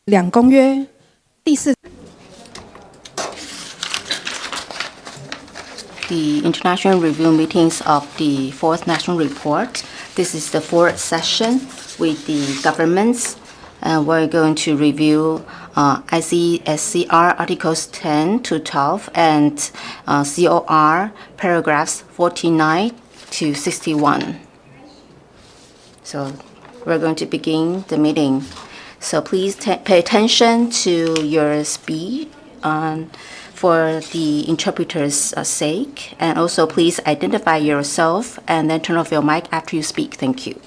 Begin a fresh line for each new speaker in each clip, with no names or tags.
两公约第四。
The international review meetings of the fourth national report. This is the fourth session with the governments. We're going to review ICESCR Articles 10 to 12 and COR paragraphs 49 to 61. So we're going to begin the meeting. So please pay attention to your speech for the interpreter's sake. And also please identify yourself and then turn off your mic after you speak. Thank you.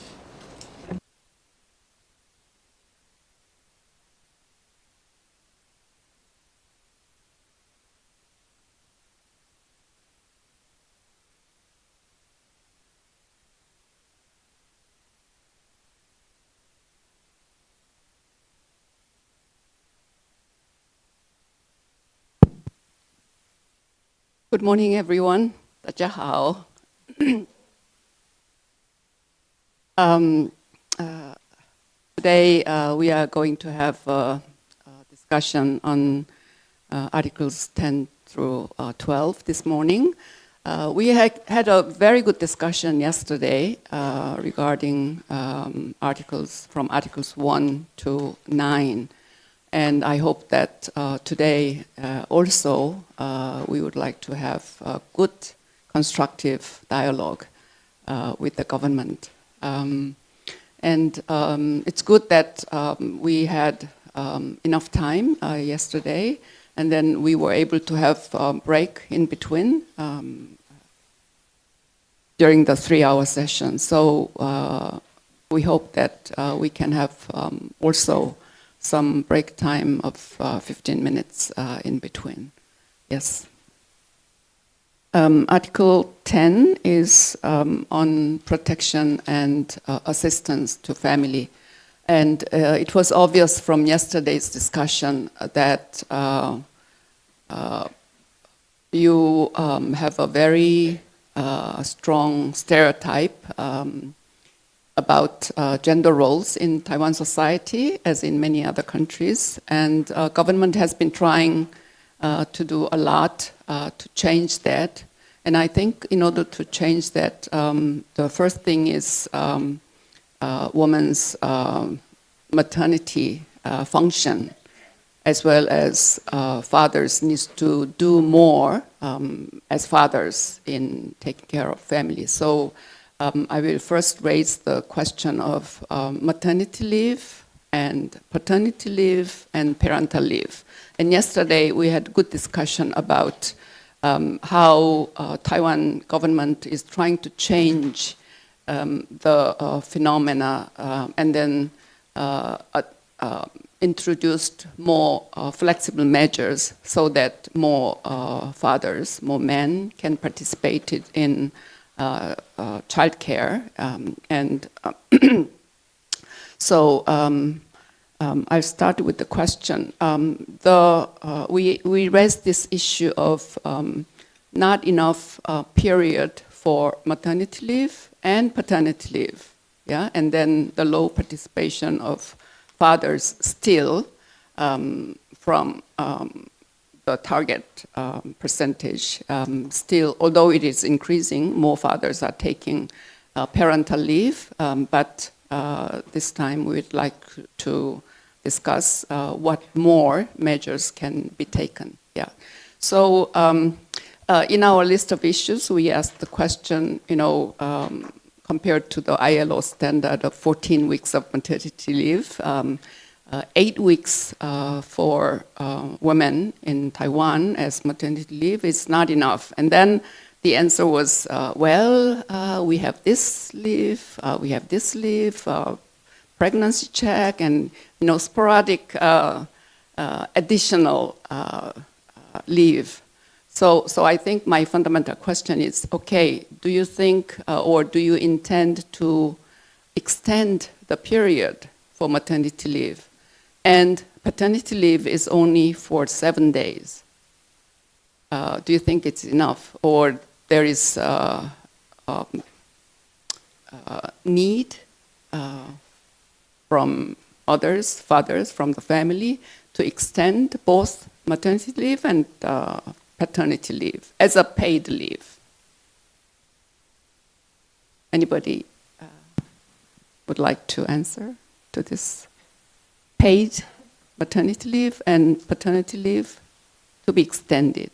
Good morning, everyone. 大家好。Today we are going to have a discussion on Articles 10 through 12 this morning. We had a very good discussion yesterday regarding articles from Articles 1 to 9. And I hope that today also we would like to have a good, constructive dialogue with the government. It's good that we had enough time yesterday, and then we were able to have a break in between during the 3-hour session. So we hope that we can have also some break time of 15 minutes in between. Yes. Article 10 is on protection and assistance to family. And it was obvious from yesterday's discussion that you have a very strong stereotype about gender roles in Taiwan society, as in many other countries. And government has been trying to do a lot to change that. And I think in order to change that, the first thing is woman's maternity function, as well as fathers needs to do more as fathers in taking care of family. So I will first raise the question of maternity leave and paternity leave and parental leave. And yesterday we had good discussion about how Taiwan government is trying to change the phenomena and then introduced more flexible measures so that more fathers, more men can participate in childcare. So I'll start with the question. We raised this issue of not enough period for maternity leave and paternity leave, yeah, and then the low participation of fathers still from the target percentage. Still, although it is increasing, more fathers are taking parental leave, but this time we'd like to discuss what more measures can be taken. Yeah. So in our list of issues, we asked the question, compared to the ILO standard of 14 weeks of maternity leave, 8 weeks for women in Taiwan as maternity leave is not enough. And then the answer was, we have this leave, pregnancy check, and sporadic additional leave. So I think my fundamental question is, okay, do you think or do you intend to extend the period for maternity leave? And paternity leave is only for 7 days. Do you think it's enough, or there is need from others, fathers from the family, to extend both maternity leave and paternity leave as a paid leave. Anybody would like to answer to this? Paid maternity leave and paternity leave to be extended.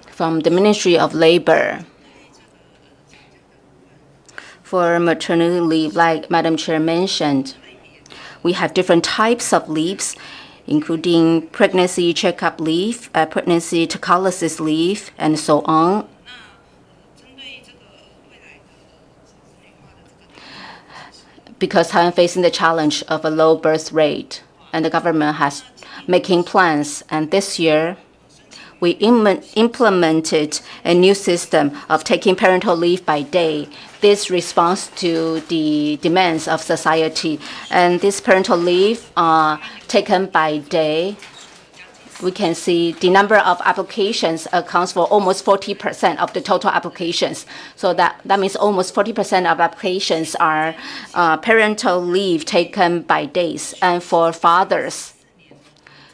From the Ministry of Labor, for maternity leave, like Madam Chair mentioned, we have different types of leaves, including pregnancy checkup leave, pregnancy tocolysis leave, and so on. Because Taiwan facing the challenge of a low birth rate, and the government has making plans, and this year, we implemented a new system of taking parental leave by day. This responds to the demands of society. And this parental leave taken by day, we can see the number of applications accounts for almost 40% of the total applications. So that means almost 40% of applications are parental leave taken by days. And for fathers,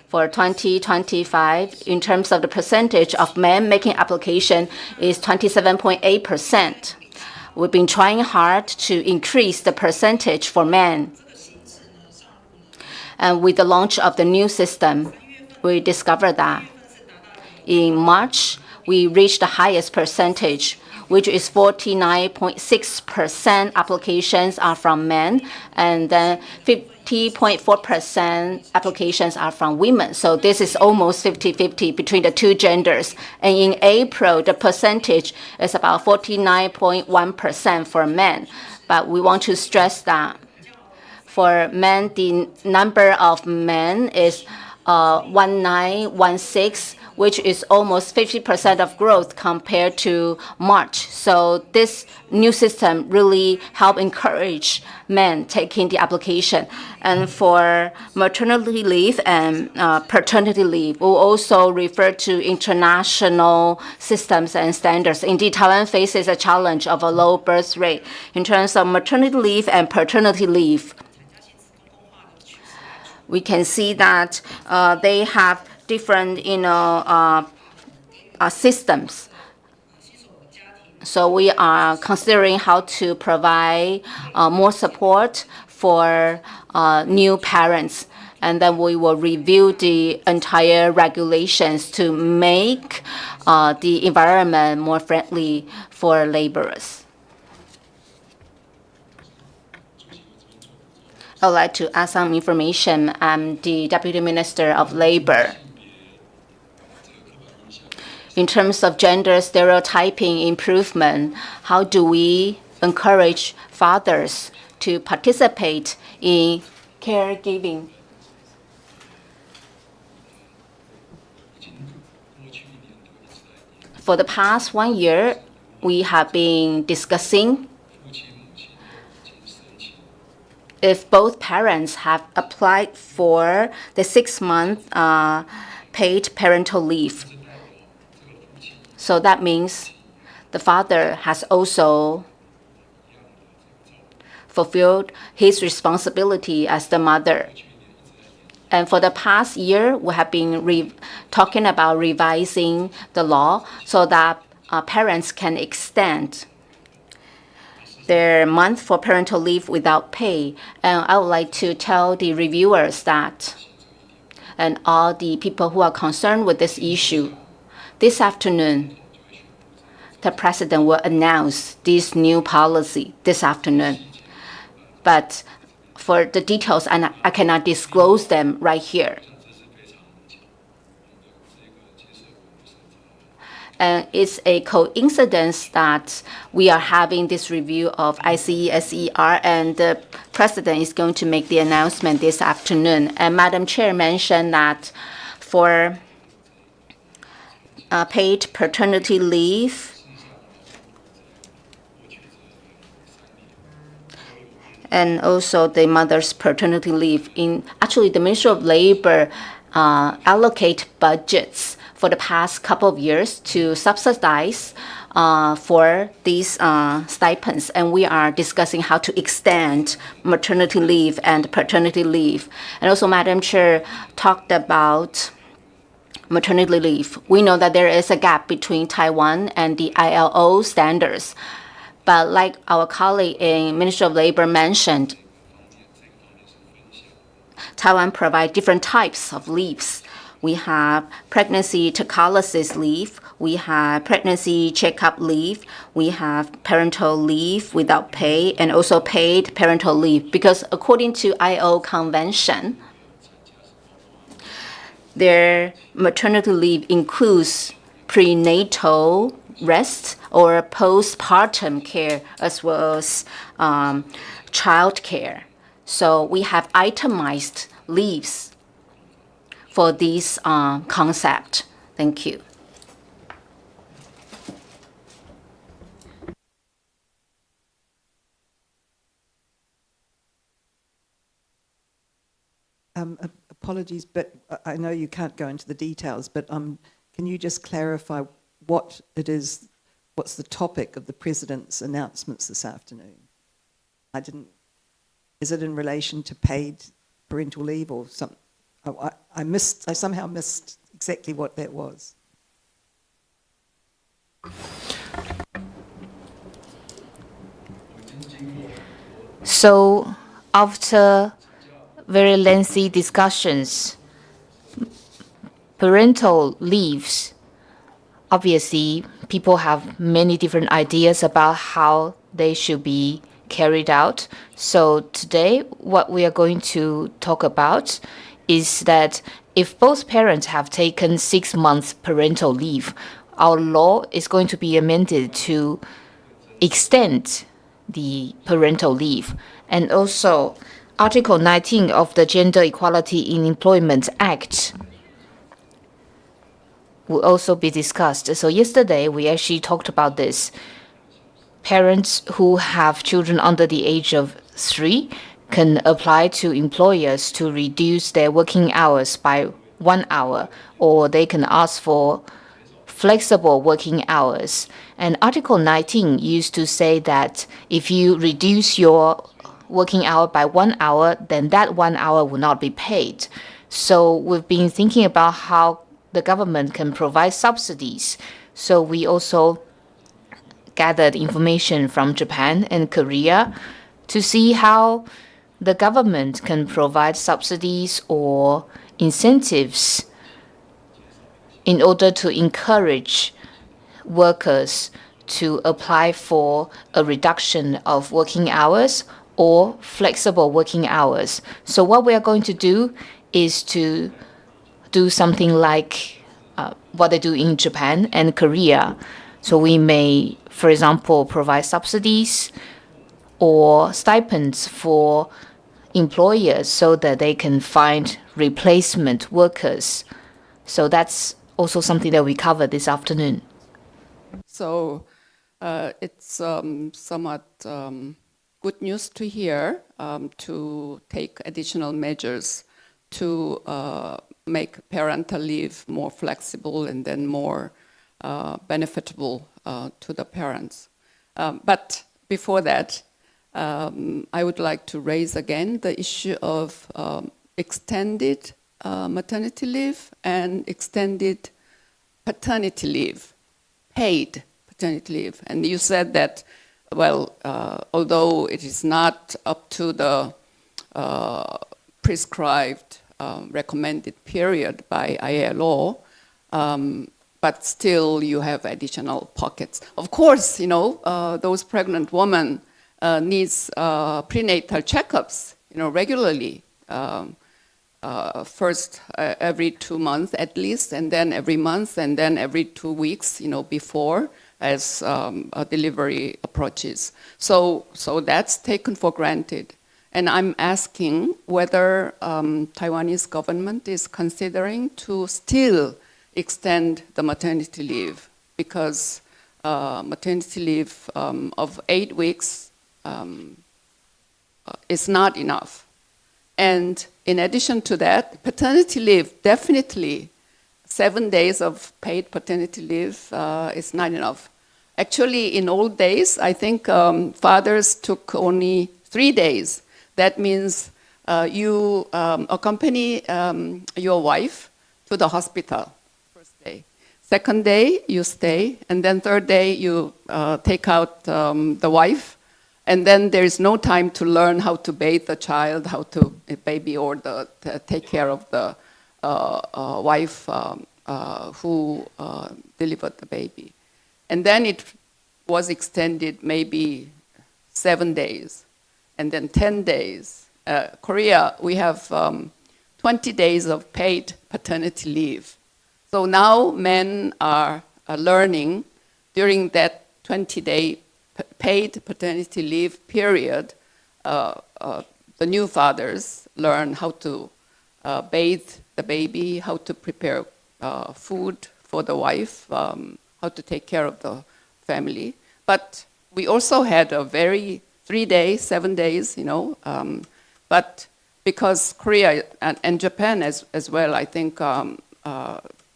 for 2025, in terms of the percentage of men making application, is 27.8%. We've been trying hard to increase the percentage for men. And with the launch of the new system, we discovered that in March, we reached the highest percentage, which is 49.6% applications are from men, and then 50.4% applications are from women. So this is almost 50-50 between the two genders. And in April, the percentage is about 49.1% for men. But we want to stress that for men, the number of men is 1916, which is almost 50% of growth compared to March. So this new system really help encourage men taking the application. And for maternity leave and paternity leave, we'll also refer to international systems and standards. Indeed, Taiwan faces a challenge of a low birth rate. In terms of maternity leave and paternity leave, we can see that they have different, systems. So we are considering how to provide more support for new parents. And then we will review the entire regulations to make the environment more friendly for laborers. I would like to add some information. I'm the Deputy Minister of Labor. In terms of gender stereotyping improvement, how do we encourage fathers to participate in caregiving? For the past 1 year, we have been discussing if both parents have applied for the 6-month paid parental leave. So that means the father has also fulfilled his responsibility as the mother. And for the past year, we have been talking about revising the law so that parents can extend their month for parental leave without pay. And I would like to tell the reviewers that, and all the people who are concerned with this issue, this afternoon, the President will announce this new policy this afternoon. But for the details, I cannot disclose them right here. And it's a coincidence that we are having this review of ICESCR, and the President is going to make the announcement this afternoon. And Madam Chair mentioned that for paid paternity leave, and also the mother's paternity leave. Actually, the Ministry of Labor allocate budgets for the past couple of years to subsidize for these stipends, and we are discussing how to extend maternity leave and paternity leave. And also, Madam Chair talked about maternity leave. We know that there is a gap between Taiwan and the ILO standards, but like our colleague in Ministry of Labor mentioned, Taiwan provides different types of leaves. We have pregnancy tocolysis leave, we have pregnancy checkup leave, we have parental leave without pay, and also paid parental leave. Because according to ILO convention, their maternity leave includes prenatal rest or postpartum care as well as child care. So we have itemized leaves for this concept. Thank you.
Apologies, but I know you can't go into the details, but can you just clarify what it is, what's the topic of the President's announcements this afternoon? Is it in relation to paid parental leave or something? I somehow missed exactly what that was.
So after very lengthy discussions, parental leaves, obviously people have many different ideas about how they should be carried out. So today what we are going to talk about is that if both parents have taken 6 months parental leave, our law is going to be amended to extend the parental leave. And also Article 19 of the Gender Equality in Employment Act will also be discussed. So yesterday we actually talked about this. Parents who have children under the age of 3 can apply to employers to reduce their working hours by 1 hour, or they can ask for flexible working hours. And Article 19 used to say that if you reduce your working hour by 1 hour, then that 1 hour will not be paid. So we've been thinking about how the government can provide subsidies. So we also gathered information from Japan and Korea to see how the government can provide subsidies or incentives in order to encourage workers to apply for a reduction of working hours or flexible working hours. So what we are going to do is to do something like what they do in Japan and Korea. So we may, for example, provide subsidies or stipends for employers so that they can find replacement workers. So that's also something that we covered this afternoon.
So it's somewhat good news to hear to take additional measures to make parental leave more flexible and then more benefitable to the parents. But before that, I would like to raise again the issue of extended maternity leave and extended paternity leave, paid paternity leave. And you said that, well, although it is not up to the prescribed recommended period by ILO, but still you have additional pockets. Of course, you know, those pregnant women needs prenatal checkups, you know, regularly. First every 2 months at least, and then every month, and then every 2 weeks, you know, before as a delivery approaches. So that's taken for granted. And I'm asking whether Taiwanese government is considering to still extend the maternity leave, because maternity leave of 8 weeks is not enough. And in addition to that, paternity leave, definitely 7 days of paid paternity leave is not enough. Actually, in old days, I think fathers took only 3 days. That means you accompany your wife to the hospital, first day. Second day, you stay. And then third day, you take out the wife. And then there is no time to learn how to bathe the child, how to baby, or take care of the wife who delivered the baby. And then it was extended maybe 7 days, and then 10 days. Korea, we have 20 days of paid paternity leave. So now men are learning during that 20-day paid paternity leave period, the new fathers learn how to bathe the baby, how to prepare food for the wife, how to take care of the family. But we also had a very 3 days, 7 days, but because Korea and Japan as well, I think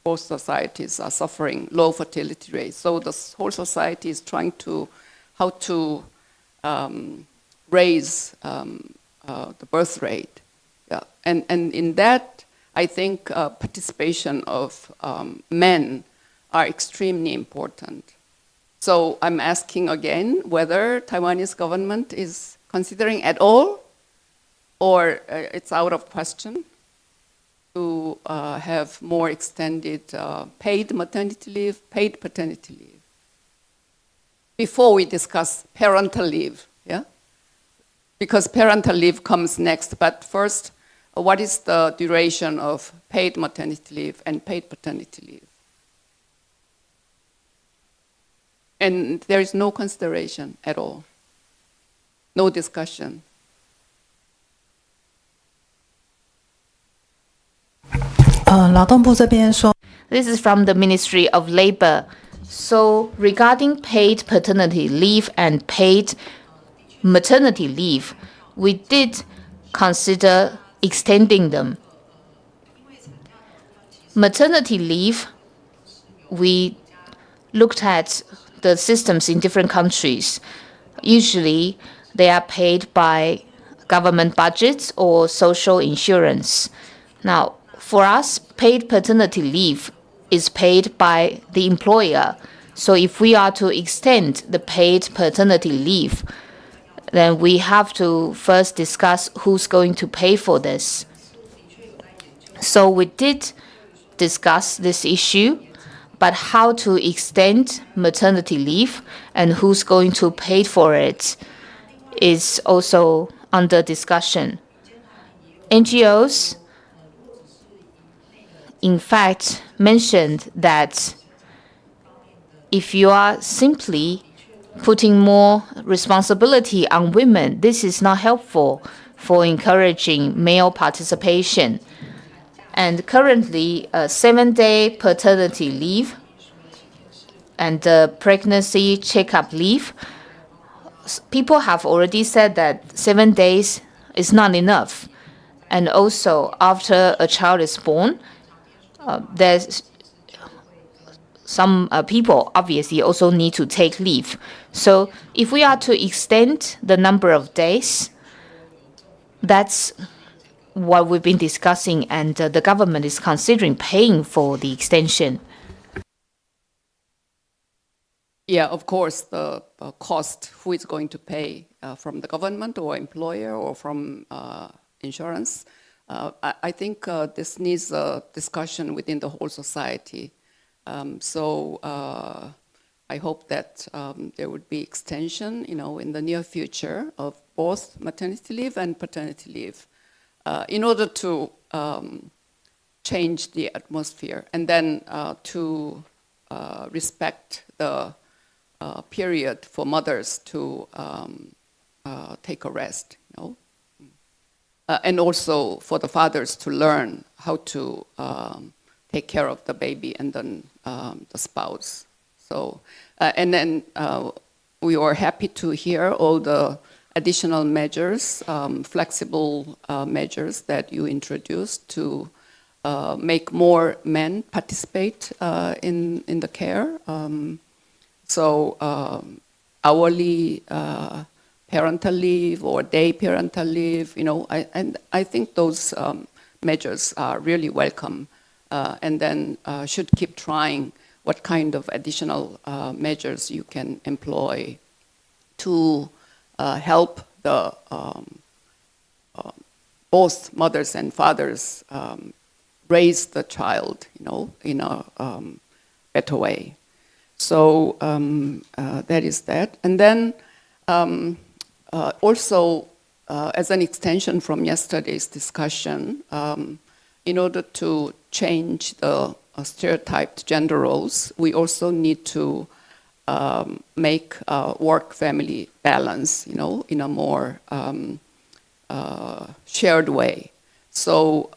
both societies are suffering low fertility rates. So the whole society is trying to how to raise the birth rate. Yeah. And in that, I think participation of men are extremely important. So I'm asking again whether Taiwanese government is considering at all, or it's out of question, to have more extended paid maternity leave, paid paternity leave, before we discuss parental leave, yeah? Because parental leave comes next, but first, what is the duration of paid maternity leave and paid paternity leave? And there is no consideration at all, no discussion.
This is from the Ministry of Labor. So regarding paid paternity leave and paid maternity leave, we did consider extending them. Maternity leave, we looked at the systems in different countries. Usually, they are paid by government budgets or social insurance. Now, for us, paid paternity leave is paid by the employer. So if we are to extend the paid paternity leave, then we have to first discuss who's going to pay for this. So we did discuss this issue, but how to extend maternity leave and who's going to pay for it is also under discussion. NGOs, in fact, mentioned that if you are simply putting more responsibility on women, this is not helpful for encouraging male participation. And currently, 7-day paternity leave and pregnancy checkup leave, people have already said that 7 days is not enough. And also, after a child is born, there's some people obviously also need to take leave. So if we are to extend the number of days, that's what we've been discussing, and the government is considering paying for the extension.
Yeah, of course, the cost, who is going to pay, from the government or employer or from insurance. I think this needs a discussion within the whole society. So I hope that there would be extension, in the near future of both maternity leave and paternity leave, in order to change the atmosphere, and then to respect the period for mothers to take a rest, and also for the fathers to learn how to take care of the baby and then the spouse. So, and then we were happy to hear all the additional measures, flexible measures that you introduced to make more men participate in the care. Hourly parental leave or day parental leave, I think those measures are really welcome, and then should keep trying what kind of additional measures you can employ to help the both mothers and fathers raise the child, in a better way. So that is that. And then also, as an extension from yesterday's discussion, in order to change the stereotyped gender roles, we also need to make work-family balance, in a more shared way. So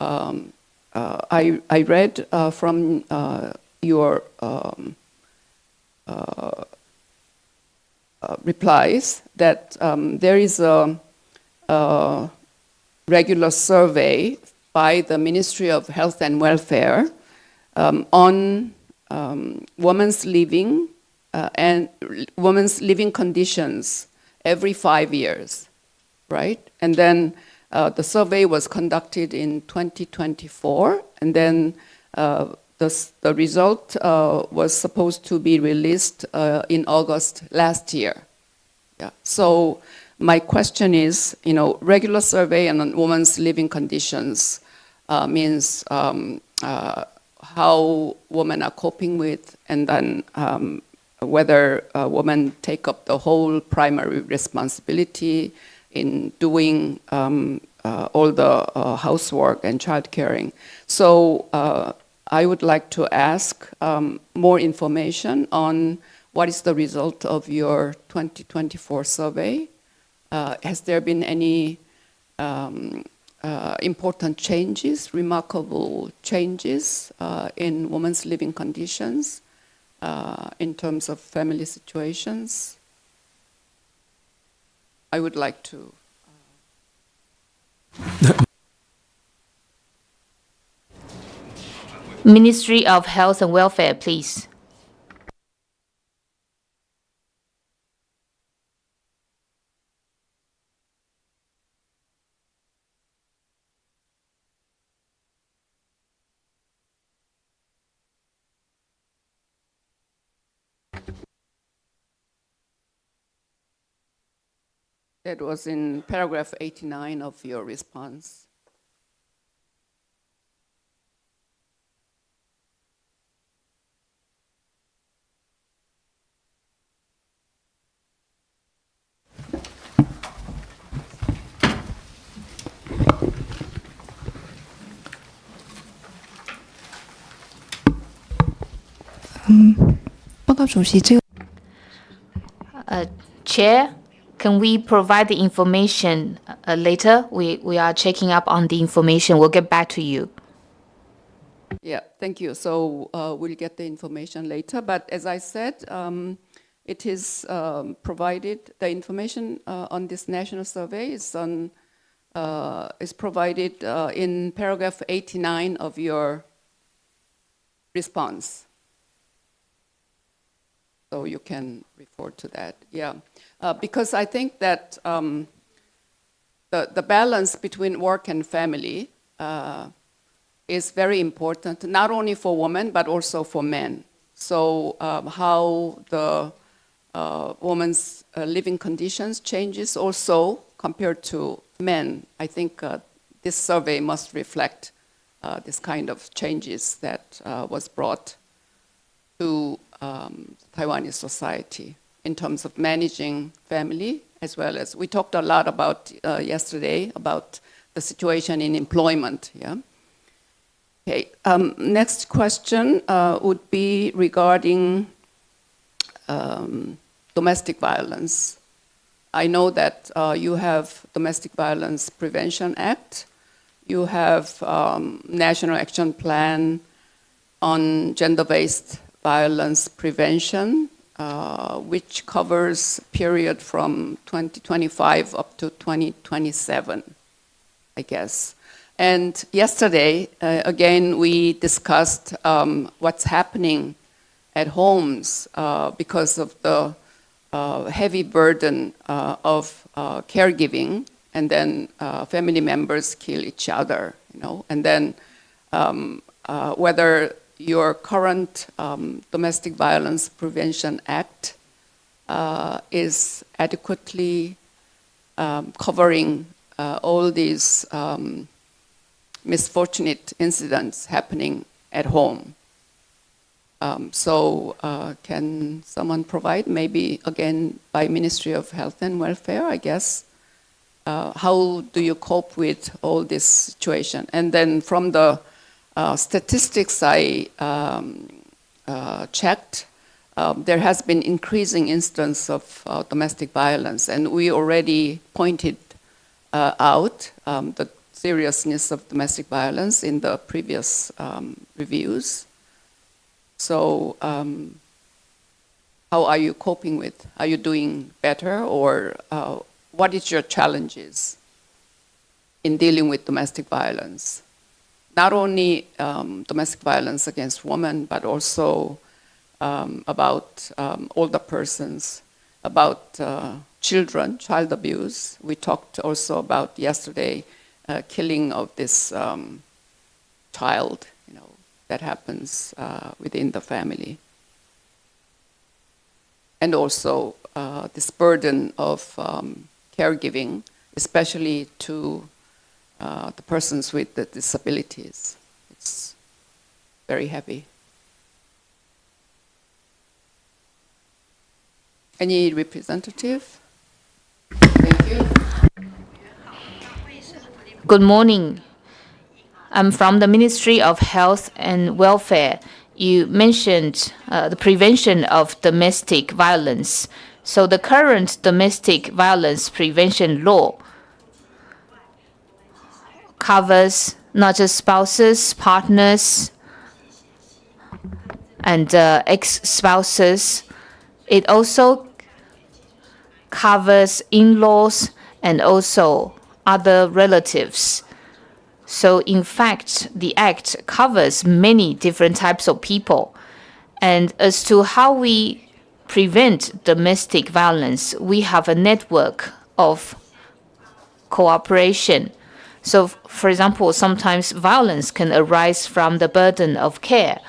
I read from your replies that there is a regular survey by the Ministry of Health and Welfare on women's living and women's living conditions every 5 years, right? And then the survey was conducted in 2024, and then the result was supposed to be released in August last year. Yeah. So my question is, regular survey on women's living conditions means how women are coping with, and then whether women take up the whole primary responsibility in doing all the housework and child caring. So I would like to ask more information on what is the result of your 2024 survey. Has there been any important changes, remarkable changes in women's living conditions in terms of family situations? I would like to.
Ministry of Health and Welfare, please.
That was in paragraph 89 of your response.
Chair, can we provide the information later? We are checking up on the information. We'll get back to you.
Yeah, thank you. So we'll get the information later. But as I said, it is provided, the information on this national survey is provided in paragraph 89 of your response. So you can refer to that, yeah. Because I think that the balance between work and family is very important, not only for women, but also for men. So how the woman's living conditions changes also compared to men. I think this survey must reflect this kind of changes that was brought to Taiwanese society in terms of managing family, as well as we talked a lot about yesterday about the situation in employment. Yeah. Okay. Next question would be regarding domestic violence. I know that you have Domestic Violence Prevention Act. You have National Action Plan on Gender-Based Violence Prevention which covers period from 2025 up to 2027, I guess. And yesterday, again, we discussed what's happening at homes because of the heavy burden of caregiving, and then family members kill each other, and then whether your current Domestic Violence Prevention Act is adequately covering all these misfortunate incidents happening at home. So can someone provide, maybe again by Ministry of Health and Welfare, I guess, how do you cope with all this situation? And then from the statistics I checked, there has been increasing instance of domestic violence, and we already pointed out the seriousness of domestic violence in the previous reviews. So how are you coping with? Are you doing better, or what is your challenges in dealing with domestic violence? Not only domestic violence against women, but also about older persons, about children, child abuse. We talked also about yesterday killing of this child, that happens within the family. And also this burden of caregiving, especially to the persons with the disabilities. It's very heavy. Any representative? Thank you.
Good morning. I'm from the Ministry of Health and Welfare. You mentioned the prevention of domestic violence. So the current domestic violence prevention law covers not just spouses, partners, and ex-spouses. It also covers in-laws and also other relatives. So in fact, the Act covers many different types of people. And as to how we prevent domestic violence, we have a network of cooperation. So, for example, sometimes violence can arise from the burden of care.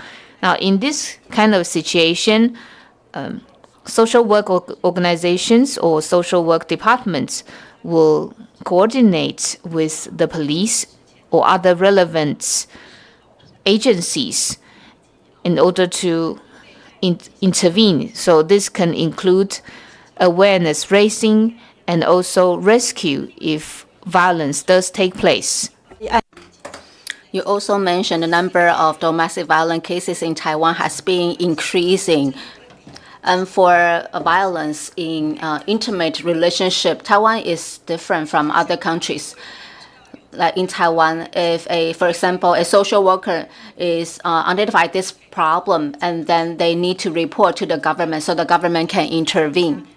Now, in this kind of situation, social work organizations or social work departments will coordinate with the police or other relevant agencies in order to intervene. So this can include awareness raising and also rescue if violence does take place.
You also mentioned the number of domestic violence cases in Taiwan has been increasing. And for violence in intimate relationship, Taiwan is different from other countries. Like in Taiwan, if for example, a social worker is identified this problem, and then they need to report to the government so the government can intervene.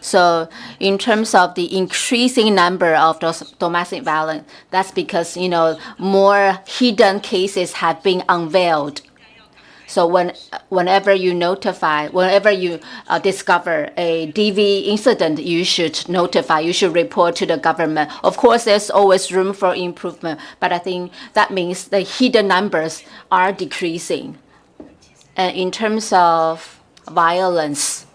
So in terms of the increasing number of those domestic violence, that's because, more hidden cases have been unveiled. So whenever you discover a DV incident, you should notify, you should report to the government. Of course, there's always room for improvement, but I think that means the hidden numbers are decreasing. And in terms of violence,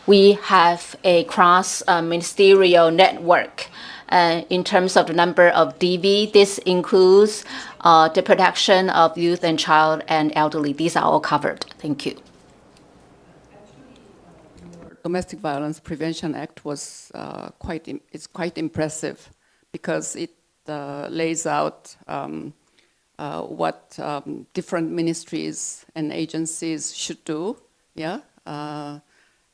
we have a cross-ministerial network. In terms of the number of DV, this includes the protection of youth and child and elderly. These are all covered. Thank you.
Domestic Violence Prevention Act was quite impressive because it lays out what different ministries and agencies should do,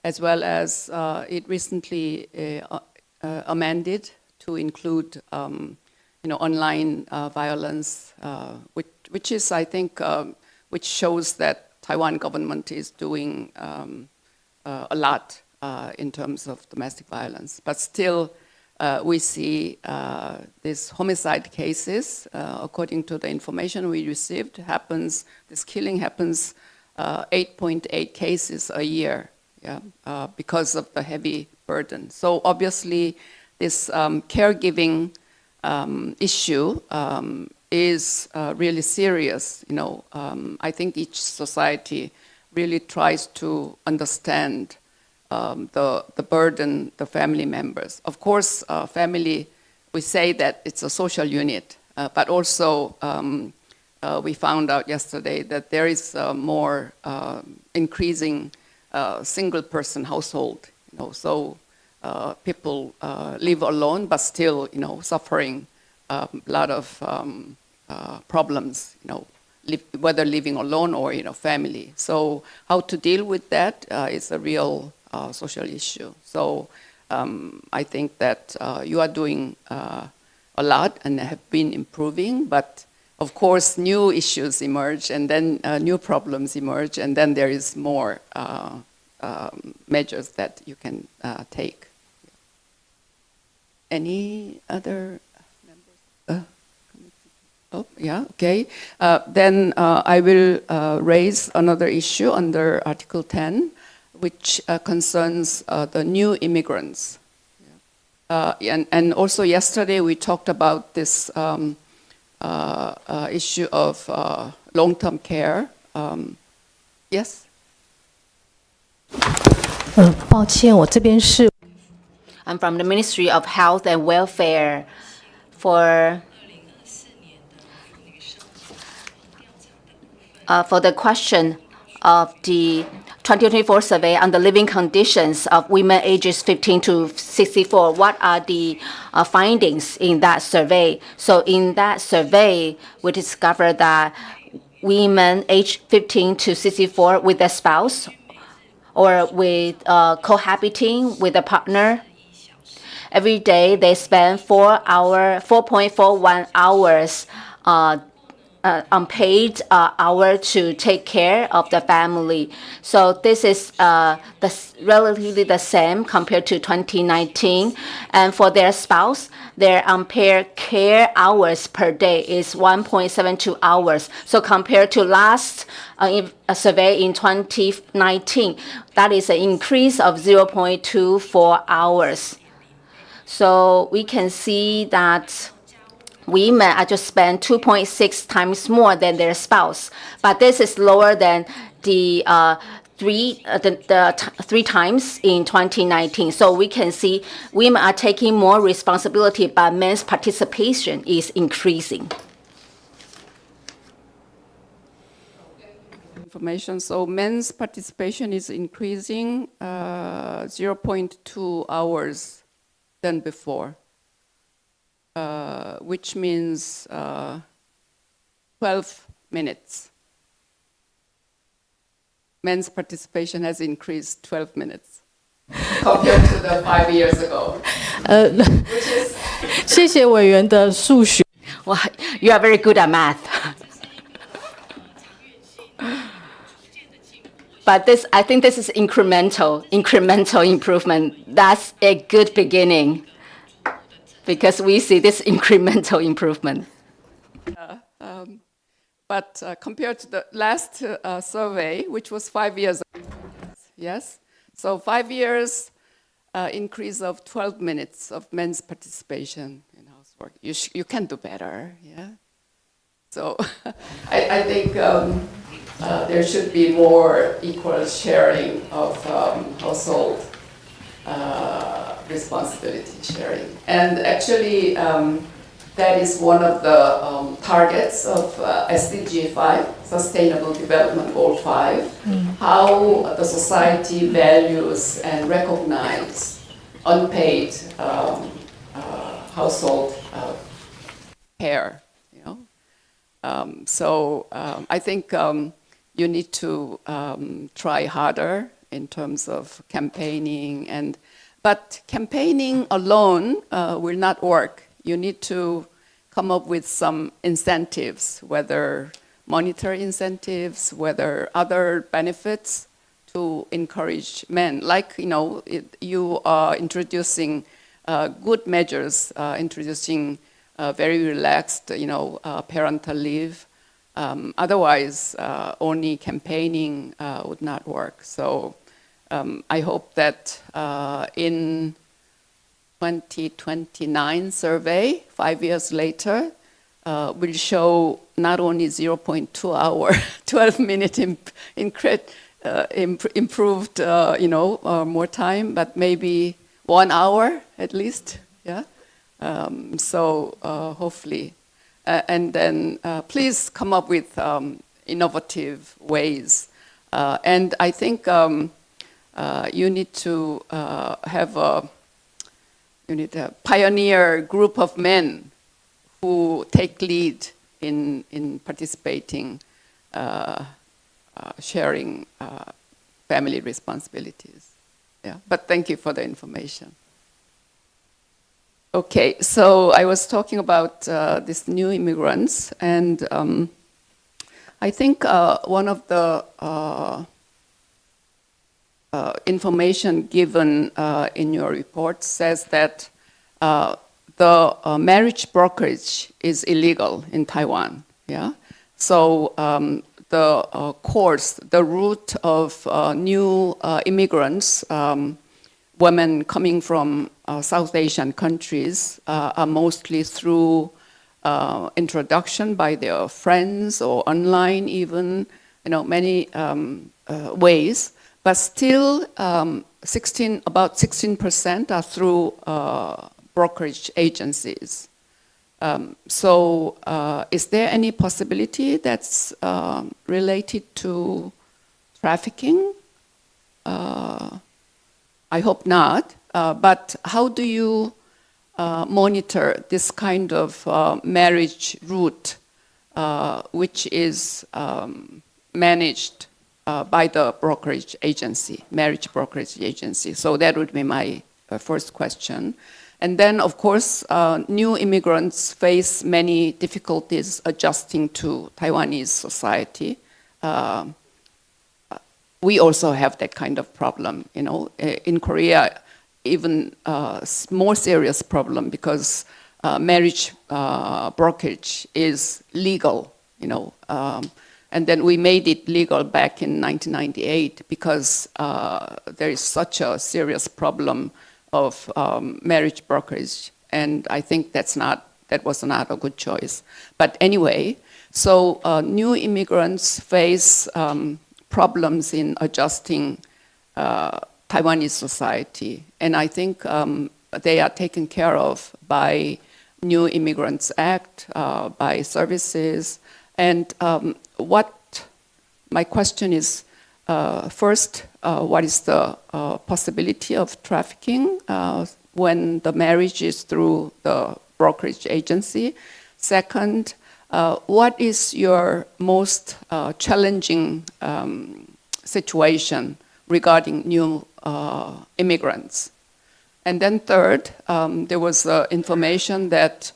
as well as it recently amended to include, online violence, which is, I think, which shows that Taiwan government is doing a lot in terms of domestic violence. But still, we see these homicide cases, according to the information we received, this killing happens 8.8 cases a year, yeah, because of the heavy burden. So obviously, this caregiving issue is really serious. You know, I think each society really tries to understand the burden the family members. Of course, family, we say that it's a social unit, but also we found out yesterday that there is more increasing single-person household. You know, so people live alone, but still, you know, suffering a lot of problems. You know, whether living alone or family. So how to deal with that is a real social issue. So I think that you are doing a lot and have been improving, but of course new issues emerge and then new problems emerge, and then there is more measures that you can take. Any other members? Oh, yeah, okay. Then I will raise another issue under Article 10, which concerns the new immigrants. And also yesterday we talked about this issue of long-term care. Yes?
抱歉，我这边是
I'm from the Ministry of Health and Welfare. For the question of the 2024 survey on the living conditions of women ages 15 to 64, what are the findings in that survey? So in that survey, we discovered that women aged 15 to 64 with a spouse or with cohabiting with a partner, every day they spend 4.41 hours unpaid hour to take care of the family. So this is relatively the same compared to 2019. And for their spouse, their unpaid care hours per day is 1.72 hours. So compared to last survey in 2019, that is an increase of 0.24 hours. So we can see that women are just spend 2.6 times more than their spouse, but this is lower than the three times in 2019. So we can see women are taking more responsibility, but men's participation is increasing.
Information. So men's participation is increasing 0.2 hours than before. Which means 12 minutes. Men's participation has increased 12 minutes compared to the 5 years ago.
谢谢委员的数学。
Well, you are very good at math. But I think this is incremental improvement. That's a good beginning, because we see this incremental improvement.
But compared to the last survey, which was 5 years ago, yes? So 5 years, increase of 12 minutes of men's participation in housework. You can do better, yeah? So I think there should be more equal sharing of household responsibility sharing. And actually, that is one of the targets of SDG 5, Sustainable Development Goal 5, how the society values and recognizes unpaid household care. You know? So I think you need to try harder in terms of campaigning, but campaigning alone will not work. You need to come up with some incentives, whether monetary incentives, whether other benefits to encourage men. Like, you are introducing good measures, introducing very relaxed, parental leave. Otherwise, only campaigning would not work. So I hope that in 2029 survey, 5 years later, will show not only 0.2 hour, 12-minute improved, more time, but maybe 1 hour at least. Yeah. So hopefully, and then please come up with innovative ways. And I think you need to have a pioneer group of men who take lead in participating, sharing family responsibilities. Yeah, but thank you for the information. Okay, so I was talking about these new immigrants, and I think one of the information given in your report says that the marriage brokerage is illegal in Taiwan. Yeah, so the course, the route of new immigrants, women coming from South Asian countries, are mostly through introduction by their friends or online, even, many ways. But still, about 16% are through brokerage agencies. So is there any possibility that's related to trafficking? I hope not. But how do you monitor this kind of marriage route, which is managed by the brokerage agency, marriage brokerage agency? So that would be my first question. And then, of course, new immigrants face many difficulties adjusting to Taiwanese society. We also have that kind of problem, in Korea, even more serious problem, because marriage brokerage is legal, and then we made it legal back in 1998 because there is such a serious problem of marriage brokerage, and I think that was not a good choice. But anyway, so new immigrants face problems in adjusting Taiwanese society, and I think they are taken care of by New Immigrants Act, by services. And my question is, first, what is the possibility of trafficking when the marriage is through the brokerage agency? Second, what is your most challenging situation regarding new immigrants? And then third, there was information that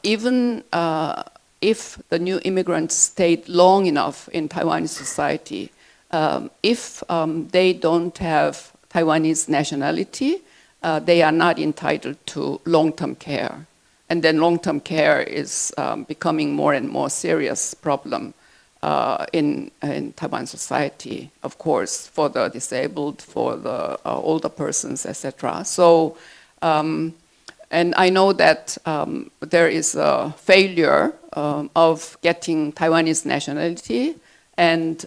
even if the new immigrants stayed long enough in Taiwanese society, if they don't have Taiwanese nationality, they are not entitled to long-term care. And then long-term care is becoming more and more serious problem in Taiwan society, of course, for the disabled, for the older persons, etc. So, and I know that there is a failure of getting Taiwanese nationality, and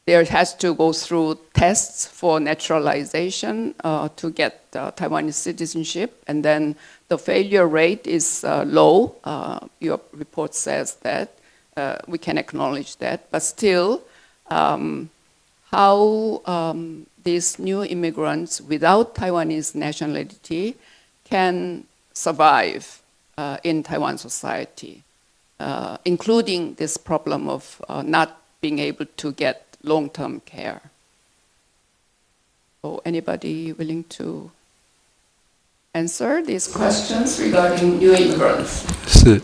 there has to go through tests for naturalization to get Taiwanese citizenship, and then the failure rate is low. Your report says that. We can acknowledge that. But still, how these new immigrants without Taiwanese nationality can survive in Taiwan society, including this problem of not being able to get long-term care. So anybody willing to answer these questions regarding new immigrants?
是，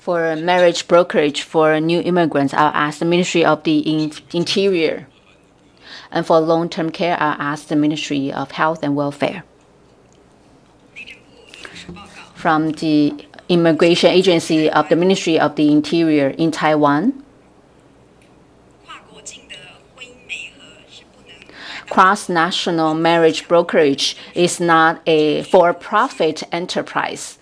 For marriage brokerage for new immigrants, I'll ask the Ministry of the Interior. And for long-term care, I'll ask the Ministry of Health and Welfare. From the Immigration Agency of the Ministry of the Interior in Taiwan, cross-national marriage brokerage is not a for-profit enterprise.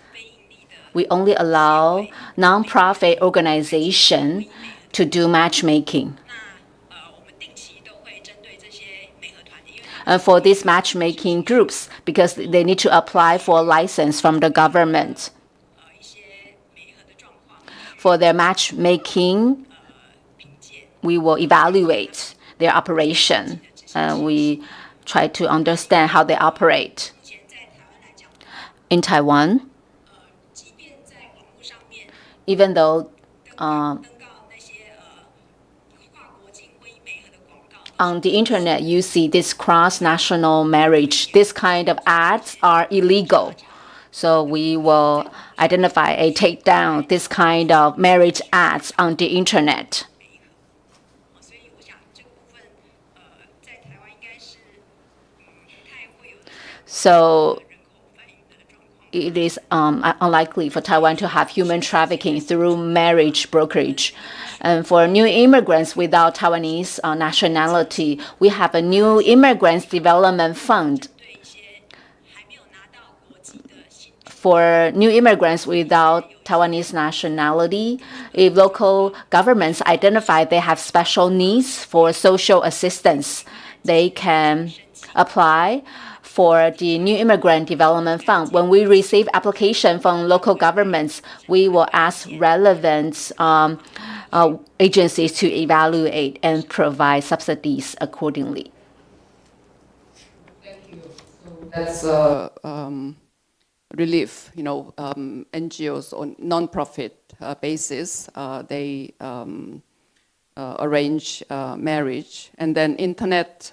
We only allow non-profit organizations to do matchmaking. And for these matchmaking groups, because they need to apply for a license from the government. For their matchmaking, we will evaluate their operation. We try to understand how they operate. In Taiwan, even though on the internet you see this cross-national marriage, this kind of ads are illegal. So we will identify and take down this kind of marriage ads on the internet. So it is unlikely for Taiwan to have human trafficking through marriage brokerage. And for new immigrants without Taiwanese nationality, we have a new immigrants development fund. For new immigrants without Taiwanese nationality, if local governments identify they have special needs for social assistance, they can apply for the New Immigrant Development Fund. When we receive application from local governments, we will ask relevant agencies to evaluate and provide subsidies accordingly.
Thank you. So that's relief. NGOs on non-profit basis, they arrange marriage, and then internet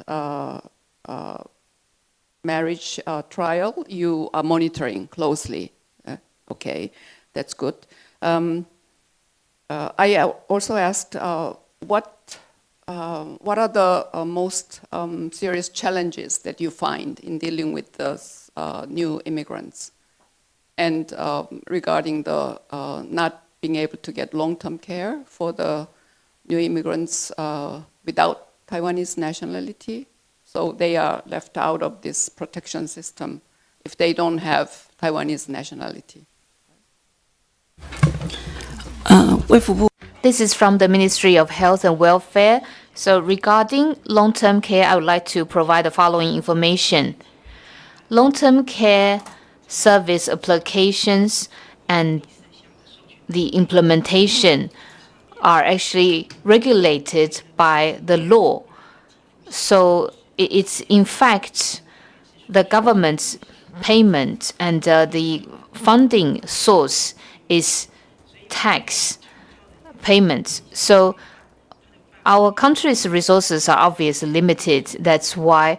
marriage trial, you are monitoring closely. Okay, that's good. I also asked what are the most serious challenges that you find in dealing with the new immigrants, and regarding the not being able to get long-term care for the new immigrants without Taiwanese nationality. So they are left out of this protection system if they don't have Taiwanese nationality.
This is from the Ministry of Health and Welfare. So regarding long-term care, I would like to provide the following information. Long-term care service applications and the implementation are actually regulated by the law. So it's in fact the government's payment, and the funding source is tax payments. So our country's resources are obviously limited. That's why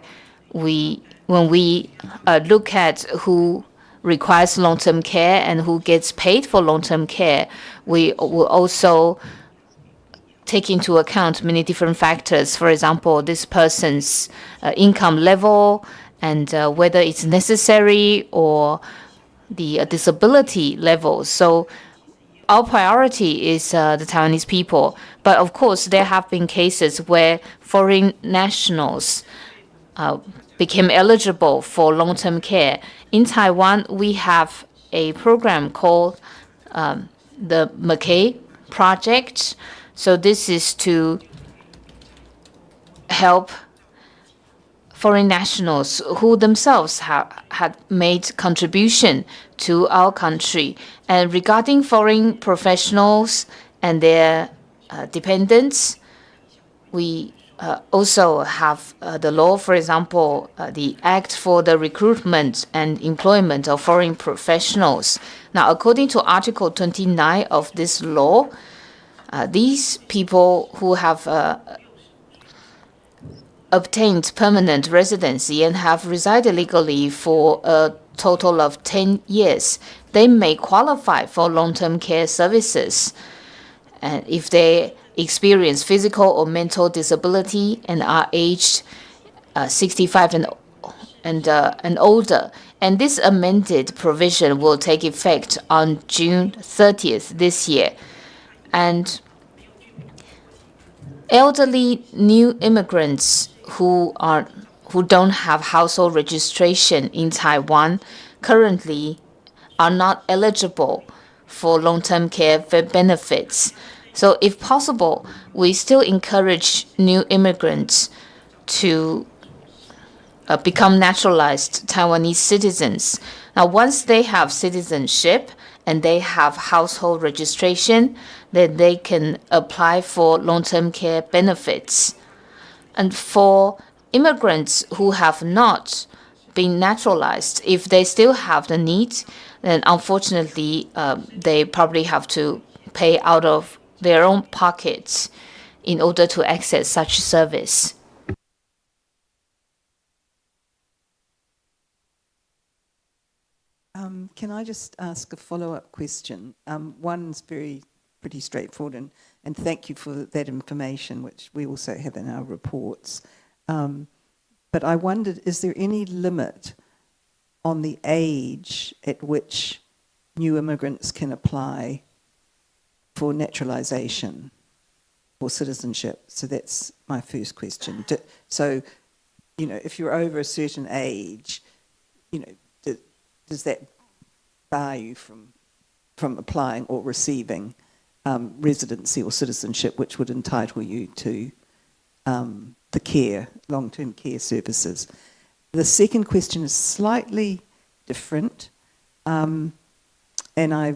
when we look at who requires long-term care and who gets paid for long-term care, we will also take into account many different factors. For example, this person's income level and whether it's necessary, or the disability level. So our priority is the Taiwanese people. But of course, there have been cases where foreign nationals became eligible for long-term care. In Taiwan, we have a program called the McKay Project. So this is to help foreign nationals who themselves had made contribution to our country. And regarding foreign professionals and their dependents, we also have the law, for example, the Act for the Recruitment and Employment of Foreign Professionals. Now, according to Article 29 of this law, these people who have obtained permanent residency and have resided legally for a total of 10 years, they may qualify for long-term care services. And if they experience physical or mental disability and are aged 65 and older. And this amended provision will take effect on June 30th this year. And elderly new immigrants who don't have household registration in Taiwan currently are not eligible for long-term care benefits. So if possible, we still encourage new immigrants to become naturalized Taiwanese citizens. Now, once they have citizenship and they have household registration, then they can apply for long-term care benefits. And for immigrants who have not been naturalized, if they still have the need, then unfortunately, they probably have to pay out of their own pockets in order to access such service.
Can I just ask a follow-up question? One's pretty straightforward, and thank you for that information, which we also have in our reports. But I wondered, is there any limit on the age at which new immigrants can apply for naturalisation or citizenship? So that's my first question. So, you know, if you're over a certain age, you know, does that bar you from applying or receiving residency or citizenship, which would entitle you to the care, long-term care services? The second question is slightly different, and I,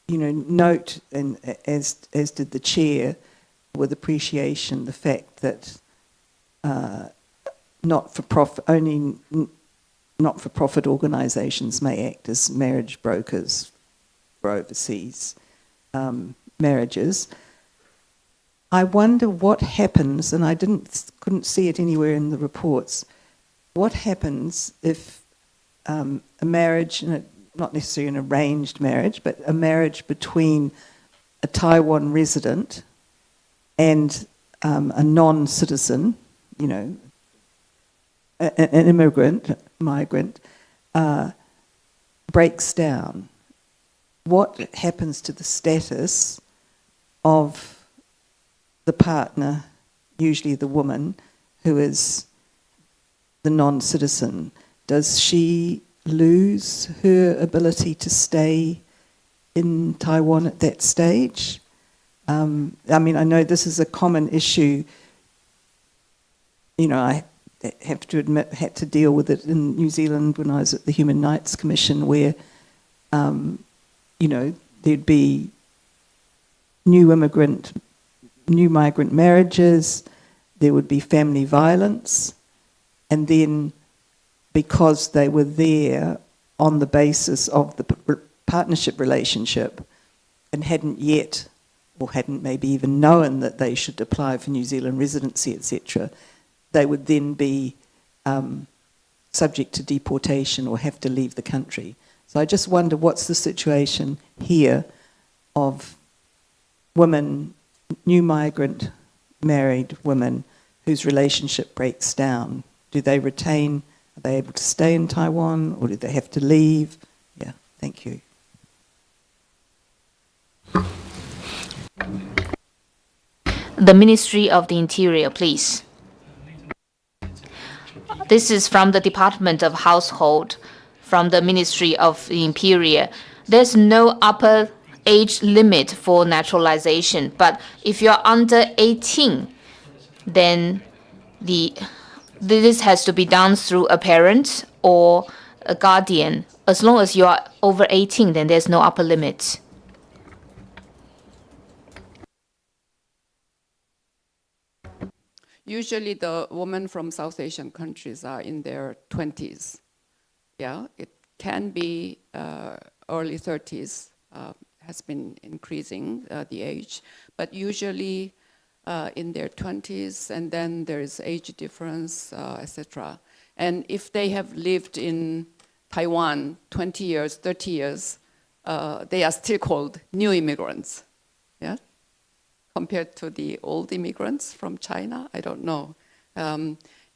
note, and as did the chair, with appreciation, the fact that not-for-profit organisations may act as marriage brokers for overseas marriages. I wonder what happens, and I couldn't see it anywhere in the reports. What happens if a marriage, not necessarily an arranged marriage, but a marriage between a Taiwan resident and a non-citizen, an migrant, breaks down? What happens to the status of the partner, usually the woman, who is the non-citizen? Does she lose her ability to stay in Taiwan at that stage? I know this is a common issue. I have to admit, had to deal with it in New Zealand when I was at the Human Rights Commission, where, there'd be new migrant marriages, there would be family violence, and then because they were there on the basis of the partnership relationship and hadn't yet, or hadn't maybe even known that they should apply for New Zealand residency, etc., they would then be subject to deportation or have to leave the country. So I just wonder, what's the situation here of women, new migrant married women whose relationship breaks down? Are they able to stay in Taiwan, or do they have to leave? Yeah, thank you.
The Ministry of the Interior, please. This is from the Department of Household, from the Ministry of the Interior. There's no upper age limit for naturalization, but if you're under 18, then this has to be done through a parent or a guardian. As long as you are over 18, then there's no upper limit.
Usually the women from South Asian countries are in their 20s. Yeah, it can be early 30s, has been increasing the age, but usually in their 20s, and then there is age difference, etc. And if they have lived in Taiwan 20 years, 30 years, they are still called new immigrants, yeah? Compared to the old immigrants from China, I don't know.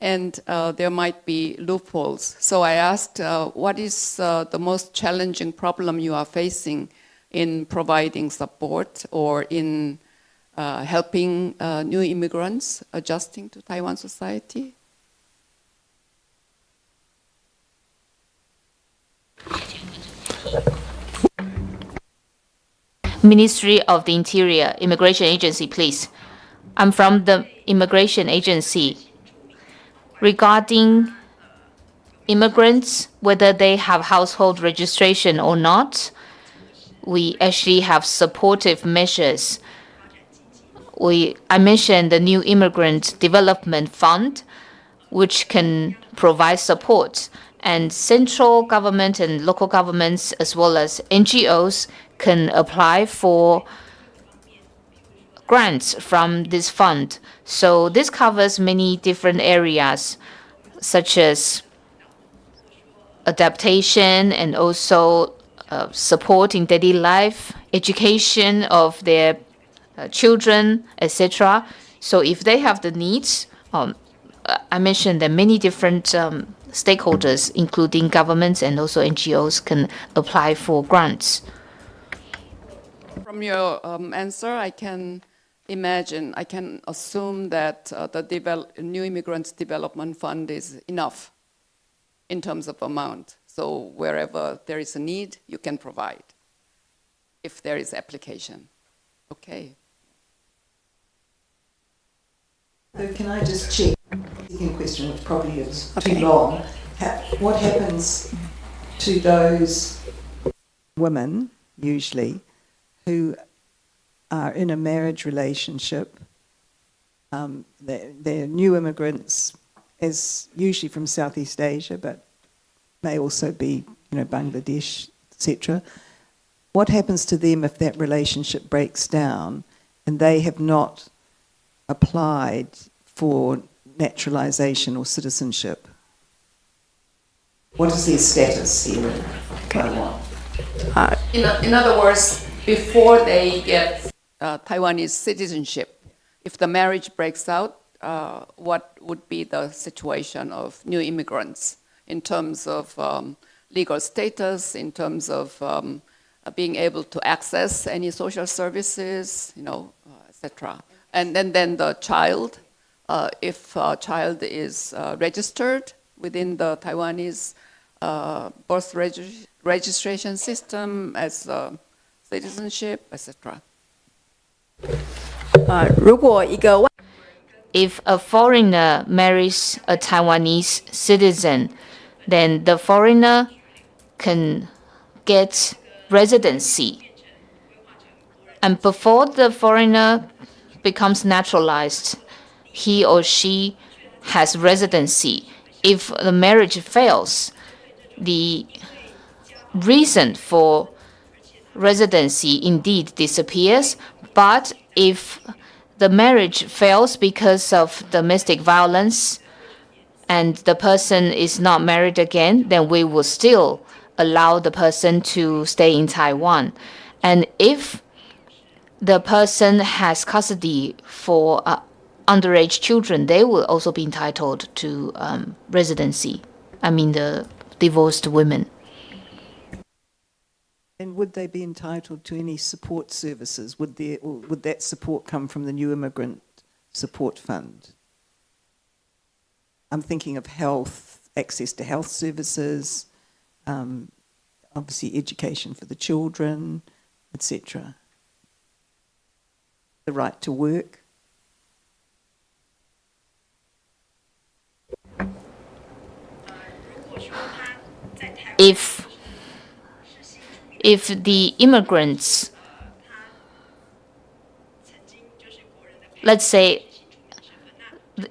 And there might be loopholes. So I asked, what is the most challenging problem you are facing in providing support or in helping new immigrants adjusting to Taiwan society?
Ministry of the Interior, Immigration Agency, please. I'm from the Immigration Agency. Regarding immigrants, whether they have household registration or not, we actually have supportive measures. I mentioned the New Immigrant Development Fund, which can provide support. And central government and local governments, as well as NGOs, can apply for grants from this fund. So this covers many different areas, such as adaptation and also support in daily life, education of their children, etc. So if they have the needs, I mentioned that many different stakeholders, including governments and also NGOs, can apply for grants.
From your answer, I can imagine, I can assume that the New Immigrants Development Fund is enough in terms of amount. So wherever there is a need, you can provide if there is application. Okay.
So can I just check? Second question, which probably is too long. What happens to those women, usually, who are in a marriage relationship? They're new immigrants, as usually from Southeast Asia, but may also be, Bangladesh, etc. What happens to them if that relationship breaks down and they have not applied for naturalization or citizenship? What is their status here in Taiwan?
In other words, before they get Taiwanese citizenship, if the marriage breaks out, what would be the situation of new immigrants in terms of legal status, in terms of being able to access any social services, etc. And then the child, if a child is registered within the Taiwanese birth registration system as citizenship, etc.
If a foreigner marries a Taiwanese citizen, then the foreigner can get residency. And before the foreigner becomes naturalized, he or she has residency. If the marriage fails, the reason for residency indeed disappears, but if the marriage fails because of domestic violence and the person is not married again, then we will still allow the person to stay in Taiwan. And if the person has custody for underage children, they will also be entitled to residency. I mean, the divorced women.
And would they be entitled to any support services? Would that support come from the New Immigrant Support Fund? I'm thinking of health, access to health services, obviously education for the children, etc. The right to work.
If the immigrants, let's say,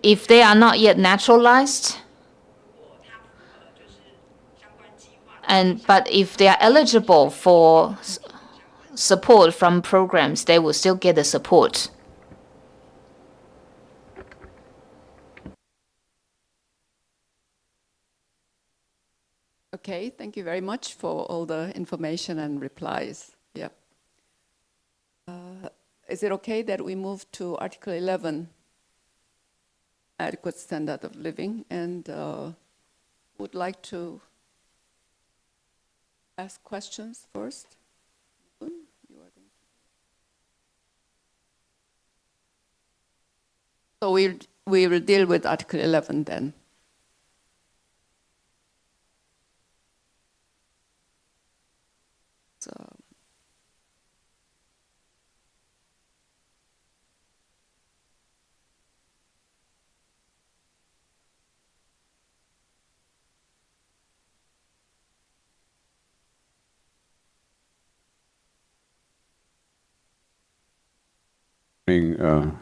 if they are not yet naturalized, but if they are eligible for support from programs, they will still get the support.
Okay, thank you very much for all the information and replies. Yeah. Is it okay that we move to Article 11, adequate standard of living, and would like to ask questions first? So we will deal with Article 11 then. So,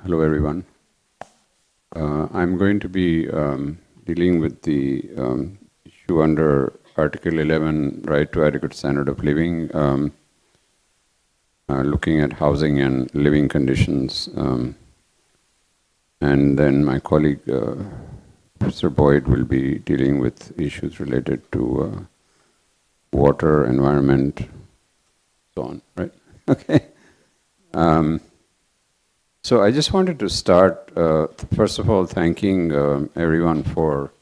hello everyone. I'm going to be dealing with the issue under Article 11, Right to Adequate Standard of Living, looking at housing and living conditions. And then my colleague, Professor Boyd, will be dealing with issues related to water, environment, so on, right? Okay. So I just wanted to start, first of all, thanking everyone for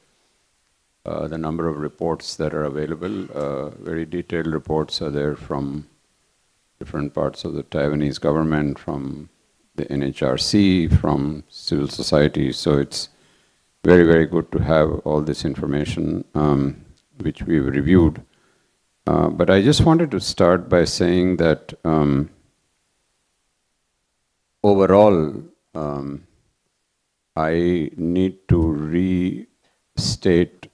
the number of reports that are available. Very detailed reports are there from different parts of the Taiwanese government, from the NHRC, from civil society. So it's very, very good to have all this information, which we've reviewed. But I just wanted to start by saying that overall, I need to restate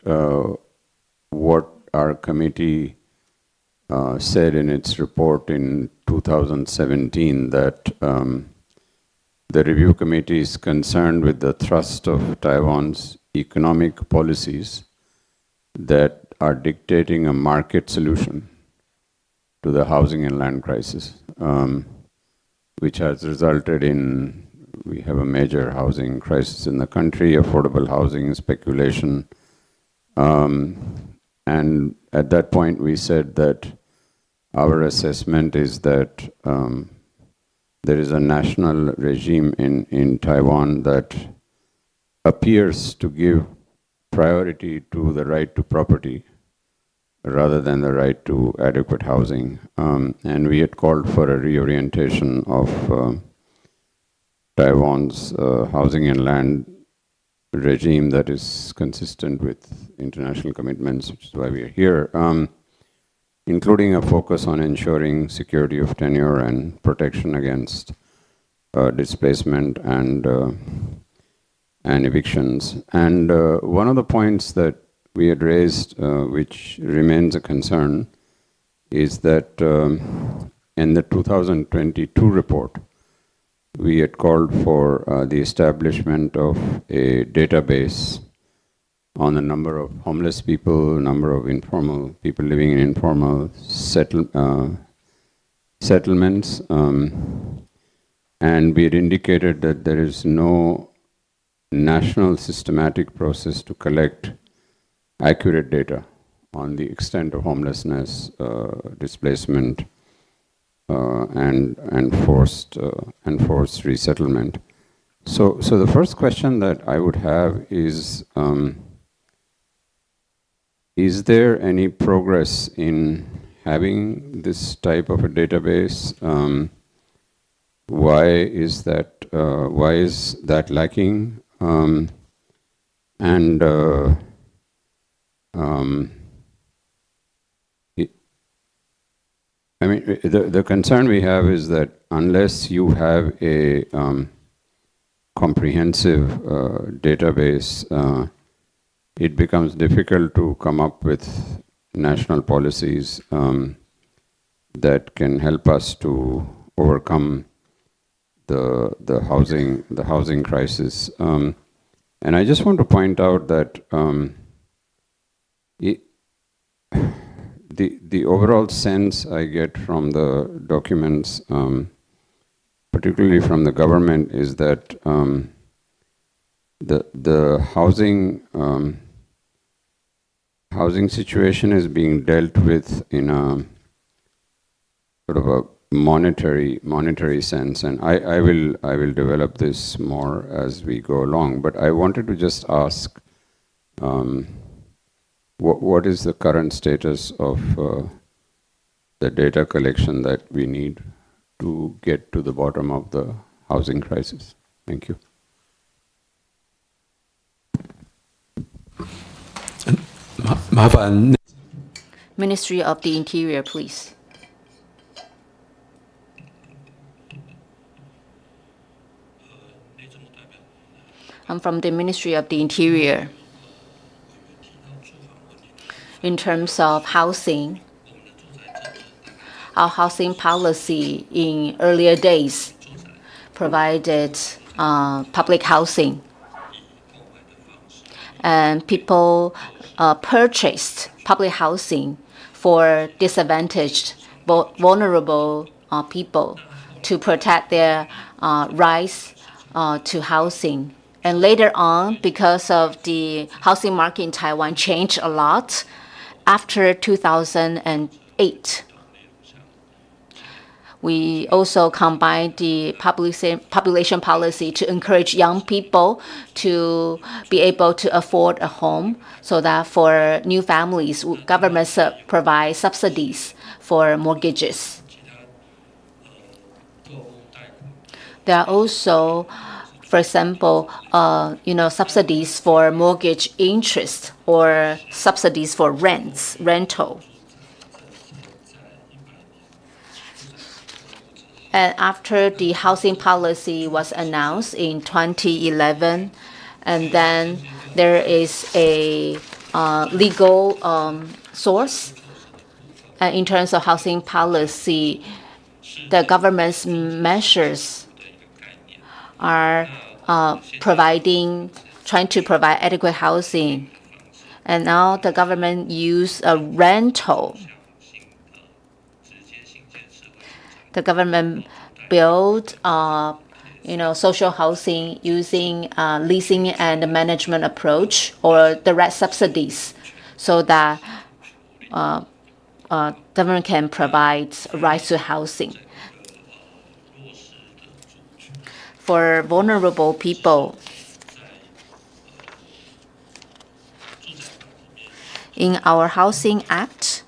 what our committee said in its report in 2017, that the review committee is concerned with the thrust of Taiwan's economic policies that are dictating a market solution to the housing and land crisis, which has resulted in, we have a major housing crisis in the country, affordable housing, speculation. And at that point we said that our assessment is that there is a national regime in Taiwan that appears to give priority to the right to property rather than the right to adequate housing. And we had called for a reorientation of Taiwan's housing and land regime that is consistent with international commitments, which is why we are here, including a focus on ensuring security of tenure and protection against displacement and evictions. And one of the points that we had raised, which remains a concern, is that in the 2022 report, we had called for the establishment of a database on the number of homeless people, number of informal people living in informal settlements, and we had indicated that there is no national systematic process to collect accurate data on the extent of homelessness, displacement, and forced resettlement. So the first question that I would have is there any progress in having this type of a database? Why is that lacking? I mean, the concern we have is that unless you have a comprehensive database, it becomes difficult to come up with national policies that can help us to overcome the housing crisis. And I just want to point out that the overall sense I get from the documents, particularly from the government, is that the housing situation is being dealt with in a sort of a monetary sense, and I will develop this more as we go along. But I wanted to just ask, what is the current status of the data collection that we need to get to the bottom of the housing crisis? Thank you.
Ministry of the Interior, please. I'm from the Ministry of the Interior. In terms of housing, our housing policy in earlier days provided public housing, and people purchased public housing for disadvantaged, vulnerable people to protect their rights to housing. And later on, because of the housing market in Taiwan changed a lot after 2008, we also combined the population policy to encourage young people to be able to afford a home, so that for new families, government provide subsidies for mortgages. There are also, for example, subsidies for mortgage interest or subsidies for rental. And after the housing policy was announced in 2011, and then there is a legal source. In terms of housing policy, the government's measures are trying to provide adequate housing. And now the government use a rental. The government built social housing using leasing and management approach or direct subsidies, so that government can provide rights to housing. For vulnerable people, in our Housing Act,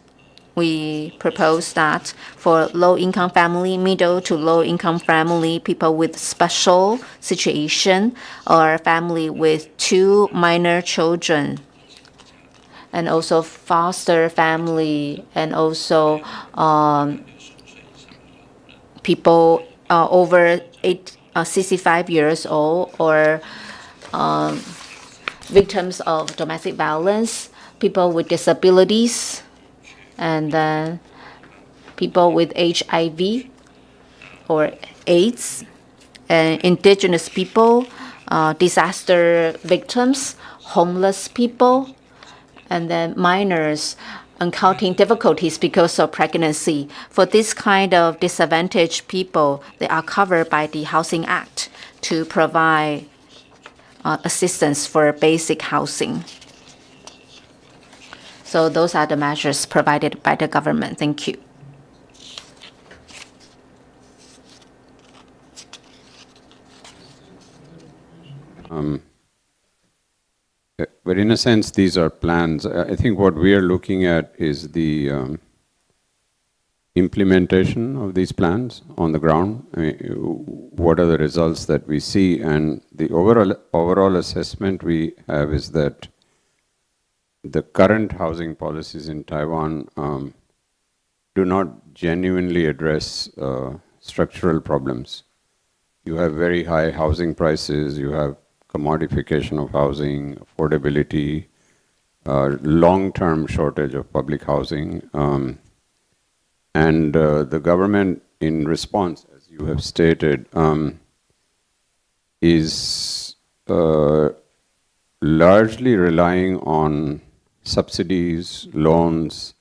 we propose that for low-income family, middle to low-income family, people with special situation, or family with 2 minor children, and also foster family, and also people over 65 years old, or victims of domestic violence, people with disabilities, and then people with HIV or AIDS, and indigenous people, disaster victims, homeless people, and then minors encountering difficulties because of pregnancy. For this kind of disadvantaged people, they are covered by the Housing Act to provide assistance for basic housing. So those are the measures provided by the government. Thank you.
But in a sense, these are plans. I think what we are looking at is the implementation of these plans on the ground. I mean, what are the results that we see? And the overall assessment we have is that the current housing policies in Taiwan do not genuinely address structural problems. You have very high housing prices, you have commodification of housing, affordability, long-term shortage of public housing, and the government, in response, as you have stated, is largely relying on subsidies, loans,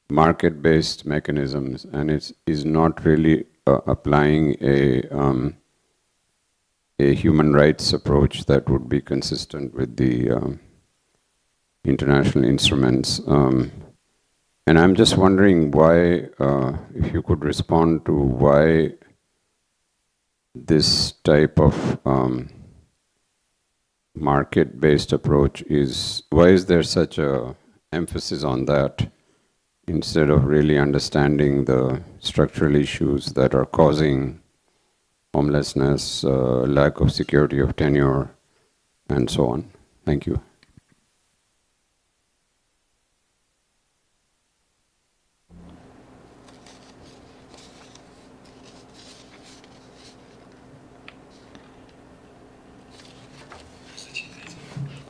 market-based mechanisms, and it is not really applying a human rights approach that would be consistent with the international instruments. And I'm just wondering why, if you could respond to why this type of market-based approach why is there such a emphasis on that instead of really understanding the structural issues that are causing homelessness, lack of security of tenure, and so on? Thank you.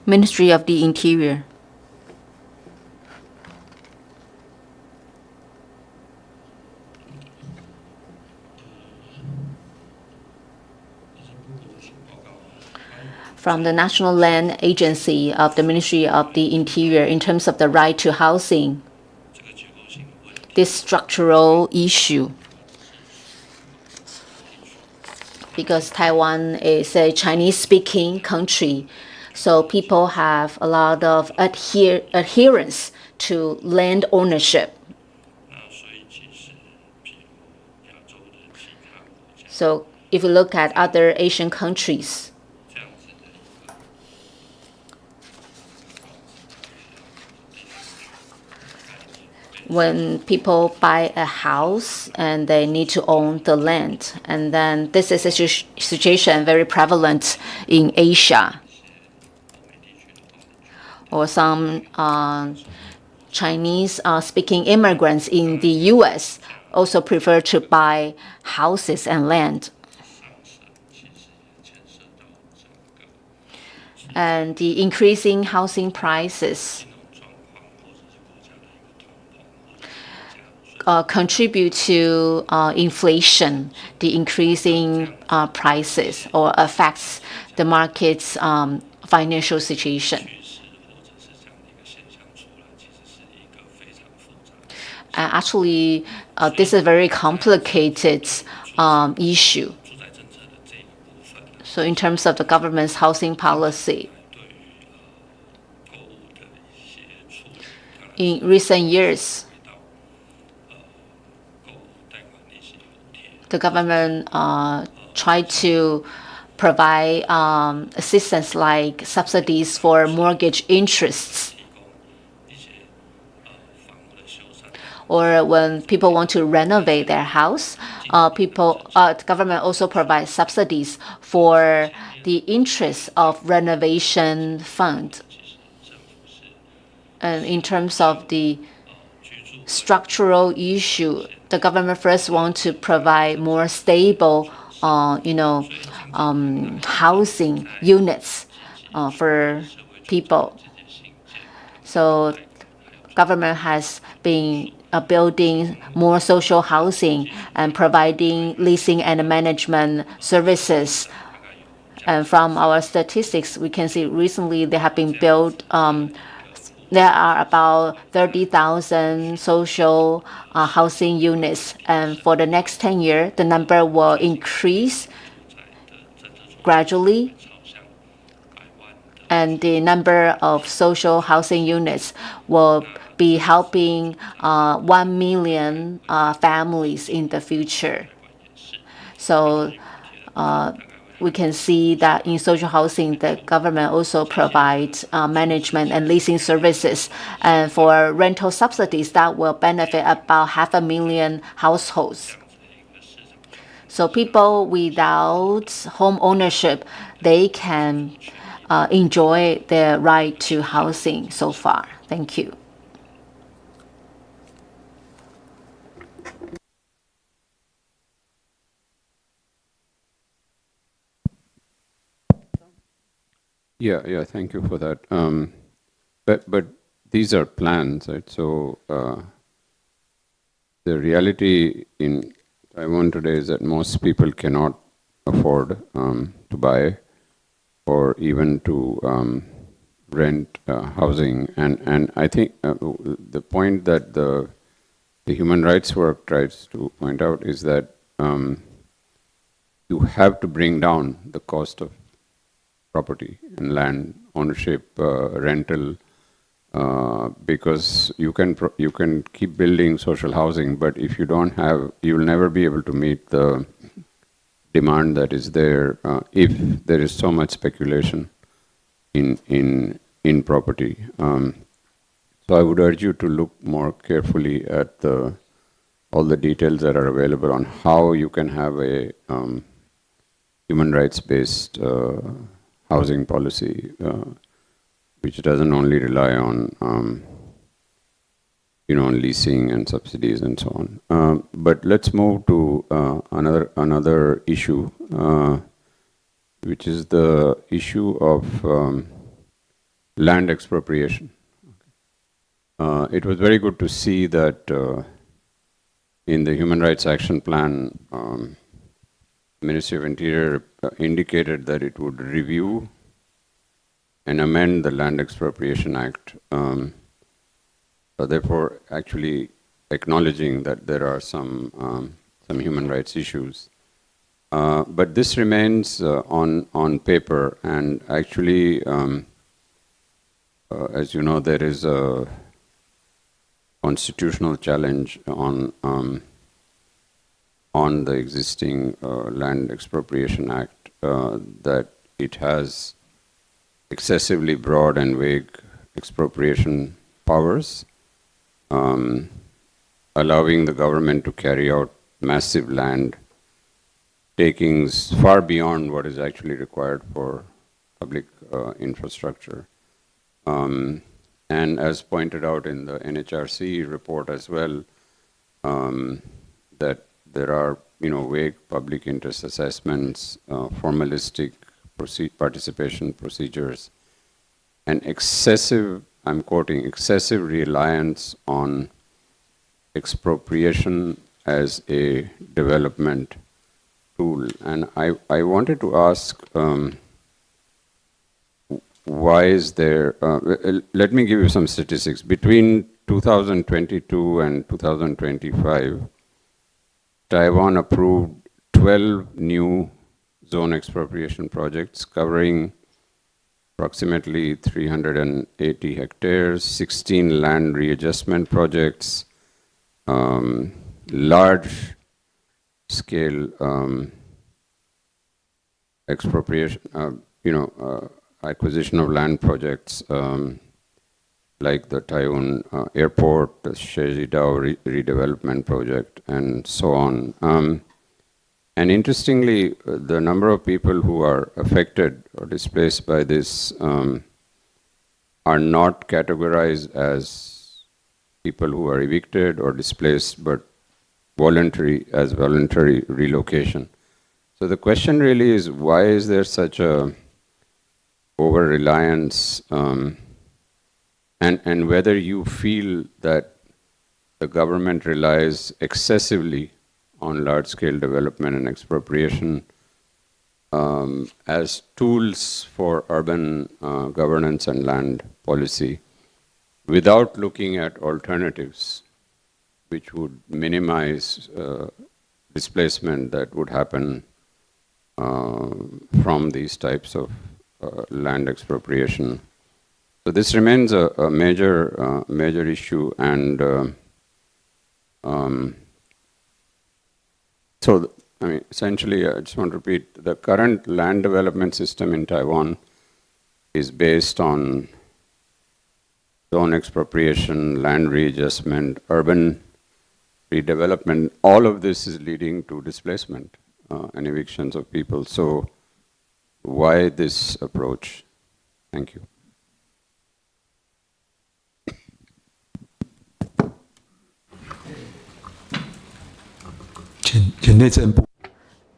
Ministry of the Interior. From the National Land Agency of the Ministry of the Interior, in terms of the right to housing, this structural issue, because Taiwan is a Chinese-speaking country, so people have a lot of adherence to land ownership. So if you look at other Asian countries, when people buy a house and they need to own the land, and then this is a situation very prevalent in Asia. Or some Chinese-speaking immigrants in the U.S. also prefer to buy houses and land. And the increasing housing prices contribute to inflation, the increasing prices, or affects the market's financial situation. Actually, this is a very complicated issue. So in terms of the government's housing policy, in recent years, the government tried to provide assistance like subsidies for mortgage interests. Or when people want to renovate their house, the government also provides subsidies for the interest of renovation fund. And in terms of the structural issue, the government first wants to provide more stable, housing units for people. So government has been building more social housing and providing leasing and management services. And from our statistics, we can see recently there have been built, there are about 30,000 social housing units. And for the next 10 years, the number will increase gradually. And the number of social housing units will be helping 1 million families in the future. So we can see that in social housing, the government also provides management and leasing services. And for rental subsidies, that will benefit about 500,000 households. So people without home ownership, they can enjoy their right to housing so far. Thank you.
Yeah, thank you for that. But these are plans, right? So the reality in Taiwan today is that most people cannot afford to buy or even to rent housing. And I think the point that the human rights work tries to point out is that you have to bring down the cost of property and land ownership, rental, because you can keep building social housing, but if you don't have, you'll never be able to meet the demand that is there if there is so much speculation in property. So I would urge you to look more carefully at all the details that are available on how you can have a human rights-based housing policy, which doesn't only rely on leasing and subsidies and so on. But let's move to another issue, which is the issue of land expropriation. It was very good to see that in the Human Rights Action Plan, Ministry of Interior indicated that it would review and amend the Land Expropriation Act, therefore actually acknowledging that there are some human rights issues. But this remains on paper, and actually, as you know, there is a constitutional challenge on the existing Land Expropriation Act, that it has excessively broad and vague expropriation powers, allowing the government to carry out massive land takings far beyond what is actually required for public infrastructure. And as pointed out in the NHRC report as well, that there are vague public interest assessments, formalistic participation procedures, and excessive, I'm quoting, excessive reliance on expropriation as a development tool. And I wanted to ask, why is there, let me give you some statistics. Between 2022 and 2025, Taiwan approved 12 new zone expropriation projects covering approximately 380 hectares, 16 land readjustment projects, large scale expropriation, acquisition of land projects like the Taiwan Airport, the Shezhidao redevelopment project, and so on. And interestingly, the number of people who are affected or displaced by this are not categorized as people who are evicted or displaced, but voluntary relocation. So the question really is, why is there such a over-reliance, and whether you feel that the government relies excessively on large-scale development and expropriation as tools for urban governance and land policy without looking at alternatives which would minimize displacement that would happen from these types of land expropriation. So this remains a major issue, and so essentially, I just want to repeat, the current land development system in Taiwan is based on zone expropriation, land readjustment, urban redevelopment. All of this is leading to displacement and evictions of people. So why this approach? Thank you.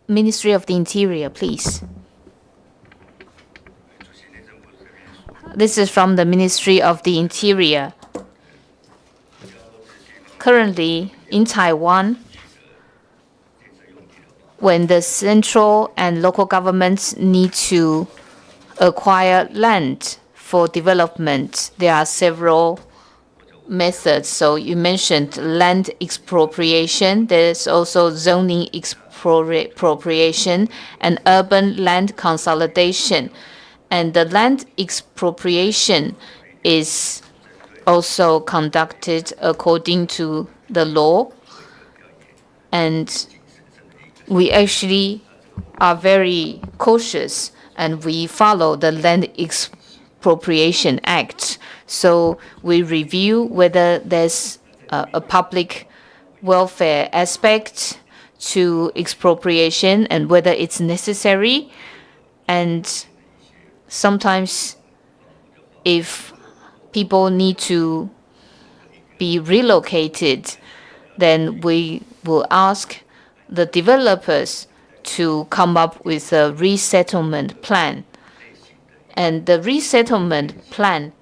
Ministry of the Interior, please. This is from the Ministry of the Interior. Currently, in Taiwan, when the central and local governments need to acquire land for development, there are several methods. So you mentioned land expropriation. There's also zoning expropriation and urban land consolidation. And the land expropriation is also conducted according to the law, and we actually are very cautious and we follow the Land Expropriation Act. So we review whether there's a public welfare aspect to expropriation and whether it's necessary. And sometimes if people need to be relocated, then we will ask the developers to come up with a resettlement plan. And the resettlement plan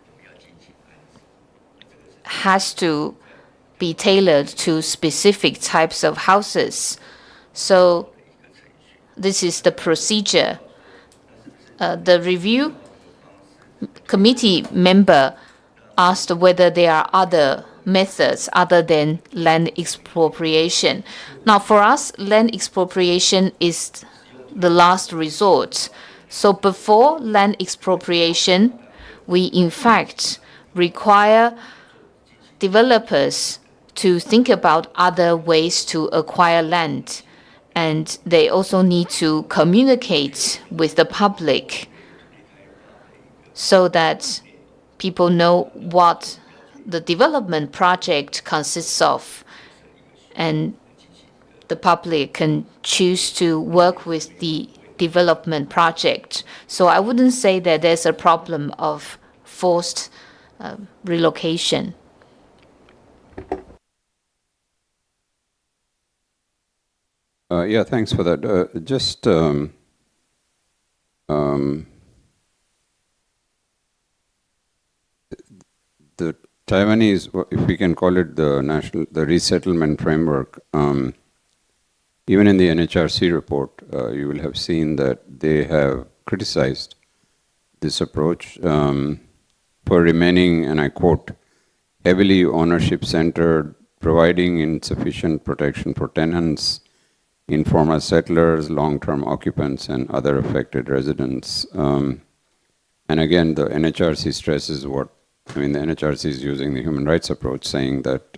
has to be tailored to specific types of houses. So this is the procedure. The review committee member asked whether there are other methods other than land expropriation. Now, for us, land expropriation is the last resort. So before land expropriation, we in fact require developers to think about other ways to acquire land. And they also need to communicate with the public so that people know what the development project consists of, and the public can choose to work with the development project. So I wouldn't say that there's a problem of forced relocation.
Yeah, thanks for that. The Taiwanese, if we can call it the resettlement framework, even in the NHRC report, you will have seen that they have criticized this approach for remaining, and I quote, heavily ownership-centered, providing insufficient protection for tenants, informal settlers, long-term occupants, and other affected residents. And again, the NHRC stresses the NHRC is using the human rights approach, saying that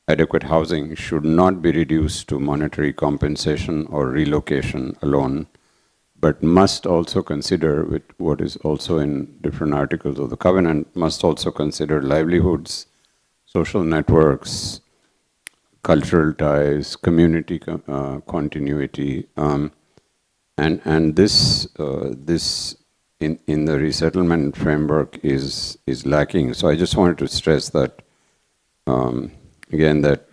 adequate housing should not be reduced to monetary compensation or relocation alone, but must also consider, with what is also in different articles of the covenant, must also consider livelihoods, social networks, cultural ties, community continuity, and this in the resettlement framework is lacking. So I just wanted to stress that again, that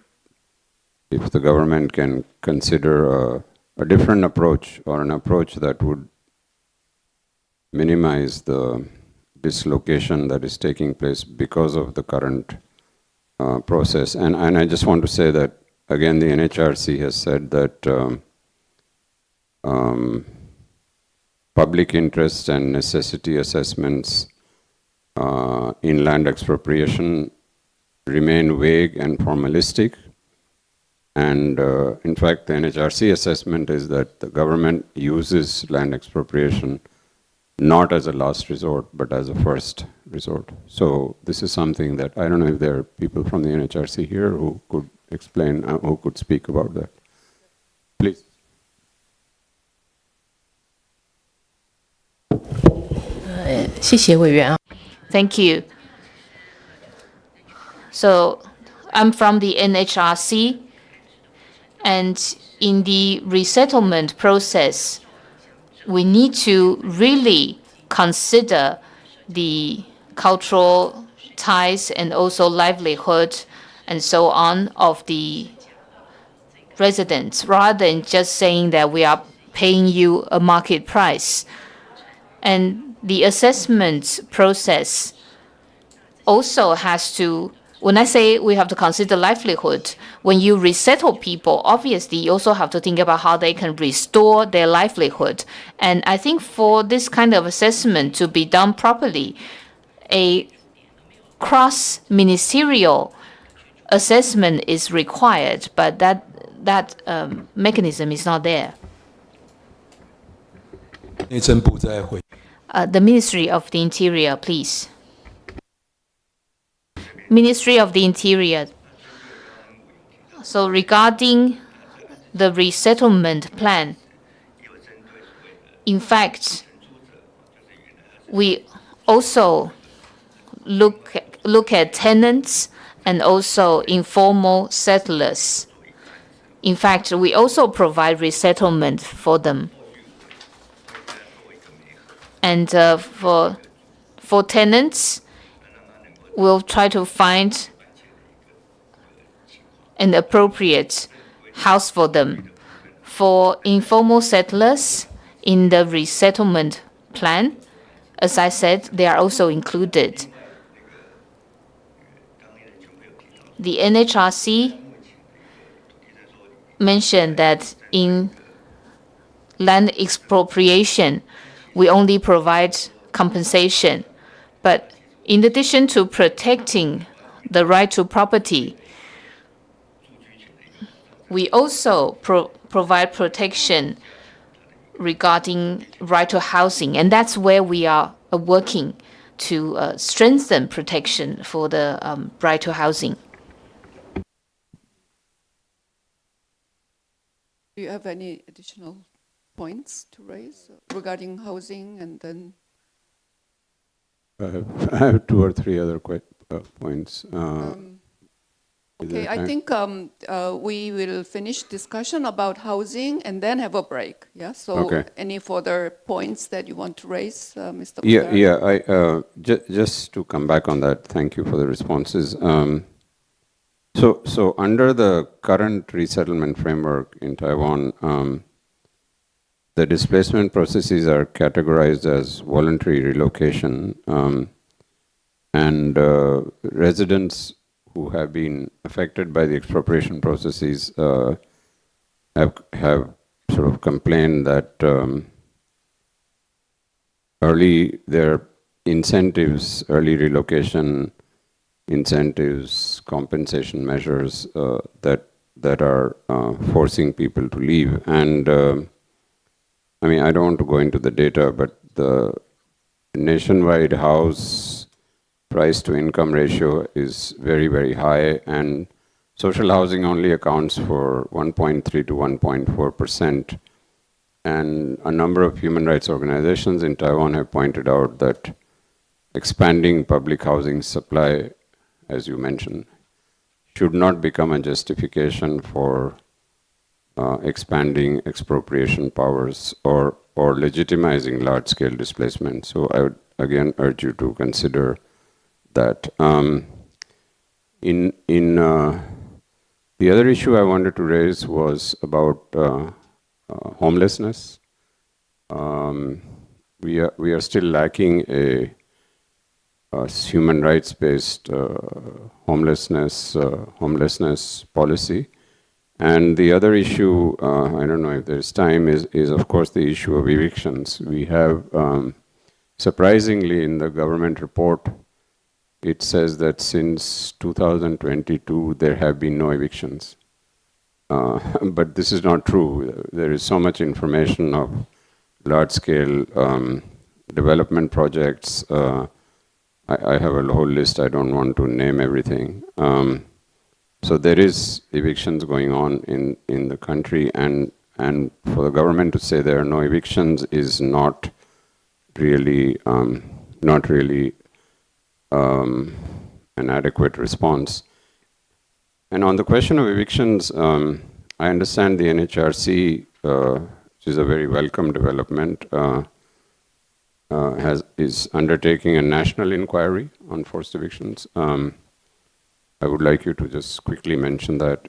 if the government can consider a different approach, or an approach that would minimize the dislocation that is taking place because of the current process. And I just want to say that, again, the NHRC has said that public interest and necessity assessments in land expropriation remain vague and formalistic. And in fact, the NHRC assessment is that the government uses land expropriation not as a last resort, but as a first resort. So this is something that, I don't know if there are people from the NHRC here who could explain, who could speak about that. Please.
Thank you. So I'm from the NHRC, and in the resettlement process, we need to really consider the cultural ties and also livelihood and so on of the residents, rather than just saying that we are paying you a market price. And the assessment process also has to, when I say we have to consider livelihood, when you resettle people, obviously you also have to think about how they can restore their livelihood. And I think for this kind of assessment to be done properly, a cross-ministerial assessment is required, but that mechanism is not there. The Ministry of the Interior, please. Ministry of the Interior. So regarding the resettlement plan, in fact, we also look at tenants and also informal settlers. In fact, we also provide resettlement for them. And for tenants, we'll try to find an appropriate house for them. For informal settlers in the resettlement plan, as I said, they are also included. The NHRC mentioned that in land expropriation, we only provide compensation. But in addition to protecting the right to property, we also provide protection regarding right to housing. And that's where we are working to strengthen protection for the right to housing.
Do you have any additional points to raise regarding housing? And then
I have 2 or 3 other points.
okay, I think we will finish discussion about housing and then have a break. Yeah. So,
okay.
Any further points that you want to raise, Mr.
Yeah. I just to come back on that. Thank you for the responses. So under the current resettlement framework in Taiwan, the displacement processes are categorized as voluntary relocation, and residents who have been affected by the expropriation processes have sort of complained that their incentives, early relocation incentives, compensation measures that are forcing people to leave. And I mean, I don't want to go into the data, but the nationwide house price to income ratio is very, very high, and social housing only accounts for 1.3 to 1.4%. And a number of human rights organizations in Taiwan have pointed out that expanding public housing supply, as you mentioned, should not become a justification for expanding expropriation powers or legitimizing large-scale displacement. So I would again urge you to consider that. The other issue I wanted to raise was about homelessness. We are still lacking a human rights-based homelessness policy. And the other issue, I don't know if there's time, is of course the issue of evictions. We have, surprisingly, in the government report, it says that since 2022 there have been no evictions. But this is not true. There is so much information of large-scale development projects. I have a whole list. I don't want to name everything. So there is evictions going on in the country, and for the government to say there are no evictions is not really an adequate response. And on the question of evictions, I understand the NHRC, which is a very welcome development, is undertaking a national inquiry on forced evictions. I would like you to just quickly mention that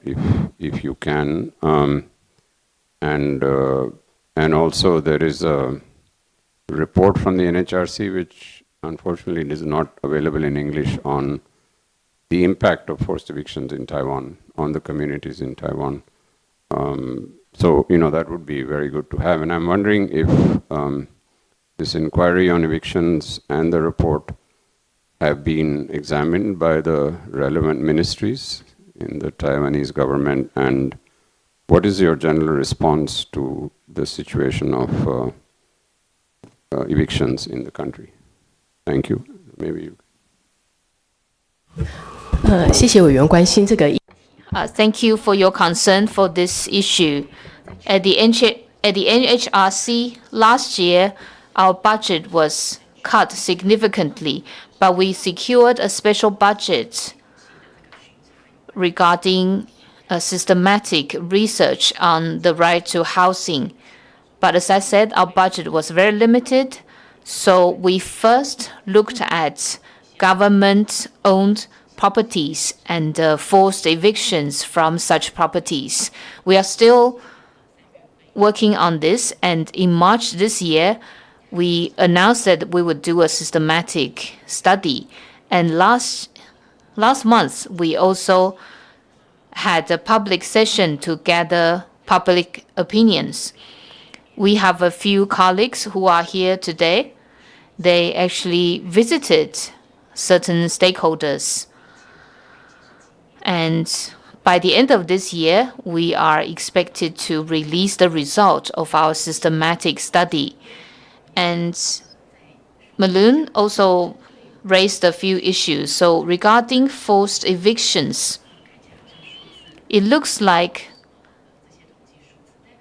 if you can. And also there is a report from the NHRC which unfortunately is not available in English on the impact of forced evictions in Taiwan on the communities in Taiwan. So, that would be very good to have. And I'm wondering if this inquiry on evictions and the report have been examined by the relevant ministries in the Taiwanese government, and what is your general response to the situation of evictions in the country? Thank you. Maybe you.
谢谢委员关心这个议。
Thank you for your concern for this issue. At the NHRC last year, our budget was cut significantly, but we secured a special budget regarding systematic research on the right to housing. But as I said, our budget was very limited, so we first looked at government-owned properties and forced evictions from such properties. We are still working on this, and in March this year, we announced that we would do a systematic study. And last month, we also had a public session to gather public opinions. We have a few colleagues who are here today. They actually visited certain stakeholders. And by the end of this year, we are expected to release the result of our systematic study. And Maloon also raised a few issues. So regarding forced evictions, it looks like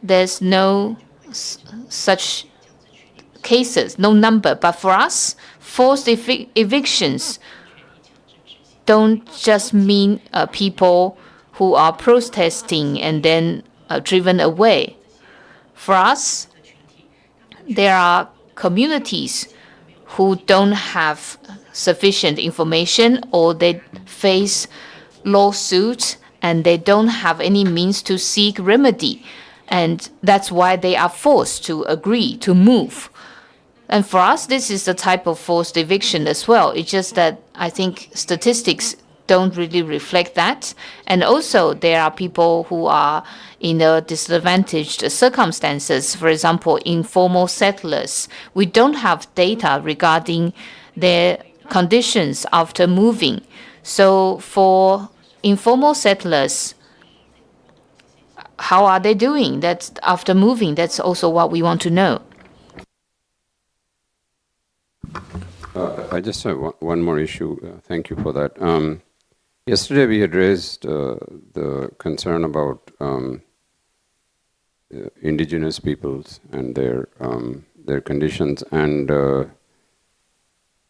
there's no such cases, no number. But for us, forced evictions don't just mean people who are protesting and then driven away. For us, there are communities who don't have sufficient information, or they face lawsuits and they don't have any means to seek remedy. And that's why they are forced to agree to move. And for us, this is the type of forced eviction as well. It's just that I think statistics don't really reflect that. And also, there are people who are in disadvantaged circumstances. For example, informal settlers. We don't have data regarding their conditions after moving. So for informal settlers, how are they doing? That's after moving. That's also what we want to know.
I just have one more issue. Thank you for that. Yesterday we had raised the concern about indigenous peoples and their conditions, and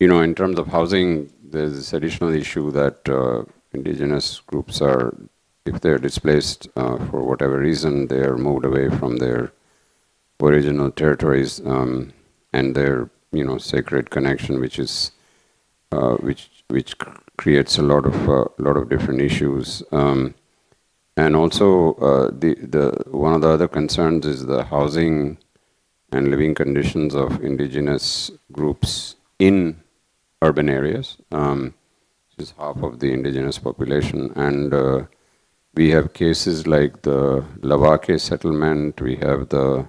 in terms of housing, there's this additional issue that indigenous groups are, if they're displaced for whatever reason, they are moved away from their original territories and their sacred connection, which is which creates a lot of different issues, and also the one of the other concerns is the housing and living conditions of indigenous groups in urban areas, which is half of the indigenous population, and we have cases like the Lavake settlement, we have the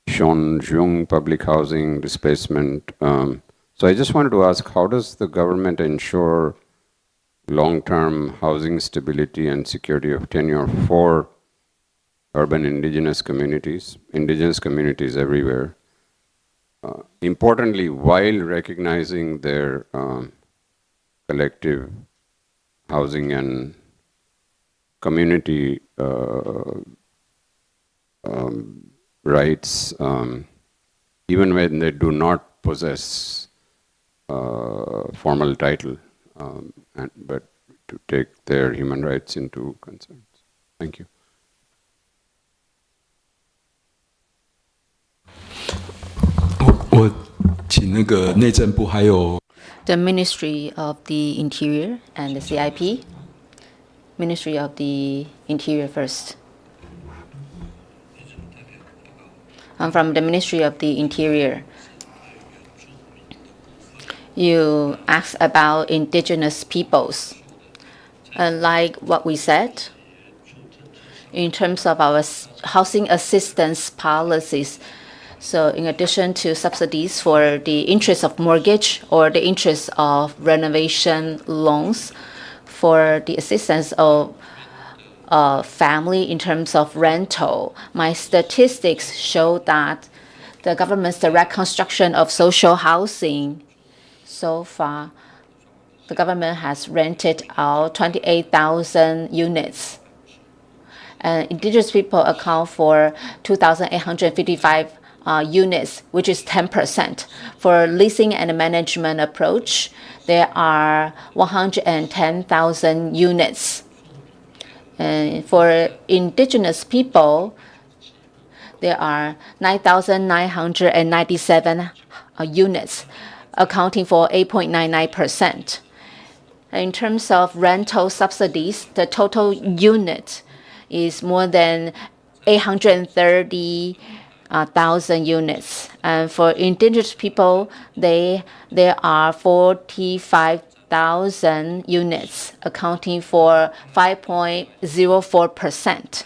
Shonjung public housing displacement. So I just wanted to ask, how does the government ensure long-term housing stability and security of tenure for urban indigenous communities everywhere? Importantly, while recognizing their collective housing and community rights, even when they do not possess formal title, but to take their human rights into concerns. Thank you.
The Ministry of the Interior and the CIP. Ministry of the Interior first. I'm from the Ministry of the Interior. You asked about indigenous peoples. Like what we said, in terms of our housing assistance policies, so in addition to subsidies for the interest of mortgage or the interest of renovation loans, for the assistance of family in terms of rental, my statistics show that the government's direct construction of social housing so far the government has rented out 28,000 units. And indigenous people account for 2,855 units, which is 10%. For leasing and management approach, there are 110,000 units. And for indigenous people, there are 9,997 units, accounting for 8.99%. In terms of rental subsidies, the total unit is more than 830,000 units. And for indigenous people, there are 45,000 units, accounting for 5.04%.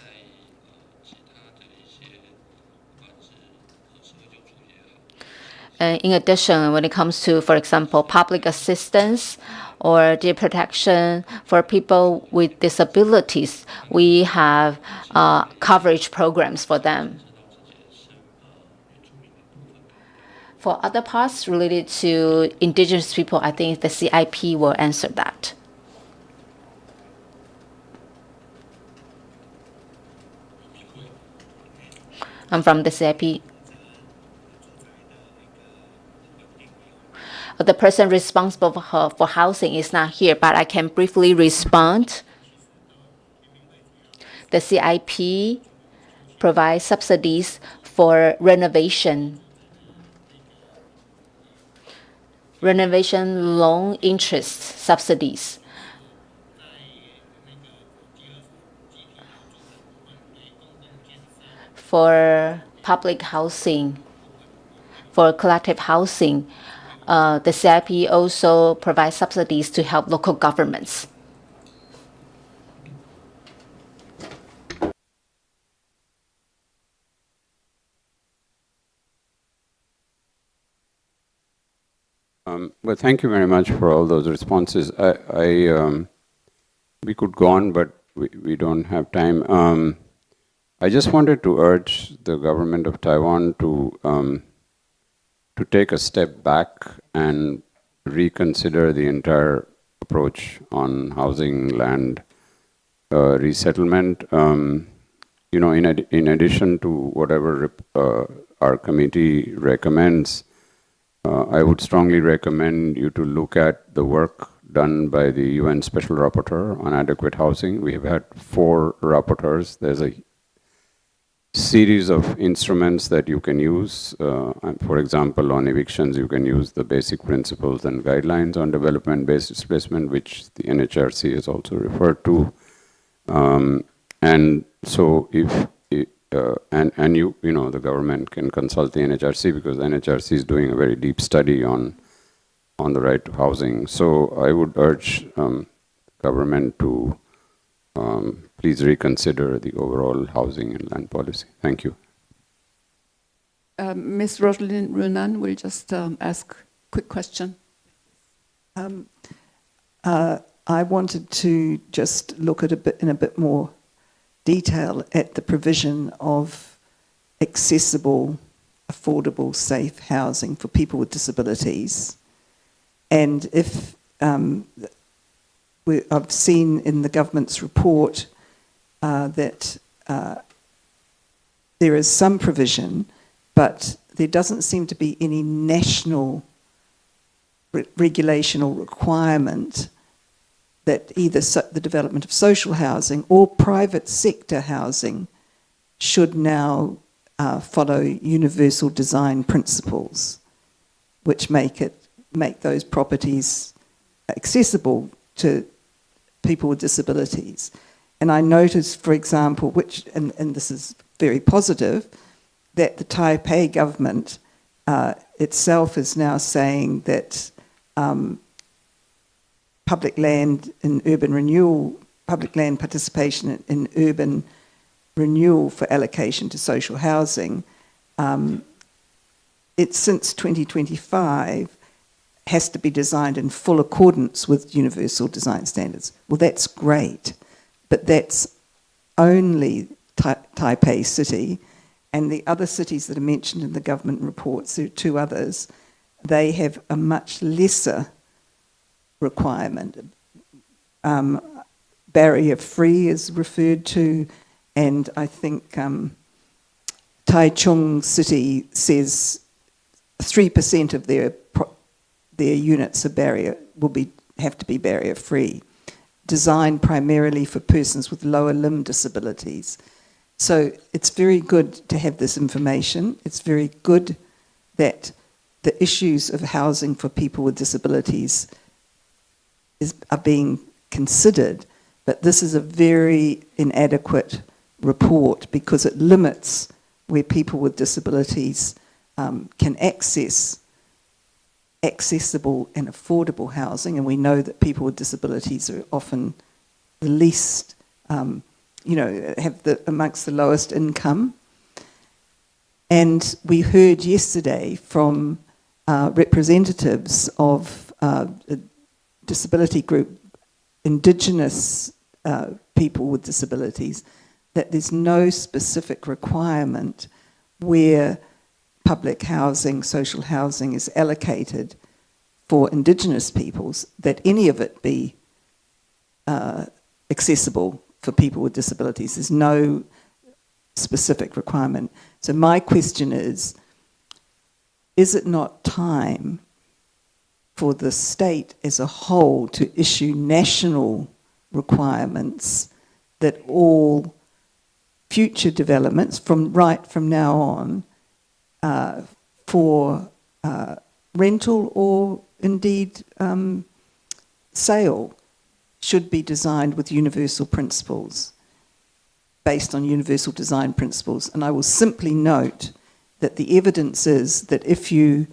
In addition, when it comes to, for example, public assistance or the protection for people with disabilities, we have coverage programs for them. For other parts related to indigenous people, I think the CIP will answer that. I'm from the CIP. The person responsible for housing is not here, but I can briefly respond. The CIP provides subsidies for renovation loan interest subsidies. For public housing, for collective housing, the CIP also provides subsidies to help local governments.
Well, thank you very much for all those responses. We could go on, but we don't have time. I just wanted to urge the government of Taiwan to take a step back and reconsider the entire approach on housing, land, resettlement. In addition to whatever our committee recommends, I would strongly recommend you to look at the work done by the UN Special Rapporteur on adequate housing. We have had 4 rapporteurs. There's a series of instruments that you can use. For example, on evictions, you can use the basic principles and guidelines on development-based displacement, which the NHRC is also referred to. And so if the government can consult the NHRC, because the NHRC is doing a very deep study on the right to housing. So I would urge government to please reconsider the overall housing and land policy. Thank you.
Ms. Rosalind Runan will just ask a quick question.
I wanted to just look at in a bit more detail at the provision of accessible, affordable, safe housing for people with disabilities. And if I've seen in the government's report that there is some provision, but there doesn't seem to be any national regulation or requirement that either the development of social housing or private sector housing should now follow universal design principles, which make those properties accessible to people with disabilities. And I noticed, for example, and this is very positive, that the Taipei government itself is now saying that public land in urban renewal, public land participation in urban renewal for allocation to social housing, it's since 2025 has to be designed in full accordance with universal design standards. Well, that's great, but that's only Taipei City, and the other cities that are mentioned in the government reports, there are 2 others, they have a much lesser requirement. Barrier-free is referred to, and I think Taichung City says 3% of their units have to be barrier-free, designed primarily for persons with lower limb disabilities. So it's very good to have this information. It's very good that the issues of housing for people with disabilities are being considered, but this is a very inadequate report because it limits where people with disabilities can access accessible and affordable housing, and we know that people with disabilities are often the least, have amongst the lowest income. And we heard yesterday from representatives of a disability group, Indigenous people with disabilities, that there's no specific requirement where public housing, social housing is allocated for Indigenous peoples, that any of it be accessible for people with disabilities. There's no specific requirement. So my question is it not time for the state as a whole to issue national requirements that all future developments from now on for rental or indeed sale should be designed with universal principles, based on universal design principles? And I will simply note that the evidence is that if you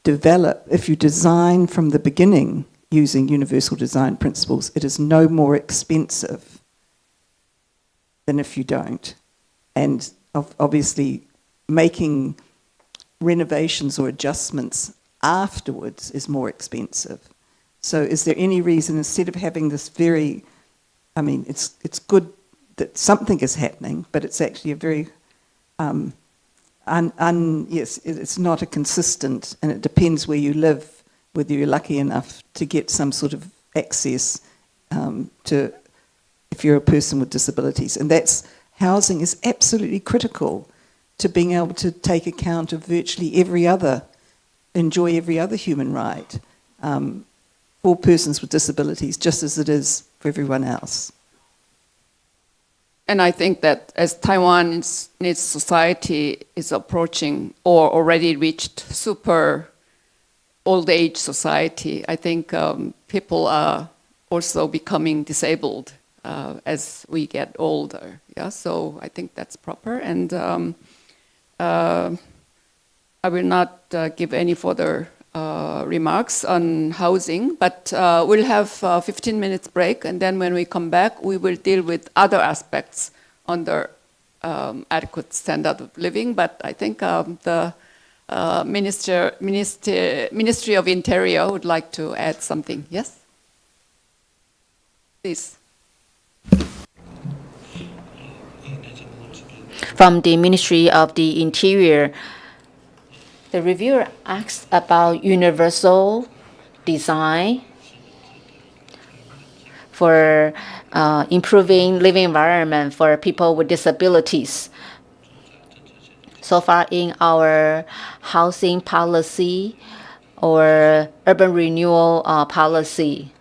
design from the beginning using universal design principles, it is no more expensive than if you don't. And obviously making renovations or adjustments afterwards is more expensive. So is there any reason, instead of having this it's good that something is happening, but it's actually a very, it's not a consistent, and it depends where you live, whether you're lucky enough to get some sort of access to, if you're a person with disabilities. And housing is absolutely critical to being able to take account of virtually enjoy every other human right for persons with disabilities, just as it is for everyone else.
And I think that as Taiwan's society is approaching or already reached super old age society, I think people are also becoming disabled as we get older. Yeah, so I think that's proper. And I will not give any further remarks on housing, but we'll have a 15 minutes break, and then when we come back, we will deal with other aspects under adequate standard of living. But I think the Ministry of Interior would like to add something. Yes? Please.
From the Ministry of the Interior, the reviewer asked about universal design for improving living environment for people with disabilities. So far in our housing policy or urban renewal policy,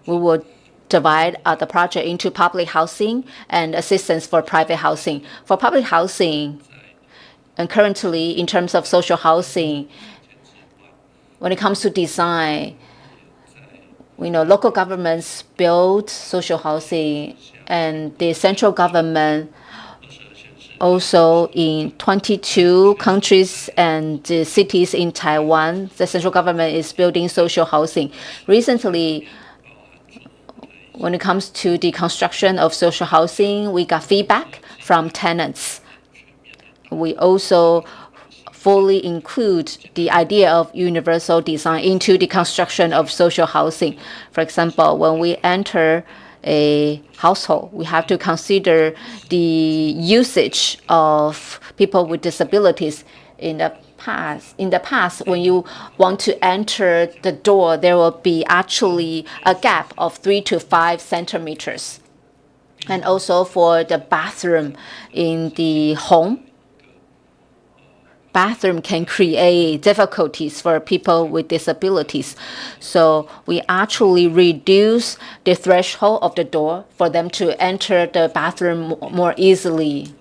we will divide the project into public housing and assistance for private housing. For public housing, and currently in terms of social housing, when it comes to design, we know local governments build social housing, and the central government also in 22 countries and cities in Taiwan, the central government is building social housing. Recently, when it comes to the construction of social housing, we got feedback from tenants. We also fully include the idea of universal design into the construction of social housing. For example, when we enter a household, we have to consider the usage of people with disabilities. In the past, when you want to enter the door, there will be actually a gap of 3 to 5 centimeters. And also for the bathroom in the home, bathroom can create difficulties for people with disabilities. So we actually reduce the threshold of the door for them to enter the bathroom more easily.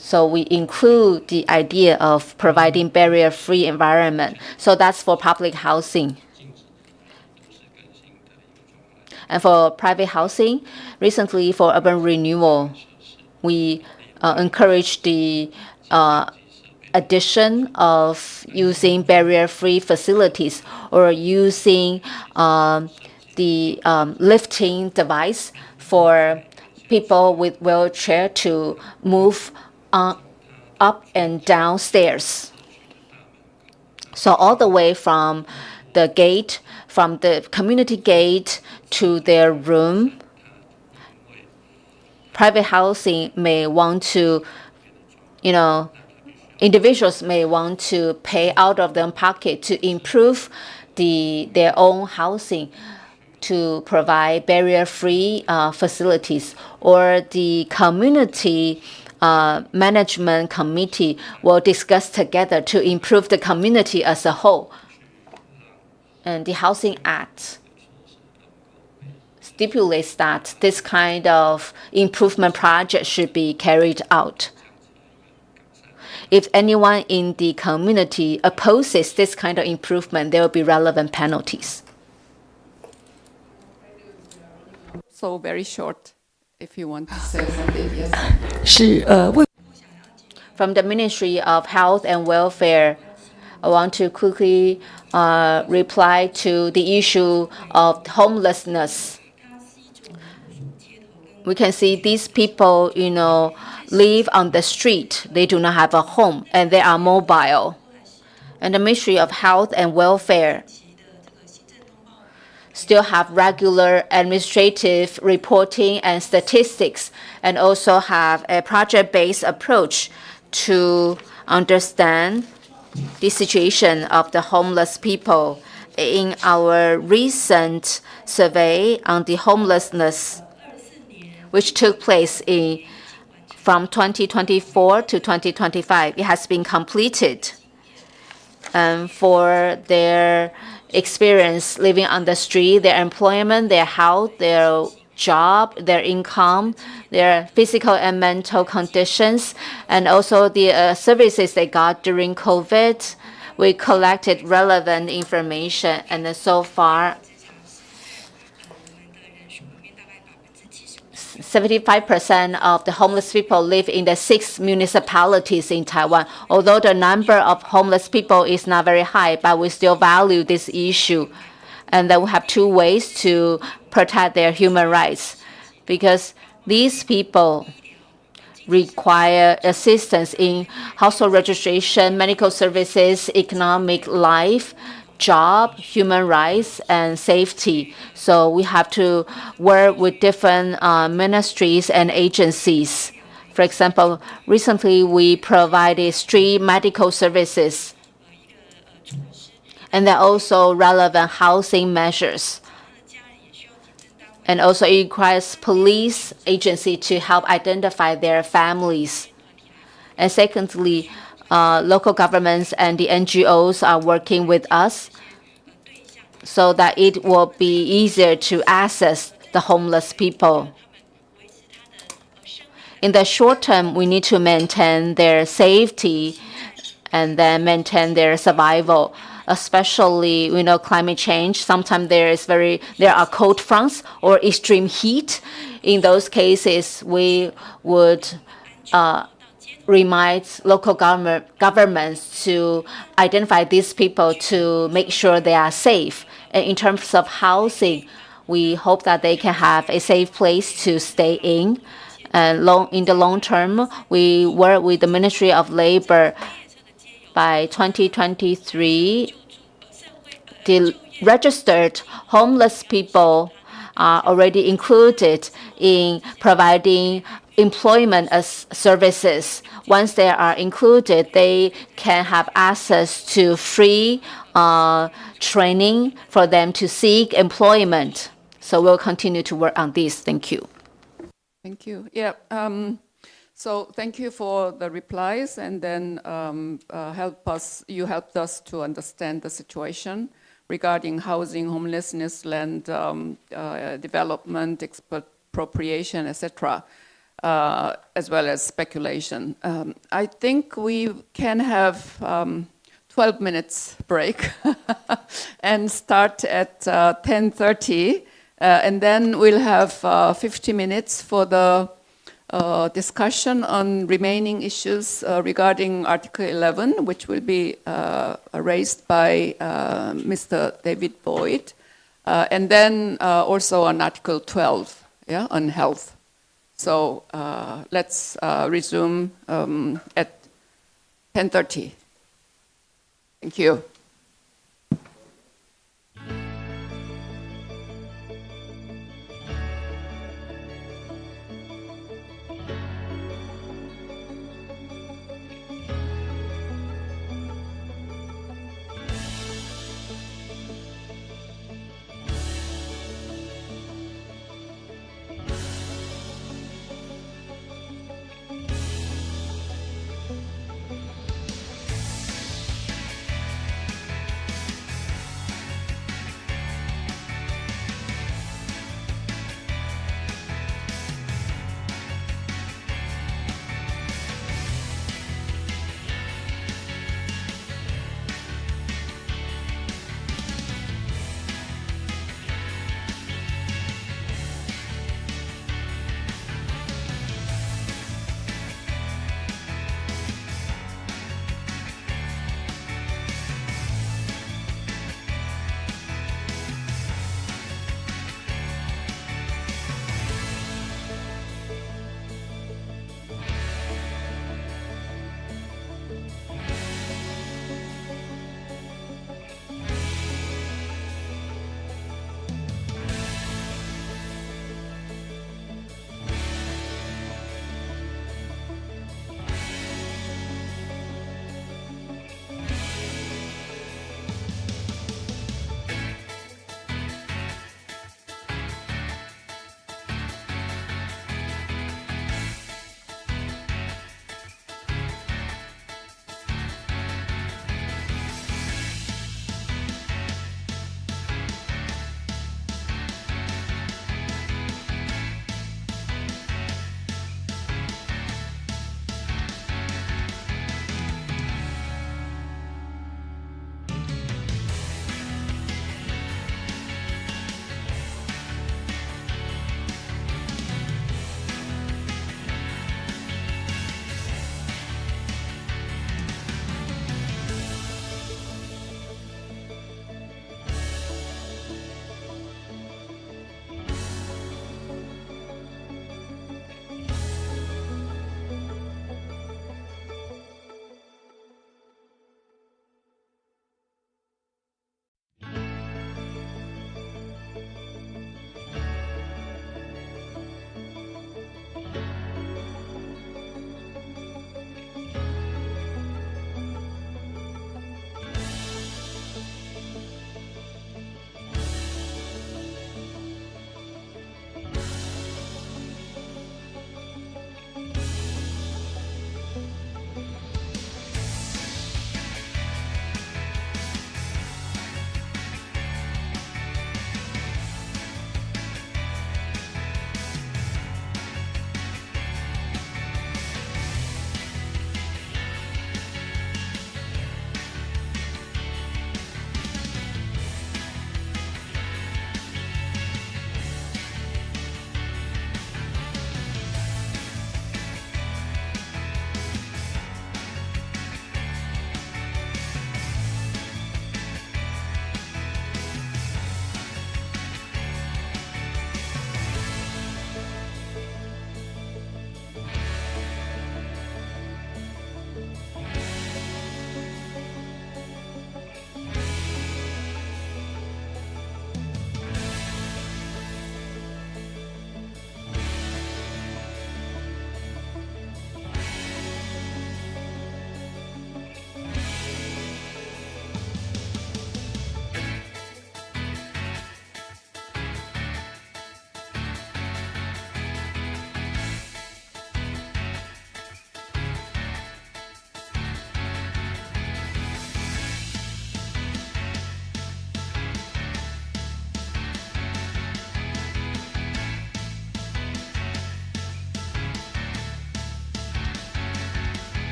So we include the idea of providing barrier-free environment. So that's for public housing. And for private housing, recently for urban renewal, we encourage the addition of using barrier-free facilities or using the lifting device for people with wheelchair to move up and down stairs. So all the way from the gate, from the community gate to their room, private housing may want to, individuals may want to pay out of their pocket to improve their own housing, to provide barrier-free facilities, or the community management committee will discuss together to improve the community as a whole. And the Housing Act stipulates that this kind of improvement project should be carried out. If anyone in the community opposes this kind of improvement, there will be relevant penalties.
So very short, if you want to say something, yes.
From the Ministry of Health and Welfare, I want to quickly reply to the issue of homelessness. We can see these people, live on the street. They do not have a home, and they are mobile. And the Ministry of Health and Welfare still have regular administrative reporting and statistics, and also have a project-based approach to understand the situation of the homeless people. In our recent survey on the homelessness, which took place from 2024 to 2025, it has been completed. For their experience living on the street, their employment, their health, their job, their income, their physical and mental conditions, and also the services they got during COVID, we collected relevant information, and so far, 75% of the homeless people live in the 6 municipalities in Taiwan. Although the number of homeless people is not very high, but we still value this issue. And then we have 2 ways to protect their human rights, because these people require assistance in household registration, medical services, economic life, job, human rights, and safety. So we have to work with different ministries and agencies. For example, recently we provided street medical services, and there are also relevant housing measures. And also it requires police agency to help identify their families. And secondly, local governments and the NGOs are working with us so that it will be easier to access the homeless people. In the short term, we need to maintain their safety and then maintain their survival. Especially, climate change. Sometimes there are cold fronts or extreme heat. In those cases, we would remind local governments to identify these people to make sure they are safe. And in terms of housing, we hope that they can have a safe place to stay in. And in the long term, we work with the Ministry of Labor. By 2023, the registered homeless people are already included in providing
employment as services. Once they are included, they can have access to free training for them to seek employment. So we'll continue to work on this. Thank you.
Thank you. Yeah. So thank you for the replies, and then you helped us to understand the situation regarding housing, homelessness, land development, expropriation, etc., as well as speculation. I think we can have 12 minutes break and start at 10:30, and then we'll have 50 minutes for the discussion on remaining issues regarding Article 11, which will be raised by Mr. David Boyd, and then also on Article 12, yeah, on health. So let's resume at 10:30. Thank you.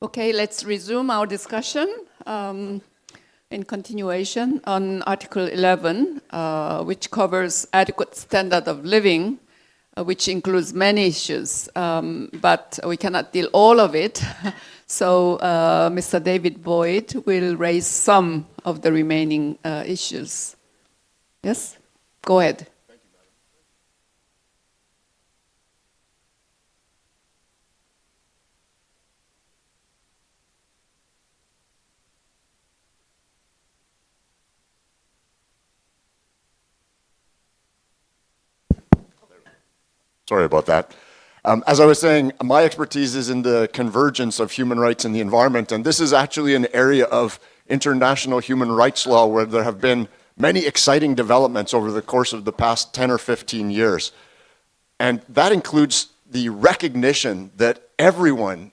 Okay, let's resume our discussion in continuation on Article 11, which covers adequate standard of living, which includes many issues, but we cannot deal all of it. So Mr. David Boyd will raise some of the remaining issues. Yes? Go ahead.
Sorry about that. As I was saying, my expertise is in the convergence of human rights and the environment, and this is actually an area of international human rights law where there have been many exciting developments over the course of the past 10 or 15 years. And that includes the recognition that everyone,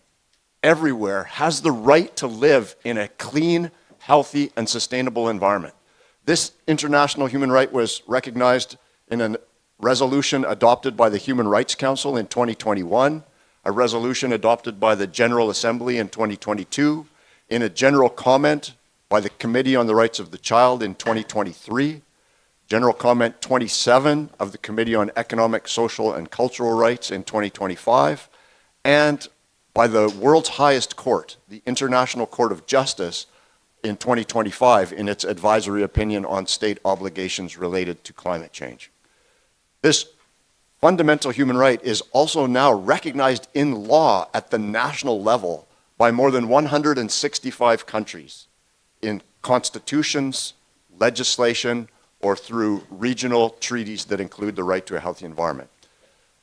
everywhere, has the right to live in a clean, healthy, and sustainable environment. This international human right was recognized in a resolution adopted by the Human Rights Council in 2021, a resolution adopted by the General Assembly in 2022, in a general comment by the Committee on the Rights of the Child in 2023, General Comment 27 of the Committee on Economic, Social, and Cultural Rights in 2025, and by the world's highest court, the International Court of Justice, in 2025 in its advisory opinion on state obligations related to climate change. This fundamental human right is also now recognized in law at the national level by more than 165 countries in constitutions, legislation, or through regional treaties that include the right to a healthy environment.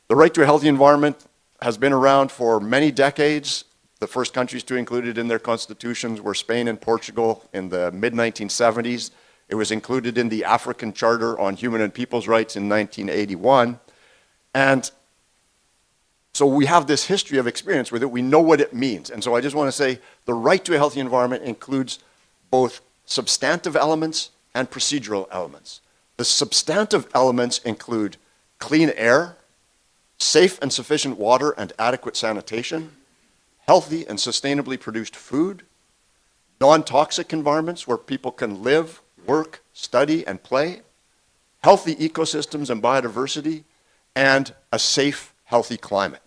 The right to a healthy environment has been around for many decades. The first countries to include it in their constitutions were Spain and Portugal in the mid-1970s. It was included in the African Charter on Human and People's Rights in 1981. And so we have this history of experience with it. We know what it means. And so I just want to say the right to a healthy environment includes both substantive elements and procedural elements. The substantive elements include clean air, safe and sufficient water and adequate sanitation, healthy and sustainably produced food, non-toxic environments where people can live, work, study, and play, healthy ecosystems and biodiversity, and a safe, healthy climate.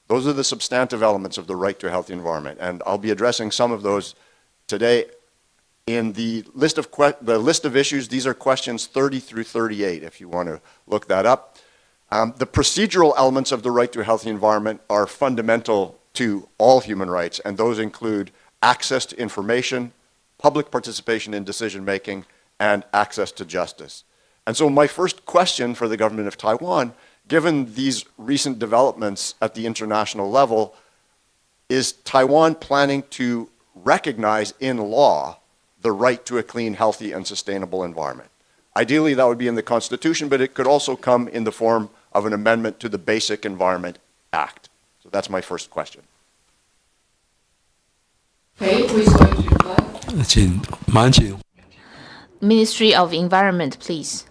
Those are the substantive elements of the right to a healthy environment, and I'll be addressing some of those today. In the list of issues, these are questions 30 through 38, if you want to look that up. The procedural elements of the right to a healthy environment are fundamental to all human rights, and those include access to information, public participation in decision-making, and access to justice. And so my first question for the government of Taiwan, given these recent developments at the international level, is Taiwan planning to recognize in law the right to a clean, healthy, and sustainable environment? Ideally, that would be in the Constitution, but it could also come in the form of an amendment to the Basic Environment Act. So that's my first question.
Okay, who is going to reply?
Ministry of Environment, please.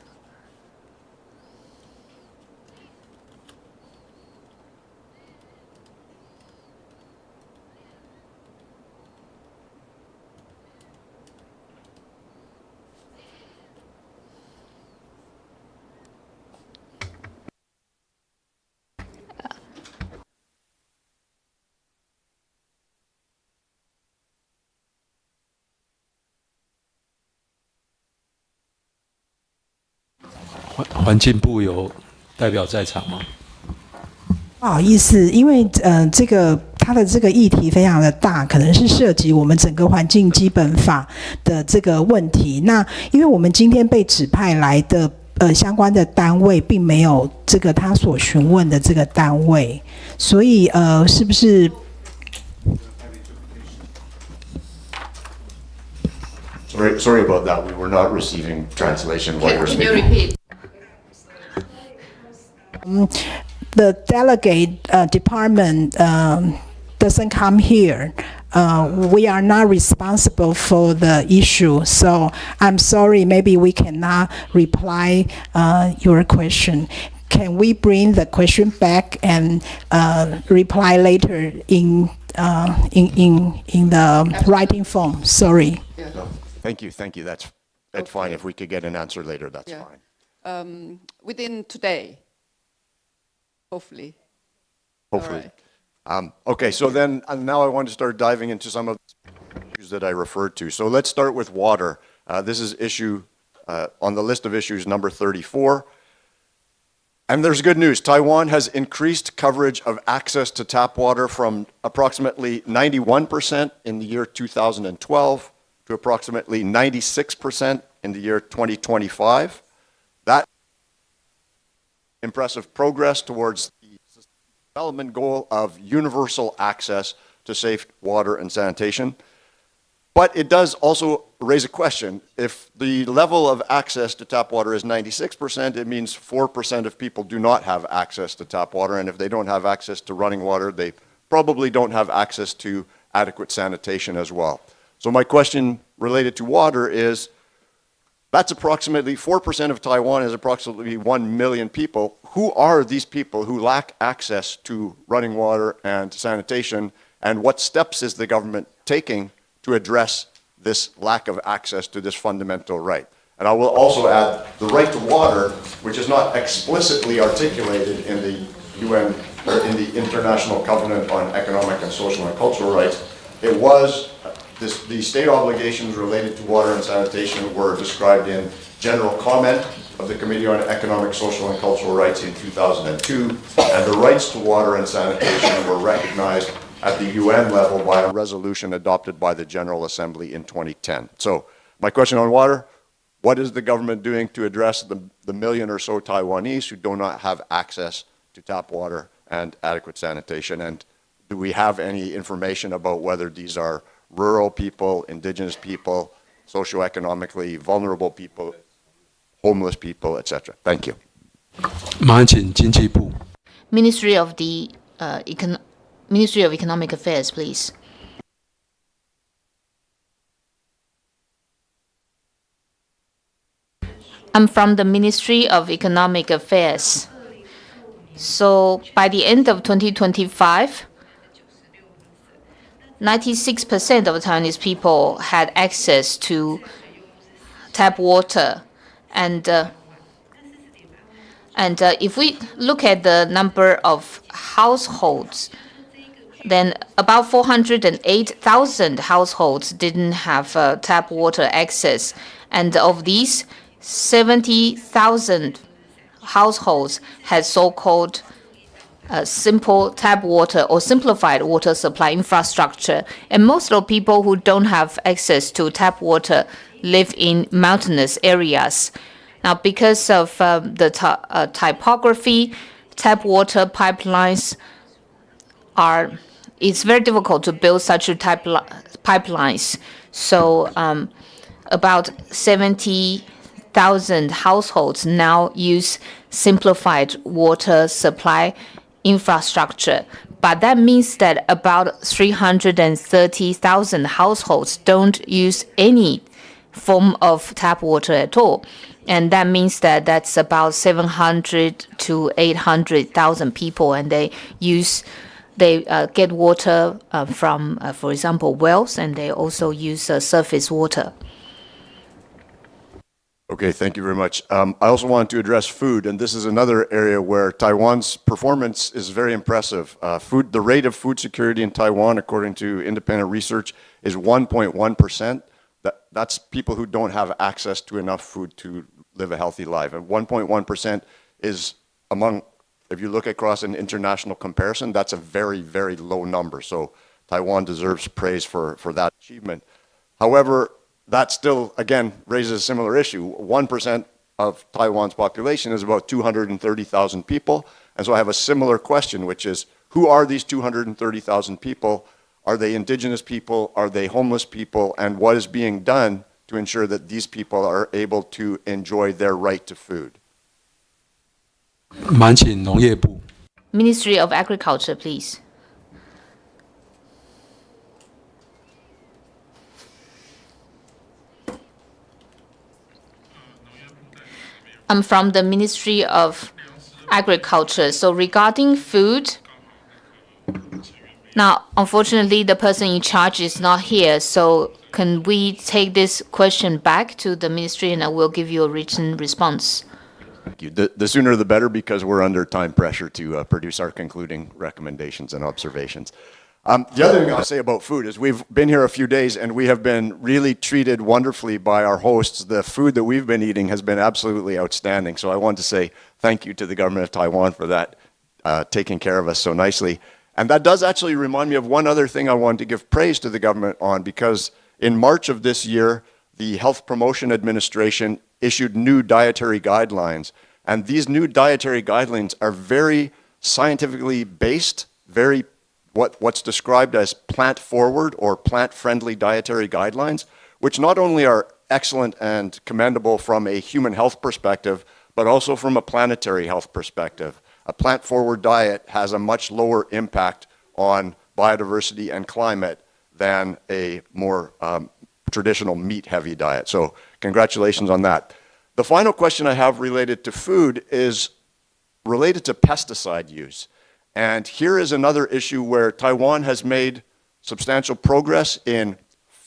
环境部有代表在场吗？
不好意思，因为它的这个议题非常的大，可能是涉及我们整个环境基本法的这个问题。那因为我们今天被指派来的相关的单位并没有这个他所询问的这个单位，所以是不是
Sorry about that. We were not receiving translation while you were
Can you
speaking.
repeat?
the delegate department doesn't come here? We are not responsible for the issue, so I'm sorry, maybe we cannot reply your question. Can we bring the question back and reply later in in the writing form. Sorry.
Yeah.
No, thank you. That's fine. If we could get an answer later, that's
Yeah.
fine.
Within today, hopefully.
Hopefully.
All right.
Okay, so then now I want to start diving into some of the issues that I referred to. So let's start with water. This is issue on the list of issues number 34. And there's good news. Taiwan has increased coverage of access to tap water from approximately 91% in the year 2012 to approximately 96% in the year 2025. That impressive progress towards the development goal of universal access to safe water and sanitation. But it does also raise a question. If the level of access to tap water is 96%, it means 4% of people do not have access to tap water. And if they don't have access to running water, they probably don't have access to adequate sanitation as well. So my question related to water is, that's approximately 4% of Taiwan is approximately 1 million people. Who are these people who lack access to running water and sanitation? And what steps is the government taking to address this lack of access to this fundamental right? And I will also add the right to water, which is not explicitly articulated in the UN or in the International Covenant on Economic and Social and Cultural Rights. It was the state obligations related to water and sanitation were described in general comment of the Committee on Economic, Social and Cultural Rights in 2002, and the rights to water and sanitation were recognized at the UN level by a resolution adopted by the General Assembly in 2010. So my question on water, what is the government doing to address the million or so Taiwanese who do not have access to tap water and adequate sanitation? And do we have any information about whether these are rural people, indigenous people, socioeconomically vulnerable people, homeless people, etc.? Thank you.
马上请经济部。
Ministry of Economic Affairs, please. I'm from the Ministry of Economic Affairs. So by the end of 2025, 96% of Taiwanese people had access to tap water. And if we look at the number of households, then about 408,000 households didn't have tap water access. And of these, 70,000 households had so-called simple tap water or simplified water supply infrastructure. And most of the people who don't have access to tap water live in mountainous areas. Now, because of the typography, tap water pipelines it's very difficult to build such pipelines. So about 70,000 households now use simplified water supply infrastructure. But that means that about 330,000 households don't use any form of tap water at all. And that means that that's about 700 to 800,000 people, and they get water from, for example, wells, and they also use surface water.
Okay, thank you very much. I also wanted to address food, and this is another area where Taiwan's performance is very impressive. The rate of food security in Taiwan, according to independent research, is 1.1%. That's people who don't have access to enough food to live a healthy life. And 1.1% is among, if you look across an international comparison, that's a very, very low number. So Taiwan deserves praise for that achievement. However, that still, again, raises a similar issue. 1% of Taiwan's population is about 230,000 people. And so I have a similar question, which is, who are these 230,000 people? Are they indigenous people? Are they homeless people? And what is being done to ensure that these people are able to enjoy their right to food?
马上请农业部。
Ministry of Agriculture, please. I'm from the Ministry of Agriculture. So regarding food, Now, unfortunately, the person in charge is not here, so can we take this question back to the ministry and I will give you a written response?
Thank you. The sooner the better, because we're under time pressure to produce our concluding recommendations and observations. The other thing I'll say about food is we've been here a few days and we have been really treated wonderfully by our hosts. The food that we've been eating has been absolutely outstanding. So I want to say thank you to the government of Taiwan for that, taking care of us so nicely. And that does actually remind me of one other thing I wanted to give praise to the government on, because in March of this year, the Health Promotion Administration issued new dietary guidelines. And these new dietary guidelines are very scientifically based, very what's described as plant-forward or plant-friendly dietary guidelines, which not only are excellent and commendable from a human health perspective, but also from a planetary health perspective. A plant-forward diet has a much lower impact on biodiversity and climate than a more traditional meat-heavy diet. So congratulations on that. The final question I have related to food is related to pesticide use. And here is another issue where Taiwan has made substantial progress in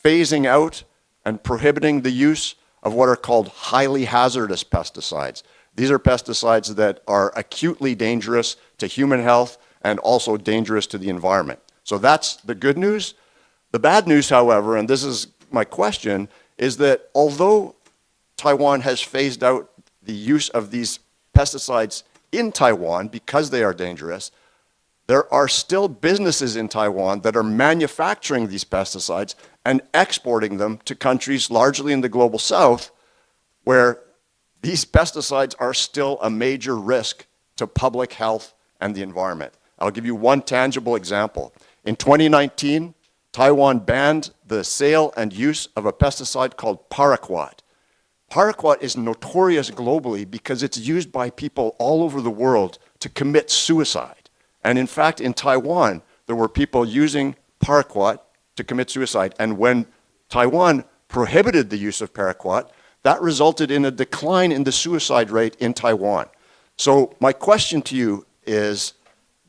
phasing out and prohibiting the use of what are called highly hazardous pesticides. These are pesticides that are acutely dangerous to human health and also dangerous to the environment. So that's the good news. The bad news, however, and this is my question, is that although Taiwan has phased out the use of these pesticides in Taiwan because they are dangerous, there are still businesses in Taiwan that are manufacturing these pesticides and exporting them to countries largely in the global south where these pesticides are still a major risk to public health and the environment. I'll give you one tangible example. In 2019, Taiwan banned the sale and use of a pesticide called paraquat. Paraquat is notorious globally because it's used by people all over the world to commit suicide. And in fact, in Taiwan, there were people using paraquat to commit suicide. And when Taiwan prohibited the use of paraquat, that resulted in a decline in the suicide rate in Taiwan. So my question to you is,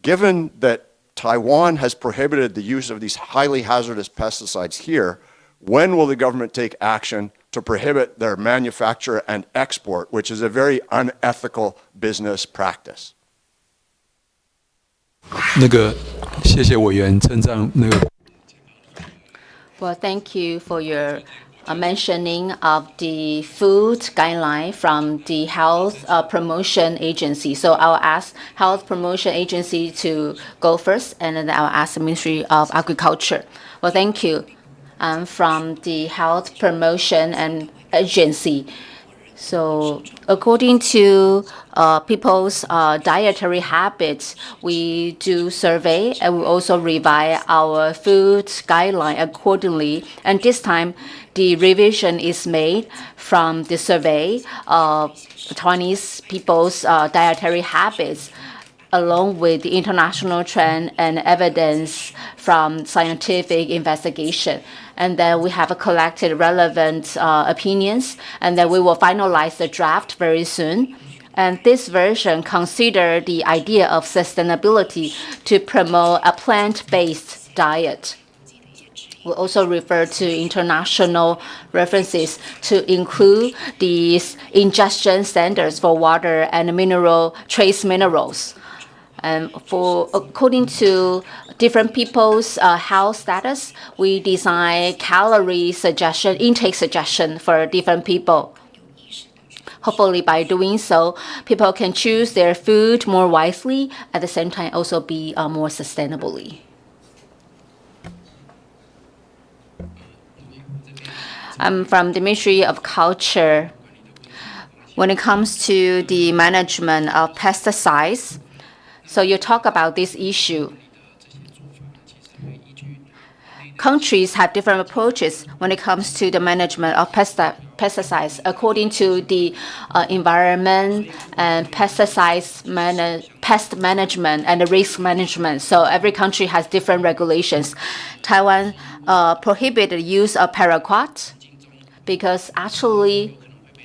given that Taiwan has prohibited the use of these highly hazardous pesticides here, when will the government take action to prohibit their manufacture and export, which is a very unethical business practice?
谢谢委员称赞
Well, thank you for your mentioning of the food guideline from the Health Promotion Agency. So I'll ask Health Promotion Agency to go first, and then I'll ask the Ministry of Agriculture. Well, thank you. From the Health Promotion and Agency. So according to people's dietary habits, we do survey and we also revise our food guideline accordingly. And this time, the revision is made from the survey of Taiwanese people's dietary habits, along with the international trend and evidence from scientific investigation. And then we have collected relevant opinions, and then we will finalize the draft very soon. And this version considers the idea of sustainability to promote a plant-based diet. We also refer to international references to include these ingestion standards for water and trace minerals. And according to different people's health status, we design calorie suggestion, intake suggestion for different people. Hopefully, by doing so, people can choose their food more wisely, at the same time also be more sustainably. From the Ministry of Culture, when it comes to the management of pesticides, so you talk about this issue. Countries have different approaches when it comes to the management of pesticides according to the environment and pest management and the risk management. So every country has different regulations. Taiwan prohibited the use of paraquat because actually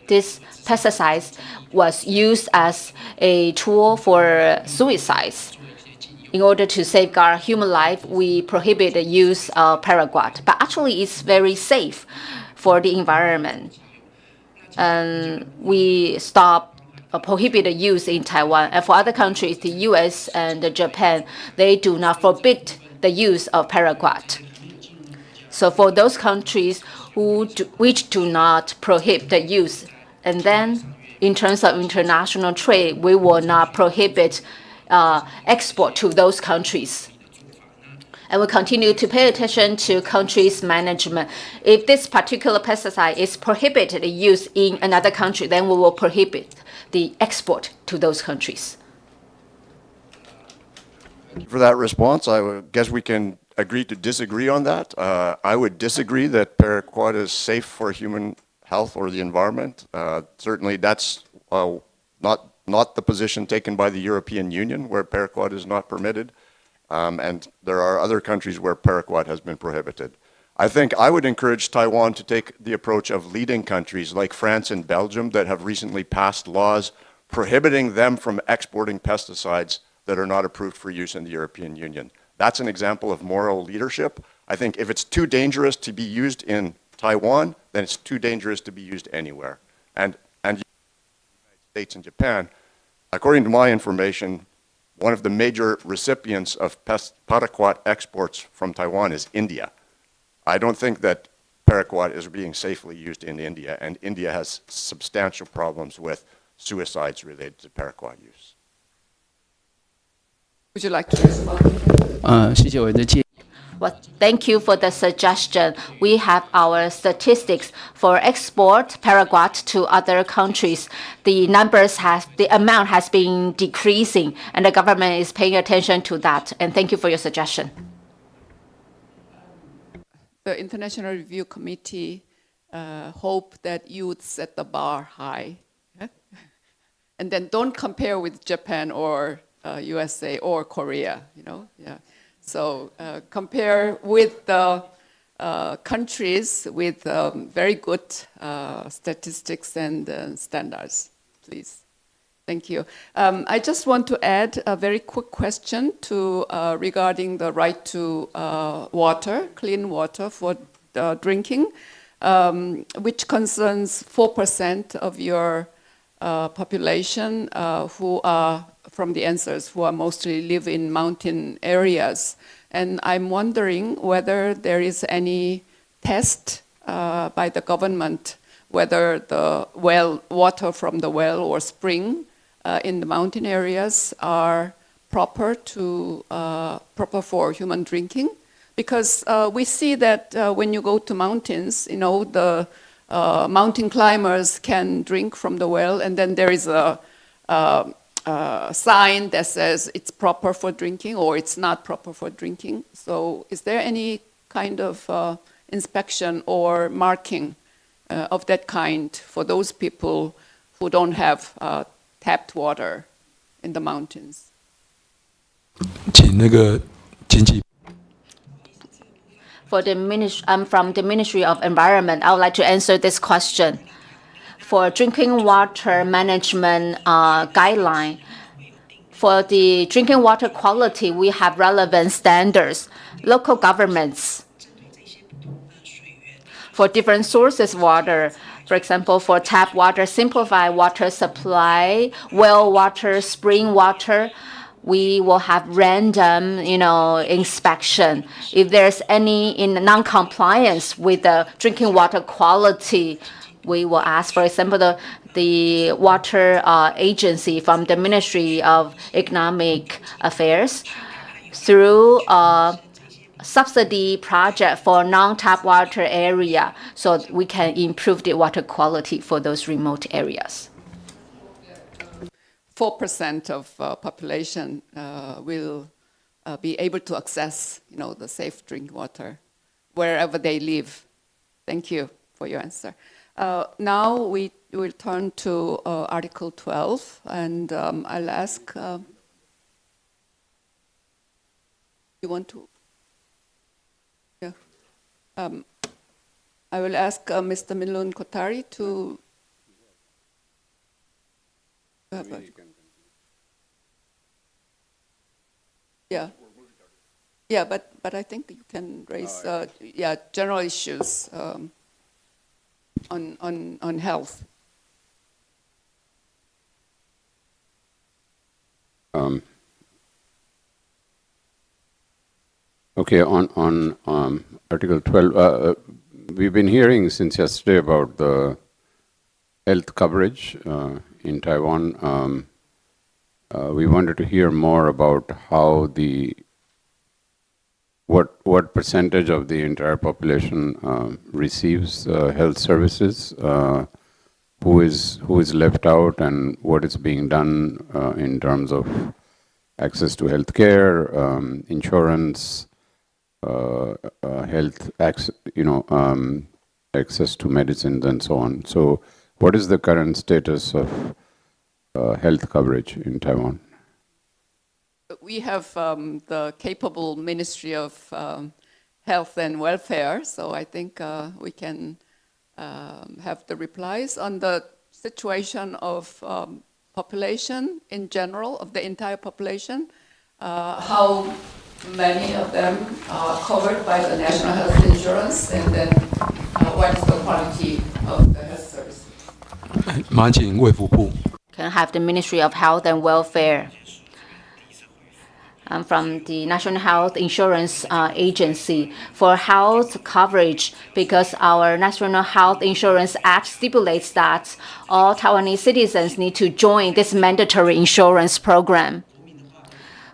this pesticide was used as a tool for suicides. in order to safeguard human life, we prohibit the use of paraquat. But actually, it's very safe for the environment. And we stop prohibit the use in Taiwan. And for other countries, the U.S. and Japan, they do not forbid the use of paraquat. So for those countries which do not prohibit the use, and then in terms of international trade, we will not prohibit export to those countries. And we continue to pay attention to countries' management. If this particular pesticide is prohibited use in another country, then we will prohibit the export to those countries.
For that response, I guess we can agree to disagree on that. I would disagree that paraquat is safe for human health or the environment. Certainly that's not the position taken by the European Union, where paraquat is not permitted. And there are other countries where paraquat has been prohibited. I think I would encourage Taiwan to take the approach of leading countries like France and Belgium that have recently passed laws prohibiting them from exporting pesticides that are not approved for use in the European Union. That's an example of moral leadership. I think if it's too dangerous to be used in Taiwan, then it's too dangerous to be used anywhere. And the United States and Japan, according to my information, one of the major recipients of paraquat exports from Taiwan is India. I don't think that paraquat is being safely used in India, and India has substantial problems with suicides related to paraquat use.
Would you like to respond?
谢谢委员的建议。
Well, thank you for the suggestion. We have our statistics for export paraquat to other countries. The amount has been decreasing, and the government is paying attention to that. And thank you for your suggestion.
The International Review Committee hope that you would set the bar high. And then don't compare with Japan or USA or Korea, yeah. So compare with the countries with very good statistics and standards, please. Thank you. I just want to add a very quick question to regarding the right to water, clean water for drinking, which concerns 4% of your population who are, from the answers, who are mostly live in mountain areas. And I'm wondering whether there is any test by the government whether the water from the well or spring in the mountain areas are proper for human drinking. Because we see that when you go to mountains, the mountain climbers can drink from the well, and then there is a sign that says it's proper for drinking or it's not proper for drinking. So is there any kind of inspection or marking of that kind for those people who don't have tapped water in the mountains?
请那个经济
I'm from the Ministry of Environment. I would like to answer this question. For drinking water management guideline, for the drinking water quality, we have relevant standards. Local governments, for different sources water, for example, for tap water, simplified water supply, well water, spring water, we will have random, inspection. If there's any non-compliance with the drinking water quality, we will ask, for example, the water agency from the Ministry of Economic Affairs through a subsidy project for non-tap water area, so we can improve the water quality for those remote areas.
4% of population will be able to access, the safe drinking water wherever they live. Thank you for your answer. Now we will turn to Article 12, and I'll ask. You want to? Yeah. I will ask Mr. Milun Kotari to. Yeah. Yeah, but I think you can raise general issues on health.
Okay, on Article 12, we've been hearing since yesterday about the health coverage in Taiwan. We wanted to hear more about how what percentage of the entire population receives health services, who is left out, and what is being done in terms of access to health care, insurance, health access, access to medicines and so on. So what is the current status of health coverage in Taiwan?
We have the capable Ministry of Health and Welfare, so I think we can have the replies on the situation of population in general, of the entire population, how many of them are covered by the national health insurance, and then what is the quality of the health services.
麻烦请卫福部。
Can have the Ministry of Health and Welfare. From the National Health Insurance Agency for health coverage, because our National Health Insurance Act stipulates that all Taiwanese citizens need to join this mandatory insurance program.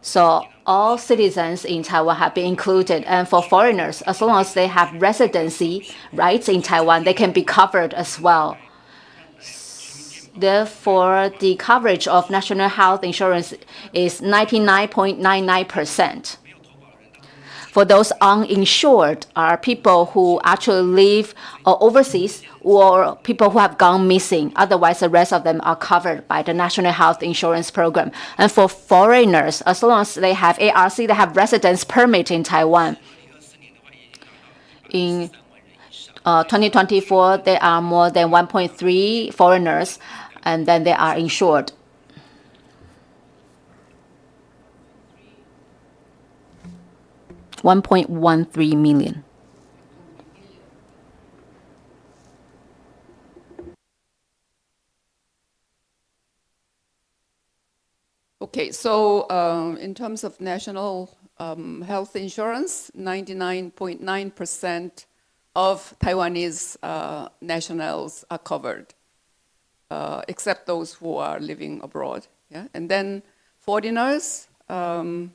So all citizens in Taiwan have been included, and for foreigners, as long as they have residency rights in Taiwan, they can be covered as well. Therefore, the coverage of national health insurance is 99.99%. For those uninsured are people who actually live overseas or people who have gone missing. Otherwise, the rest of them are covered by the National Health Insurance Program. And for foreigners, as long as they have ARC, they have residence permit in Taiwan. In 2024, there are more than 1.3 foreigners, and then they are insured. $1.13 million.
Okay, so in terms of national health insurance, 99.9% of Taiwanese nationals are covered, except those who are living abroad. Yeah? And then foreigners who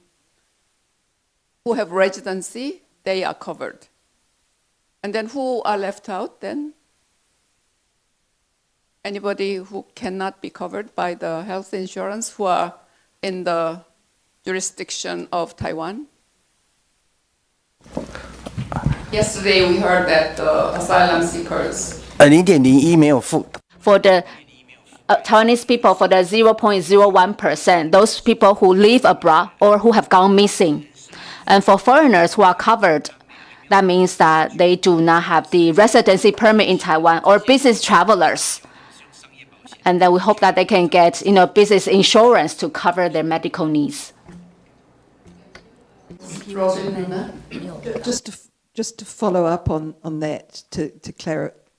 have residency, they are covered. And then who are left out then? Anybody who cannot be covered by the health insurance who are in the jurisdiction of Taiwan? Yesterday we heard that the asylum seekers.
0.01没有付。
For the Taiwanese people, for the 0.01%, those people who live abroad or who have gone missing. And for foreigners who are covered, that means that they do not have the residency permit in Taiwan or business travelers. And then we hope that they can get, business insurance to cover their medical needs.
Just to follow up on that, to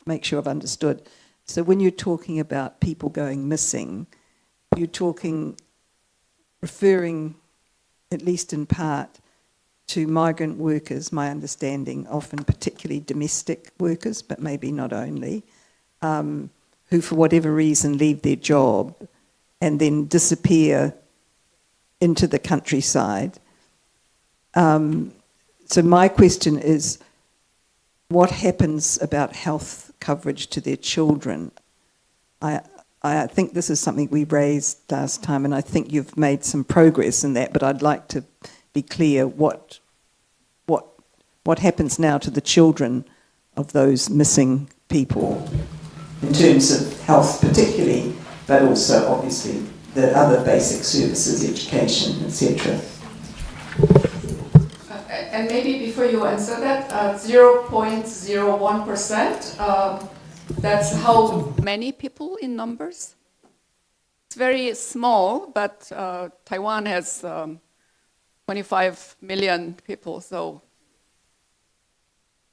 make sure I've understood. So when you're talking about people going missing, you're referring, at least in part, to migrant workers, my understanding, often particularly domestic workers, but maybe not only, who for whatever reason leave their job and then disappear into the countryside. So my question is, what happens about health coverage to their children? I think this is something we raised last time, and I think you've made some progress in that, but I'd like to be clear what happens now to the children of those missing people in terms of health particularly, but also obviously the other basic services, education, etc.
And maybe before you answer that, 0.01%, that's how many people in numbers? It's very small, but Taiwan has 25 million people. So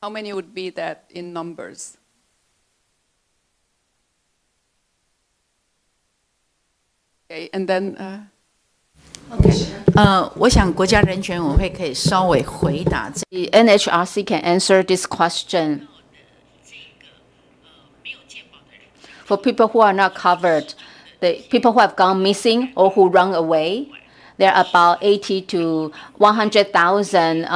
how many would be that in numbers? Okay, and then
我想国家人权委员会可以稍微回答这。
The NHRC can answer this question. For people who are not covered, the people who have gone missing or who run away, there are about 80 to 100,000,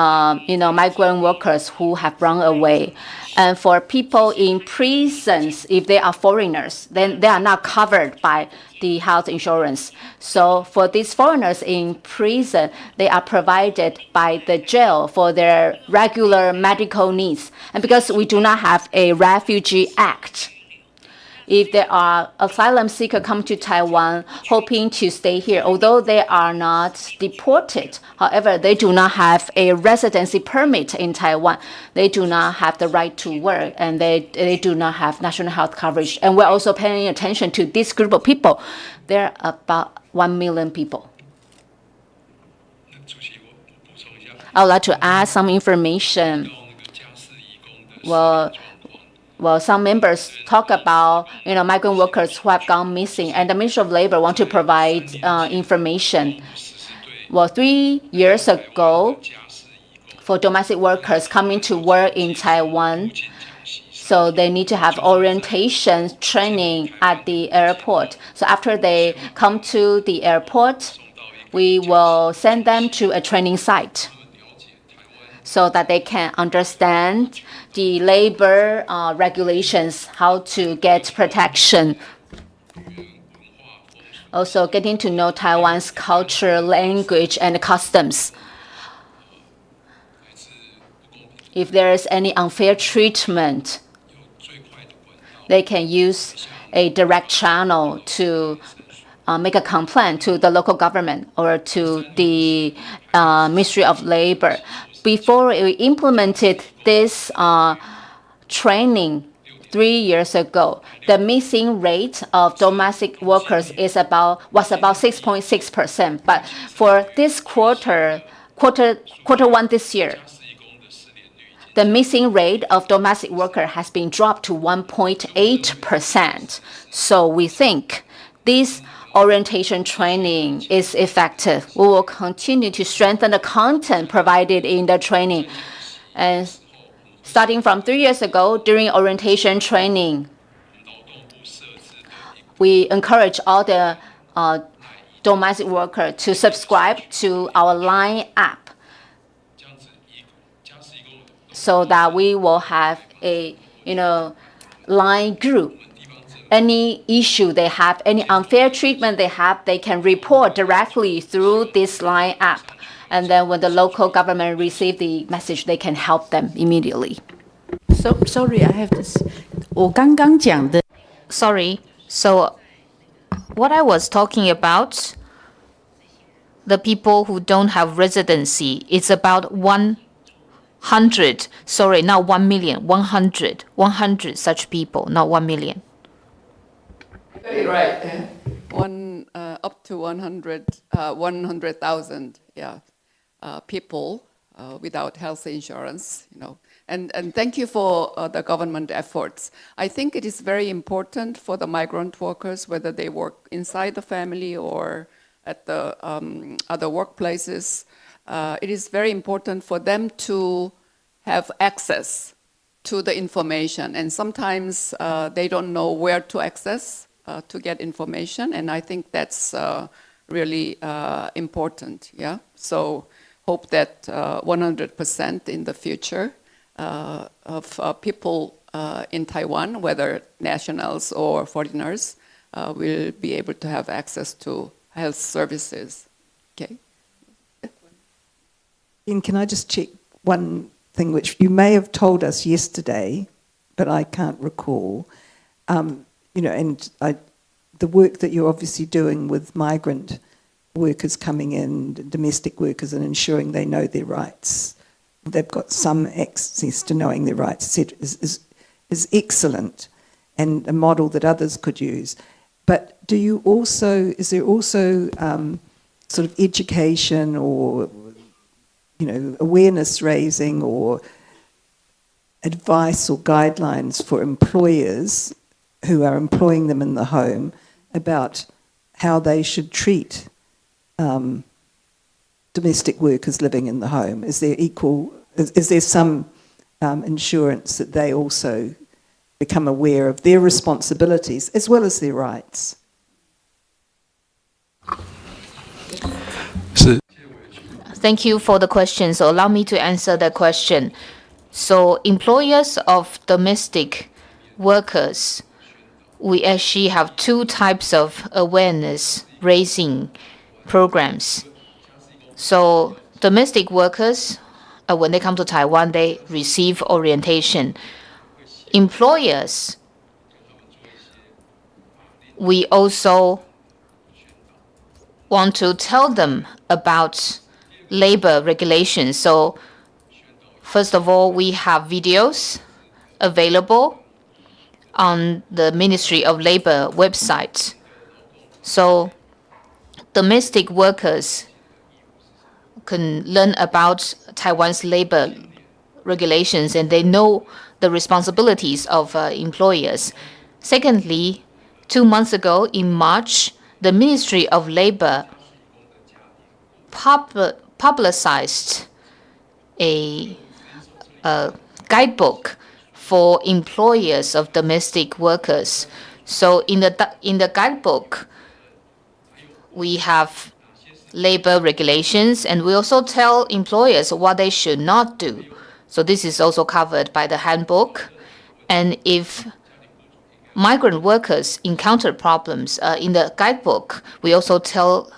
migrant workers who have run away. And for people in prisons, if they are foreigners, then they are not covered by the health insurance. So for these foreigners in prison, they are provided by the jail for their regular medical needs. And because we do not have a Refugee Act, if there are asylum seekers come to Taiwan hoping to stay here, although they are not deported, however, they do not have a residency permit in Taiwan. They do not have the right to work, and they do not have national health coverage. And we're also paying attention to this group of people. There are about 1 million people. I would like to add some information. Well, some members talk about migrant workers who have gone missing, and the Ministry of Labor want to provide information. Well, 3 years ago, for domestic workers coming to work in Taiwan, so they need to have orientation training at the airport. So after they come to the airport, we will send them to a training site so that they can understand the labor regulations, how to get protection. Also getting to know Taiwan's culture, language, and customs. If there is any unfair treatment, they can use a direct channel to make a complaint to the local government or to the Ministry of Labor. Before we implemented this training 3 years ago, the missing rate of domestic workers was about 6.6%. But for this quarter one this year, the missing rate of domestic worker has been dropped to 1.8%. So we think this orientation training is effective. We will continue to strengthen the content provided in the training. And starting from 3 years ago, during orientation training, we encourage all the domestic workers to subscribe to our LINE app so that we will have a LINE group. Any issue they have, any unfair treatment they have, they can report directly through this LINE app. And then when the local government receive the message, they can help them immediately.
So sorry, I have this. 我刚刚讲的
Sorry. So what I was talking about, the people who don't have residency, it's about 100. Sorry, not 1 million. 100 such people, not 1 million.
very right. Up to 100,000 people without health insurance, And thank you for the government efforts. I think it is very important for the migrant workers, whether they work inside the family or at the other workplaces. It is very important for them to have access to the information. And sometimes they don't know where to access to get information. And I think that's really important. Yeah. So hope that 100% in the future of people in Taiwan, whether nationals or foreigners, will be able to have access to health services. Okay.
Ian, can I just check one thing which you may have told us yesterday, but I can't recall? The work that you're obviously doing with migrant workers coming in, domestic workers, and ensuring they know their rights, they've got some access to knowing their rights, etc., is excellent and a model that others could use. But is there also sort of education or awareness raising or advice or guidelines for employers who are employing them in the home about how they should treat domestic workers living in the home? Is there some insurance that they also become aware of their responsibilities as well as their rights?
Thank you for the question. So allow me to answer the question. So employers of domestic workers, we actually have two types of awareness raising programs. So domestic workers, when they come to Taiwan, they receive orientation. Employers, we also want to tell them about labor regulations. So first of all, we have videos available on the Ministry of Labor website. So domestic workers can learn about Taiwan's labor regulations, and they know the responsibilities of employers. Secondly, 2 months ago in March, the Ministry of Labor publicized a guidebook for employers of domestic workers. So in the guidebook, we have labor regulations, and we also tell employers what they should not do. So this is also covered by the handbook. And if migrant workers encounter problems in the guidebook, we also tell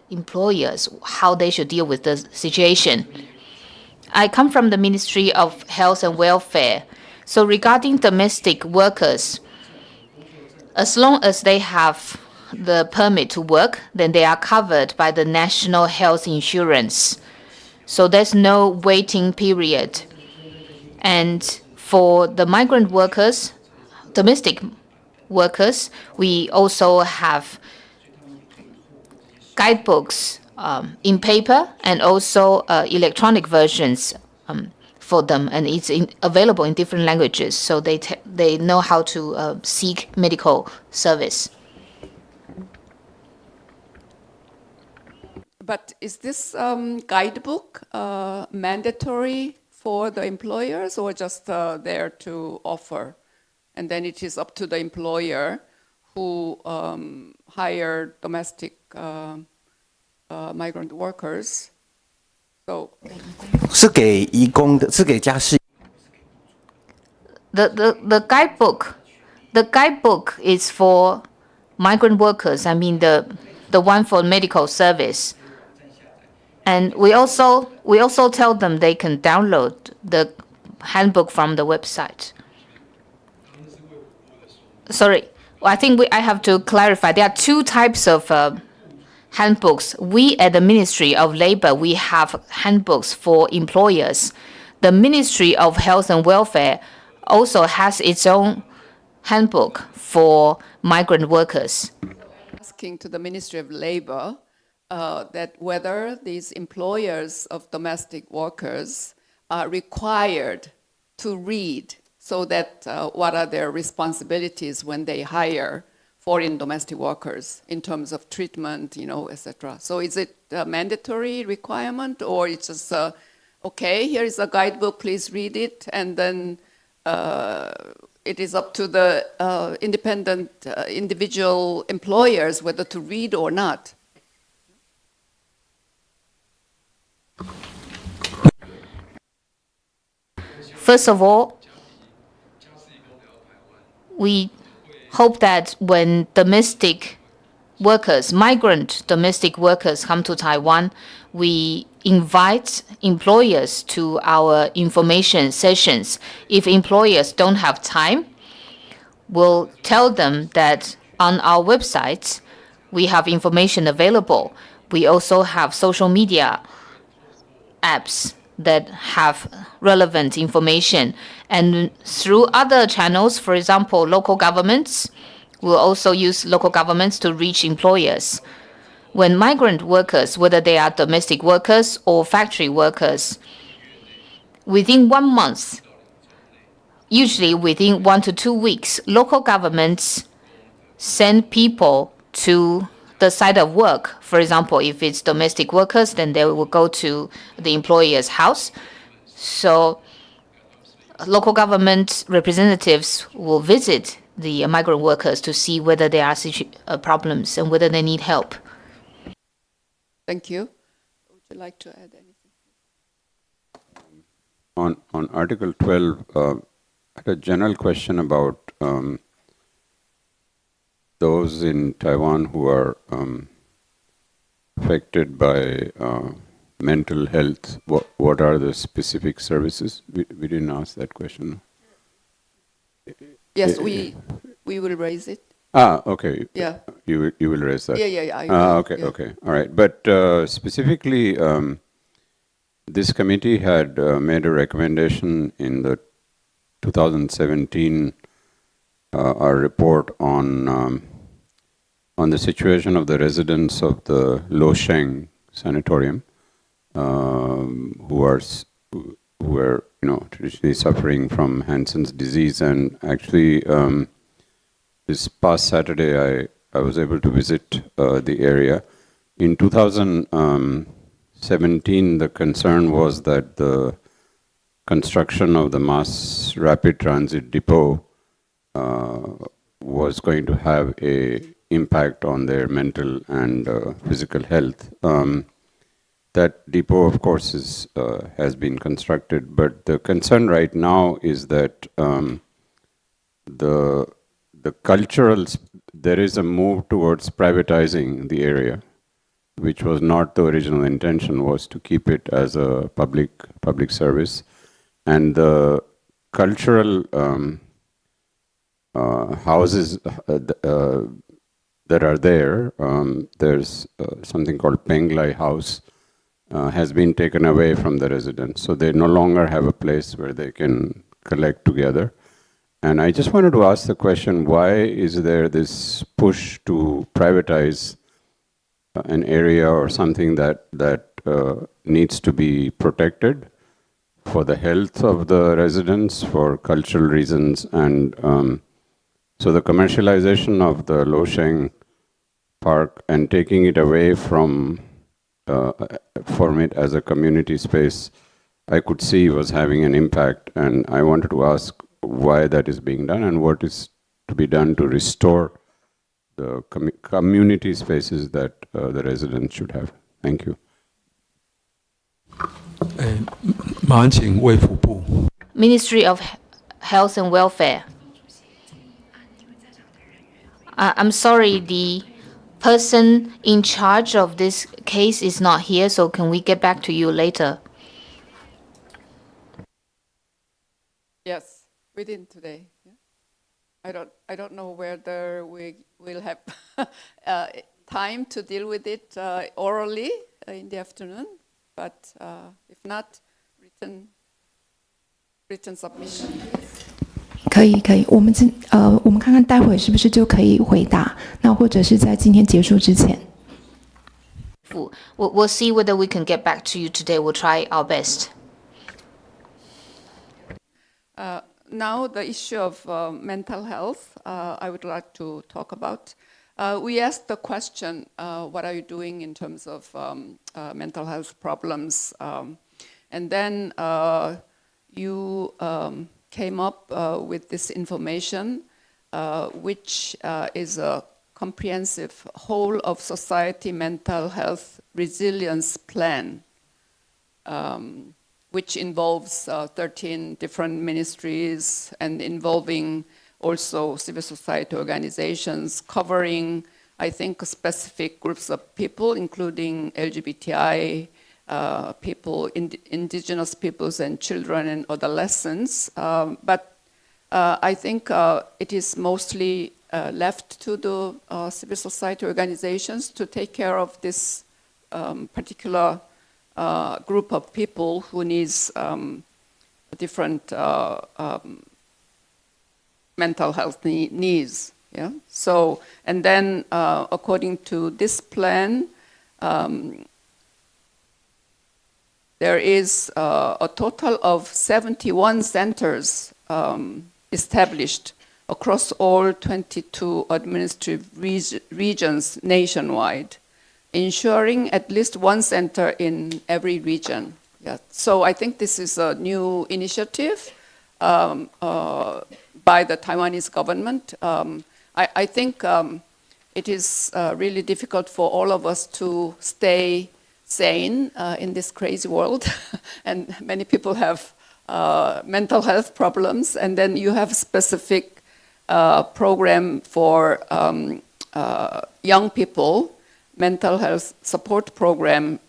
employers how they should deal with the situation. I come from the Ministry of Health and Welfare. So regarding domestic workers, as long as they have the permit to work, then they are covered by the national health insurance. So there's no waiting period. And for the migrant workers, domestic workers, we also have guidebooks in paper and also electronic versions for them, and it's available in different languages, so they know how to seek medical service.
But is this guidebook mandatory for the employers, or just there to offer? And then it is up to the employer who hire domestic migrant workers. So
the guidebook is for migrant workers. I mean the one for medical service. And we also tell them they can download the handbook from the website. Sorry, I think I have to clarify. There are two types of handbooks. We at the Ministry of Labor, we have handbooks for employers. The Ministry of Health and Welfare also has its own handbook for migrant workers.
Asking to the Ministry of Labor that whether these employers of domestic workers are required to read, so that what are their responsibilities when they hire foreign domestic workers in terms of treatment, etc. So is it a mandatory requirement, or it's just, okay, here is a guidebook, please read it, and then it is up to the independent individual employers whether to read or not?
First of all, we hope that when domestic workers, migrant domestic workers come to Taiwan, we invite employers to our information sessions. If employers don't have time, we'll tell them that on our website, we have information available. We also have social media apps that have relevant information. And through other channels, for example, local governments, we'll also use local governments to reach employers. when migrant workers, whether they are domestic workers or factory workers, within 1 month, usually within 1 to 2 weeks, local governments send people to the site of work. For example, if it's domestic workers, then they will go to the employer's house. So local government representatives will visit the migrant workers to see whether there are problems and whether they need help.
Thank you. Would you like to add anything?
On Article 12, I had a general question about those in Taiwan who are affected by mental health. What are the specific services? We didn't ask that question.
Yes, we will raise it.
Okay.
Yeah.
You will raise that.
Yeah. I will,
Okay.
yeah.
Okay. All right. But specifically, this committee had made a recommendation in the 2017 our report on the situation of the residents of the Losheng Sanatorium, who are traditionally suffering from Hansen's disease. And actually, this past Saturday, I was able to visit the area. In 2017, the concern was that the construction of the mass rapid transit depot was going to have a impact on their mental and physical health. That depot, of course, has been constructed, but the concern right now is that the there is a move towards privatizing the area, which was not the original intention, was to keep it as a public service. And the cultural houses that are there, there's something called Penglai House, has been taken away from the residents. So they no longer have a place where they can collect together. And I just wanted to ask the question, why is there this push to privatize an area or something that needs to be protected for the health of the residents, for cultural reasons? And so the commercialization of the Losheng Park and taking it away from it as a community space, I could see was having an impact. And I wanted to ask why that is being done and what is to be done to restore the community spaces that the residents should have. Thank you.
Ministry of Health and Welfare. I'm sorry, the person in charge of this case is not here, so can we get back to you later?
Yes, within today. Yeah. I don't know whether we will have time to deal with it orally in the afternoon, but if not, written submission.
可以，我们看看待会是不是就可以回答，那或者是在今天结束之前。
We'll see whether we can get back to you today. We'll try our best.
Now the issue of mental health, I would like to talk about. We asked the question, what are you doing in terms of mental health problems? And then you came up with this information, which is a comprehensive whole of society mental health resilience plan, which involves 13 different ministries and involving also civil society organizations, covering, I think, specific groups of people, including LGBTI people, indigenous peoples and children and adolescents. But I think it is mostly left to the civil society organizations to take care of this particular group of people who needs different mental health needs. Yeah. So, and then according to this plan, there is a total of 71 centers established across all 22 administrative regions nationwide, ensuring at least one center in every region. Yeah. So I think this is a new initiative by the Taiwanese government. I think it is really difficult for all of us to stay sane in this crazy world. And many people have mental health problems. And then you have specific program for young people, mental health support program,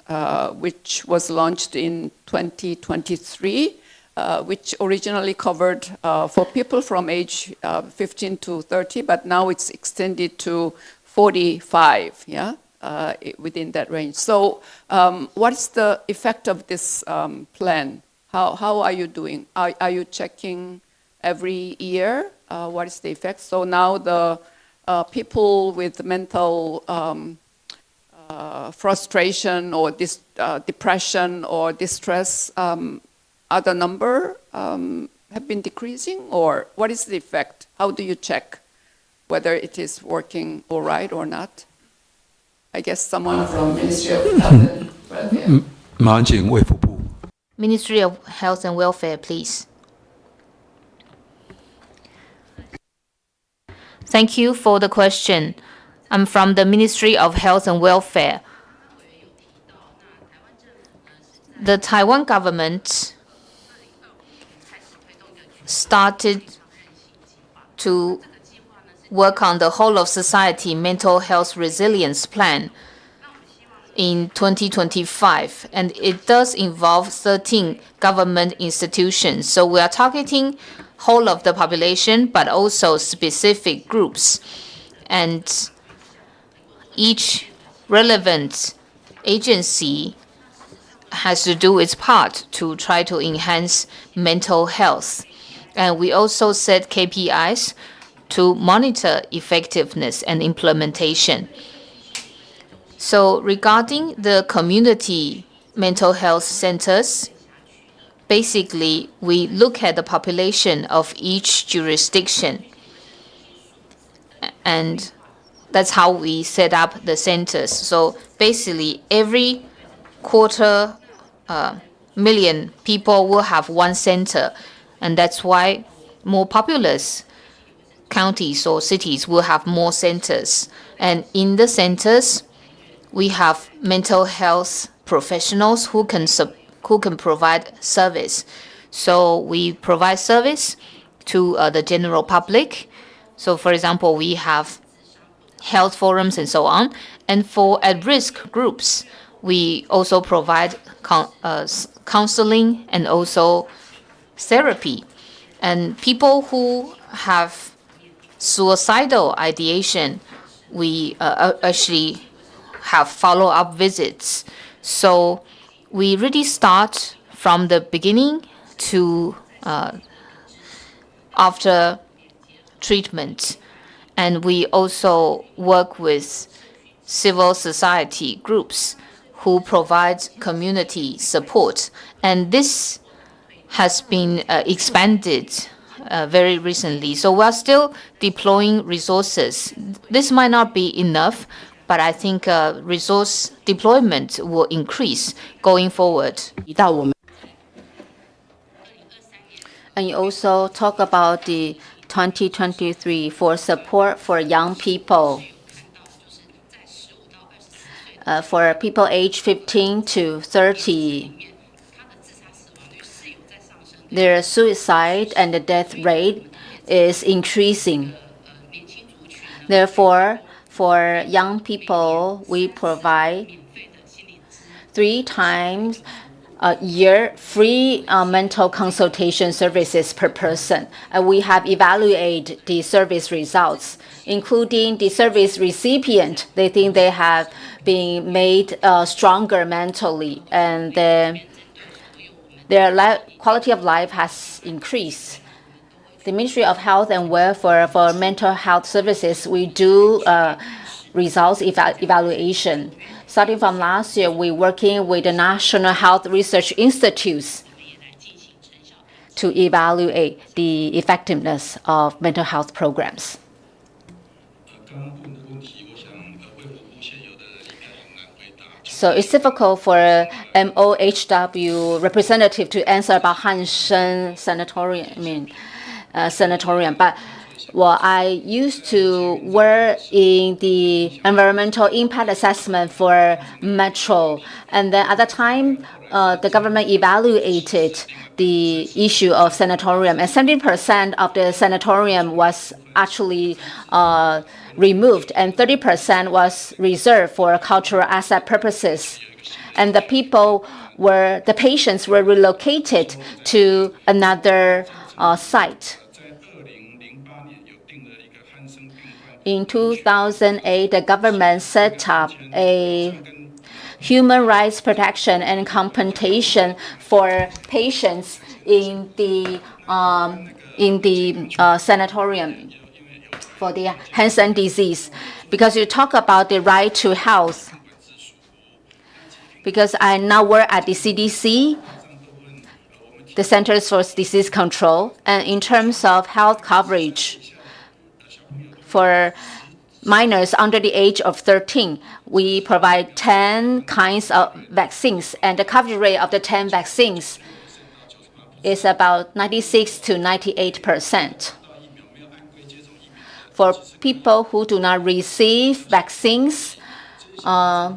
which was launched in 2023, which originally covered for people from age 15 to 30, but now it's extended to 45, yeah, within that range. So what's the effect of this plan? How are you doing? Are you checking every year? What is the effect? So now the people with mental frustration or depression or distress, are the number have been decreasing, or what is the effect? How do you check whether it is working all right or not? I guess someone from Ministry of Health and Welfare.
马上请卫福部。
Ministry of Health and Welfare, please. Thank you for the question. I'm from the Ministry of Health and Welfare. The Taiwan government started to work on the whole of society mental health resilience plan in 2025, and it does involve 13 government institutions. So we are targeting whole of the population, but also specific groups. And each relevant agency has to do its part to try to enhance mental health. And we also set KPIs to monitor effectiveness and implementation. So regarding the community mental health centers, basically we look at the population of each jurisdiction, and that's how we set up the centers. So basically every quarter million people will have one center, and that's why more populous counties or cities will have more centers. And in the centers, we have mental health professionals who can provide service. So we provide service to the general public. So for example, we have health forums and so on. And for at-risk groups, we also provide counseling and also therapy. And people who have suicidal ideation, we actually have follow-up visits. So we really start from the beginning to after treatment. And we also work with civil society groups who provide community support. And this has been expanded very recently. So we're still deploying resources. This might not be enough, but I think resource deployment will increase going forward.
And you also talk about the 2023 for support for young people. For people aged 15 to 30, their suicide and the death rate is increasing. Therefore, for young people, we provide 3 times a year free mental consultation services per person. And we have evaluated the service results, including the service recipient. They think they have been made stronger mentally, and their quality of life has increased. The Ministry of Health and Welfare for mental health services, we do results evaluation. Starting from last year, we're working with the National Health Research Institutes to evaluate the effectiveness of mental health programs. So it's difficult for MOHW representative to answer about Hansen Sanatorium, but well, I used to work in the environmental impact assessment for Metro, and then at the time, the government evaluated the issue of sanatorium, and 70% of the sanatorium was actually removed, and 30% was reserved for cultural asset purposes. And the patients were relocated to another site. In 2008, the government set up a human rights protection and compensation for patients in the sanatorium for the Hansen disease. Because you talk about the right to health. Because I now work at the CDC, the Centers for Disease Control, and in terms of health coverage, for minors under the age of 13, we provide 10 kinds of vaccines, and the coverage rate of the 10 vaccines is about 96 to 98%. For people who do not receive vaccines as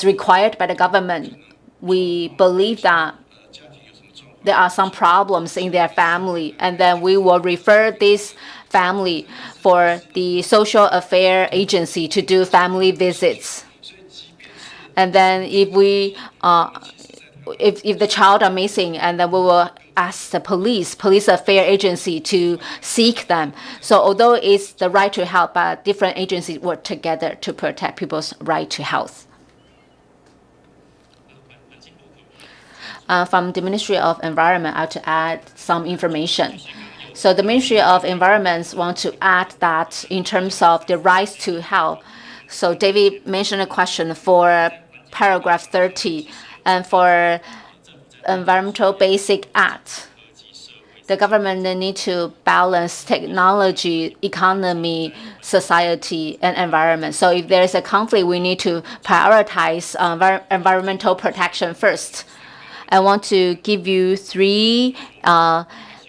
required by the government, we believe that there are some problems in their family, and then we will refer this family for the social affair agency to do family visits. And then if the child are missing, and then we will ask the police affair agency to seek them. So although it's the right to health, but different agencies work together to protect people's right to health. From the Ministry of Environment, I have to add some information. So the Ministry of Environment wants to add that in terms of the rights to health. So David mentioned a question for paragraph 30, and for Environmental Basic Act, the government need to balance technology, economy, society, and environment. So if there is a conflict, we need to prioritize environmental protection first. I want to give you 3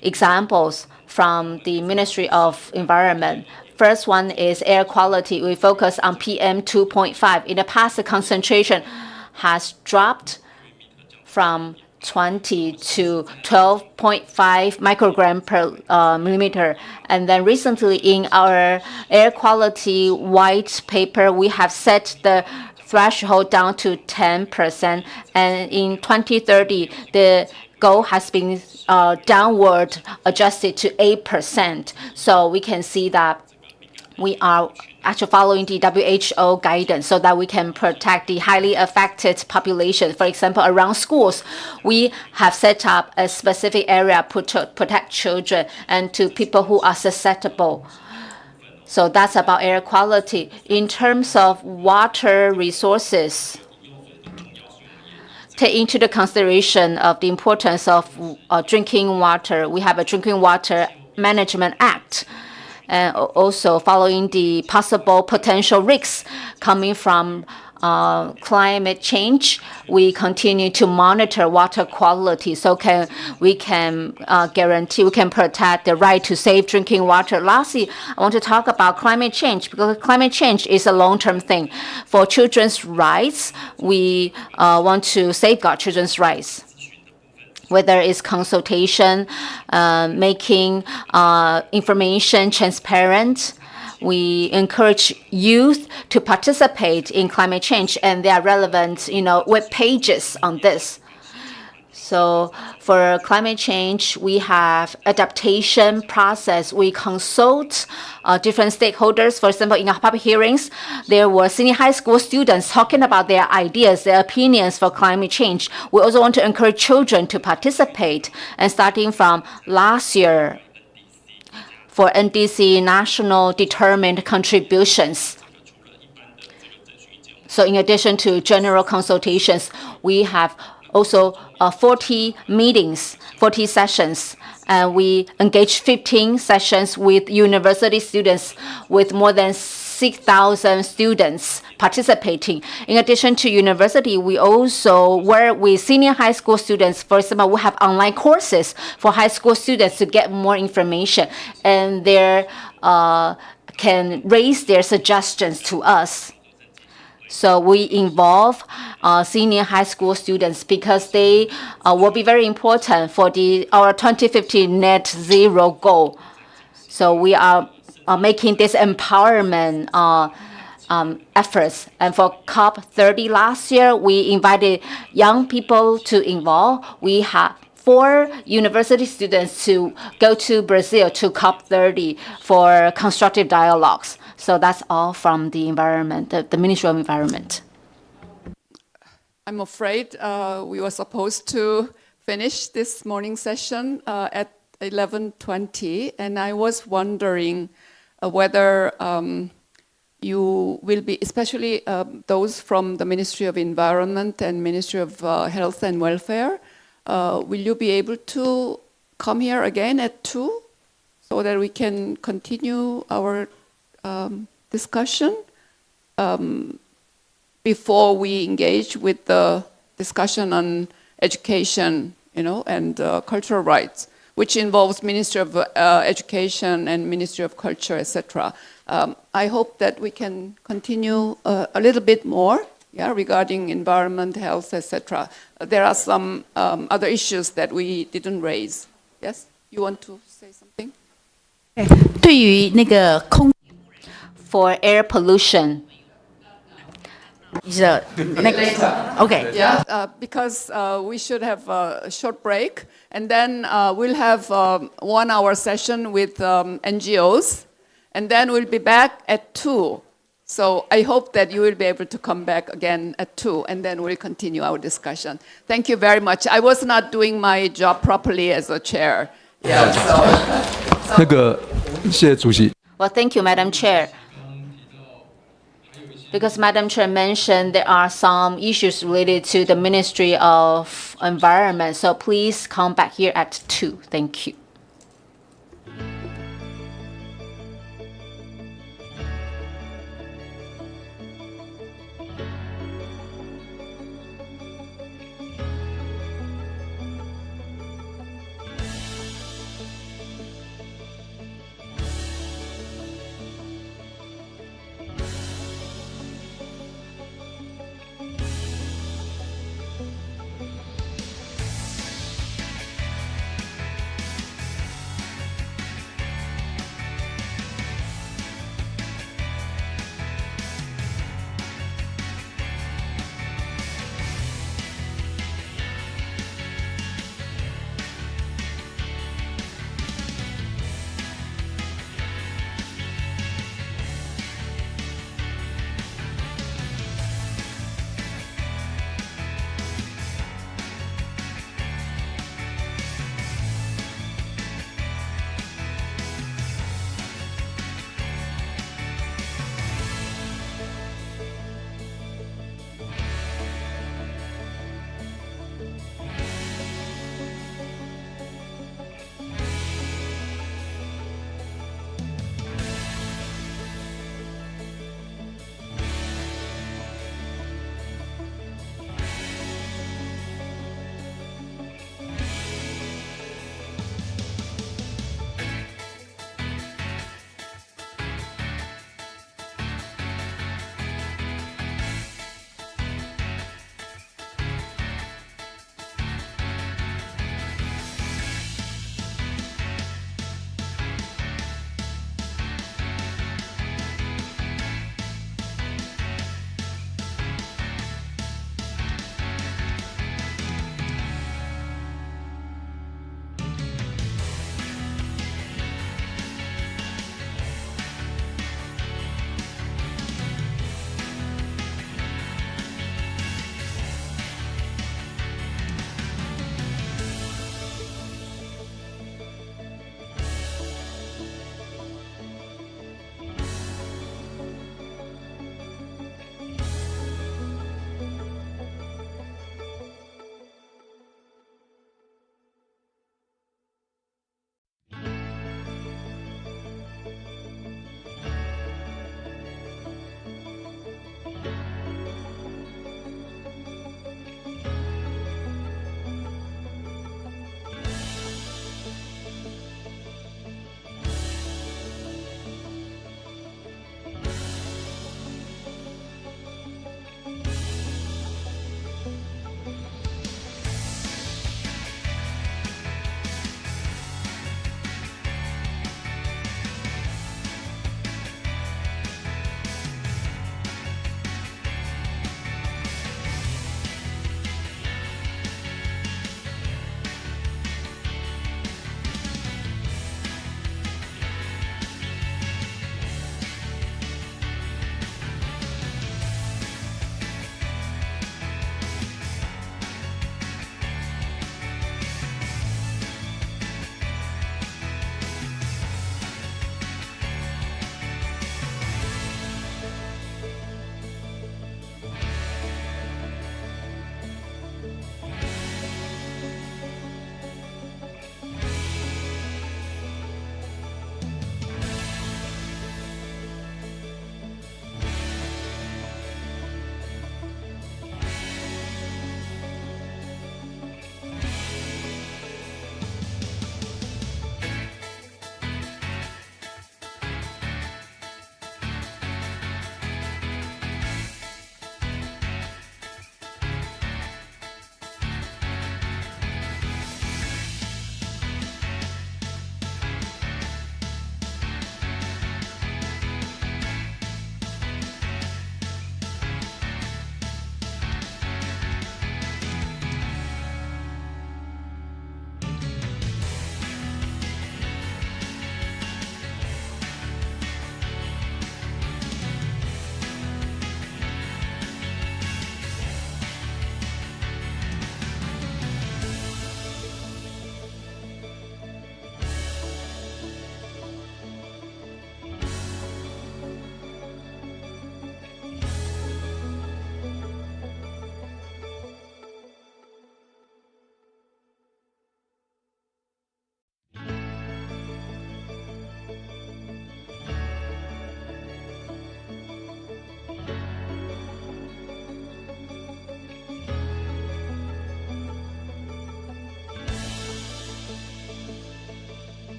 examples from the Ministry of Environment. First one is air quality. We focus on PM 2.5. In the past, the concentration has dropped from 20 to 12.5 microgram per millimeter. And then recently in our air quality white paper, we have set the threshold down to 10%, and in 2030, the goal has been downward adjusted to 8%. So we can see that we are actually following the WHO guidance so that we can protect the highly affected population. For example, around schools, we have set up a specific area to protect children and to people who are susceptible. So that's about air quality. In terms of water resources, take into the consideration of the importance of drinking water. We have a Drinking Water Management Act, and also following the possible potential risks coming from climate change, we continue to monitor water quality so we can guarantee, we can protect the right to safe drinking water. Lastly, I want to talk about climate change, because climate change is a long-term thing. For children's rights, we want to safeguard children's rights, whether it's consultation, making information transparent. We encourage youth to participate in climate change, and there are relevant, web pages on this. So for climate change, we have adaptation process. We consult different stakeholders. For example, in our public hearings, there were senior high school students talking about their ideas, their opinions for climate change. We also want to encourage children to participate. And starting from last year, for NDC National Determined Contributions, So in addition to general consultations, we have also 40 meetings, 40 sessions, and we engage 15 sessions with university students with more than 6,000 students participating. In addition to university, we also work with senior high school students. For example, we have online courses for high school students to get more information, and they can raise their suggestions to us. So we involve senior high school students because they will be very important for our 2050 net zero goal. So we are making this empowerment efforts. And for COP30 last year, we invited young people to involve. We had 4 university students to go to Brazil to COP30 for constructive dialogues. So that's all from the environment, the Ministry of Environment.
I'm afraid we were supposed to finish this morning session at 11:20, and I was wondering whether you will be, especially those from the Ministry of Environment and Ministry of Health and Welfare, will you be able to come here again at 2 so that we can continue our discussion before we engage with the discussion on education, and cultural rights, which involves Ministry of Education and Ministry of Culture, etc. I hope that we can continue a little bit more, regarding environment, health, etc. There are some other issues that we didn't raise. Yes, you want to say something?
对于那个空
For air pollution.
OK，
Because we should have a short break, and then we'll have 1 hour session with NGOs, and then we'll be back at 2. So I hope that you will be able to come back again at 2, and then we'll continue our discussion. Thank you very much. I was not doing my job properly as a chair. Yeah.
那个，谢谢主席。
Well, thank you, Madam Chair. Because Madam Chair mentioned there are some issues related to the Ministry of Environment, so please come back here at 2. Thank you.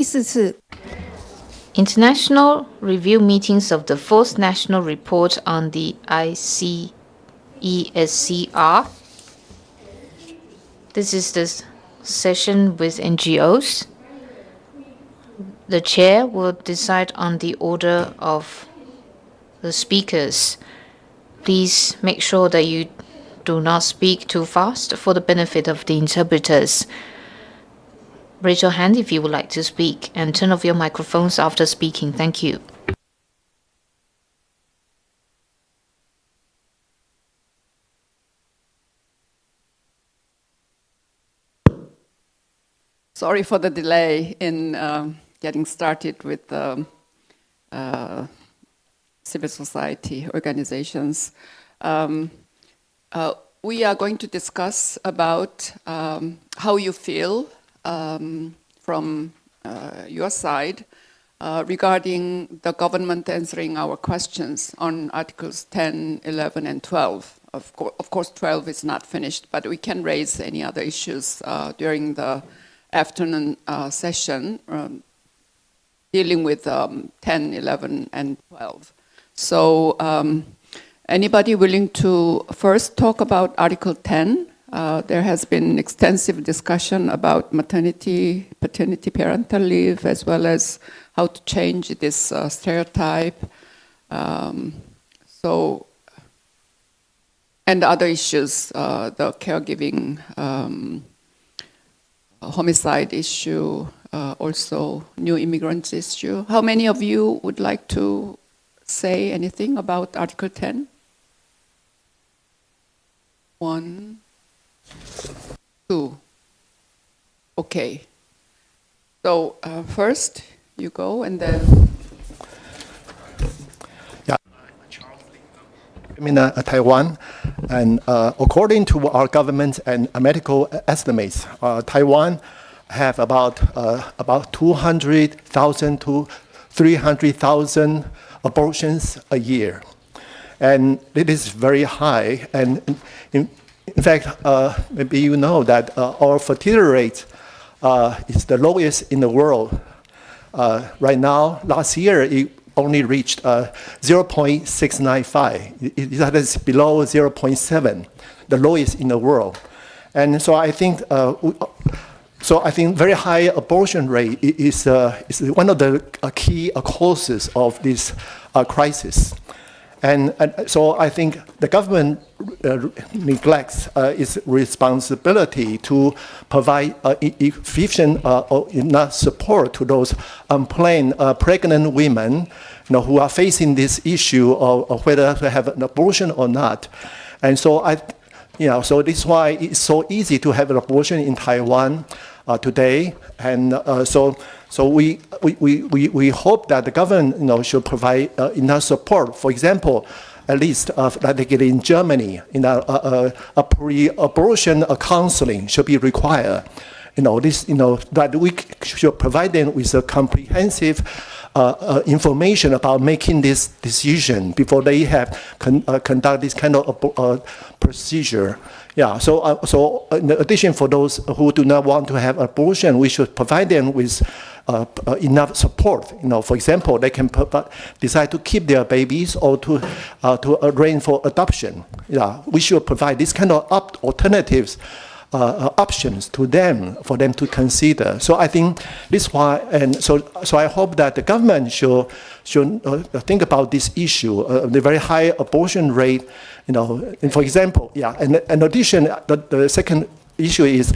4次
International Review Meetings of the Fourth National Report on the ICESCR. This is the session with NGOs. The chair will decide on the order of the speakers. Please make sure that you do not speak too fast for the benefit of the interpreters. Raise your hand if you would like to speak and turn off your microphones after speaking. Thank you.
Sorry for the delay in getting started with civil society organizations. We are going to discuss about how you feel from your side regarding the government answering our questions on Articles 10, 11, and 12. Of course, 12 is not finished, but we can raise any other issues during the afternoon session dealing with 10, 11, and 12. So anybody willing to first talk about Article 10? There has been extensive discussion about maternity, paternity, parental leave, as well as how to change this stereotype. And other issues, the caregiving, homicide issue, also new immigrants issue. How many of you would like to say anything about Article 10? 1, 2. Okay. So first you go and then.
Yeah. I'm in Taiwan, and according to our government and medical estimates, Taiwan have about 200,000 to 300,000 abortions a year, and it is very high. And in fact, maybe you know that our fertility rate is the lowest in the world. Right now, last year, it only reached 0.695. That is below 0.7, the lowest in the world. And so I think, very high abortion rate is one of the key causes of this crisis. And so I think the government neglects its responsibility to provide efficient or enough support to those unplanned pregnant women, who are facing this issue of whether to have an abortion or not. And so so this is why it's so easy to have an abortion in Taiwan today. And so we hope that the government should provide enough support. For example, at least like in Germany, a pre-abortion counseling should be required. That we should provide them with a comprehensive information about making this decision before they have conduct this kind of procedure. Yeah. So in addition, for those who do not want to have abortion, we should provide them with enough support. For example, they can decide to keep their babies or to arrange for adoption. Yeah. We should provide this kind of alternatives. Options to them for them to consider. So I think this is why, and so I hope that the government should think about this issue, the very high abortion rate. And for example, and in addition, the second issue is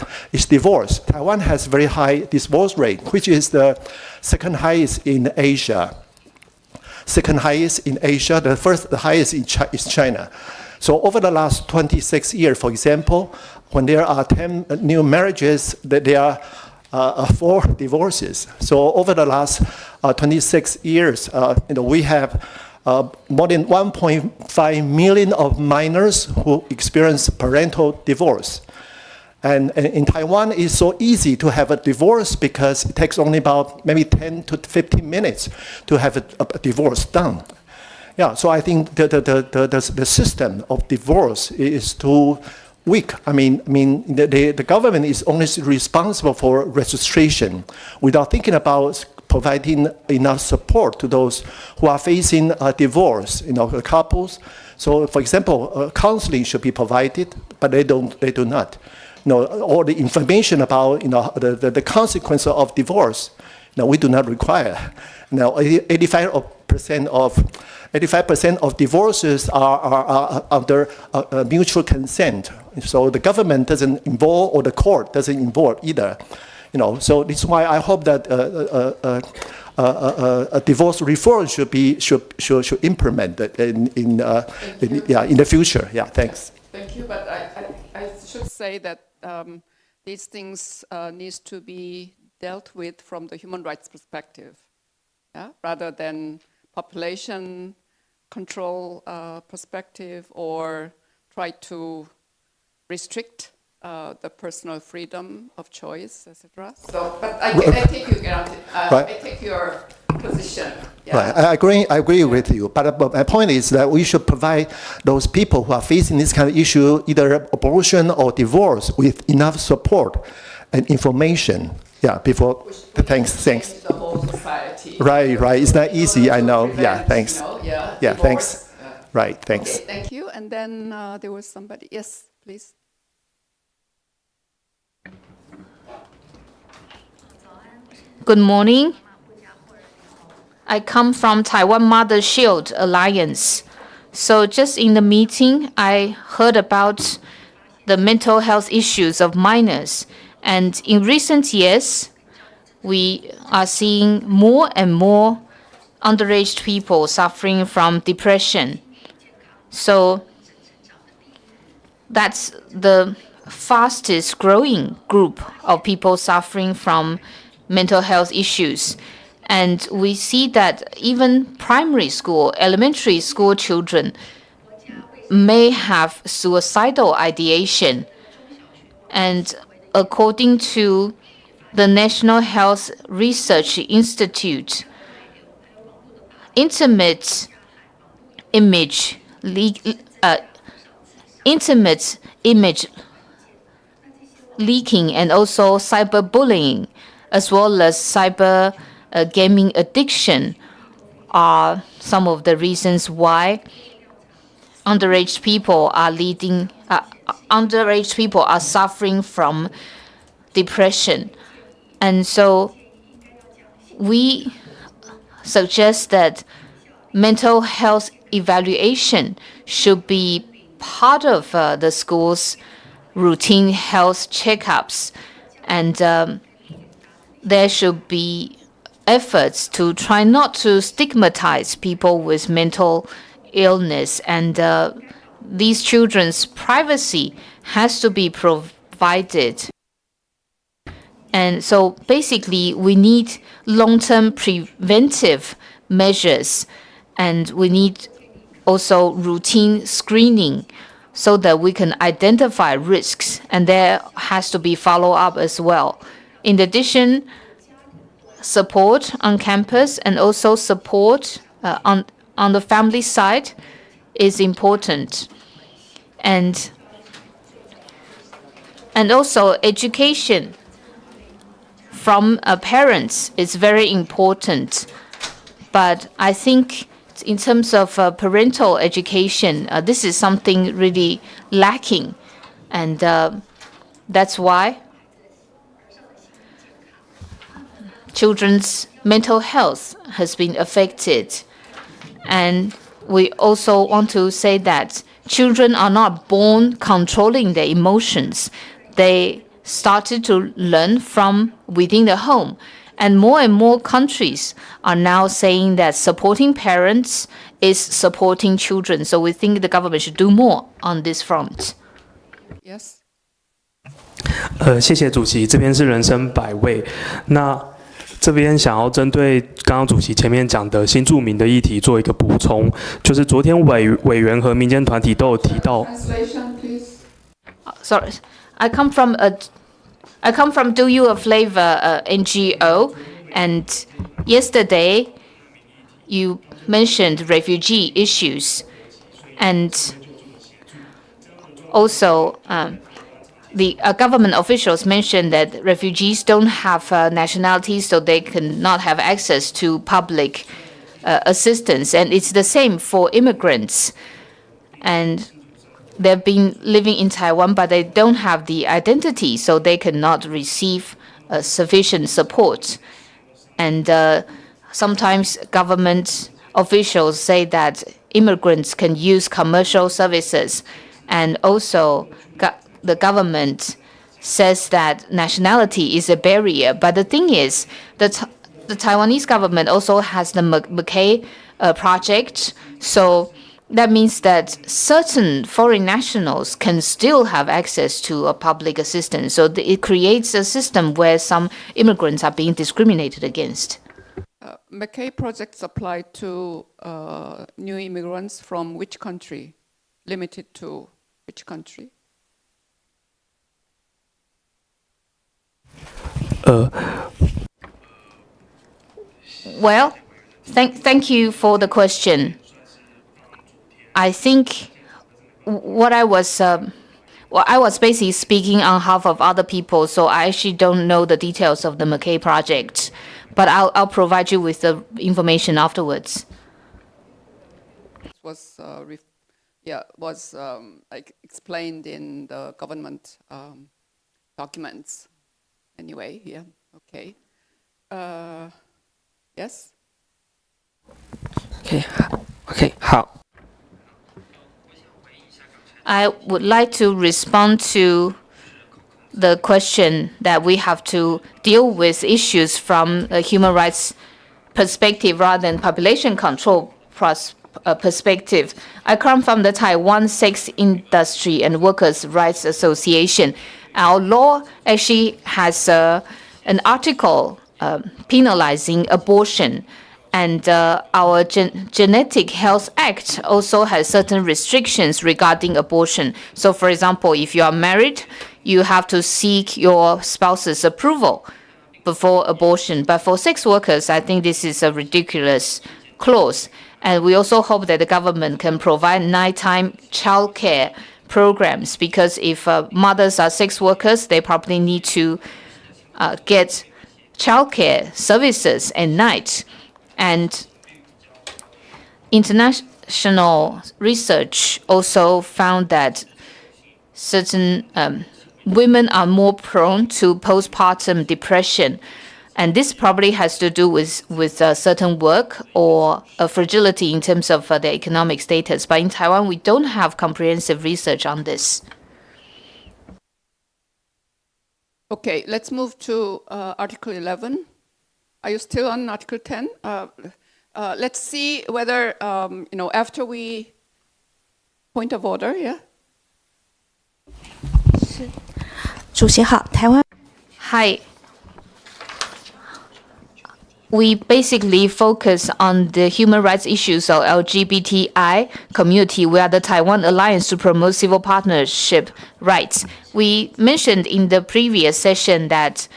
divorce. Taiwan has very high divorce rate, which is the second highest in Asia. The highest is China. So over the last 26 years, for example, when there are 10 new marriages, there are 4 divorces. So over the last 26 years, we have more than 1.5 million of minors who experience parental divorce. And in Taiwan, it's so easy to have a divorce because it takes only about maybe 10 to 15 minutes to have a divorce done. Yeah, so I think the system of divorce is too weak. I mean, the government is only responsible for registration without thinking about providing enough support to those who are facing a divorce, couples. So, for example, counseling should be provided, but they do not. All the information about the consequences of divorce, we do not require. Now, 85% of divorces are under mutual consent. So the government doesn't involve, or the court doesn't involve either. So this is why I hope that a divorce reform should be implemented in the future. Yeah, thanks.
Thank you, but I should say that these things needs to be dealt with from the human rights perspective, rather than population control perspective, or try to restrict the personal freedom of choice, etc. So, but I take you, right. I take your position. Yeah.
Right, I agree with you. But my point is that we should provide those people who are facing this kind of issue, either abortion or divorce, with enough support and information. Yeah, before. Thanks.
The whole society.
Right. It's not easy. I know. Yeah, thanks.
Divorce.
Thanks. Right. Thanks.
Okay, thank you. And then there was somebody. Yes, please.
Good morning. I come from Taiwan Mother Shield Alliance. So just in the meeting, I heard about the mental health issues of minors. And in recent years, we are seeing more and more underage people suffering from depression. So that's the fastest growing group of people suffering from mental health issues. And we see that even primary school, elementary school children may have suicidal ideation. And according to the National Health Research Institute, intimate image leaking and also cyberbullying, as well as cyber gaming addiction, are some of the reasons why underage people are suffering from depression. And so we suggest that mental health evaluation should be part of the school's routine health checkups, and there should be efforts to try not to stigmatize people with mental illness, and these children's privacy has to be provided. And so basically we need long-term preventive measures, and we need also routine screening so that we can identify risks, and there has to be follow-up as well. In addition, support on campus and also support on the family side is important. And also education from parents is very important. But I think in terms of parental education, this is something really lacking. And that's why children's mental health has been affected. And we also want to say that children are not born controlling their emotions. They started to learn from within the home. And more countries are now saying that supporting parents is supporting children. So we think the government should do more on this front.
Yes.
谢谢主席，这边是人生百味。那这边想要针对刚刚主席前面讲的新住民的议题做一个补充，就是昨天委员和民间团体都有提到。
Translation, please.
Sorry, I come from Do You a Flavor NGO, and yesterday you mentioned refugee issues, and Also, the government officials mentioned that refugees don't have nationality, so they cannot have access to public assistance. And it's the same for immigrants. And they've been living in Taiwan, but they don't have the identity, so they cannot receive sufficient support. And sometimes government officials say that immigrants can use commercial services, and also the government says that nationality is a barrier. But the thing is, the Taiwanese government also has the McKay project, so that means that certain foreign nationals can still have access to a public assistance. So it creates a system where some immigrants are being discriminated against.
McKay projects apply to new immigrants from which country? Limited to which country?
Well, thank you for the question. I think what I was basically speaking on behalf of other people, so I actually don't know the details of the McKay project, but I'll provide you with the information afterwards.
Was explained in the government documents. Anyway, yeah, okay. Yes.
Okay, how?
I would like to respond to the question that we have to deal with issues from a human rights perspective rather than population control perspective. I come from the Taiwan Sex Industry and Workers' Rights Association. Our law actually has an article penalizing abortion. And our Genetic Health Act also has certain restrictions regarding abortion. So, for example, if you are married, you have to seek your spouse's approval before abortion. But for sex workers, I think this is a ridiculous clause. And we also hope that the government can provide nighttime childcare programs, because if mothers are sex workers, they probably need to get childcare services at night. And international research also found that certain women are more prone to postpartum depression. And this probably has to do with certain work or a fragility in terms of their economic status. But in Taiwan, we don't have comprehensive research on this.
Okay, let's move to Article 11. Are you still on Article 10? Let's see whether, after we... Point of order, yeah?
主席好，台湾
Hi. We basically focus on the human rights issues of LGBTI community. We are the Taiwan Alliance to Promote Civil Partnership Rights. We mentioned in the previous session that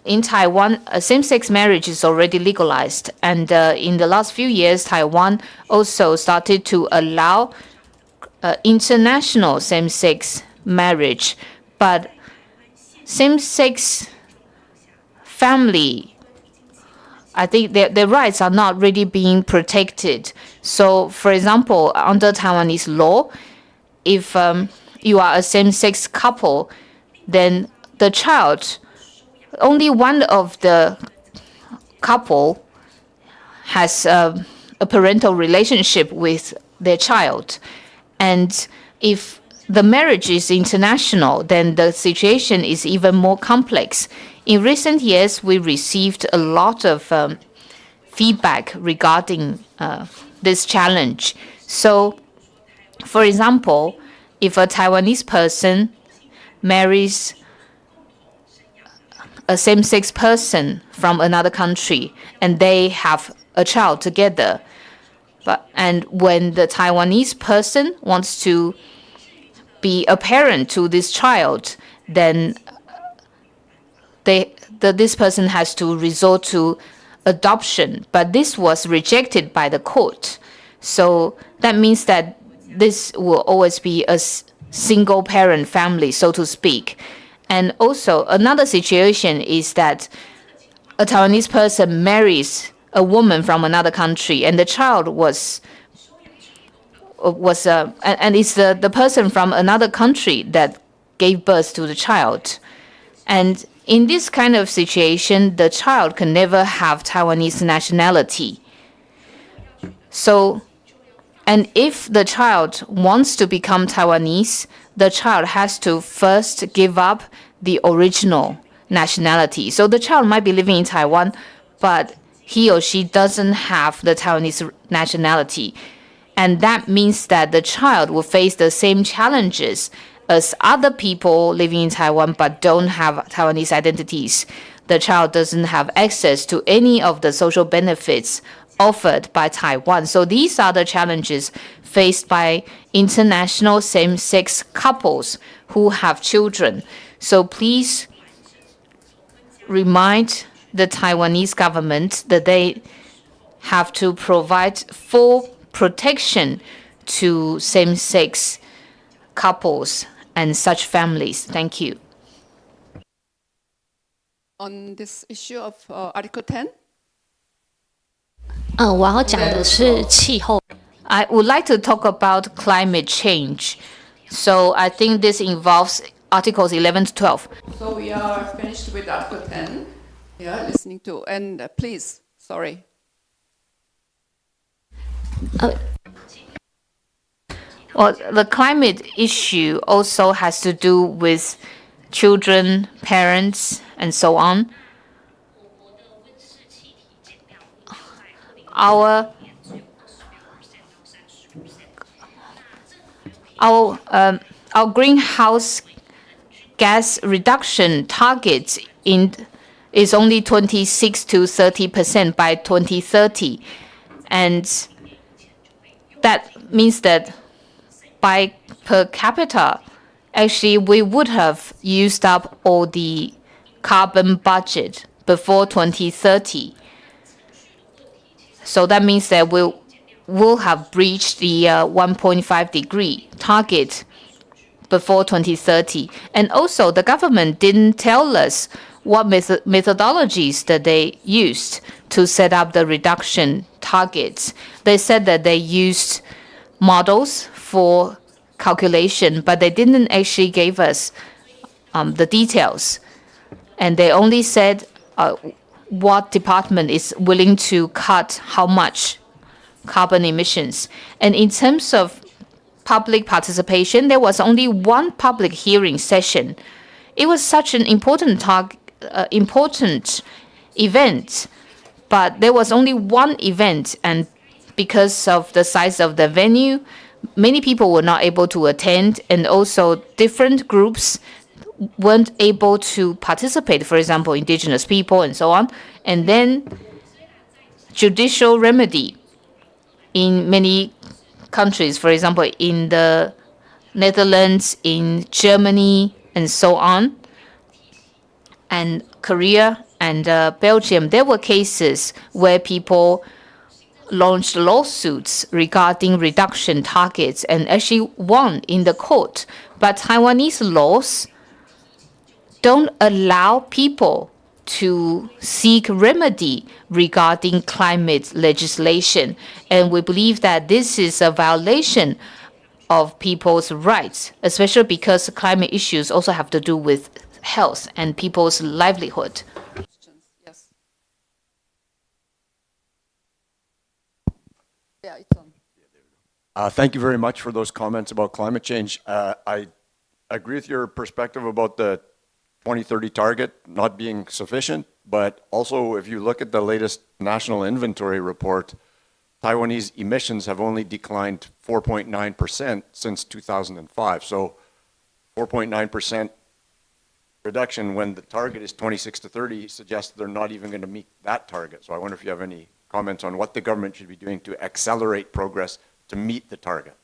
in Taiwan, same-sex marriage is already legalized. And in the last few years, Taiwan also started to allow international same-sex marriage. But same-sex family, I think their rights are not really being protected. So, for example, under Taiwanese law, if you are a same-sex couple, then the child, only one of the couple has a parental relationship with their child. And if the marriage is international, then the situation is even more complex. In recent years, we received a lot of feedback regarding this challenge. So, for example, if a Taiwanese person marries a same-sex person from another country and they have a child together, and when the Taiwanese person wants to be a parent to this child, then this person has to resort to adoption. But this was rejected by the court. So that means that this will always be a single parent family, so to speak. And also another situation is that a Taiwanese person marries a woman from another country, and the child and it's the person from another country that gave birth to the child. And in this kind of situation, the child can never have Taiwanese nationality. So, and if the child wants to become Taiwanese, the child has to first give up the original nationality. So the child might be living in Taiwan, but he or she doesn't have the Taiwanese nationality. And that means that the child will face the same challenges as other people living in Taiwan but don't have Taiwanese identities. The child doesn't have access to any of the social benefits offered by Taiwan. So these are the challenges faced by international same-sex couples who have children. So please remind the Taiwanese government that they have to provide full protection to same-sex couples and such families. Thank you.
On this issue of Article 10?
I would like to talk about climate change. So I think this involves Articles 11 to 12.
So we are finished with Article 10. Yeah, listening to. And please, sorry.
Well, the climate issue also has to do with children, parents, and so on. Our greenhouse gas reduction target is only 26 to 30% by 2030, and that means that by per capita, actually we would have used up all the carbon budget before 2030. So that means that we'll have breached the 1.5 degree target before 2030. And also the government didn't tell us what methodologies that they used to set up the reduction targets. They said that they used models for calculation, but they didn't actually give us the details. And they only said what department is willing to cut how much carbon emissions. And in terms of public participation, there was only one public hearing session. It was such an important event, but there was only one event, and because of the size of the venue, many people were not able to attend, and also different groups weren't able to participate, for example, indigenous people and so on. And then judicial remedy in many countries, for example, in the Netherlands, in Germany, and so on, and Korea and Belgium, there were cases where people launched lawsuits regarding reduction targets and actually won in the court. But Taiwanese laws don't allow people to seek remedy regarding climate legislation. And we believe that this is a violation of people's rights, especially because climate issues also have to do with health and people's livelihood.
Yes. Yeah, it's on.
Thank you very much for those comments about climate change. I agree with your perspective about the 2030 target not being sufficient, but also if you look at the latest national inventory report, Taiwanese emissions have only declined 4.9% since 2005. So 4.9% reduction when the target is 26 to 30 suggests they're not even going to meet that target. So I wonder if you have any comments on what the government should be doing to accelerate progress to meet the target.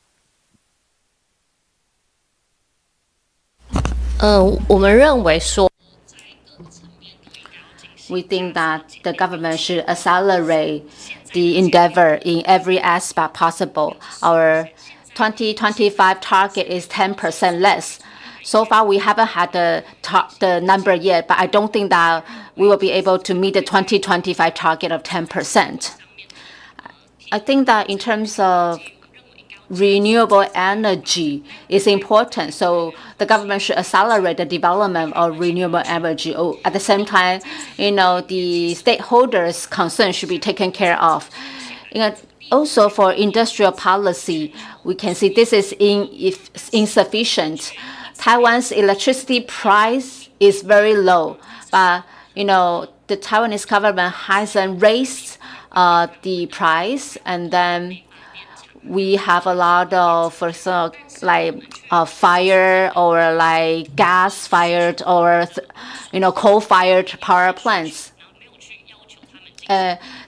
We think that the government should accelerate the endeavor in every aspect possible. Our 2025 target is 10% less. So far, we haven't had the number yet, but I don't think that we will be able to meet the 2025 target of 10%. I think that in terms of renewable energy is important, so the government should accelerate the development of renewable energy. At the same time, the stakeholders' concerns should be taken care of. Also, for industrial policy, we can see this is insufficient. Taiwan's electricity price is very low, but the Taiwanese government hasn't raised the price, and then we have a lot of, for example, fire or gas-fired or coal-fired power plants.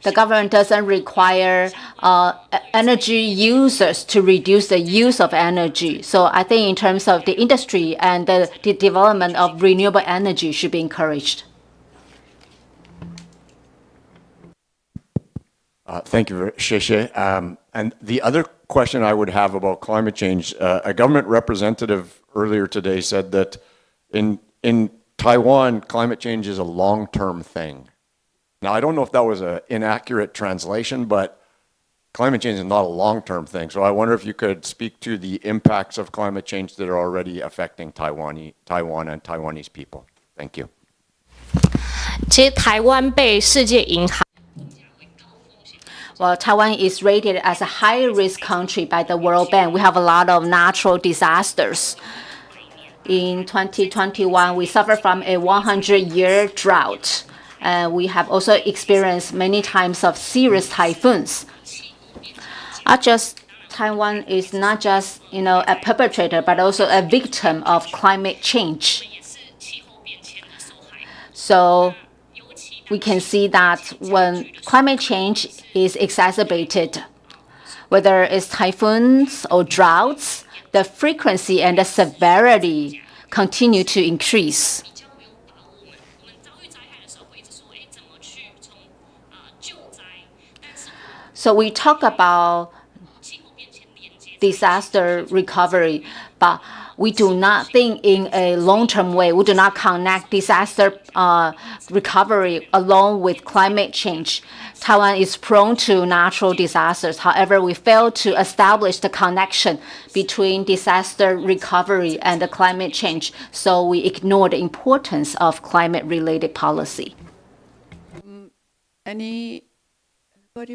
The government doesn't require energy users to reduce the use of energy. So I think in terms of the industry and the development of renewable energy should be encouraged.
Thank you, Sheshe. And the other question I would have about climate change, a government representative earlier today said that in Taiwan, climate change is a long-term thing. Now, I don't know if that was an inaccurate translation, but climate change is not a long-term thing. So I wonder if you could speak to the impacts of climate change that are already affecting Taiwan and Taiwanese people. Thank you.
其实台湾被世界银行
Well, Taiwan is rated as a high-risk country by the World Bank. We have a lot of natural disasters. In 2021, we suffered from a 100-year drought. We have also experienced many times of serious typhoons. Taiwan is not just a perpetrator, but also a victim of climate change. So we can see that when climate change is exacerbated, whether it's typhoons or droughts, the frequency and the severity continue to increase. So we talk about disaster recovery, but we do not think in a long-term way. We do not connect disaster recovery along with climate change. Taiwan is prone to natural disasters. However, we fail to establish the connection between disaster recovery and the climate change. So we ignore the importance of climate-related policy.
Anybody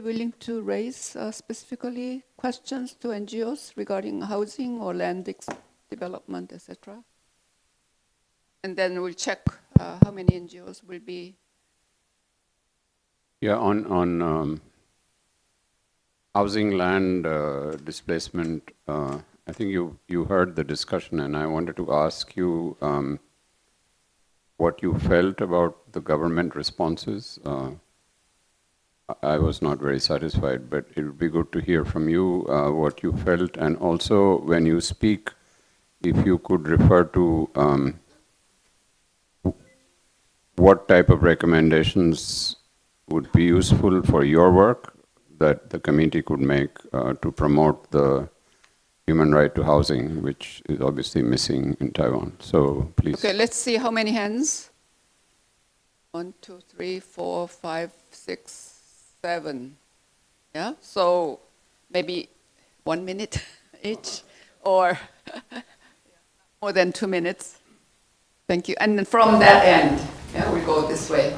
willing to raise specifically questions to NGOs regarding housing or land development, etc.? And then we'll check how many NGOs will be.
Yeah, on housing, land displacement, I think you heard the discussion, and I wanted to ask you what you felt about the government responses. I was not very satisfied, but it would be good to hear from you what you felt, and also when you speak, if you could refer to what type of recommendations would be useful for your work that the committee could make to promote the human right to housing, which is obviously missing in Taiwan. So please.
Okay, let's see how many hands. 1, 2, 3, 4, 5, 6, 7. Yeah, so maybe 1 minute each, or more than 2 minutes. Thank you. And then from that end, yeah, we go this way.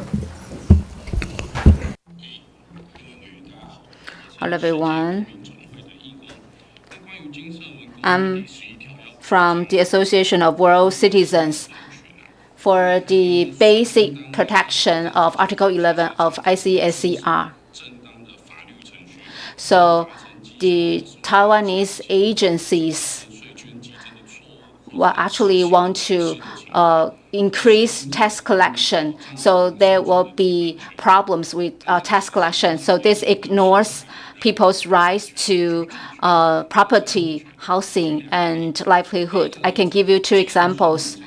Hello, everyone. I'm from the Association of World Citizens for the basic protection of Article 11 of ICESCR. So the Taiwanese agencies will actually want to increase tax collection. So there will be problems with tax collection. So this ignores people's rights to property, housing, and livelihood. I can give you 2 examples.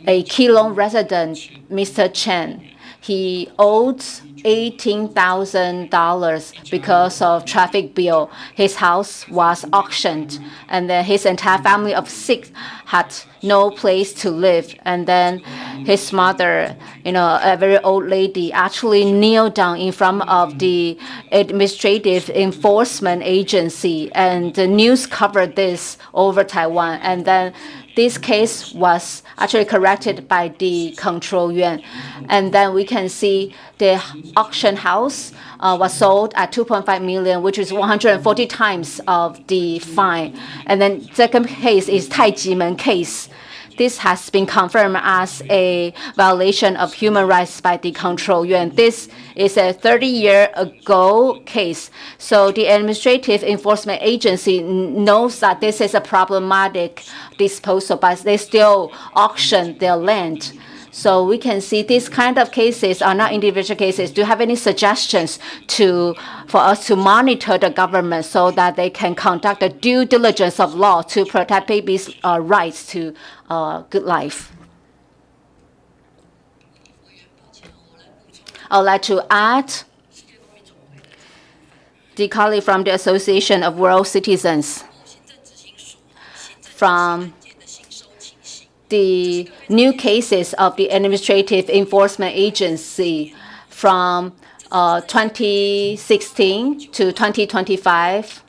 A Keelung resident, Mr. Chen, he owed $18,000 because of traffic bill. His house was auctioned, and then his entire family of 6 had no place to live. And then his mother, a very old lady, actually kneeled down in front of the administrative enforcement agency, and the news covered this over Taiwan. And then this case was actually corrected by the Control Yuan. And then we can see the auction house was sold at 2.5 million, which is 140 times of the fine. And then second case is Taijimen case. This has been confirmed as a violation of human rights by the Control Yuan. This is a 30-year-ago case. So the administrative enforcement agency knows that this is a problematic disposal, but they still auction their land. So we can see these kind of cases are not individual cases. Do you have any suggestions for us to monitor the government so that they can conduct the due diligence of law to protect babies' rights to good life? I would like to add the colleague from the Association of World Citizens from the new cases of the Administrative Enforcement Agency from 2016 to 2025.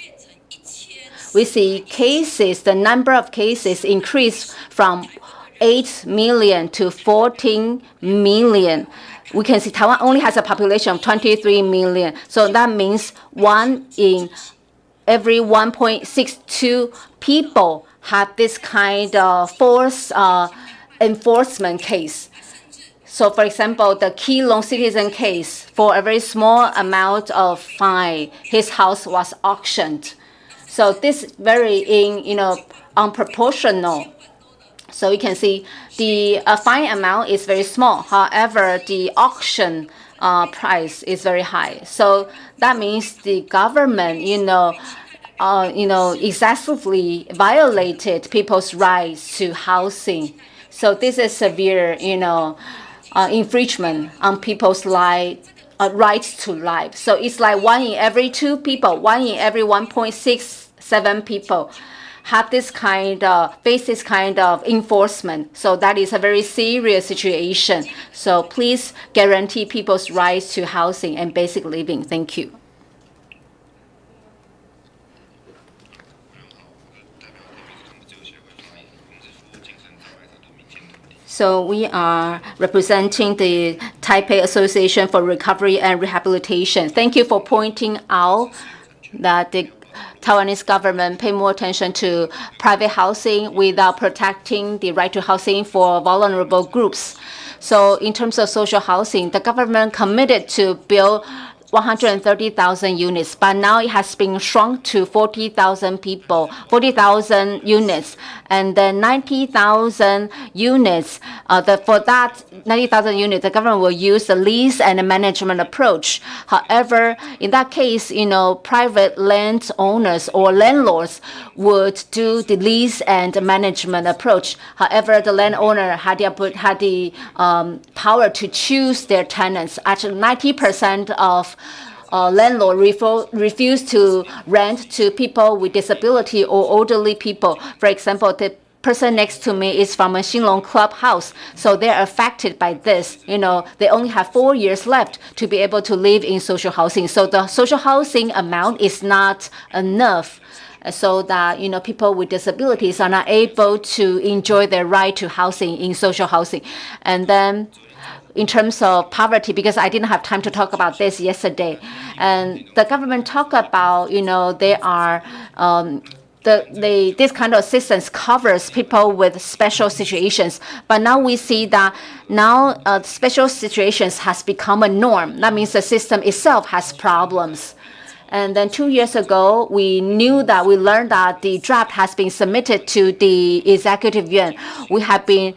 We see cases, the number of cases increased from 8 million to 14 million. We can see Taiwan only has a population of 23 million. So that means 1 in every 1.62 people have this kind of forced enforcement case. So for example, the Keelung citizen case, for a very small amount of fine, his house was auctioned. So this is very unproportional. So you can see the fine amount is very small. However, the auction price is very high. So that means the government, excessively violated people's rights to housing. So this is severe, infringement on people's rights to life. So it's like 1 in every 2 people, 1 in every 1.67 people have this face this kind of enforcement. So that is a very serious situation. So please guarantee people's rights to housing and basic living. Thank you. So we are representing the Taipei Association for Recovery and Rehabilitation. Thank you for pointing out that the Taiwanese government pay more attention to private housing without protecting the right to housing for vulnerable groups. So in terms of social housing, the government committed to build 130,000 units, but now it has been shrunk to 40,000 units, and then 90,000 units. For that 90,000 units, the government will use the lease and management approach. However, in that case, private land owners or landlords would do the lease and management approach. However, the landowner had the power to choose their tenants. Actually, 90% of landlord refuse to rent to people with disability or elderly people. For example, the person next to me is from a Xinlong clubhouse, so they're affected by this. They only have 4 years left to be able to live in social housing. So the social housing amount is not enough, so that people with disabilities are not able to enjoy their right to housing in social housing. And then in terms of poverty, because I didn't have time to talk about this yesterday, and the government talked about they are this kind of assistance covers people with special situations, but now we see that special situations has become a norm. That means the system itself has problems. And then 2 years ago, we learned that the draft has been submitted to the Executive Yuan. We have been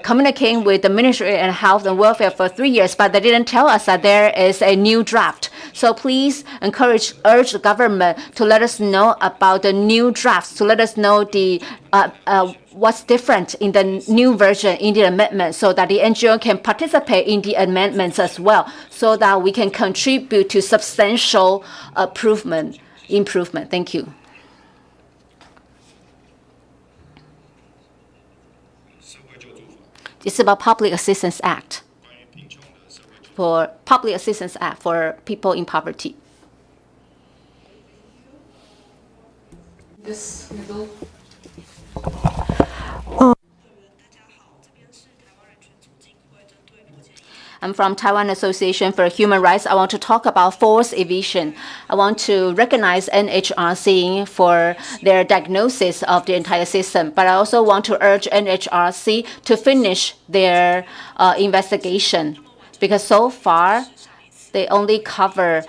communicating with the Ministry of Health and Welfare for 3 years, but they didn't tell us that there is a new draft. So please urge the government to let us know about the new drafts, to let us know the what's different in the new version in the amendment, so that the NGO can participate in the amendments as well, so that we can contribute to substantial improvement. Thank you. It's about Public Assistance Act for people in poverty.
This middle.
I'm from Taiwan Association for Human Rights. I want to talk about forced eviction. I want to recognize NHRC for their diagnosis of the entire system, but I also want to urge NHRC to finish their investigation, because so far they only cover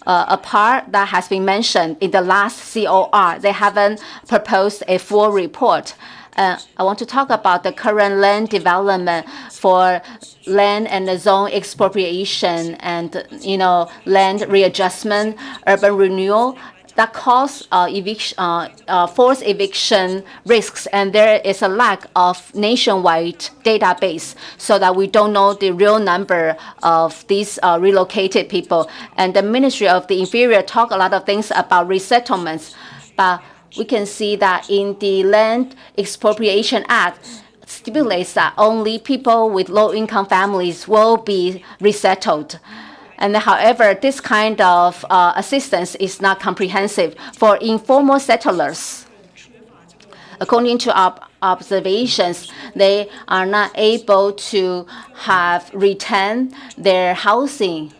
a part that has been mentioned in the last COR. They haven't proposed a full report. I want to talk about the current land development for land and the zone expropriation and land readjustment, urban renewal that cause forced eviction risks, and there is a lack of nationwide database, so that we don't know the real number of these relocated people. And the Ministry of the Interior talk a lot of things about resettlements, but we can see that in the Land Expropriation Act stipulates that only people with low-income families will be resettled. And however, this kind of assistance is not comprehensive for informal settlers. According to our observations, they are not able to have retained their housing,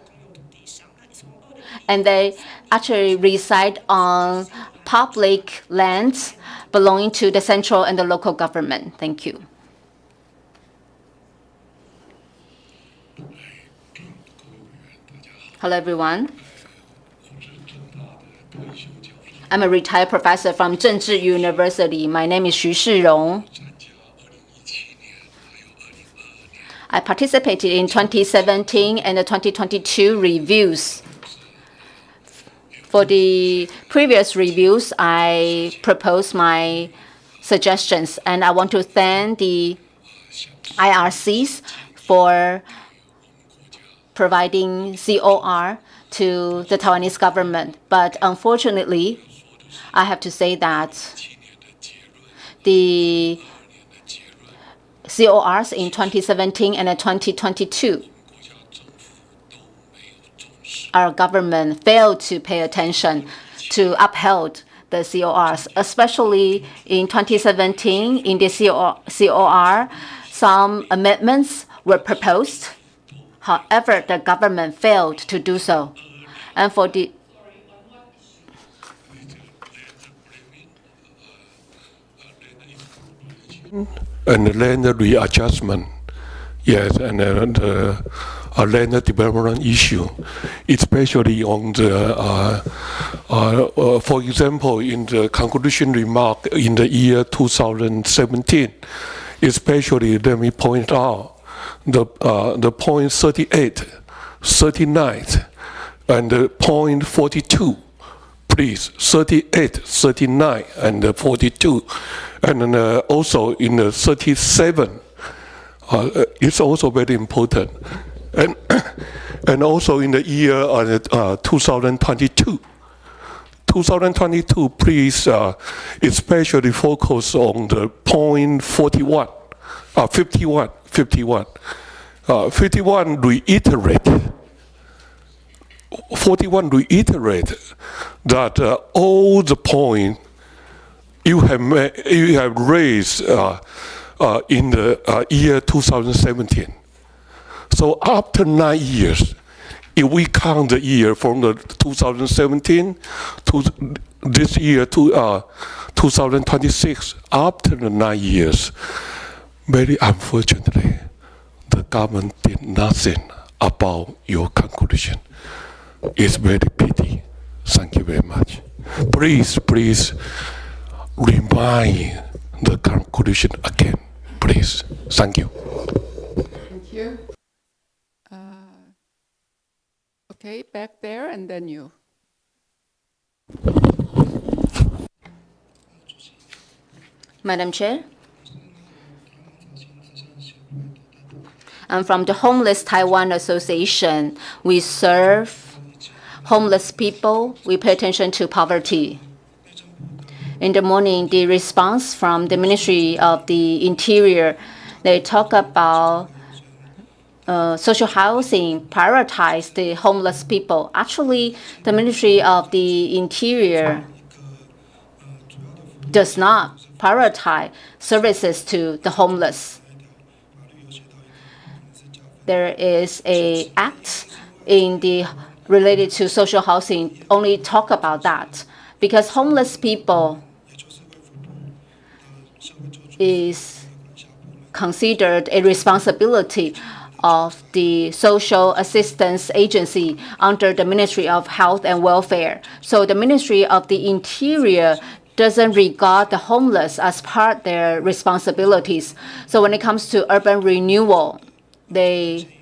and they actually reside on public lands belonging to the central and the local government. Thank you. Hello, everyone. I'm a retired professor from Zhengzhi University. My name is Xu Shirong. I participated in 2017 and the 2022 reviews. For the previous reviews, I proposed my suggestions, and I want to thank the IRCs for providing COR to the Taiwanese government. But unfortunately, I have to say that the CORs in 2017 and 2022, our government failed to pay attention to uphold the CORs, especially in 2017. In the COR, some amendments were proposed. However, the government failed to do so. And for the
and land readjustment, yes, and the land development issue, especially on the, for example, in the conclusion remark in the year 2017, especially let me point out the point 38, 39, and the point 42. Please, 38, 39, and 42, and then, also in the 37, it's also very important, and also in the year 2022. 2022, please, especially focus on the point 41, 51, 51. 51 reiterate. 41 reiterate that all the points you have raised in the year 2017. So after 9 years, if we count the year from the 2017 to this year to 2026, after the 9 years, very unfortunately, the government did nothing about your conclusion. It's very pity. Thank you very much. Please, please remind the conclusion again, please. Thank you.
Thank you. Okay, back there, and then you.
Madam Chair. I'm from the Homeless Taiwan Association. We serve homeless people. We pay attention to poverty. In the morning, the response from the Ministry of the Interior, they talk about social housing, prioritize the homeless people. Actually, the Ministry of the Interior does not prioritize services to the homeless. There is an act in the related to social housing only talk about that because homeless people is considered a responsibility of the social assistance agency under the Ministry of Health and Welfare. So the Ministry of the Interior doesn't regard the homeless as part of their responsibilities. So when it comes to urban renewal, they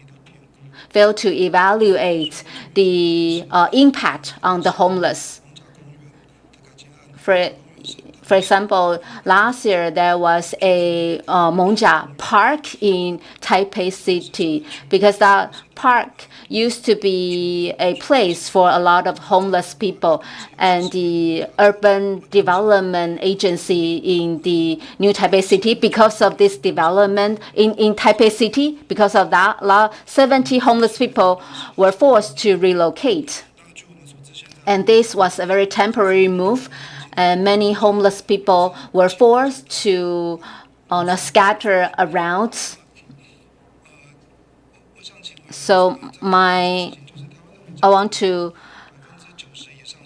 fail to evaluate the impact on the homeless. For example, last year there was a Mongjia Park in Taipei City because that park used to be a place for a lot of homeless people, and the urban development agency in the new Taipei City, because of this development in Taipei City, because of that, 70 homeless people were forced to relocate. And this was a very temporary move. And many homeless people were forced to scatter around. So I want to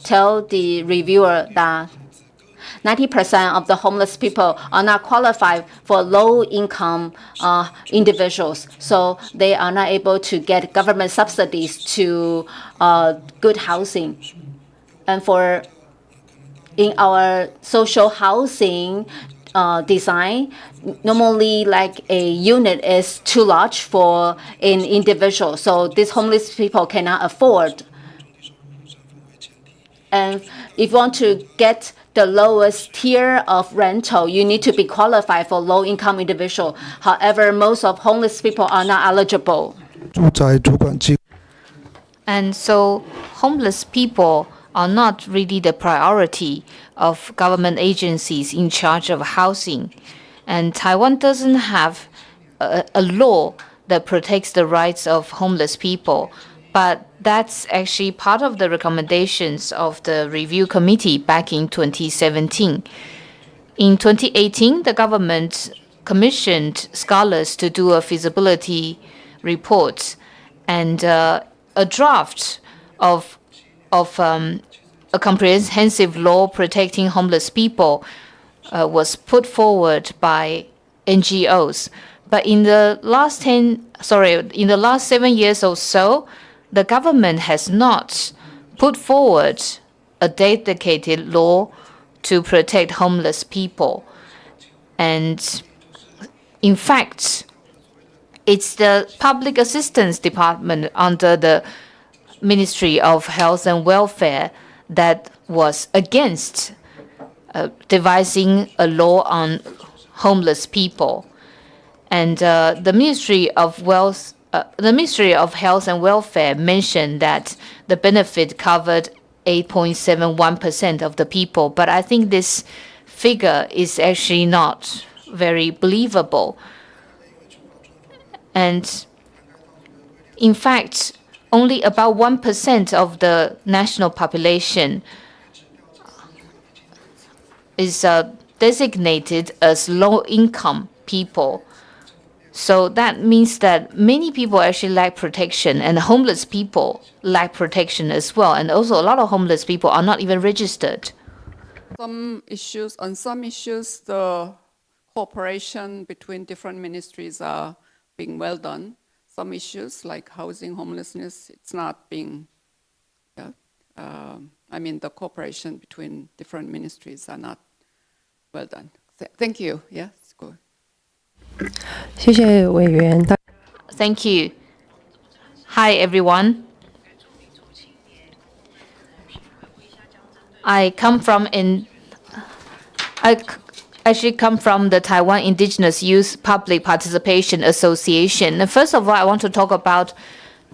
tell the reviewer that 90% of the homeless people are not qualified for low-income individuals. So they are not able to get government subsidies to good housing. And in our social housing design, normally like a unit is too large for an individual. So these homeless people cannot afford. And if you want to get the lowest tier of rental, you need to be qualified for low-income individual. However, most of homeless people are not eligible.
And so homeless people are not really the priority of government agencies in charge of housing. And Taiwan doesn't have a law that protects the rights of homeless people. But that's actually part of the recommendations of the review committee back in 2017. In 2018, the government commissioned scholars to do a feasibility report, and a draft of a comprehensive law protecting homeless people was put forward by NGOs. But in the last 7 years or so, the government has not put forward a dedicated law to protect homeless people. And in fact, it's the Public Assistance Department under the Ministry of Health and Welfare that was against devising a law on homeless people. And the Ministry of Health and Welfare mentioned that the benefit covered 8.71% of the people. But I think this figure is actually not very believable. And in fact, only about 1% of the national population is designated as low-income people. So that means that many people actually lack protection, and homeless people lack protection as well. And also a lot of homeless people are not even registered.
On some issues, the cooperation between different ministries are being well done. Some issues like housing, homelessness, it's not being, the cooperation between different ministries are not well done. Thank you. Yes, go.
Thank you. Hi, everyone. I actually come from the Taiwan Indigenous Youth Public Participation Association. First of all, I want to talk about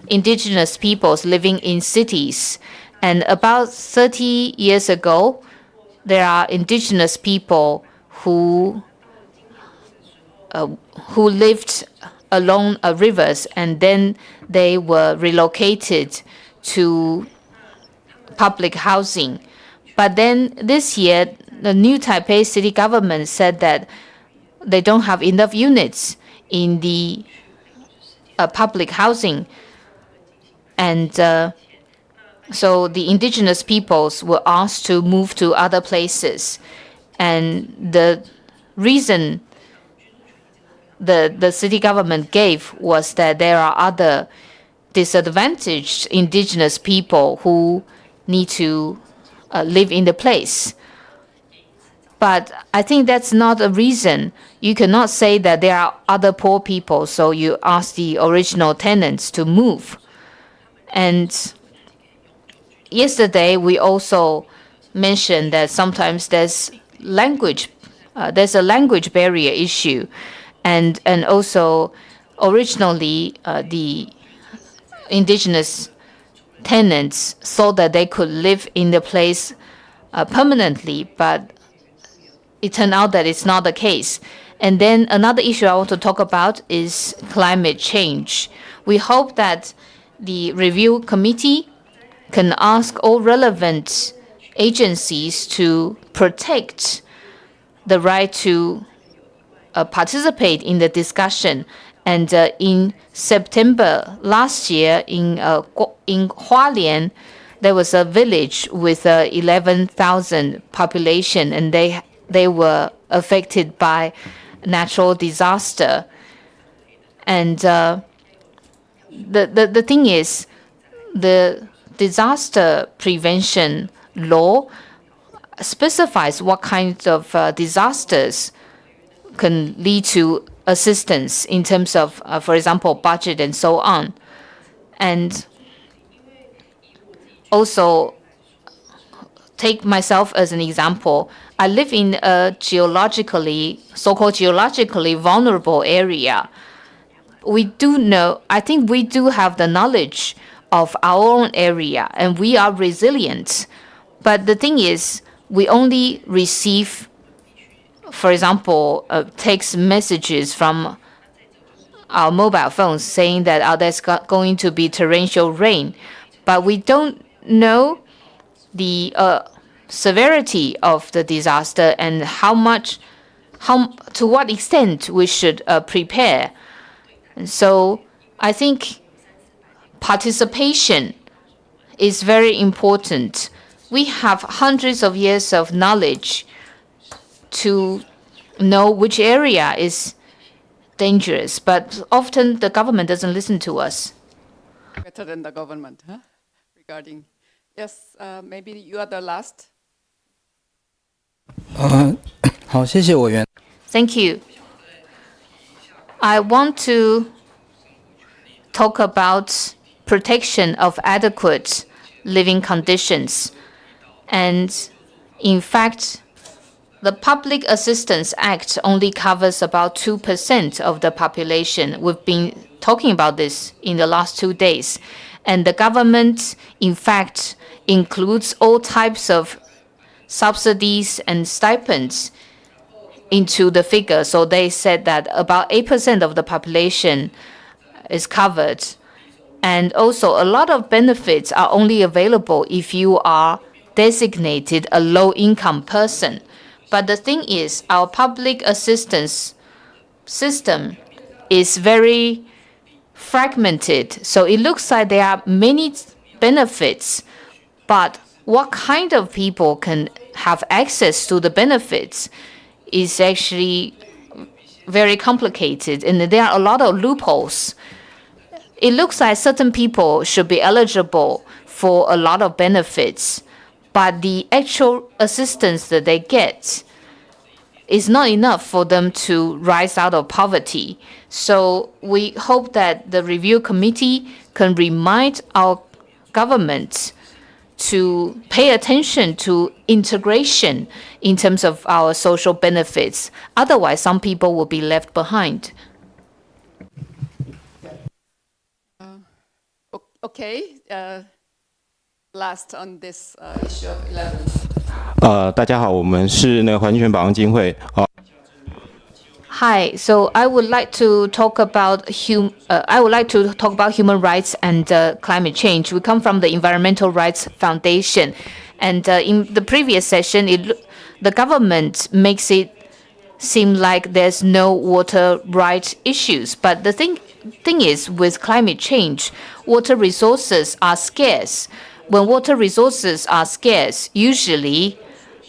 indigenous peoples living in cities. And about 30 years ago, there are indigenous people who lived along rivers, and then they were relocated to public housing. But then this year, the new Taipei city government said that they don't have enough units in the public housing. And so the indigenous peoples were asked to move to other places. And the reason the city government gave was that there are other disadvantaged indigenous people who need to live in the place. But I think that's not a reason. You cannot say that there are other poor people, so you ask the original tenants to move. And yesterday, we also mentioned that sometimes there's a language barrier issue. And also, originally, the indigenous tenants thought that they could live in the place permanently, but it turned out that it's not the case. And then another issue I want to talk about is climate change. We hope that the review committee can ask all relevant agencies to protect the right to participate in the discussion. And in September last year, in Hualien, there was a village with 11,000 population, and they were affected by natural disaster. And the thing is, the disaster prevention law specifies what kinds of disasters can lead to assistance in terms of, for example, budget and so on. And also, take myself as an example. I live in a so-called geologically vulnerable area. I think we do have the knowledge of our own area, and we are resilient. But the thing is, we only receive, for example, text messages from our mobile phones saying that there's going to be torrential rain. But we don't know the severity of the disaster and to what extent we should prepare. And so I think participation is very important. We have hundreds of years of knowledge to know which area is dangerous, but often the government doesn't listen to us.
Better than the government, huh? Regarding, yes, maybe you are the last.
Thank you. I want to talk about protection of adequate living conditions. And in fact, the Public Assistance Act only covers about 2% of the population. We've been talking about this in the last 2 days. And the government, in fact, includes all types of subsidies and stipends into the figure. So they said that about 8% of the population is covered. And also, a lot of benefits are only available if you are designated a low-income person. But the thing is, our public assistance system is very fragmented. So it looks like there are many benefits, but what kind of people can have access to the benefits is actually very complicated, and there are a lot of loopholes. It looks like certain people should be eligible for a lot of benefits, but the actual assistance that they get is not enough for them to rise out of poverty. So we hope that the review committee can remind our government to pay attention to integration in terms of our social benefits. Otherwise, some people will be left behind.
Okay, last on this issue of 11.
大家好，我们是那个环境保障基金会。
Hi, so I would like to talk about human rights and climate change. We come from the Environmental Rights Foundation, and in the previous session, the government makes it seem like there's no water right issues. But the thing is, with climate change, water resources are scarce. When water resources are scarce, usually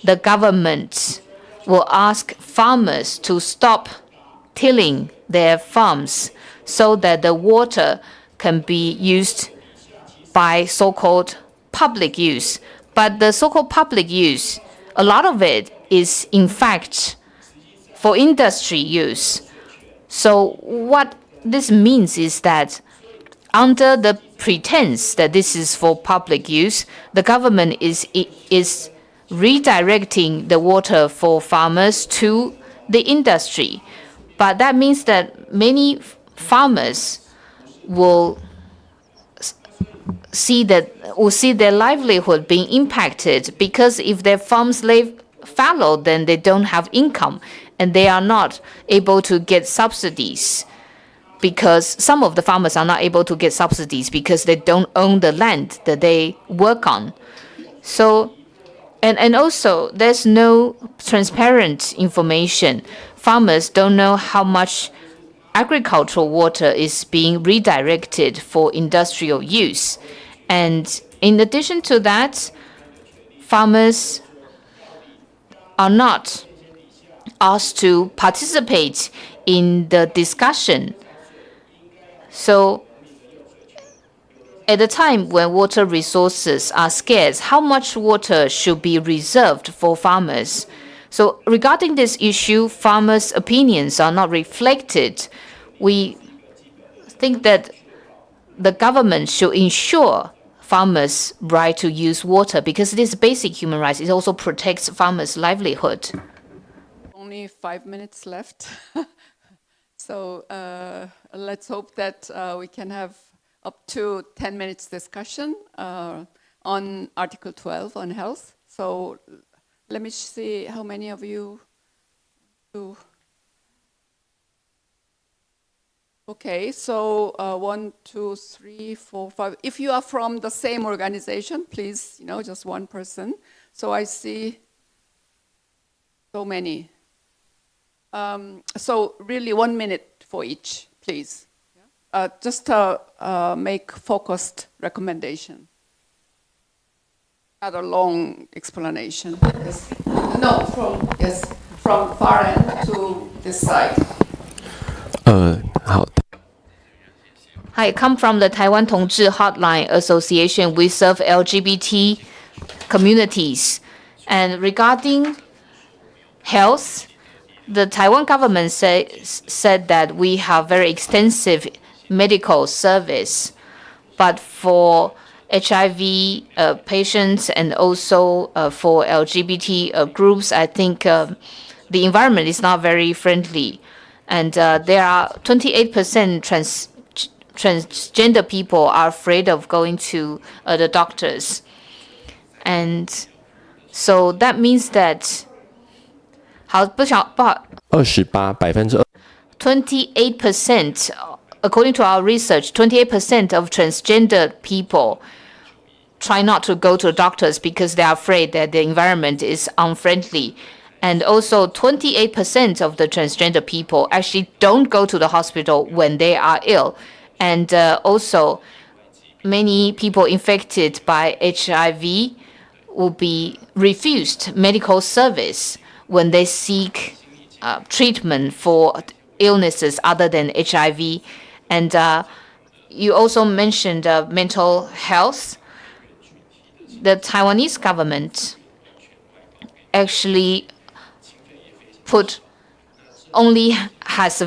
the government will ask farmers to stop tilling their farms so that the water can be used by so-called public use. But the so-called public use, a lot of it is in fact for industry use. So what this means is that under the pretense that this is for public use, the government is redirecting the water for farmers to the industry. But that means that many farmers will see their livelihood being impacted, because if their farms lay fallow, then they don't have income and they are not able to get subsidies, because some of the farmers are not able to get subsidies because they don't own the land that they work on. So, and also there's no transparent information. Farmers don't know how much agricultural water is being redirected for industrial use. And in addition to that, farmers are not asked to participate in the discussion. So at a time when water resources are scarce, how much water should be reserved for farmers? So regarding this issue, farmers' opinions are not reflected. We think that the government should ensure farmers' right to use water, because it is basic human rights. It also protects farmers' livelihood.
Only 5 minutes left. So let's hope that we can have up to 10 minutes discussion on Article 12 on health. So let me see how many of you do. Okay, so 1, 2, 3, 4, 5. If you are from the same organization, please, just one person. So I see so many. So really 1 minute for each, please. Just make focused recommendation. Not a long explanation. Yes. No, from far end to this side.
Hi, I come from the Taiwan 同志 Hotline Association. We serve LGBT communities. And regarding health, the Taiwan government said that we have very extensive medical service. But for HIV patients and also for LGBT groups, I think the environment is not very friendly. And there are 28% transgender people are afraid of going to the doctors. And so that means that 28%, according to our research, 28% of transgender people try not to go to doctors because they are afraid that the environment is unfriendly. And also 28% of the transgender people actually don't go to the hospital when they are ill. And also many people infected by HIV will be refused medical service when they seek treatment for illnesses other than HIV. And you also mentioned mental health. The Taiwanese government actually only has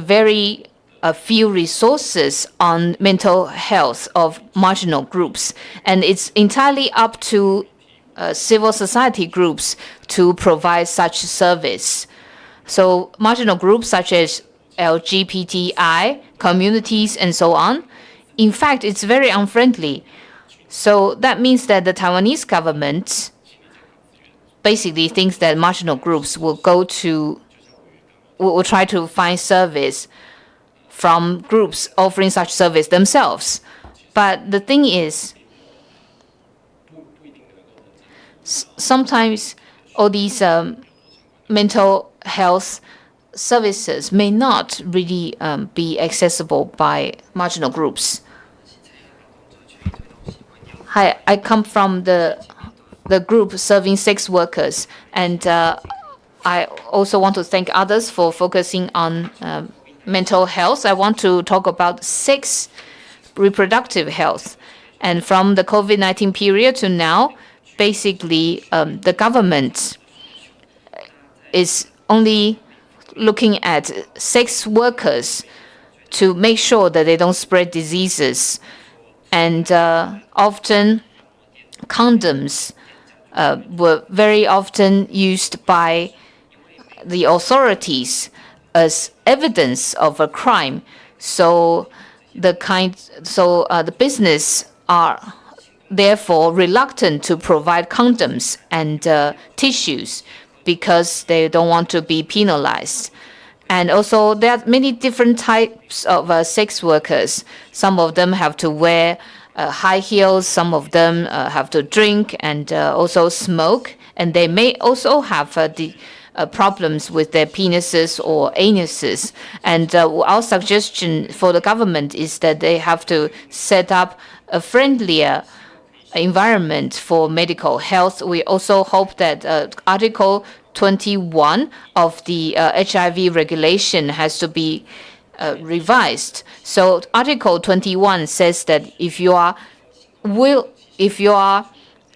a few resources on mental health of marginal groups, and it's entirely up to civil society groups to provide such service. So marginal groups such as LGBTI communities and so on, in fact, it's very unfriendly. So that means that the Taiwanese government basically thinks that marginal groups will try to find service from groups offering such service themselves. But the thing is, sometimes all these mental health services may not really be accessible by marginal groups. Hi, I come from the group serving sex workers, and I also want to thank others for focusing on mental health. I want to talk about sex reproductive health. And from the COVID-19 period to now, basically the government is only looking at sex workers to make sure that they don't spread diseases. And often condoms were very often used by the authorities as evidence of a crime. So the business are therefore reluctant to provide condoms and tissues because they don't want to be penalized. And also there are many different types of sex workers. Some of them have to wear high heels, some of them have to drink and also smoke, and they may also have the problems with their penises or anuses. And our suggestion for the government is that they have to set up a friendlier environment for medical health. We also hope that Article 21 of the HIV regulation has to be revised. So Article 21 says that if you are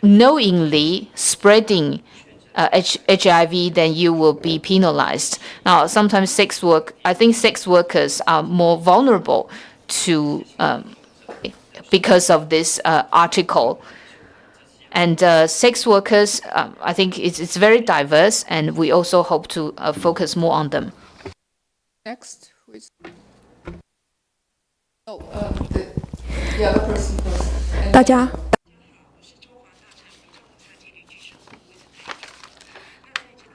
knowingly spreading HIV, then you will be penalized. Now, sometimes I think sex workers are more vulnerable to because of this article. And sex workers, I think it's very diverse, and we also hope to focus more on them.
Next, who is? Oh, the other person first.
大家。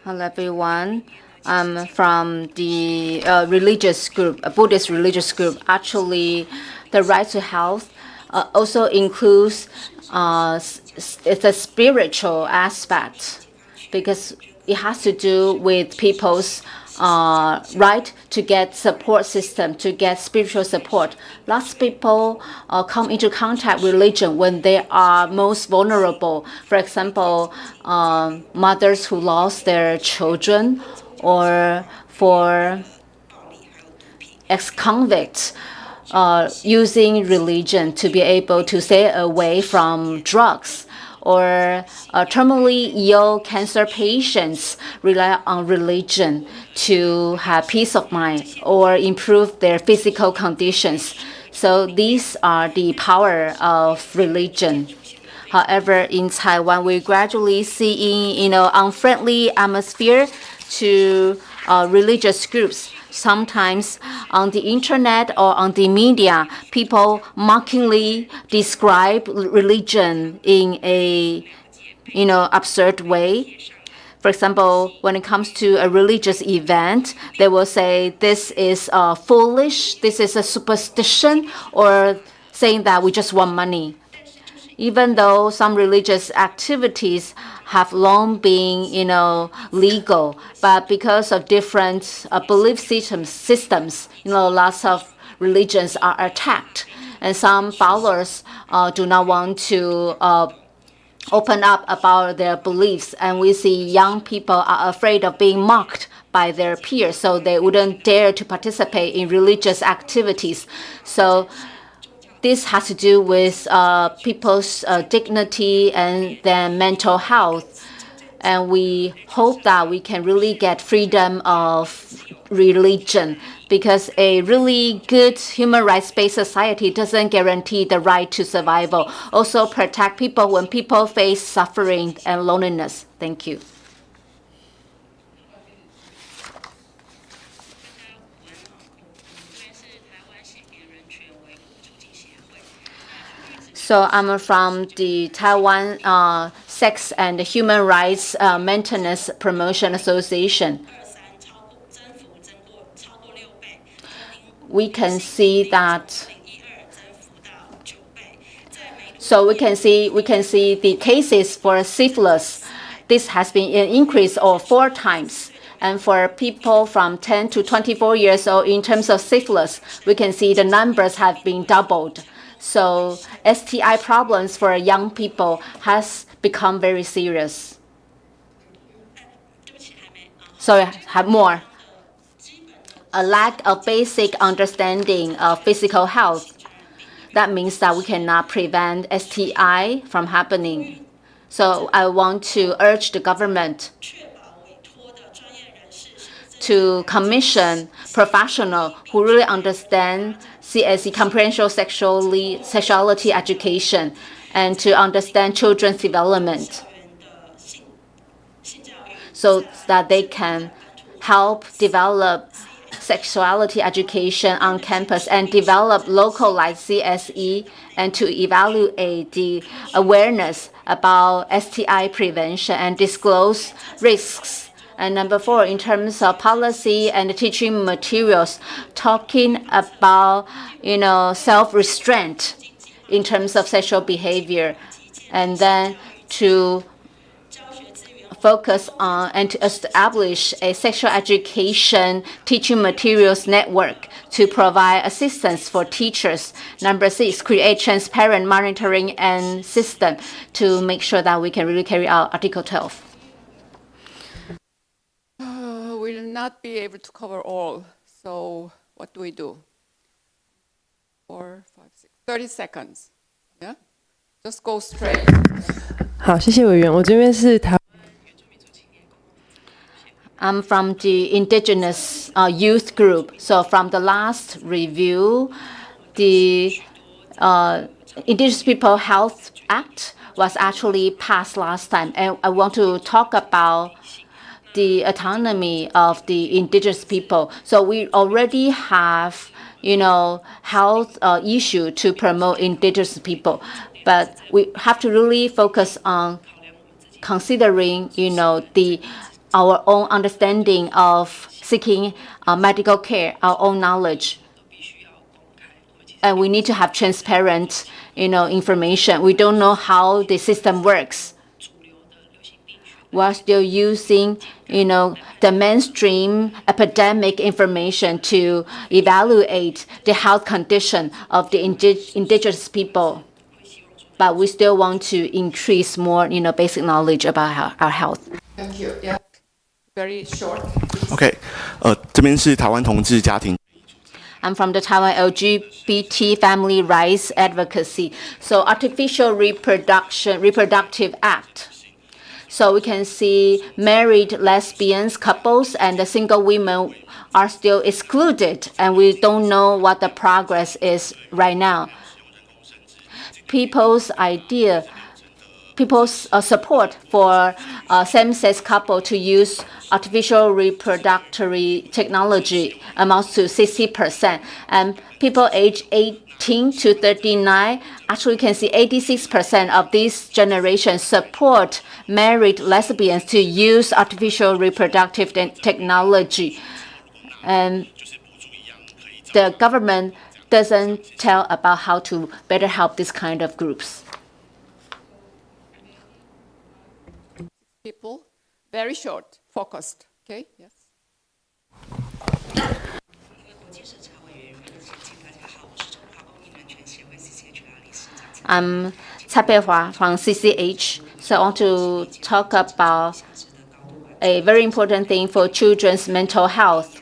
Hello, everyone. I'm from the religious group, a Buddhist religious group. Actually, the right to health also includes it's a spiritual aspect, because it has to do with people's right to get support system, to get spiritual support. Lots of people come into contact with religion when they are most vulnerable. For example, mothers who lost their children, or for ex-convicts using religion to be able to stay away from drugs, or terminally ill cancer patients rely on religion to have peace of mind or improve their physical conditions. So these are the power of religion. However, in Taiwan, we're gradually seeing, unfriendly atmosphere to religious groups. Sometimes on the internet or on the media, people mockingly describe religion in a, absurd way. For example, when it comes to a religious event, they will say this is foolish, this is a superstition, or saying that we just want money. Even though some religious activities have long been, legal, but because of different belief systems, lots of religions are attacked, and some followers do not want to open up about their beliefs, and we see young people are afraid of being mocked by their peers, so they wouldn't dare to participate in religious activities. So this has to do with people's dignity and their mental health. And we hope that we can really get freedom of religion, because a really good human rights-based society doesn't guarantee the right to survival. Also protect people when people face suffering and loneliness. Thank you. So I'm from the Taiwan Sex and Human Rights Maintenance Promotion Association. We can see that. So we can see the cases for syphilis. This has been an increase of 4 times. And for people from 10 to 24 years old, in terms of syphilis, we can see the numbers have been doubled. So STI problems for young people has become very serious. So have more. A lack of basic understanding of physical health. That means that we cannot prevent STI from happening. So I want to urge the government to commission professionals who really understand CSE, comprehensive sexuality education, and to understand children's development, so that they can help develop sexuality education on campus and develop localized CSE, and to evaluate the awareness about STI prevention and disclose risks. And number 4, in terms of policy and teaching materials, talking about, self-restraint in terms of sexual behavior, and then to focus on and to establish a sexual education teaching materials network to provide assistance for teachers. Number 6, create transparent monitoring and system to make sure that we can really carry out Article 12.
We'll not be able to cover all, so what do we do? 4, 5, 6, 30 seconds. Yeah? Just go straight.
好，谢谢委员。我这边是台。
I'm from the indigenous youth group. So from the last review, the Indigenous People Health Act was actually passed last time. And I want to talk about the autonomy of the indigenous people. So we already have, health issue to promote indigenous people. But we have to really focus on considering, our own understanding of seeking medical care, our own knowledge. And we need to have transparent, information. We don't know how the system works. We're still using, the mainstream epidemic information to evaluate the health condition of the indigenous people. But we still want to increase more, basic knowledge about our health.
Thank you. Yeah. Very short.
Okay. 这边是台湾同志家庭。
I'm from the Taiwan LGBT Family Rights Advocacy. So Artificial Reproductive Act. So we can see married lesbians, couples, and the single women are still excluded, and we don't know what the progress is right now. People's support for same-sex couple to use artificial reproductive technology amounts to 60%. And people aged 18 to 39, actually you can see 86% of this generation support married lesbians to use artificial reproductive technology. And the government doesn't tell about how to better help this kind of groups.
People, very short, focused. Okay, yes.
I'm Cha Peihua from CCH. So I want to talk about a very important thing for children's mental health.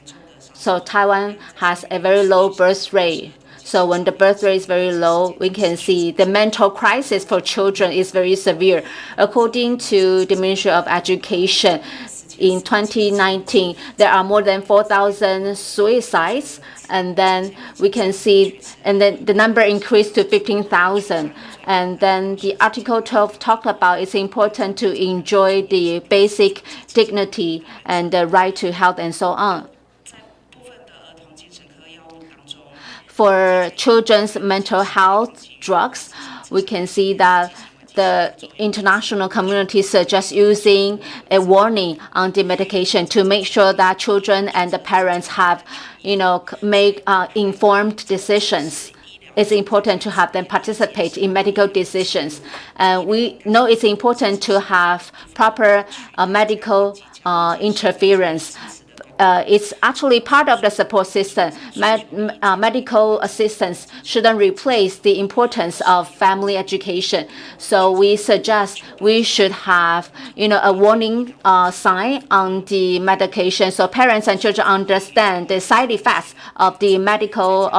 So Taiwan has a very low birth rate. So when the birth rate is very low, we can see the mental crisis for children is very severe. According to the Ministry of Education, in 2019, there are more than 4,000 suicides, and then we can see, and then the number increased to 15,000. And then the Article 12 talked about it's important to enjoy the basic dignity and the right to health and so on. For children's mental health drugs, we can see that the international community suggests using a warning on the medication to make sure that children and the parents have, make informed decisions. It's important to have them participate in medical decisions. We know it's important to have proper medical interference. It's actually part of the support system. Medical assistance shouldn't replace the importance of family education. So we suggest we should have, a warning sign on the medication so parents and children understand the side effects of the medical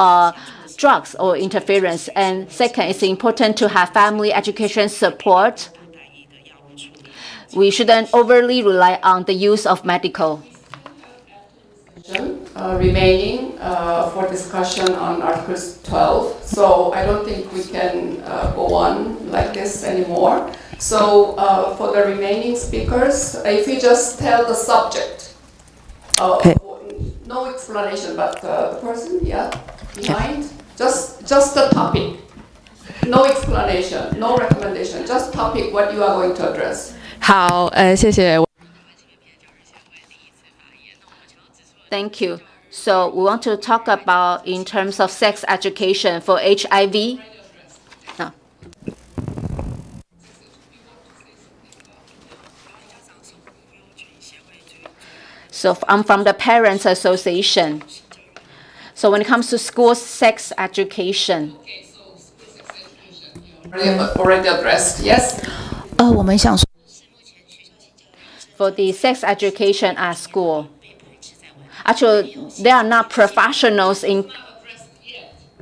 drugs or interference. And second, it's important to have family education support. We shouldn't overly rely on the use of medical.
Remaining for discussion on Article 12. So I don't think we can go on like this anymore. So for the remaining speakers, if you just tell the subject, no explanation, but the person, behind, just the topic. No explanation, no recommendation, just topic what you are going to address.
好，谢谢。
Thank you. So we want to talk about in terms of sex education for HIV. No. So I'm from the Parents Association. So when it comes to school sex education.
Already addressed, yes?
我们想说
For the sex education at school. Actually, they are not professionals in.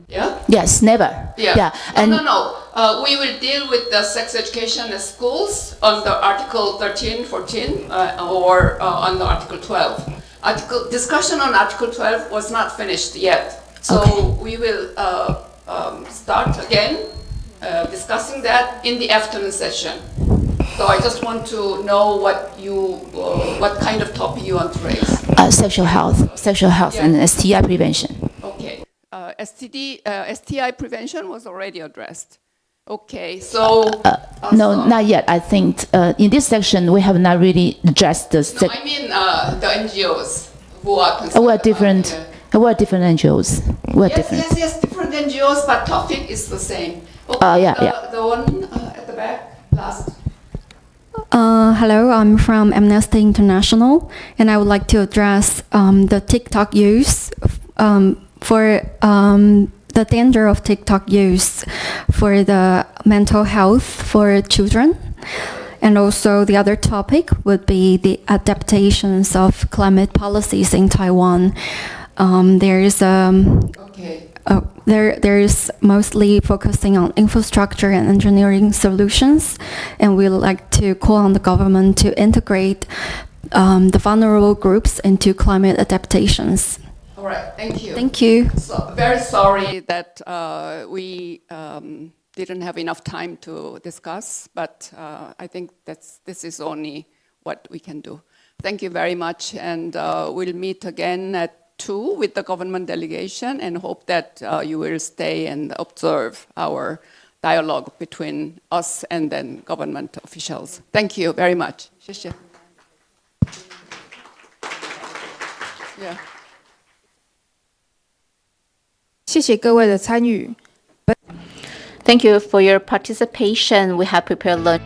Yeah?
Yes, never.
Yeah.
And
No. We will deal with the sex education at schools under Article 13, 14, or under Article 12. Discussion on Article 12 was not finished yet. So we will start again discussing that in the afternoon session. So I just want to know what kind of topic you want to raise.
Sexual health, and STI prevention.
Okay, STI prevention was already addressed. Okay, so
no, not yet. I think in this section we have not really addressed the.
No, I mean the NGOs who are concerned.
We're different. We're different NGOs. We're different.
Yes, different NGOs, but topic is the same. Okay, the one at the back, last.
Hello, I'm from Amnesty International, and I would like to address the TikTok use for the danger of TikTok use for the mental health for children. And also the other topic would be the adaptations of climate policies in Taiwan. There is mostly focusing on infrastructure and engineering solutions, and we would like to call on the government to integrate the vulnerable groups into climate adaptations.
All right, thank you.
Thank you.
So, very sorry that we didn't have enough time to discuss, but I think this is only what we can do. Thank you very much, and we'll meet again at 2 with the government delegation, and hope that you will stay and observe our dialogue between us and then government officials. Thank you very much. 谢谢. Yeah.
谢谢各位的参与。
Thank you for your participation. We have prepared lunch.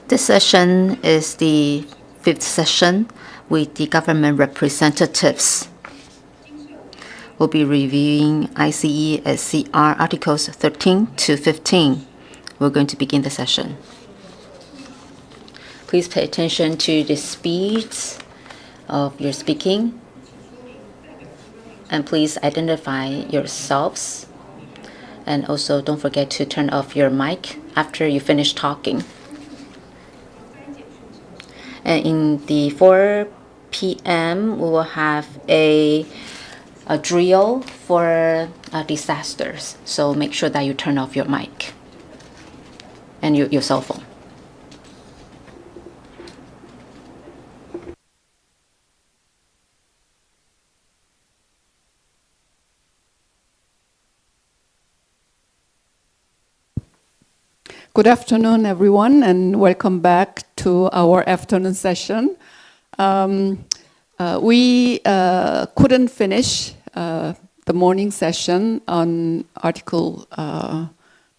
This session is the 5th session with the government representatives. We'll be reviewing ICESCR Articles 13 to 15. We're going to begin the session. Please pay attention to the speed of your speaking. And please identify yourselves. And also don't forget to turn off your mic after you finish talking. And in the 4 p.m., we will have a drill for disasters. So make sure that you turn off your mic and your cell phone.
Good afternoon, everyone, and welcome back to our afternoon session. We couldn't finish the morning session on Article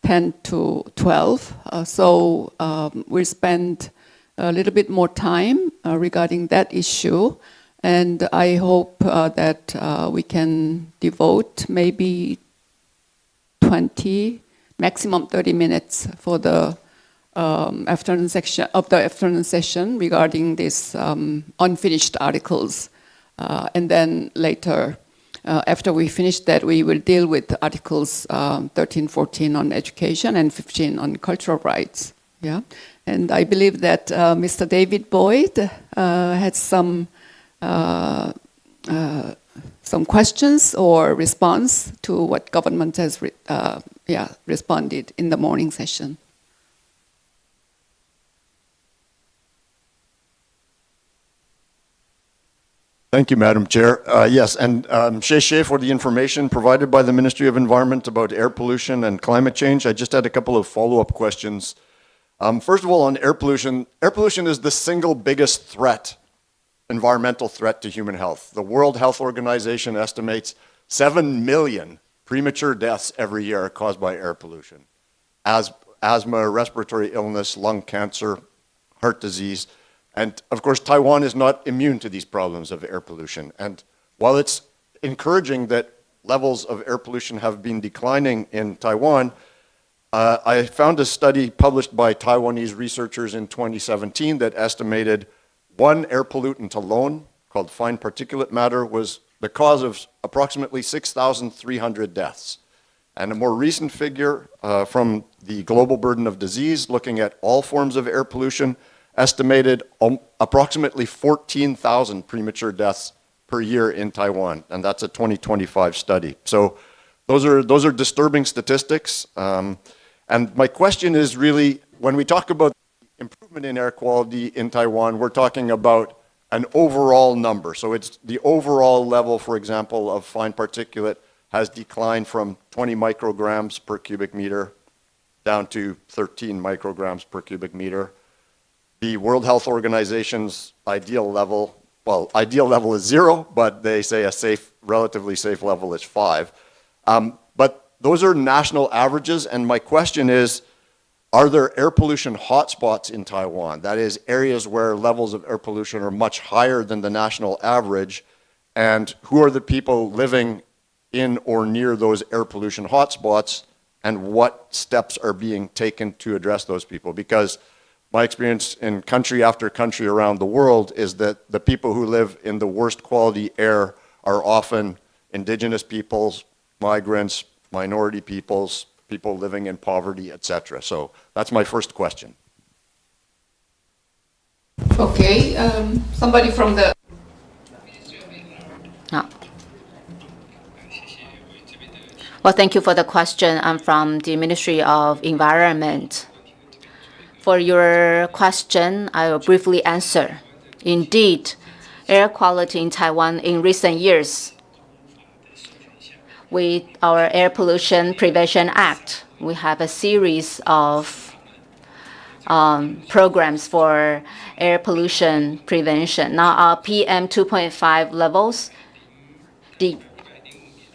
10 to 12, so we'll spend a little bit more time regarding that issue, and I hope that we can devote maybe 20, maximum 30 minutes for the afternoon session regarding these unfinished articles. And then later, after we finish that, we will deal with Articles 13, 14 on education and 15 on cultural rights. Yeah, and I believe that Mr. David Boyd had some questions or response to what government has responded in the morning session.
Thank you, Madam Chair. Yes, and Sheshe for the information provided by the Ministry of Environment about air pollution and climate change. I just had a couple of follow-up questions. First of all, on air pollution is the single biggest threat, environmental threat to human health. The World Health Organization estimates 7 million premature deaths every year are caused by air pollution. Asthma, respiratory illness, lung cancer, heart disease. And of course, Taiwan is not immune to these problems of air pollution. And while it's encouraging that levels of air pollution have been declining in Taiwan, I found a study published by Taiwanese researchers in 2017 that estimated one air pollutant alone, called fine particulate matter, was the cause of approximately 6,300 deaths. And a more recent figure from the Global Burden of Disease, looking at all forms of air pollution, estimated approximately 14,000 premature deaths per year in Taiwan, and that's a 2025 study. So those are disturbing statistics. And my question is really, when we talk about improvement in air quality in Taiwan, we're talking about an overall number. So it's the overall level, for example, of fine particulate has declined from 20 micrograms per cubic meter down to 13 micrograms per cubic meter. The World Health Organization's ideal level is 0, but they say a relatively safe level is 5. But those are national averages, and my question is, are there air pollution hotspots in Taiwan? That is, areas where levels of air pollution are much higher than the national average, and who are the people living in or near those air pollution hotspots, and what steps are being taken to address those people? Because my experience in country after country around the world is that the people who live in the worst quality air are often indigenous peoples, migrants, minority peoples, people living in poverty, etc. So that's my first question.
Okay, somebody from the...
Well, thank you for the question. I'm from the Ministry of Environment. For your question, I will briefly answer. Indeed, air quality in Taiwan in recent years, with our Air Pollution Prevention Act, we have a series of programs for air pollution prevention. Now our PM 2.5 levels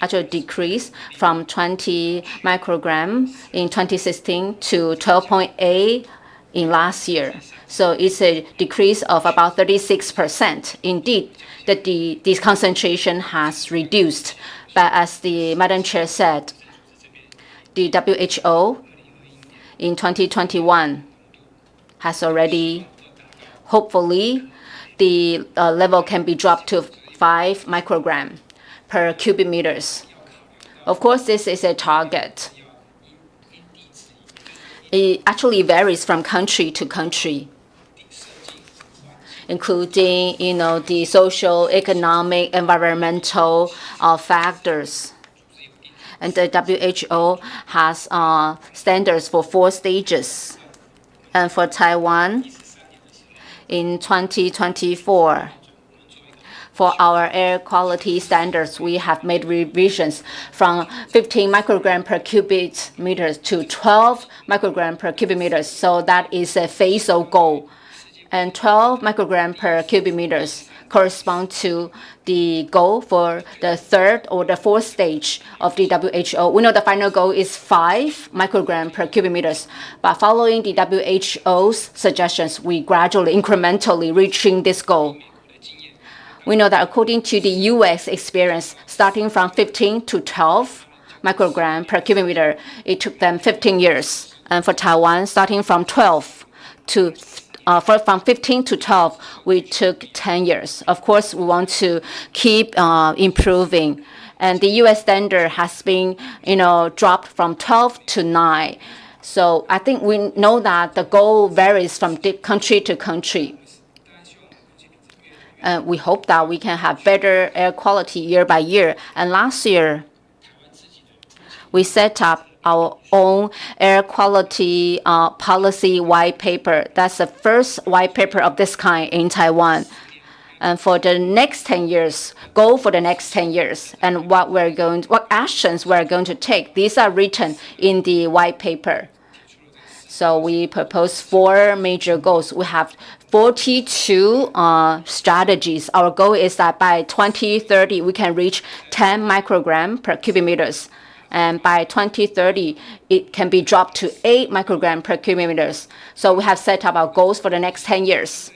actually decreased from 20 microgram in 2016 to 12.8 in last year. So it's a decrease of about 36%. Indeed, this concentration has reduced. But as the Madam Chair said, the WHO in 2021 has already, hopefully, the level can be dropped to 5 microgram per cubic meters. Of course, this is a target. It actually varies from country to country, including, the social, economic, environmental factors. And the WHO has standards for 4 stages. And for Taiwan, in 2024, for our air quality standards, we have made revisions from 15 microgram per cubic meters to 12 microgram per cubic meters. So that is a phase-out goal. And 12 microgram per cubic meters correspond to the goal for the 3rd or the 4th stage of the WHO. We know the final goal is 5 microgram per cubic meters, but following the WHO's suggestions, we gradually, incrementally reaching this goal. We know that according to the US experience, starting from 15 to 12 microgram per cubic meter, it took them 15 years. And for Taiwan, starting from 15 to 12, we took 10 years. Of course, we want to keep improving. And the US standard has been, dropped from 12 to 9. So I think we know that the goal varies from country to country. We hope that we can have better air quality year by year. And last year, we set up our own air quality policy white paper. That's the first white paper of this kind in Taiwan. And for the next 10 years, goal for the next 10 years, and what actions we're going to take. These are written in the white paper. So we propose 4 major goals. We have 42 strategies. Our goal is that by 2030, we can reach 10 microgram per cubic meters. And by 2030, it can be dropped to 8 microgram per cubic meters. So we have set up our goals for the next 10 years.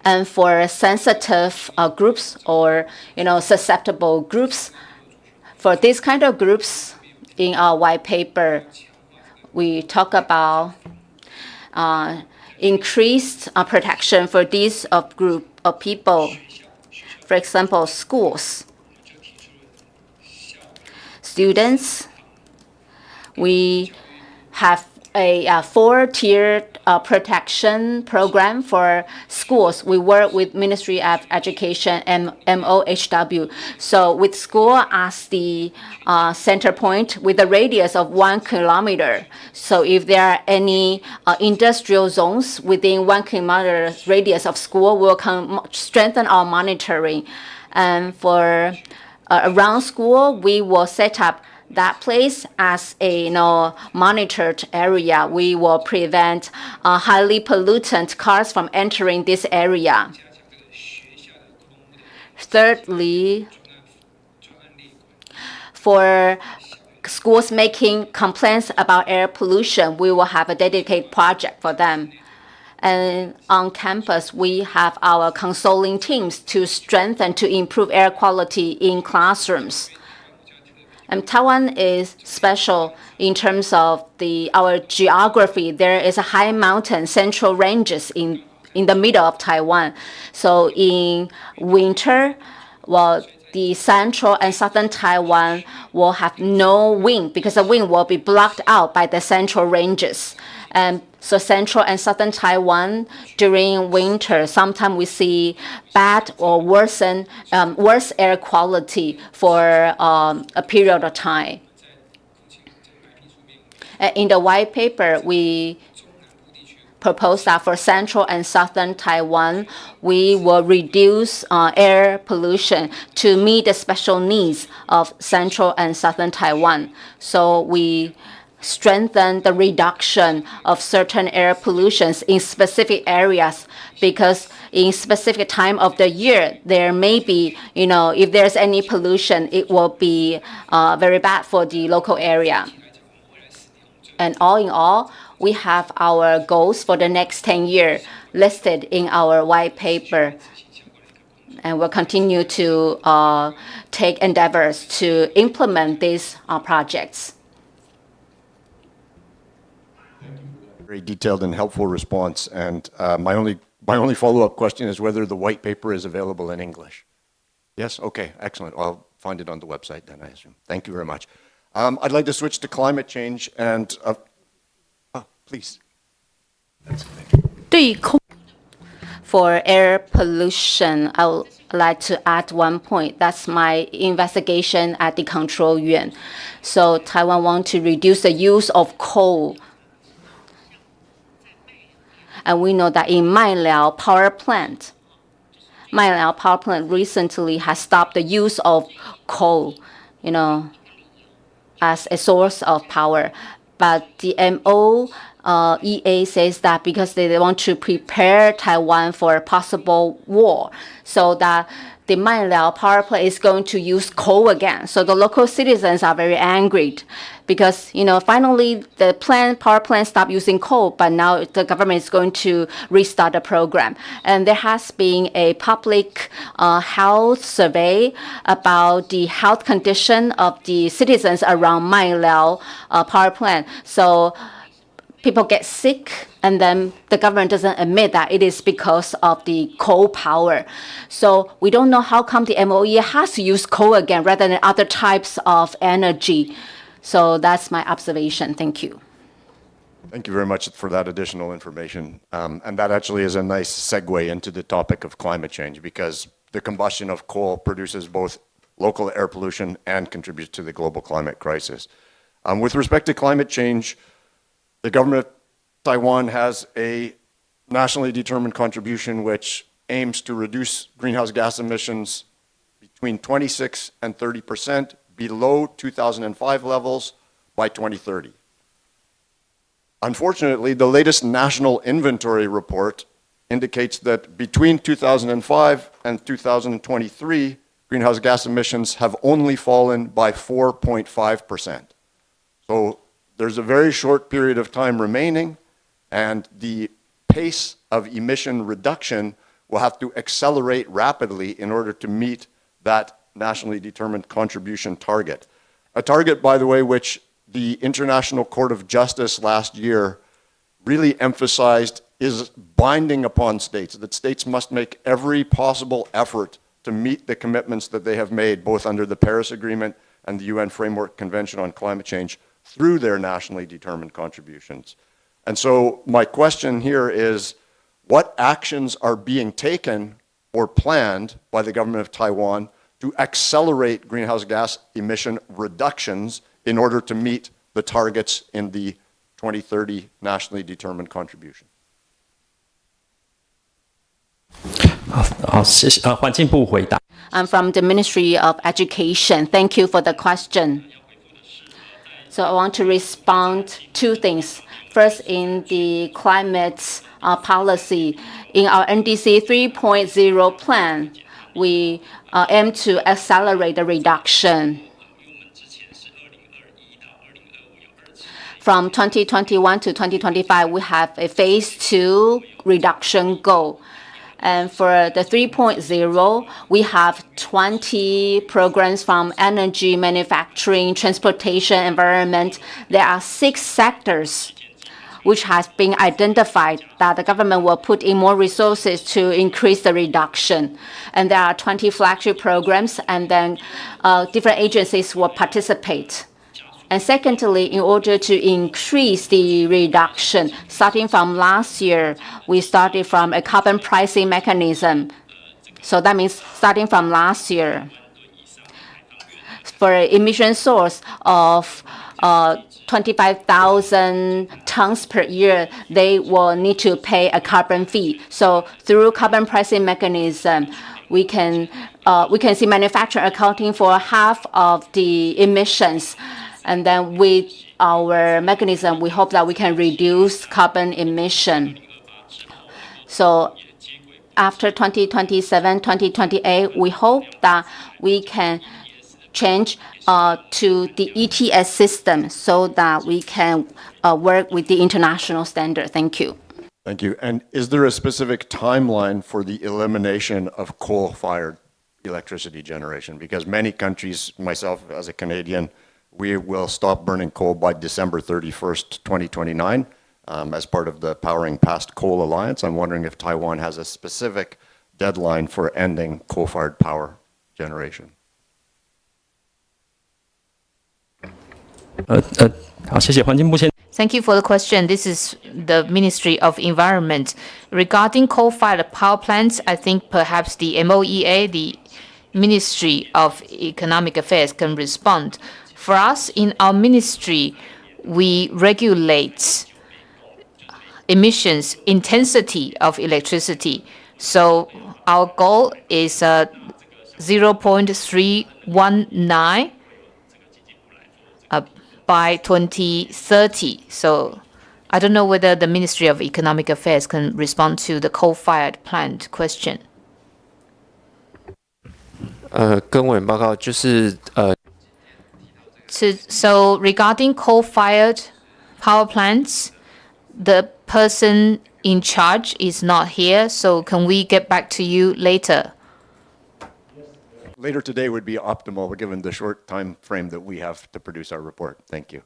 And for sensitive groups or, susceptible groups, for this kind of groups in our white paper, we talk about increased protection for these group of people. For example, schools, students. We have a 4-tiered protection program for schools. We work with Ministry of Education and MOHW. So with school as the center point with a radius of 1 kilometer. So if there are any industrial zones within 1 kilometer radius of school, we'll strengthen our monitoring. And for around school, we will set up that place as a monitored area. We will prevent highly pollutant cars from entering this area. Thirdly, for schools making complaints about air pollution, we will have a dedicated project for them. And on campus, we have our consulting teams to strengthen, to improve air quality in classrooms. And Taiwan is special in terms of our geography. There is a high mountain central ranges in the middle of Taiwan. So in winter, the central and southern Taiwan will have no wind because the wind will be blocked out by the central ranges. And so central and southern Taiwan during winter, sometimes we see bad or worse air quality for a period of time. In the white paper, we propose that for central and southern Taiwan, we will reduce air pollution to meet the special needs of central and southern Taiwan. So we strengthen the reduction of certain air pollutions in specific areas because in specific time of the year, there may be, if there's any pollution, it will be very bad for the local area. And all in all, we have our goals for the next 10 years listed in our white paper. And we'll continue to take endeavors to implement these projects.
Very detailed and helpful response. And my only follow-up question is whether the white paper is available in English. Yes? Okay, excellent. I'll find it on the website then, I assume. Thank you very much. I'd like to switch to climate change and, please.
For air pollution, I would like to add one point. That's my investigation at the Control Yuan. So Taiwan wants to reduce the use of coal. And we know that in Mailiao power plant recently has stopped the use of coal, as a source of power. But the MOEA says that because they want to prepare Taiwan for a possible war, so that the Mailiao power plant is going to use coal again. So the local citizens are very angry because, finally the power plant stopped using coal, but now the government is going to restart the program. And there has been a public health survey about the health condition of the citizens around Mailiao power plant. So people get sick, and then the government doesn't admit that it is because of the coal power. So we don't know how come the MOE has to use coal again rather than other types of energy. So that's my observation. Thank you.
Thank you very much for that additional information. And that actually is a nice segue into the topic of climate change, because the combustion of coal produces both local air pollution and contributes to the global climate crisis. With respect to climate change, the government of Taiwan has a nationally determined contribution which aims to reduce greenhouse gas emissions between 26 and 30% below 2005 levels by 2030. Unfortunately, the latest national inventory report indicates that between 2005 and 2023, greenhouse gas emissions have only fallen by 4.5%. So there's a very short period of time remaining, and the pace of emission reduction will have to accelerate rapidly in order to meet that nationally determined contribution target. A target, by the way, which the International Court of Justice last year really emphasized is binding upon states, that states must make every possible effort to meet the commitments that they have made, both under the Paris Agreement and the UN Framework Convention on Climate Change, through their nationally determined contributions. And so my question here is, what actions are being taken or planned by the government of Taiwan to accelerate greenhouse gas emission reductions in order to meet the targets in the 2030 nationally determined contribution?
I'm from the Ministry of Education. Thank you for the question. So I want to respond two things. First, in the climate policy, in our NDC 3.0 plan, we aim to accelerate the reduction. From 2021 to 2025, we have a phase 2 reduction goal. And for the 3.0, we have 20 programs from energy, manufacturing, transportation, environment. There are 6 sectors which has been identified that the government will put in more resources to increase the reduction. And there are 20 flagship programs, and then different agencies will participate. And secondly, in order to increase the reduction, starting from last year, we started from a carbon pricing mechanism. So that means starting from last year, for an emission source of 25,000 tons per year, they will need to pay a carbon fee. So through carbon pricing mechanism, we can see manufacturing accounting for half of the emissions. And then with our mechanism, we hope that we can reduce carbon emission. So after 2027, 2028, we hope that we can change to the ETS system so that we can work with the international standard. Thank you.
Thank you. And is there a specific timeline for the elimination of coal-fired electricity generation? Because many countries, myself as a Canadian, we will stop burning coal by December 31st, 2029, as part of the Powering Past Coal Alliance. I'm wondering if Taiwan has a specific deadline for ending coal-fired power generation.
好，谢谢环境部先。Thank you for the question. This is the Ministry of Environment. Regarding coal-fired power plants, I think perhaps the MOEA, the Ministry of Economic Affairs, can respond. For us, in our ministry, we regulate emissions intensity of electricity. So our goal is 0.319 by 2030. So I don't know whether the Ministry of Economic Affairs can respond to the coal-fired plant question.
跟委员报告就是
So regarding coal-fired power plants, the person in charge is not here. So can we get back to you later?
Later today would be optimal given the short time frame that we have to produce our report. Thank you.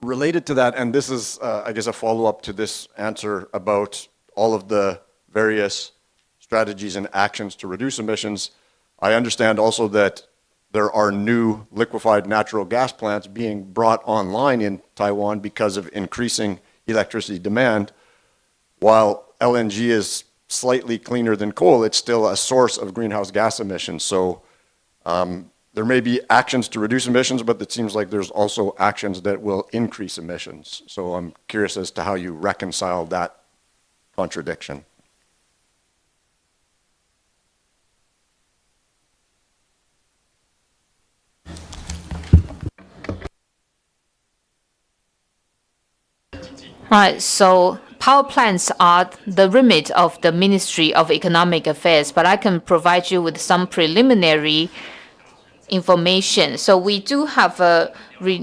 Related to that, and this is, I guess, a follow-up to this answer about all of the various strategies and actions to reduce emissions, I understand also that there are new liquefied natural gas plants being brought online in Taiwan because of increasing electricity demand. While LNG is slightly cleaner than coal, it's still a source of greenhouse gas emissions. So there may be actions to reduce emissions, but it seems like there's also actions that will increase emissions. So I'm curious as to how you reconcile that contradiction.
Right, so power plants are the remit of the Ministry of Economic Affairs, but I can provide you with some preliminary information. So we do have a we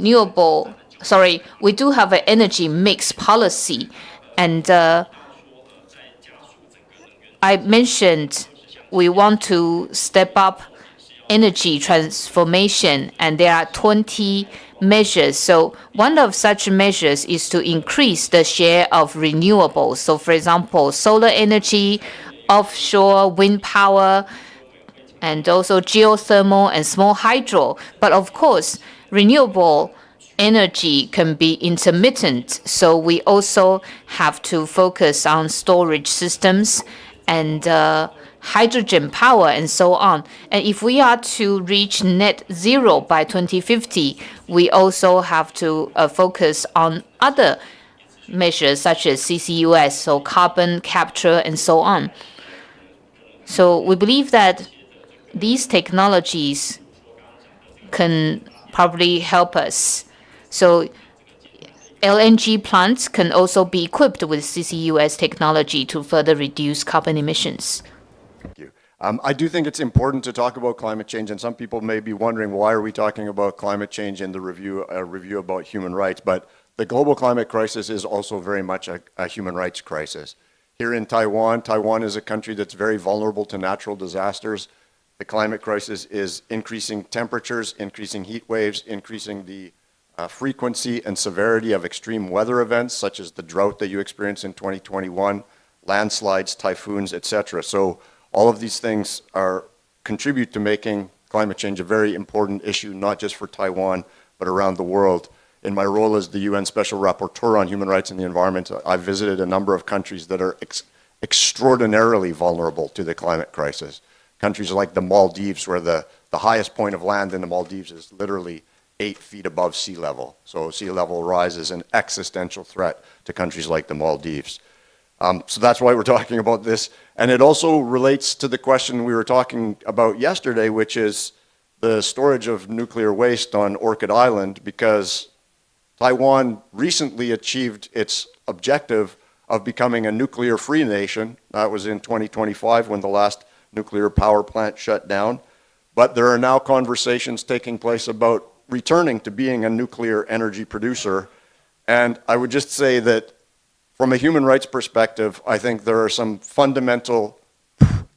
do have an energy mix policy. And I mentioned we want to step up energy transformation, and there are 20 measures. So one of such measures is to increase the share of renewables. So for example, solar energy, offshore wind power, and also geothermal and small hydro. But of course, renewable energy can be intermittent. So we also have to focus on storage systems and hydrogen power and so on. And if we are to reach net zero by 2050, we also have to focus on other measures such as CCUS, so carbon capture and so on. So we believe that these technologies can probably help us. So LNG plants can also be equipped with CCUS technology to further reduce carbon emissions.
Thank you. I do think it's important to talk about climate change, and some people may be wondering why are we talking about climate change in the review about human rights, but the global climate crisis is also very much a human rights crisis. Here in Taiwan, Taiwan is a country that's very vulnerable to natural disasters. The climate crisis is increasing temperatures, increasing heat waves, increasing the frequency and severity of extreme weather events, such as the drought that you experienced in 2021, landslides, typhoons, etc. So all of these things contribute to making climate change a very important issue, not just for Taiwan, but around the world. In my role as the UN Special Rapporteur on Human Rights and the Environment, I've visited a number of countries that are extraordinarily vulnerable to the climate crisis. Countries like the Maldives, where the highest point of land in the Maldives is literally 8 feet above sea level. So sea level rise is an existential threat to countries like the Maldives. So that's why we're talking about this. And it also relates to the question we were talking about yesterday, which is the storage of nuclear waste on Orchid Island, because Taiwan recently achieved its objective of becoming a nuclear-free nation. That was in 2025 when the last nuclear power plant shut down. but there are now conversations taking place about returning to being a nuclear energy producer. And I would just say that from a human rights perspective, I think there are some fundamental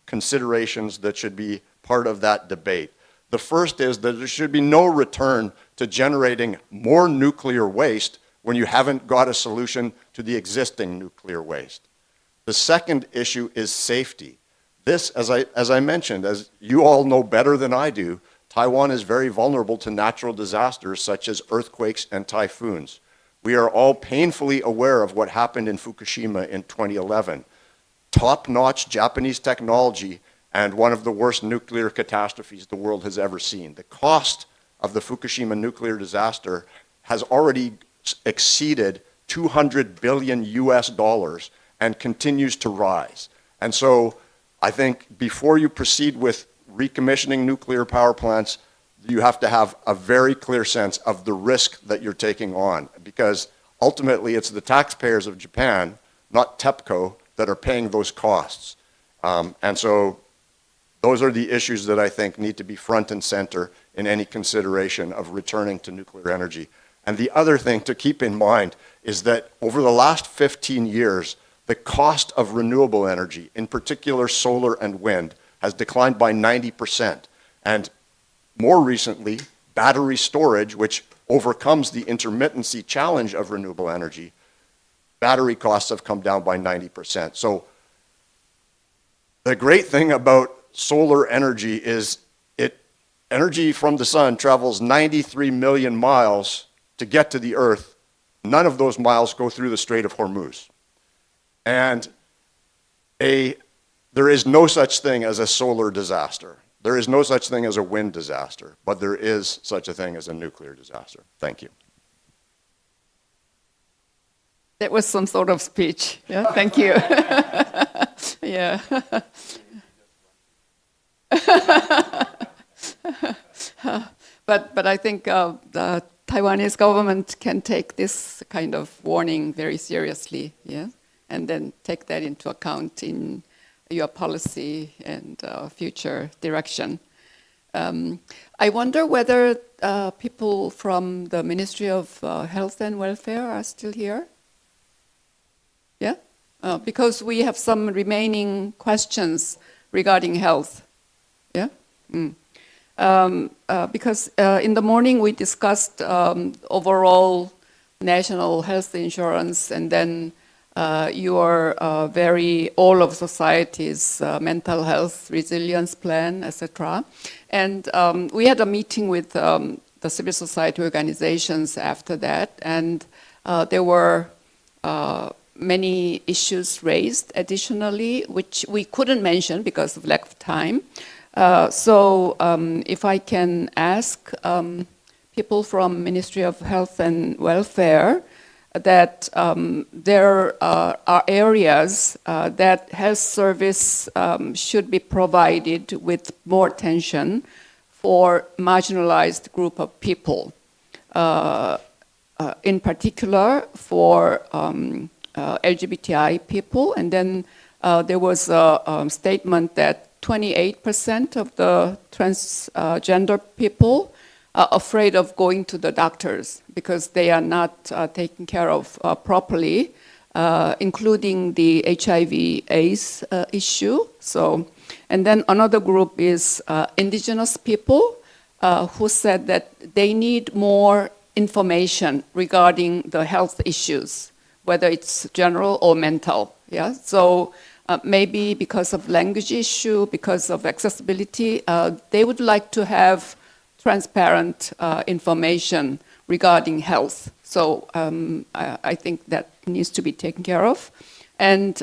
considerations that should be part of that debate. The first is that there should be no return to generating more nuclear waste when you haven't got a solution to the existing nuclear waste. The second issue is safety. This, as I mentioned, as you all know better than I do, Taiwan is very vulnerable to natural disasters such as earthquakes and typhoons. We are all painfully aware of what happened in Fukushima in 2011. Top-notch Japanese technology and one of the worst nuclear catastrophes the world has ever seen. The cost of the Fukushima nuclear disaster has already exceeded $200 billion and continues to rise. And so I think before you proceed with recommissioning nuclear power plants, you have to have a very clear sense of the risk that you're taking on, because ultimately it's the taxpayers of Japan, not TEPCO, that are paying those costs. And so those are the issues that I think need to be front and center in any consideration of returning to nuclear energy. And the other thing to keep in mind is that over the last 15 years, the cost of renewable energy, in particular solar and wind, has declined by 90%. And more recently, battery storage, which overcomes the intermittency challenge of renewable energy, battery costs have come down by 90%. So the great thing about solar energy is energy from the sun travels 93 million miles to get to the Earth. None of those miles go through the Strait of Hormuz. And there is no such thing as a solar disaster. There is no such thing as a wind disaster, but there is such a thing as a nuclear disaster. Thank you.
That was some sort of speech. Yeah, thank you. Yeah. But I think the Taiwanese government can take this kind of warning very seriously, yeah, and then take that into account in your policy and future direction. I wonder whether people from the Ministry of Health and Welfare are still here. Yeah, because we have some remaining questions regarding health. Yeah. Because in the morning we discussed overall national health insurance, and then your all of society's mental health resilience plan, etc. And we had a meeting with the civil society organizations after that, and there were many issues raised additionally, which we couldn't mention because of lack of time. So if I can ask people from Ministry of Health and Welfare that there are areas that health service should be provided with more attention for marginalized group of people, in particular for LGBTI people. And then there was a statement that 28% of the transgender people are afraid of going to the doctors because they are not taken care of properly, including the HIV/AIDS issue. So, and then another group is indigenous people who said that they need more information regarding the health issues, whether it's general or mental. Yeah, so. Maybe because of language issue, because of accessibility, they would like to have transparent information regarding health. So I think that needs to be taken care of. And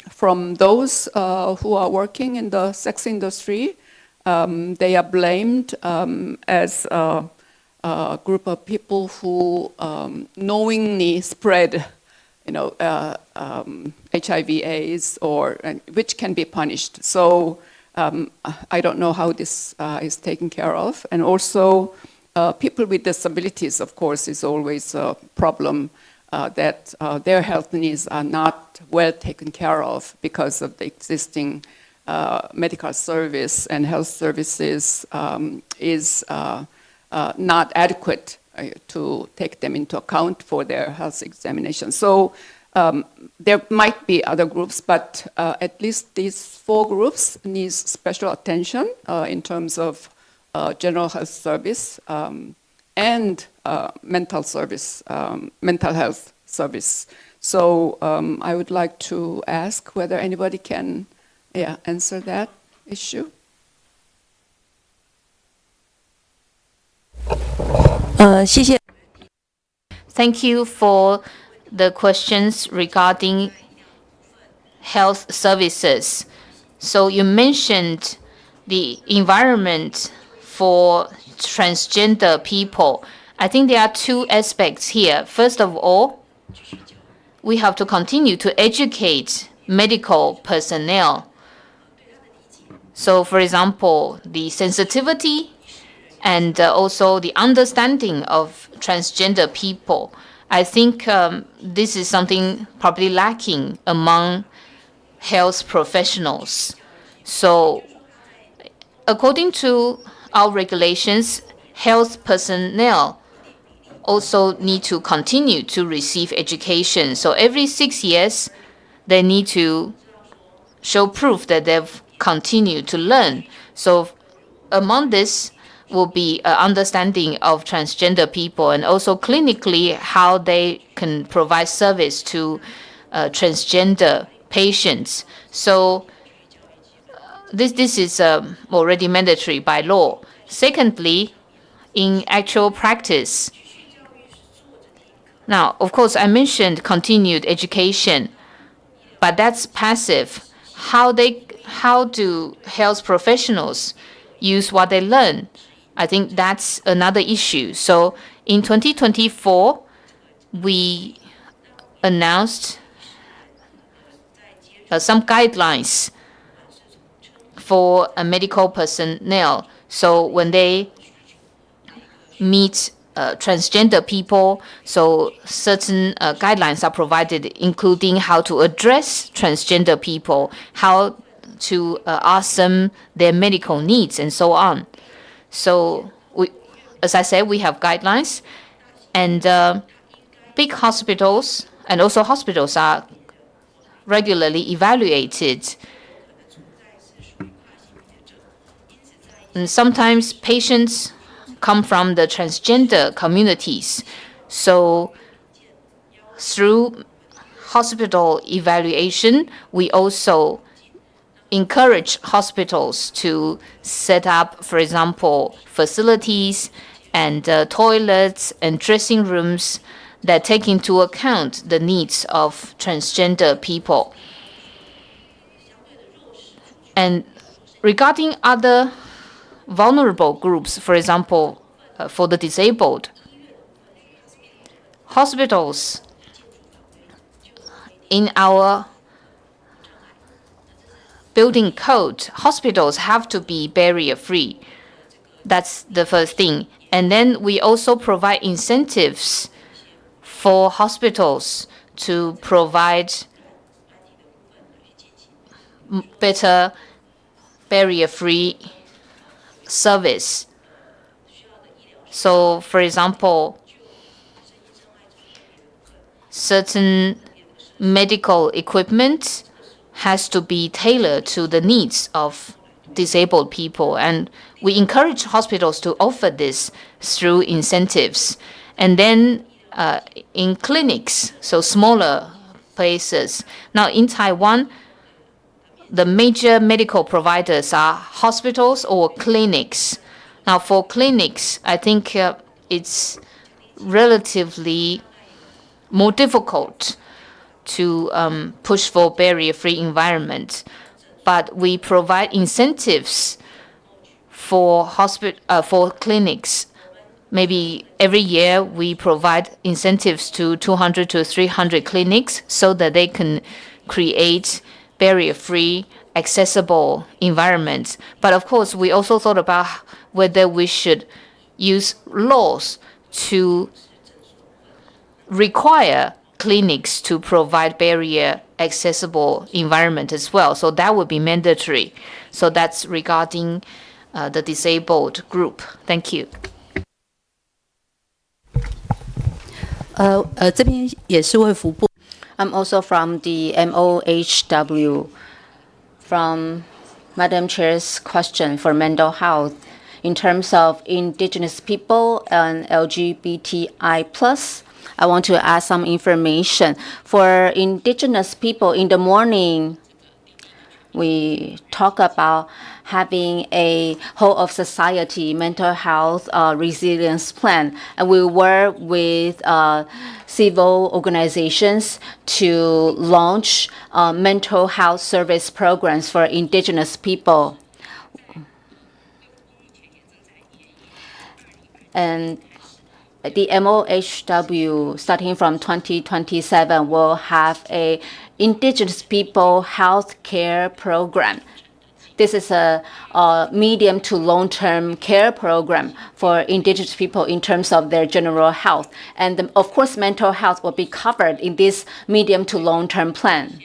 from those who are working in the sex industry, they are blamed as a group of people who knowingly spread HIV/AIDS, which can be punished. So I don't know how this is taken care of. And also, people with disabilities, of course, is always a problem that their health needs are not well taken care of because of the existing medical service and health services is not adequate to take them into account for their health examination. So there might be other groups, but at least these 4 groups need special attention in terms of general health service and mental service, mental health service. So I would like to ask whether anybody can answer that issue.
Thank you for the questions regarding health services. So you mentioned the environment for transgender people. I think there are 2 aspects here. First of all, we have to continue to educate medical personnel. So, for example, the sensitivity and also the understanding of transgender people. I think this is something probably lacking among health professionals. So, according to our regulations, health personnel also need to continue to receive education. So every 6 years, they need to show proof that they've continued to learn. So among this will be an understanding of transgender people and also clinically how they can provide service to transgender patients. So this is already mandatory by law. Secondly, in actual practice, now, of course, I mentioned continued education, but that's passive. How do health professionals use what they learn? I think that's another issue. So in 2024, we announced some guidelines for medical personnel. So when they meet transgender people, so certain guidelines are provided, including how to address transgender people, how to ask them their medical needs, and so on. So, as I said, we have guidelines, and big hospitals and also hospitals are regularly evaluated. And sometimes patients come from the transgender communities. So through hospital evaluation, we also encourage hospitals to set up, for example, facilities and toilets and dressing rooms that take into account the needs of transgender people. And regarding other vulnerable groups, for example, for the disabled, hospitals in our building code, hospitals have to be barrier-free. That's the first thing. And then we also provide incentives for hospitals to provide better barrier-free service. So, for example, certain medical equipment has to be tailored to the needs of disabled people, and we encourage hospitals to offer this through incentives. And then in clinics, so smaller places. Now in Taiwan, the major medical providers are hospitals or clinics. Now for clinics, I think it's relatively more difficult to push for barrier-free environment. But we provide incentives for clinics. Maybe every year we provide incentives to 200 to 300 clinics so that they can create barrier-free, accessible environments. But of course, we also thought about whether we should use laws to require clinics to provide barrier accessible environment as well. So that would be mandatory. So that's regarding the disabled group. Thank you.
这边也是卫福部。
I'm also from the MOHW. From Madam Chair's question for mental health, in terms of indigenous people and LGBTI+, I want to add some information. For indigenous people, in the morning, we talk about having a whole of society mental health resilience plan, and we work with civil organizations to launch mental health service programs for indigenous people. And the MOHW, starting from 2027, will have a indigenous people health care program. This is a medium to long-term care program for indigenous people in terms of their general health. And of course, mental health will be covered in this medium to long-term plan.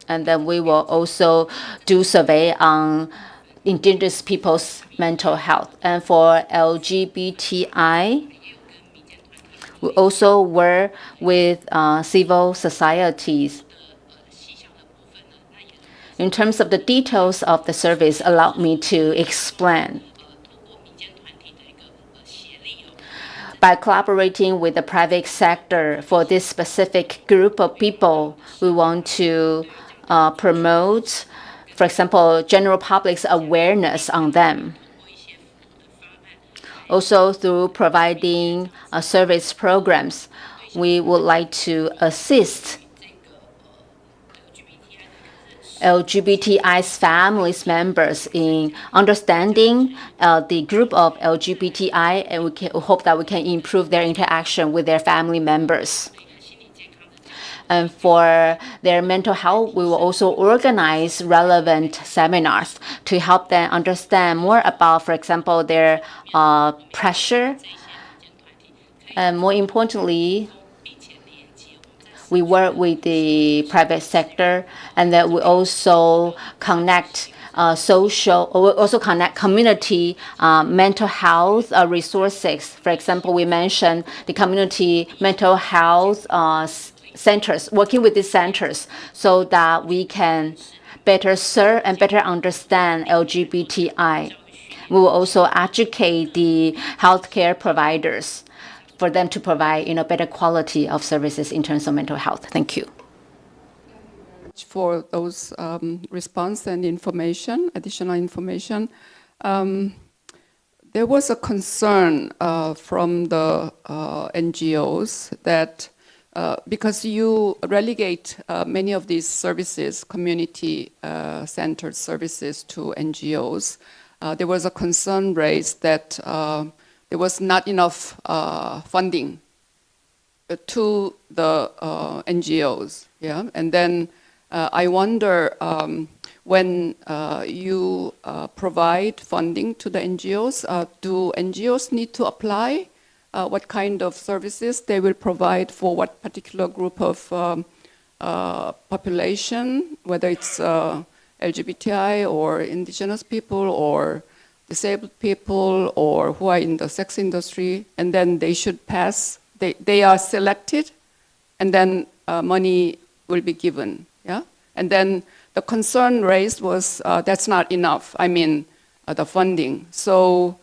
And then we will also do survey on indigenous people's mental health. And for LGBTI, we also work with civil societies. In terms of the details of the service, allow me to explain. By collaborating with the private sector for this specific group of people, we want to promote, for example, general public's awareness on them. Also, through providing service programs, we would like to assist LGBTI's families members in understanding the group of LGBTI, and we hope that we can improve their interaction with their family members. And for their mental health, we will also organize relevant seminars to help them understand more about, for example, their pressure. And more importantly, we work with the private sector, and that we also connect community mental health resources. For example, we mentioned the community mental health centers, working with these centers so that we can better serve and better understand LGBTI. We will also educate the healthcare providers for them to provide better quality of services in terms of mental health. Thank you.
For those response and information, additional information. There was a concern from the NGOs that because you relegate many of these services, community-centered services, to NGOs, there was a concern raised that there was not enough funding to the NGOs. Yeah, and then I wonder when you provide funding to the NGOs, do NGOs need to apply what kind of services they will provide for what particular group of population, whether it's LGBTI or indigenous people or disabled people or who are in the sex industry, and then they should pass, they are selected, and then money will be given, yeah? And then the concern raised was that's not enough, I mean, the funding. So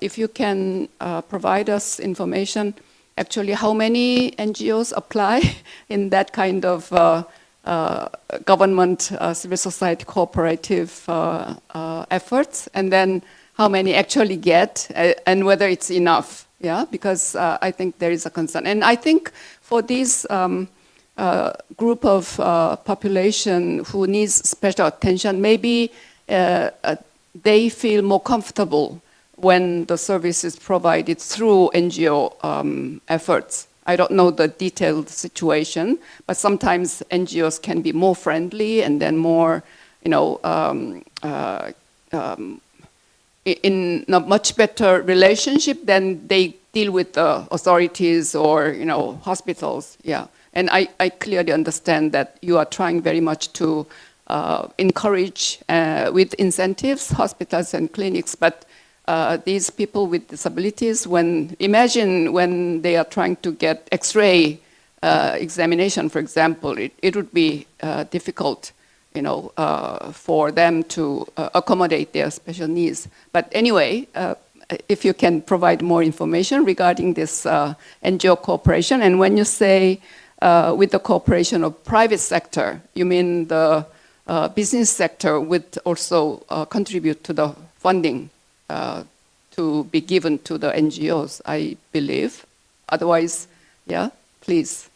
if you can provide us information, actually how many NGOs apply in that kind of government, civil society cooperative efforts, and then how many actually get, and whether it's enough, yeah? Because I think there is a concern. And I think for these group of population who needs special attention, maybe they feel more comfortable when the service is provided through NGO efforts. I don't know the detailed situation, but sometimes NGOs can be more friendly and then more, you know, in a much better relationship than they deal with the authorities or, hospitals. Yeah. And I clearly understand that you are trying very much to encourage with incentives hospitals and clinics, but these people with disabilities, imagine when they are trying to get X-ray examination, for example, it would be difficult, for them to accommodate their special needs. But anyway, if you can provide more information regarding this NGO cooperation, and when you say with the cooperation of private sector, you mean the business sector would also contribute to the funding to be given to the NGOs, I believe. Otherwise, yeah, please.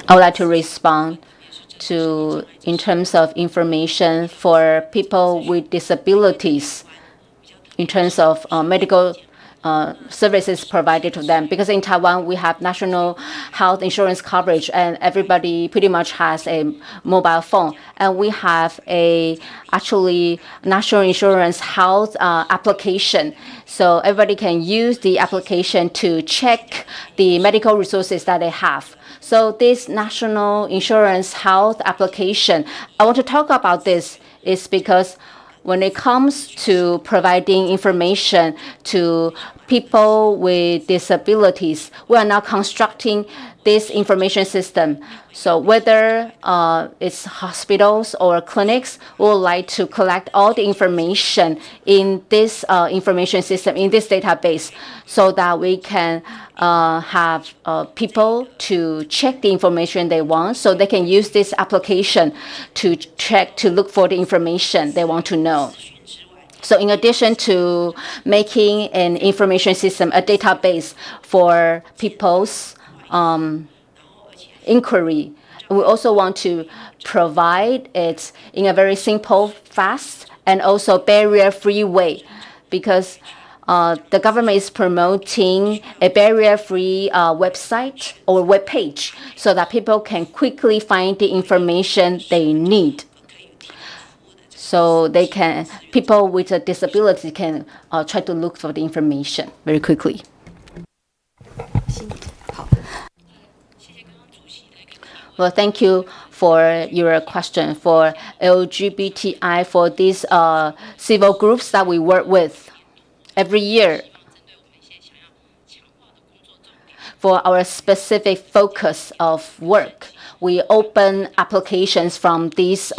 I would like to respond to in terms of information for people with disabilities, in terms of medical services provided to them. Because in Taiwan, we have national health insurance coverage, and everybody pretty much has a mobile phone. And we have actually national insurance health application. So everybody can use the application to check the medical resources that they have. So this national insurance health application, I want to talk about this is because when it comes to providing information to people with disabilities, we are now constructing this information system. So whether it's hospitals or clinics, we would like to collect all the information in this information system, in this database, so that we can have people to check the information they want, so they can use this application to look for the information they want to know. So in addition to making an information system, a database for people's inquiry, we also want to provide it in a very simple, fast, and also barrier-free way, because the government is promoting a barrier-free website or web page so that people can quickly find the information they need. So people with a disability can try to look for the information very quickly. Well, thank you for your question. For LGBTI, for these civil groups that we work with every year, for our specific focus of work, we open applications from these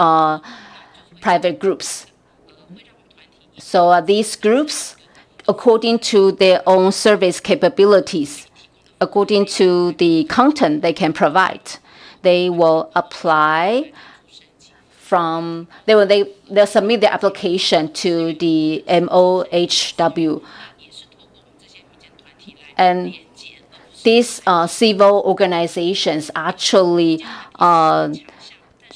private groups. So these groups, according to their own service capabilities, according to the content they can provide, they will apply they'll submit their application to the MOHW. And these civil organizations actually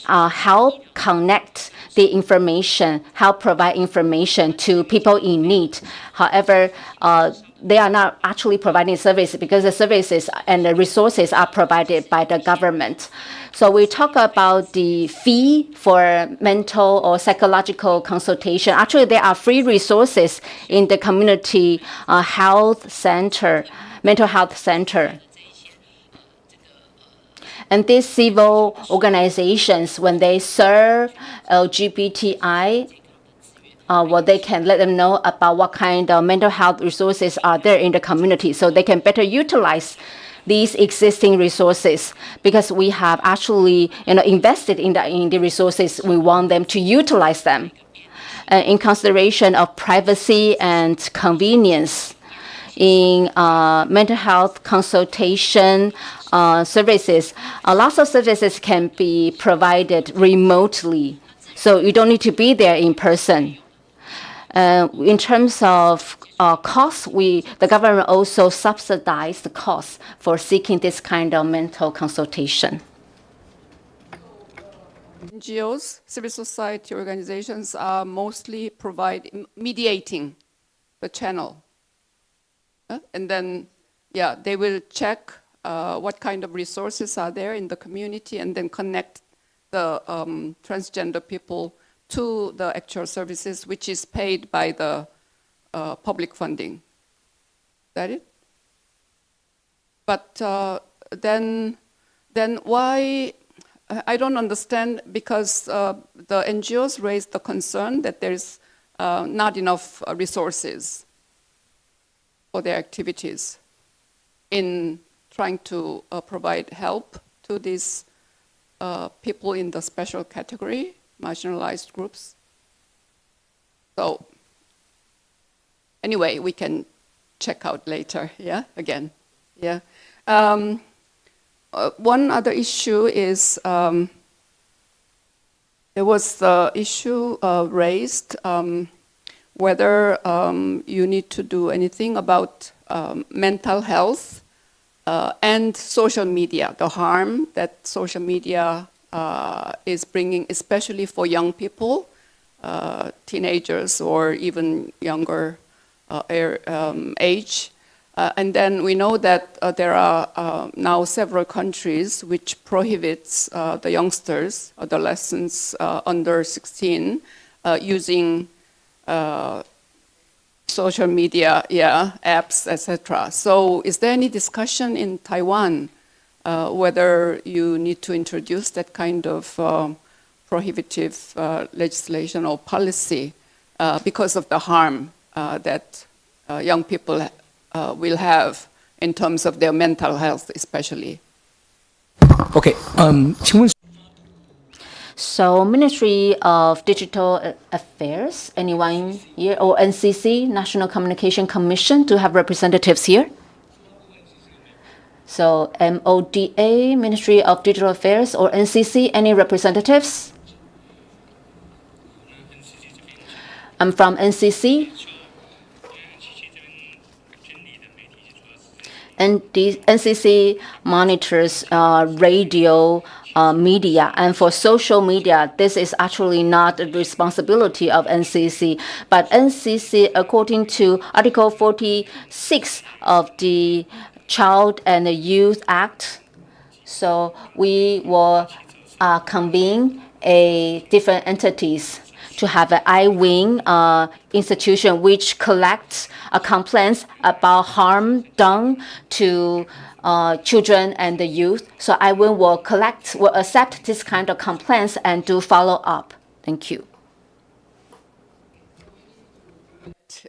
help connect the information, help provide information to people in need. However, they are not actually providing service because the services and the resources are provided by the government. So we talk about the fee for mental or psychological consultation. Actually, there are free resources in the community health center, mental health center. And these civil organizations, when they serve LGBTI, they can let them know about what kind of mental health resources are there in the community, so they can better utilize these existing resources, because we have actually invested in the resources. We want them to utilize them in consideration of privacy and convenience. In mental health consultation services, lots of services can be provided remotely, so you don't need to be there in person. In terms of costs, the government also subsidizes the cost for seeking this kind of mental consultation.
NGOs, civil society organizations are mostly mediating the channel. And then, they will check what kind of resources are there in the community and then connect the transgender people to the actual services which is paid by the public funding. Is that it? But then why, I don't understand, because the NGOs raised the concern that there's not enough resources for their activities in trying to provide help to these people in the special category, marginalized groups. So anyway, we can check out later, yeah, again, yeah. One other issue is there was the issue raised whether you need to do anything about mental health and social media, the harm that social media is bringing, especially for young people, teenagers or even younger age. And then we know that there are now several countries which prohibits the youngsters, adolescents under 16, using social media, apps, etc. So is there any discussion in Taiwan whether you need to introduce that kind of prohibitive legislation or policy because of the harm that young people will have in terms of their mental health, especially?
Okay.
So Ministry of Digital Affairs, anyone here? Or NCC, National Communication Commission, to have representatives here? So MODA, Ministry of Digital Affairs, or NCC, any representatives? I'm from NCC. And the NCC monitors radio media, and for social media, this is actually not the responsibility of NCC, but NCC, according to Article 46 of the Child and Youth Act, so we will convene different entities to have an I-Wing institution which collects complaints about harm done to children and the youth. So I-Wing will accept this kind of complaints and do follow up. Thank you.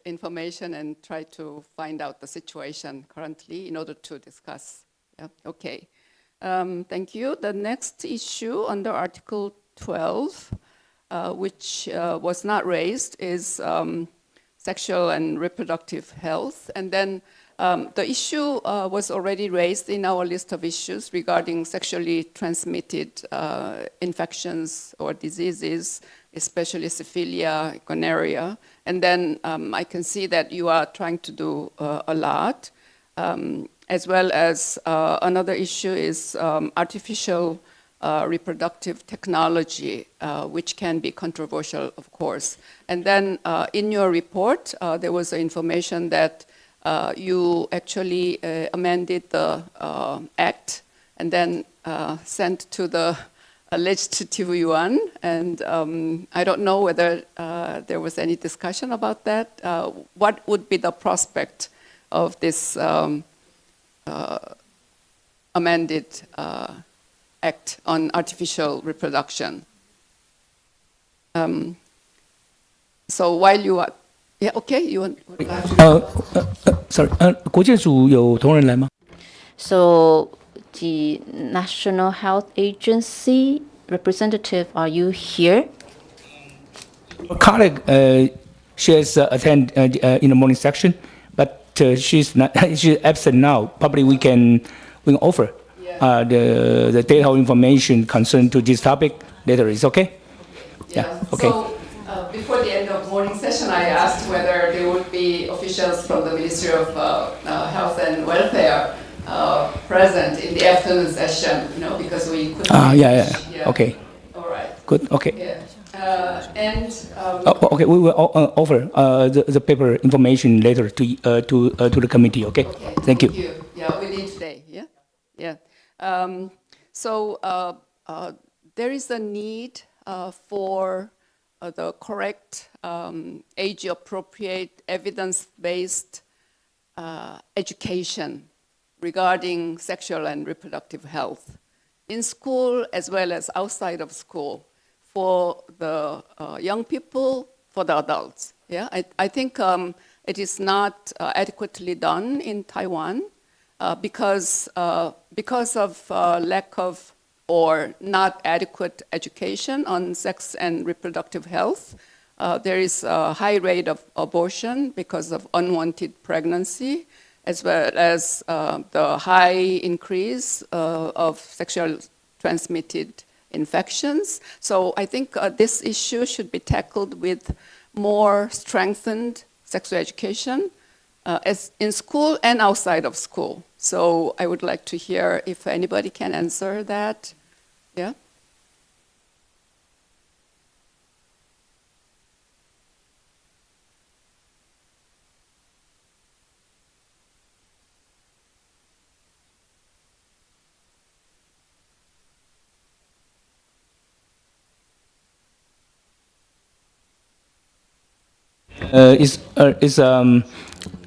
Information and try to find out the situation currently in order to discuss. Yeah, okay. Thank you. The next issue under Article 12, which was not raised, is sexual and reproductive health. And then the issue was already raised in our list of issues regarding sexually transmitted infections or diseases, especially syphilia, gonorrhea. And then I can see that you are trying to do a lot, as well as another issue is artificial reproductive technology, which can be controversial, of course. And then in your report, there was information that you actually amended the act and then sent to the legislative yuan. And I don't know whether there was any discussion about that. What would be the prospect of this amended act on artificial reproduction? So while you are, yeah, okay, you want.
Sorry, 国健署有同仁来吗？
So the National Health Agency representative, are you here?
A colleague, she has attend in the morning section, but she's not. She's absent now. Probably we can offer the data information concerned to this topic later. Is okay?
Yeah.
Okay.
So before the end of morning session, I asked whether there would be officials from the Ministry of Health and Welfare present in the afternoon session, you know, because we couldn't.
Yeah. Okay.
All right.
Good. Okay.
Yeah.
Okay, we will offer the paper information later to the committee. Okay. Thank you.
Thank you. Yeah, within today. Yeah. So there is a need for the correct, age-appropriate, evidence-based education regarding sexual and reproductive health in school as well as outside of school for the young people, for the adults. Yeah, I think it is not adequately done in Taiwan because of lack of or not adequate education on sex and reproductive health. There is a high rate of abortion because of unwanted pregnancy, as well as the high increase of sexual transmitted infections. So I think this issue should be tackled with more strengthened sexual education as in school and outside of school. So I would like to hear if anybody can answer that. Yeah?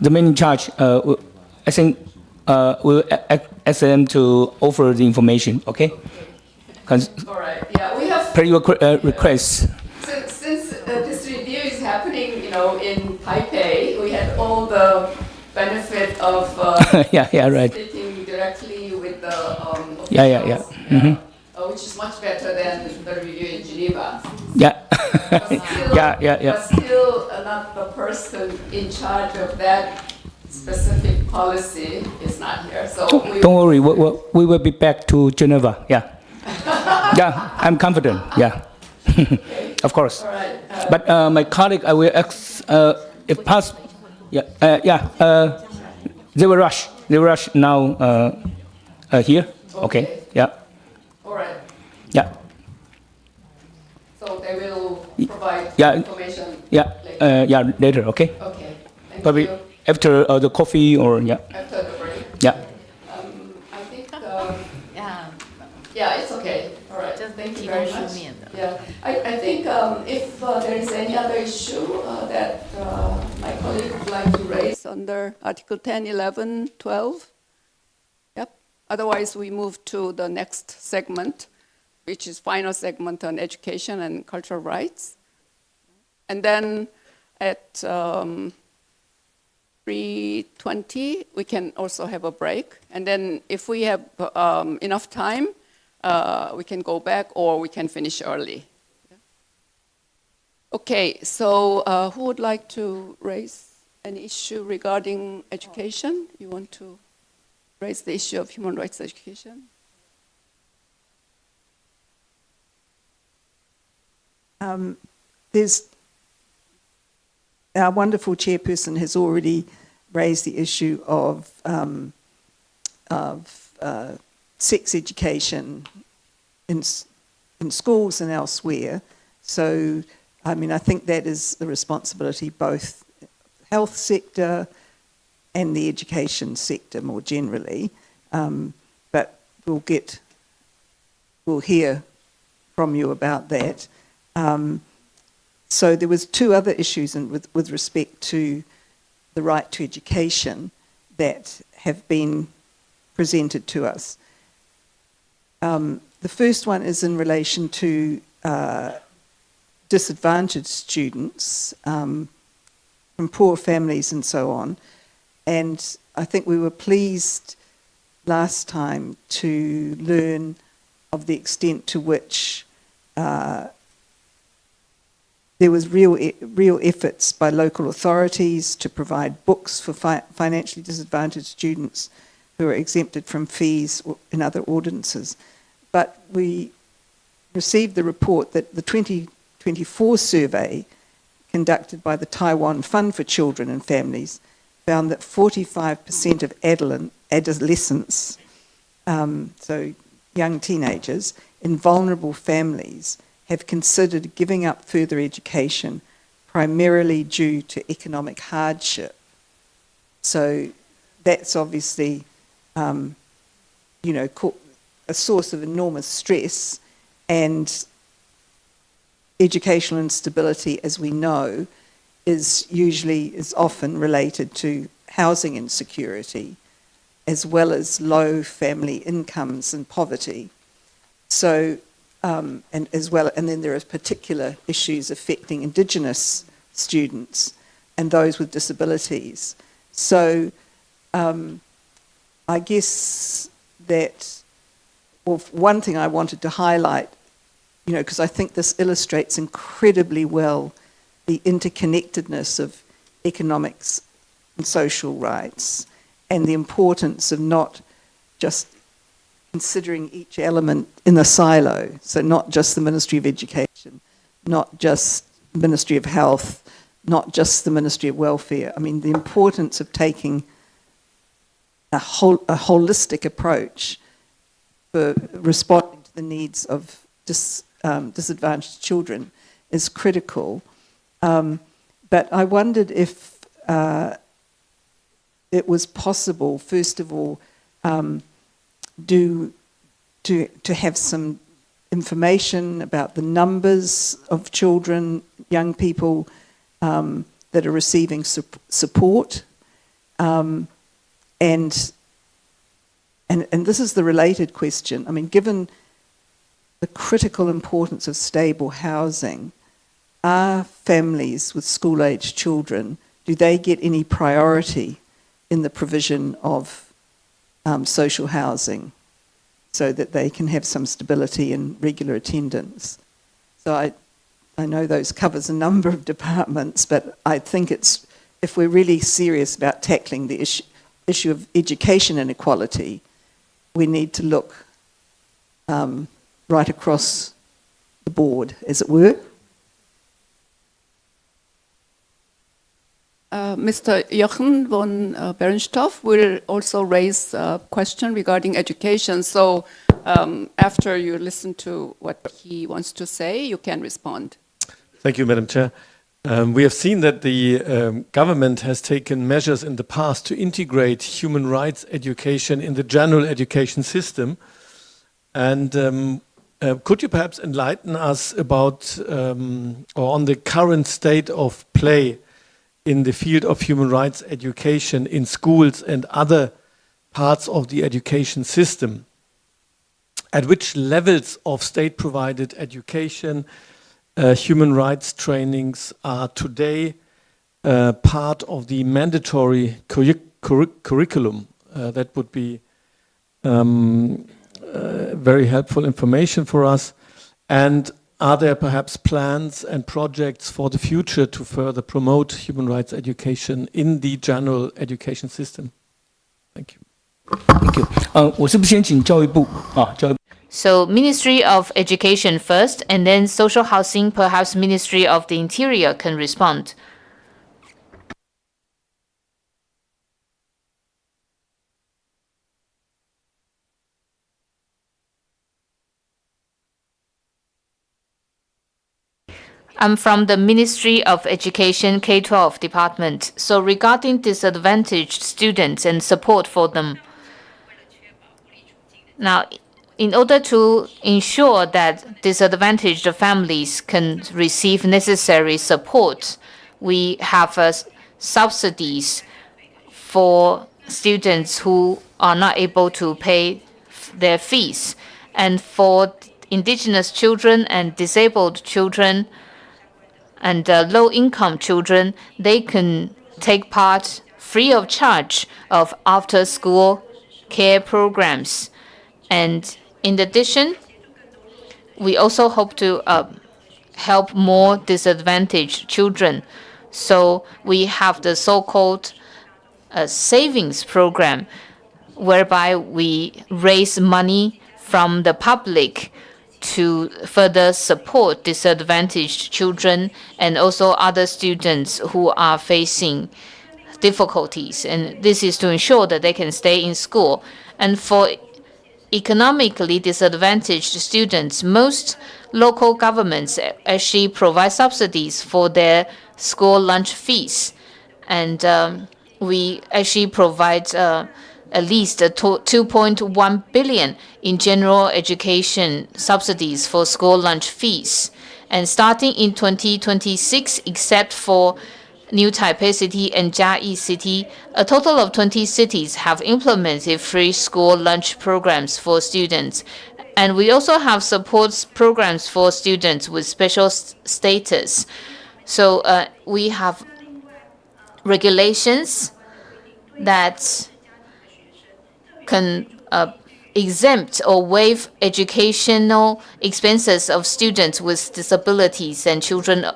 The main in charge, I think, will ask them to offer the information, okay?
All right, yeah, we have...
Per your request.
Since this review is happening, in Taipei, we had all the benefit of
right.
speaking directly with the officials, which is much better than the review in Geneva.
Yeah.
But still not the person in charge of that specific policy is not here. So
don't worry, we will be back to Geneva. Yeah. Yeah, I'm confident. Yeah. Of course.
All right.
But my colleague, I will ask if possible. Yeah. They will rush. They will rush now here. Okay. Yeah.
All right.
Yeah.
So they will provide information.
Yeah. Later. Okay.
Okay.
Probably
you.
after the coffee or
After the break.
Yeah.
I think. Yeah, it's okay. All right. Thank you very much. Yeah. I think if there is any other issue that my colleague would like to raise under Article 10, 11, 12. Yep. Otherwise, we move to the next segment, which is final segment on education and cultural rights. And then at 3:20, we can also have a break. And then if we have enough time, we can go back or we can finish early. Okay, so who would like to raise an issue regarding education? You want to raise the issue of human rights education?
There's our wonderful chairperson has already raised the issue of sex education in schools and elsewhere. So, I mean, I think that is the responsibility both health sector and the education sector more generally. But we'll hear from you about that. So there was two other issues with respect to the right to education that have been presented to us. The first one is in relation to disadvantaged students from poor families and so on. And I think we were pleased last time to learn of the extent to which there was real efforts by local authorities to provide books for financially disadvantaged students who are exempted from fees in other ordinances. But we received the report that the 2024 survey conducted by the Taiwan Fund for Children and Families found that 45% of adolescents, so young teenagers, in vulnerable families have considered giving up further education primarily due to economic hardship. So that's obviously, a source of enormous stress And educational instability, as we know, is often related to housing insecurity, as well as low family incomes and poverty. So, and then there are particular issues affecting Indigenous students and those with disabilities. So, I guess that, well, one thing I wanted to highlight, because I think this illustrates incredibly well the interconnectedness of economics and social rights, and the importance of not just considering each element in a silo. So not just the Ministry of Education, not just the Ministry of Health, not just the Ministry of Welfare. I mean, the importance of taking a holistic approach for responding to the needs of disadvantaged children is critical. But I wondered if it was possible, first of all, to have some information about the numbers of children, young people that are receiving support, and this is the related question. I mean, given the critical importance of stable housing, are families with school-aged children, do they get any priority in the provision of social housing so that they can have some stability and regular attendance? So I know those covers a number of departments, but I think it's, if we're really serious about tackling the issue of education inequality, we need to look right across the board, as it were.
Mr. Jochen von Bernstorff will also raise a question regarding education. So after you listen to what he wants to say, you can respond.
Thank you, Madam Chair. We have seen that the government has taken measures in the past to integrate human rights education in the general education system. And could you perhaps enlighten us about or on the current state of play in the field of human rights education in schools and other parts of the education system? At which levels of state-provided education human rights trainings are today part of the mandatory curriculum? That would be very helpful information for us. And are there perhaps plans and projects for the future to further promote human rights education in the general education system? Thank you.
Thank you. 我是不是先请教育部啊？教育
So Ministry of Education first, and then Social Housing, perhaps Ministry of the Interior can respond. I'm from the Ministry of Education K-12 department. So regarding disadvantaged students and support for them. Now, in order to ensure that disadvantaged families can receive necessary support, we have subsidies for students who are not able to pay their fees. And for indigenous children and disabled children and low-income children, they can take part free of charge of after-school care programs. And in addition, we also hope to help more disadvantaged children. So we have the so-called savings program, whereby we raise money from the public to further support disadvantaged children and also other students who are facing difficulties. And this is to ensure that they can stay in school. And for economically disadvantaged students, most local governments actually provide subsidies for their school lunch fees. And we actually provide at least 2.1 billion in general education subsidies for school lunch fees. And starting in 2026, except for New Taipei City and Jiayi City, a total of 20 cities have implemented free school lunch programs for students. And we also have support programs for students with special status. So we have regulations that can exempt or waive educational expenses of students with disabilities and children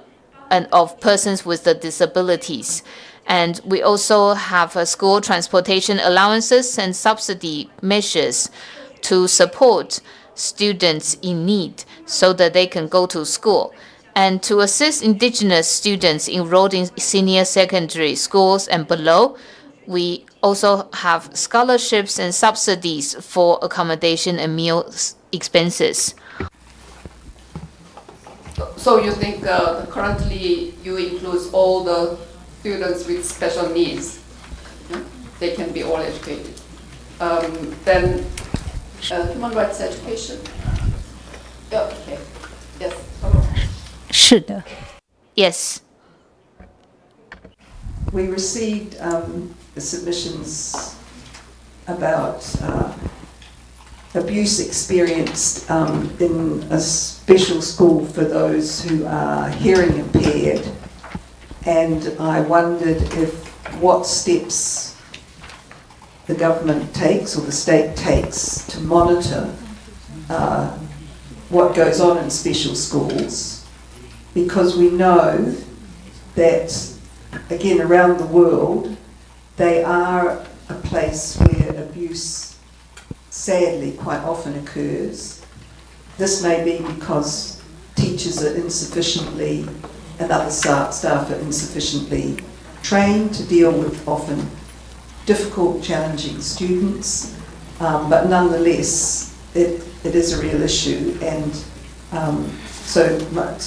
and of persons with the disabilities. And we also have school transportation allowances and subsidy measures to support students in need so that they can go to school. And to assist indigenous students enrolled in senior secondary schools and below, we also have scholarships and subsidies for accommodation and meal expenses.
So you think currently you include all the students with special needs? They can be all educated. Then human rights education? Okay. Yes.
是的。
Yes.
We received submissions about abuse experienced in a special school for those who are hearing impaired, and I wondered what steps the government takes or the state takes to monitor what goes on in special schools, because we know that, again, around the world, they are a place where abuse sadly quite often occurs. This may be because teachers are insufficiently and other staff are insufficiently trained to deal with often difficult, challenging students, but nonetheless it is a real issue. And so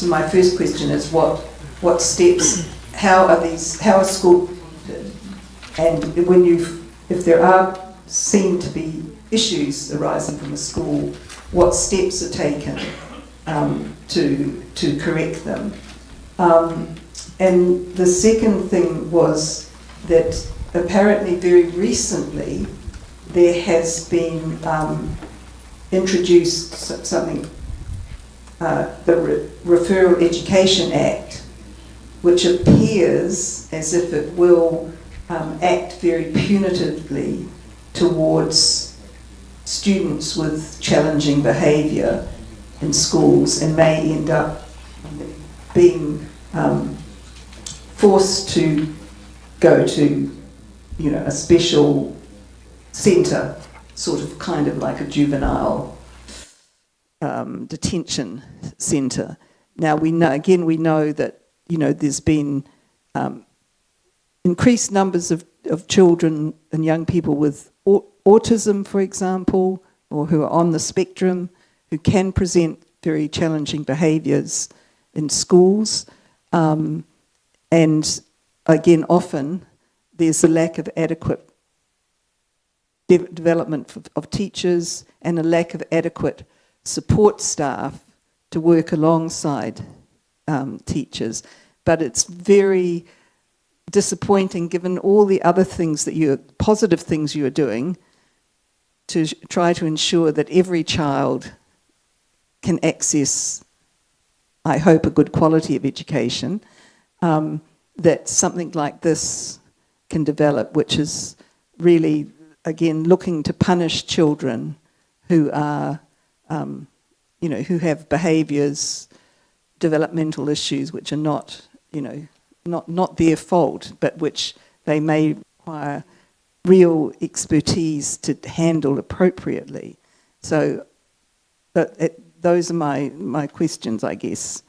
my first question is what steps, how are school, and if there are seem to be issues arising from a school, what steps are taken to correct them? And the second thing was that apparently very recently there has been introduced something, the Referral Education Act, which appears as if it will act very punitively towards students with challenging behaviour in schools, and may end up being forced to go to, a special centre, sort of kind of like a juvenile detention centre. Now we know that there's been increased numbers of children and young people with autism, for example, or who are on the spectrum, who can present very challenging behaviours in schools. And again, often there's a lack of adequate development of teachers and a lack of adequate support staff to work alongside teachers. But it's very disappointing, given all the other things positive things you are doing, to try to ensure that every child can access, I hope, a good quality of education, that something like this can develop, which is really, again, looking to punish children who are, who have behaviours, developmental issues which are not, not their fault, but which they may require real expertise to handle appropriately. So those are my questions, I guess.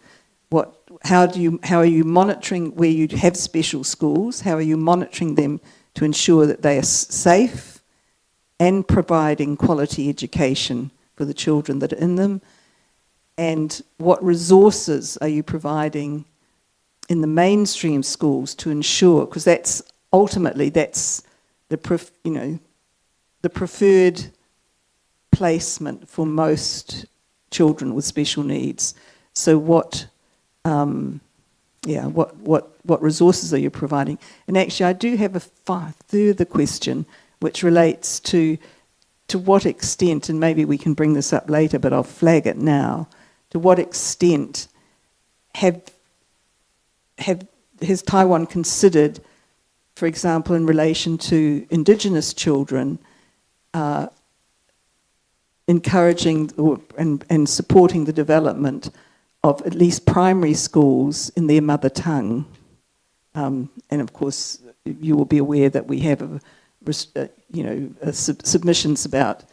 How are you monitoring where you have special schools? How are you monitoring them to ensure that they are safe and providing quality education for the children that are in them? And what resources are you providing in the mainstream schools to ensure, because that's ultimately the the preferred placement for most children with special needs. So what resources are you providing? And actually I do have a further question which relates to what extent, and maybe we can bring this up later, but I'll flag it now, to what extent has Taiwan considered, for example, in relation to Indigenous children, encouraging and supporting the development of at least primary schools in their mother tongue? And of course, you will be aware that we have submissions about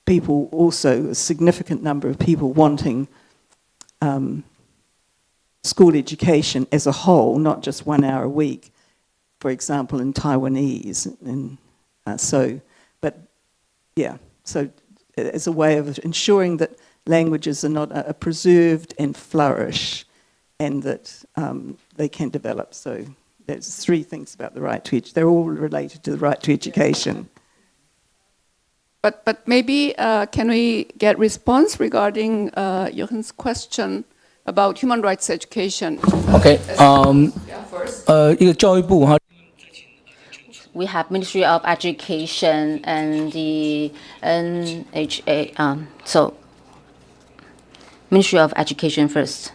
people, also a significant number of people wanting school education as a whole, not just 1 hour a week, for example, in Taiwanese. And so as a way of ensuring that languages are not are preserved and flourish, and that they can develop. So there's 3 things about the right to education. They're all related to the right to education.
But maybe can we get response regarding Johan's question about human rights education?
Okay.
First.
一个教育部哈。
We have Ministry of Education and the NHA. So Ministry of Education first.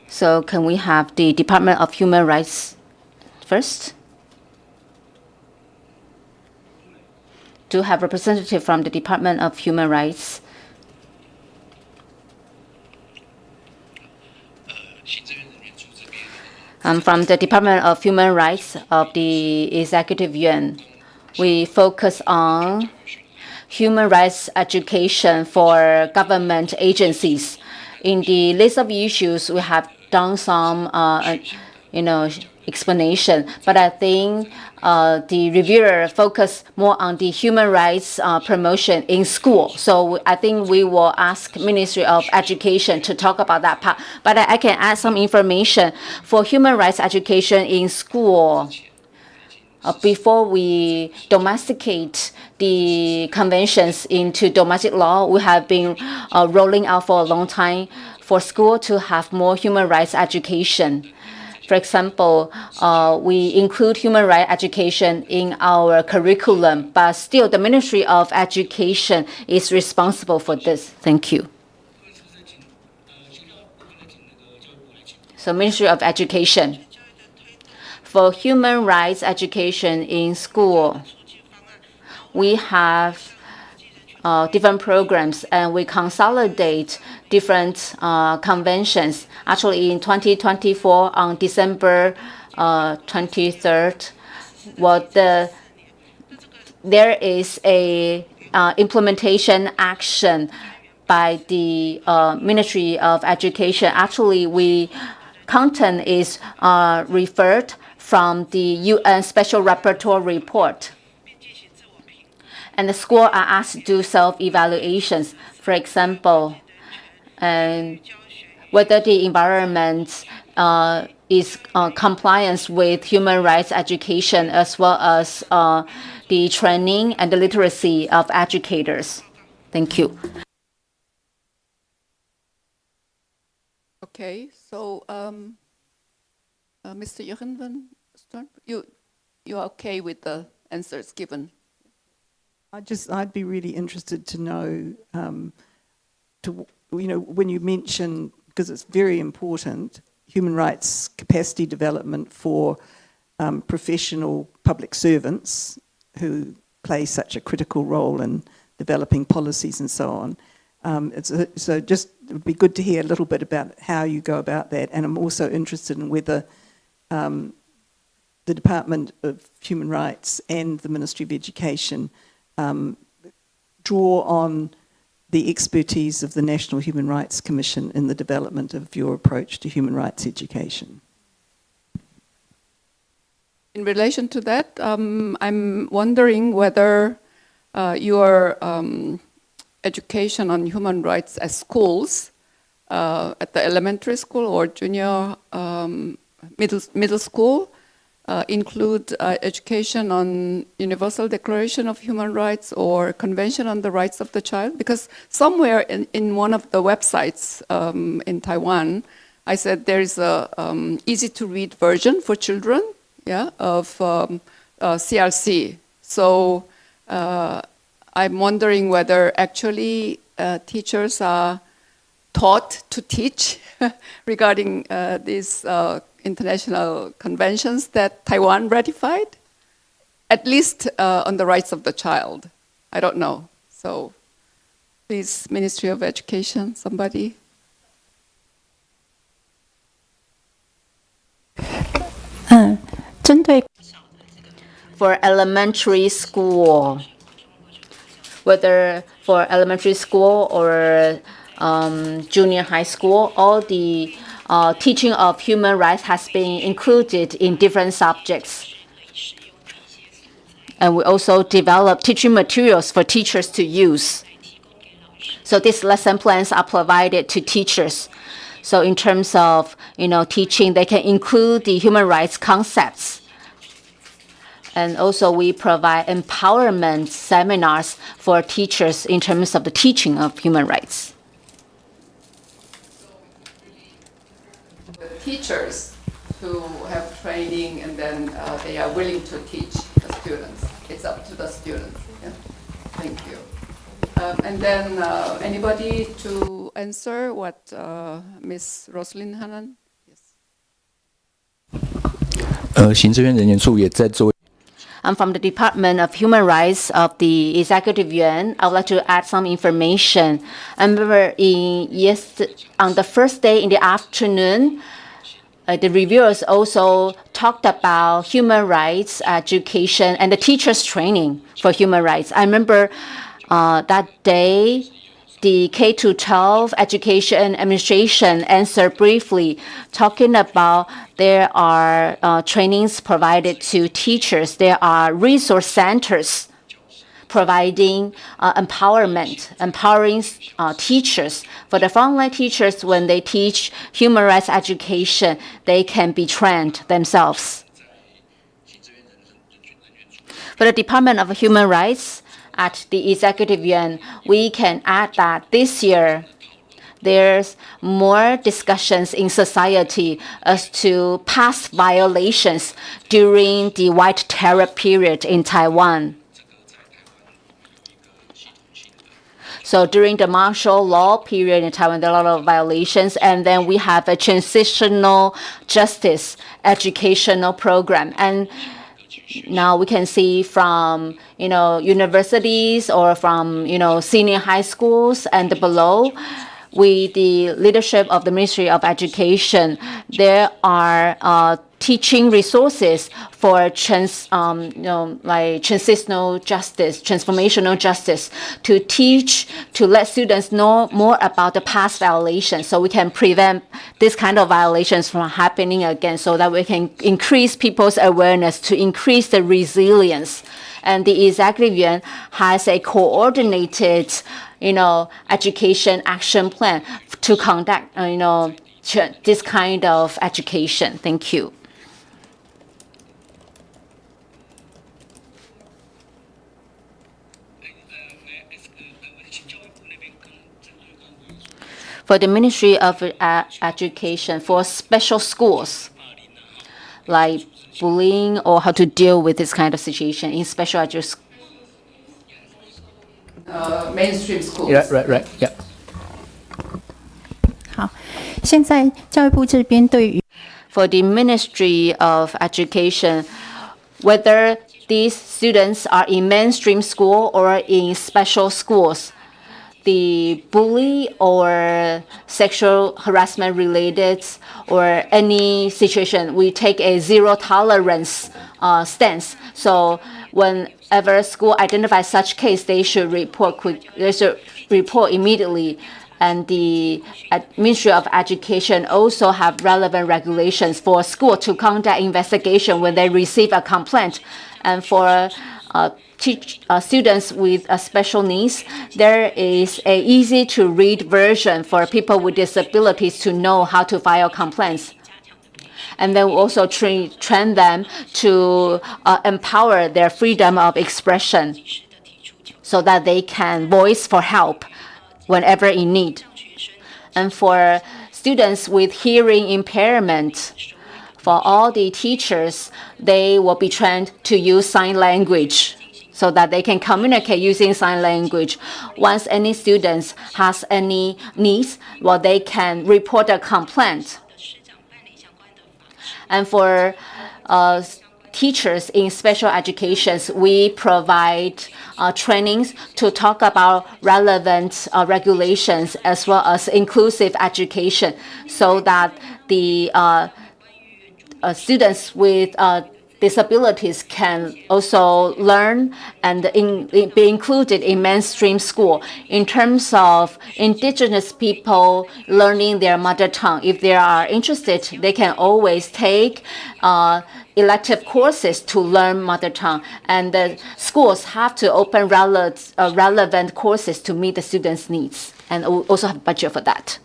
So can we have the Department of Human Rights first? To have representative from the Department of Human Rights. From the Department of Human Rights of the Executive Yuan, we focus on human rights education for government agencies. In the list of issues, we have done some, explanation, but I think the reviewer focused more on the human rights promotion in school. So I think we will ask Ministry of Education to talk about that part. But I can add some information for human rights education in school. Before we domesticate the conventions into domestic law, we have been rolling out for a long time for school to have more human rights education. For example, we include human rights education in our curriculum, but still the Ministry of Education is responsible for this. Thank you. So Ministry of Education. For human rights education in school, we have different programs, and we consolidate different conventions. Actually, in 2024, on December 23rd, there is a implementation action by the Ministry of Education. Actually, content is referred from the UN Special Rapporteur report. And the school are asked to do self-evaluations. For example, whether the environment is compliance with human rights education, as well as the training and the literacy of educators. Thank you.
Okay, so Mr. Jochen van Storm, you are okay with the answers given?
I'd be really interested to know, when you mention, because it's very important, human rights capacity development for professional public servants who play such a critical role in developing policies and so on. So just it would be good to hear a little bit about how you go about that. And I'm also interested in whether the Department of Human Rights and the Ministry of Education draw on the expertise of the National Human Rights Commission in the development of your approach to human rights education.
In relation to that, I'm wondering whether your education on human rights at schools, at the elementary school or junior middle school include education on Universal Declaration of Human Rights or Convention on the Rights of the Child? Because somewhere in one of the websites in Taiwan, I said there is a easy-to-read version for children, yeah, of CRC. So I'm wondering whether actually teachers are taught to teach regarding these international conventions that Taiwan ratified, at least on the rights of the child. I don't know. So please, Ministry of Education, somebody.
For elementary school, whether for elementary school or junior high school, all the teaching of human rights has been included in different subjects. And we also develop teaching materials for teachers to use. So these lesson plans are provided to teachers. So in terms of teaching, they can include the human rights concepts. And also we provide empowerment seminars for teachers in terms of the teaching of human rights.
Teachers who have training and then they are willing to teach the students. It's up to the students. Yeah? Thank you. And then anybody to answer what Ms. Roslyn Hannan? Yes.
I'm from the Department of Human Rights of the Executive Yuan. I would like to add some information. I remember on the first day in the afternoon, the reviewers also talked about human rights education and the teachers' training for human rights. I remember that day, the K-12 Education Administration answered briefly, talking about there are trainings provided to teachers. There are resource centers providing empowering teachers. For the frontline teachers, when they teach human rights education, they can be trained themselves. For the Department of Human Rights at the Executive Yuan, we can add that this year, there's more discussions in society as to past violations during the White Terror period in Taiwan. So during the martial law period in Taiwan, there are a lot of violations, and then we have a transitional justice educational program. And now we can see from universities or from senior high schools and below, with the leadership of the Ministry of Education, there are teaching resources for transitional justice, transformational justice, to let students know more about the past violations, so we can prevent this kind of violations from happening again, so that we can increase people's awareness, to increase the resilience. And the Executive Yuan has a coordinated education action plan to conduct this kind of education. Thank you. For the Ministry of Education, for special schools, like bullying or how to deal with this kind of situation in special education.
Mainstream schools.
Yeah, right, yeah.
好，现在教育部这边对于
For the Ministry of Education, whether these students are in mainstream school or in special schools, the bully or sexual harassment related or any situation, we take a zero tolerance stance. So whenever school identifies such case, they should report immediately. And the Ministry of Education also have relevant regulations for school to conduct investigation when they receive a complaint. And for students with special needs, there is a easy-to-read version for people with disabilities to know how to file complaints. And then we also train them to empower their freedom of expression so that they can voice for help whenever in need. And for students with hearing impairment, for all the teachers, they will be trained to use sign language so that they can communicate using sign language. Once any students has any needs, well, they can report a complaint. And for teachers in special educations, we provide trainings to talk about relevant regulations as well as inclusive education so that the students with disabilities can also learn and be included in mainstream school. In terms of indigenous people learning their mother tongue, if they are interested, they can always take elective courses to learn mother tongue. And the schools have to open relevant courses to meet the students' needs and also have budget for that.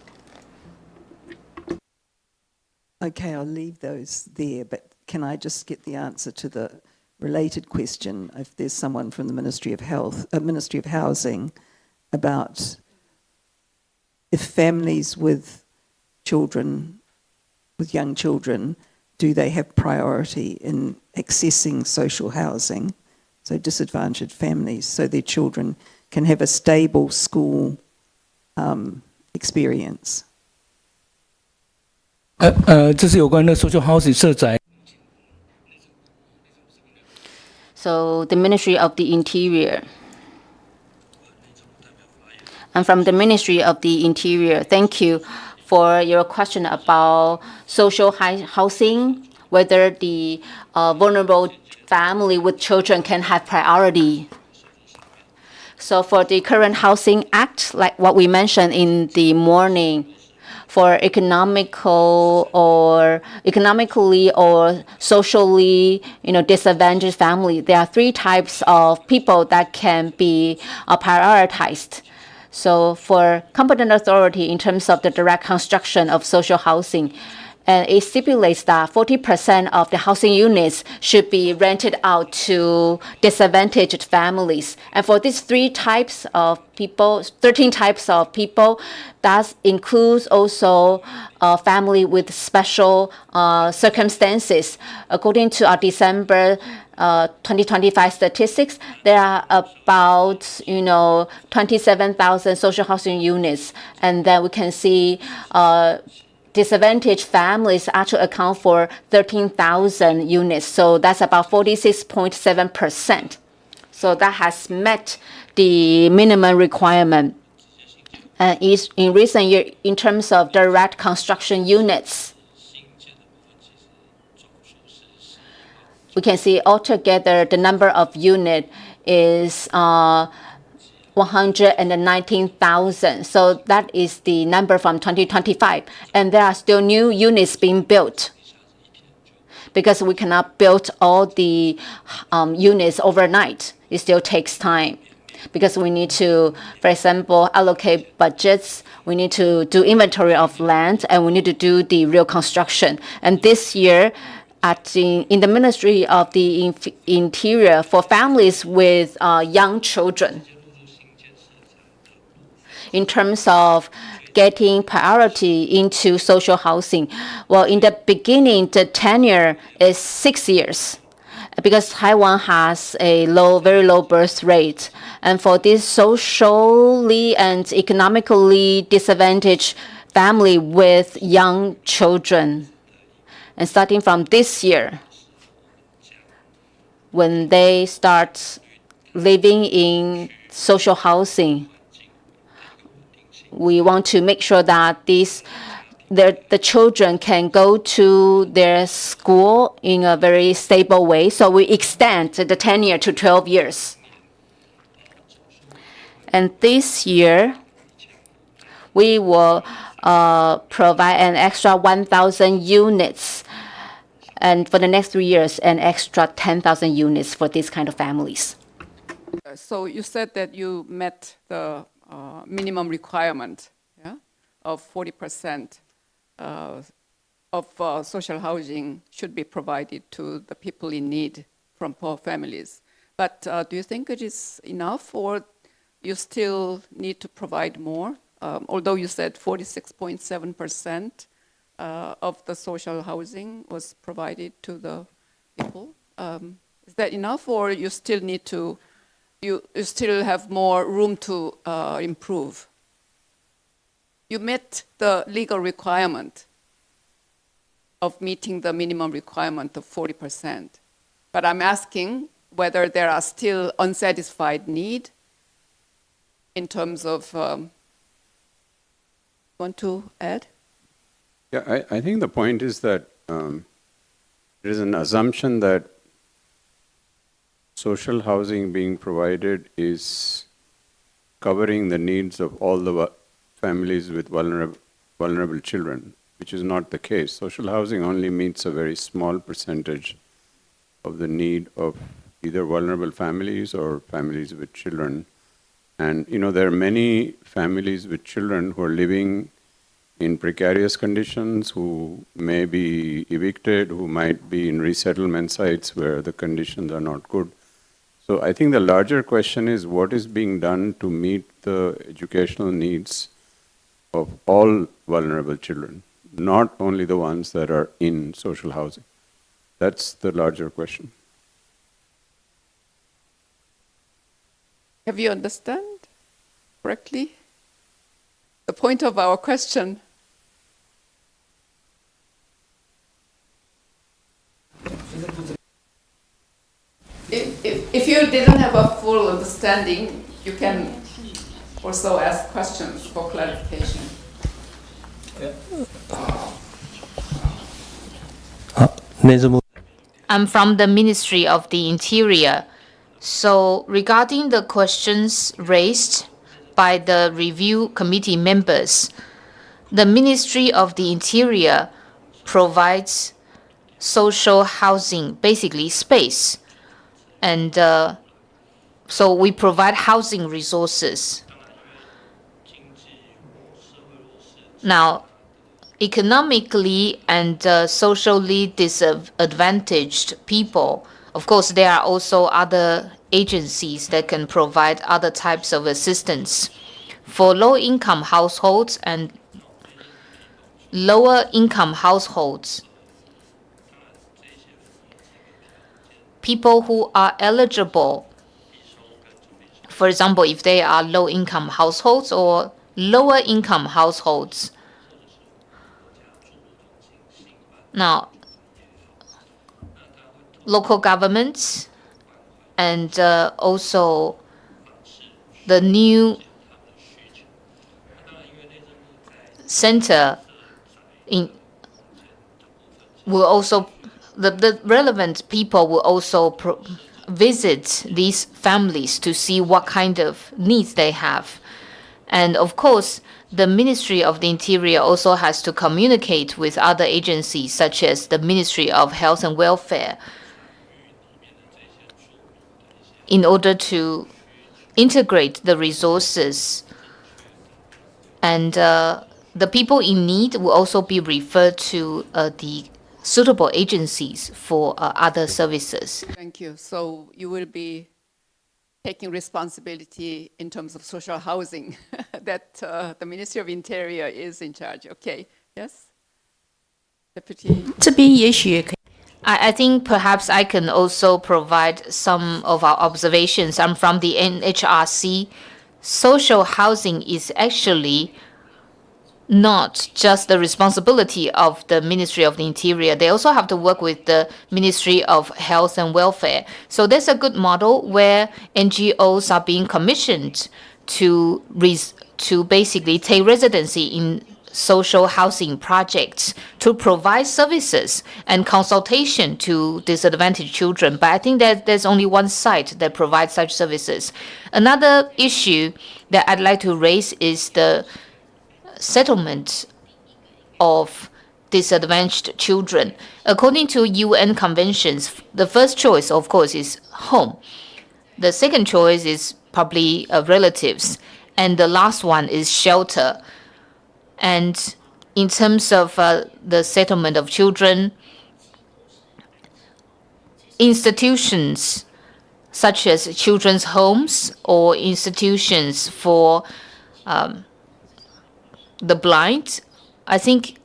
Okay, I'll leave those there, but can I just get the answer to the related question, if there's someone from the Ministry of Health, Ministry of Housing, about if families with children, with young children, do they have priority in accessing social housing, so disadvantaged families, so their children can have a stable school experience?
这是有关的 social housing 社宅。
So the Ministry of the Interior. And from the Ministry of the Interior, thank you for your question about social housing, whether the vulnerable family with children can have priority. So for the current Housing Act, like what we mentioned in the morning, for economically or socially, disadvantaged family, there are 3 types of people that can be prioritized. So for competent authority in terms of the direct construction of social housing, and it stipulates that 40% of the housing units should be rented out to disadvantaged families. And for these 13 types of people, that includes also a family with special circumstances. According to our December 2025 statistics, there are about 27,000 social housing units, and then we can see disadvantaged families actually account for 13,000 units. So that's about 46.7%. So that has met the minimum requirement. In recent years, in terms of direct construction units, we can see altogether the number of units is 119,000. So that is the number from 2025. And there are still new units being built because we cannot build all the units overnight. It still takes time because we need to, for example, allocate budgets. We need to do inventory of land, and we need to do the real construction. And this year, in the Ministry of the Interior, for families with young children, in terms of getting priority into social housing, well, in the beginning, the tenure is 6 years because Taiwan has a very low birth rate. And for this socially and economically disadvantaged family with young children, and starting from this year, when they start living in social housing, we want to make sure that the children can go to their school in a very stable way. So we extend the tenure to 12 years. And this year, we will provide an extra 1,000 units. And for the next 3 years, an extra 10,000 units for these kind of families.
So you said that you met the minimum requirement, of 40% of social housing should be provided to the people in need from poor families. But do you think it is enough, or you still need to provide more? Although you said 46.7% of the social housing was provided to the people. Is that enough, or you still need to, you still have more room to improve? You met the legal requirement of meeting the minimum requirement of 40%. But I'm asking whether there are still unsatisfied need in terms of, want to add?
Yeah, I think the point is that there is an assumption that social housing being provided is covering the needs of all the families with vulnerable children, which is not the case. Social housing only meets a very small percentage of the need of either vulnerable families or families with children. And there are many families with children who are living in precarious conditions, who may be evicted, who might be in resettlement sites where the conditions are not good. So I think the larger question is what is being done to meet the educational needs of all vulnerable children, not only the ones that are in social housing. That's the larger question.
Have you understand correctly the point of our question? If you didn't have a full understanding, you can also ask questions for clarification.
I'm from the Ministry of the Interior. So regarding the questions raised by the review committee members, the Ministry of the Interior provides social housing, basically space. And so we provide housing resources. Now, economically and socially disadvantaged people, of course, there are also other agencies that can provide other types of assistance. For low-income households and lower-income households, people who are eligible, for example, if they are low-income households or lower-income households. Now, local governments and also the new center will also, the relevant people will also visit these families to see what kind of needs they have. And of course, the Ministry of the Interior also has to communicate with other agencies, such as the Ministry of Health and Welfare, in order to integrate the resources. And the people in need will also be referred to the suitable agencies for other services.
Thank you. So you will be taking responsibility in terms of social housing that the Ministry of Interior is in charge. Okay, yes? Deputy?
I think perhaps I can also provide some of our observations. I'm from the NHRC. Social housing is actually not just the responsibility of the Ministry of the Interior. They also have to work with the Ministry of Health and Welfare. So there's a good model where NGOs are being commissioned to basically take residency in social housing projects to provide services and consultation to disadvantaged children. But I think that there's only one site that provides such services. Another issue that I'd like to raise is the settlement of disadvantaged children. According to UN conventions, the first choice, of course, is home. The second choice is probably relatives. And the last one is shelter. And in terms of the settlement of children, institutions such as children's homes or institutions for the blind, I think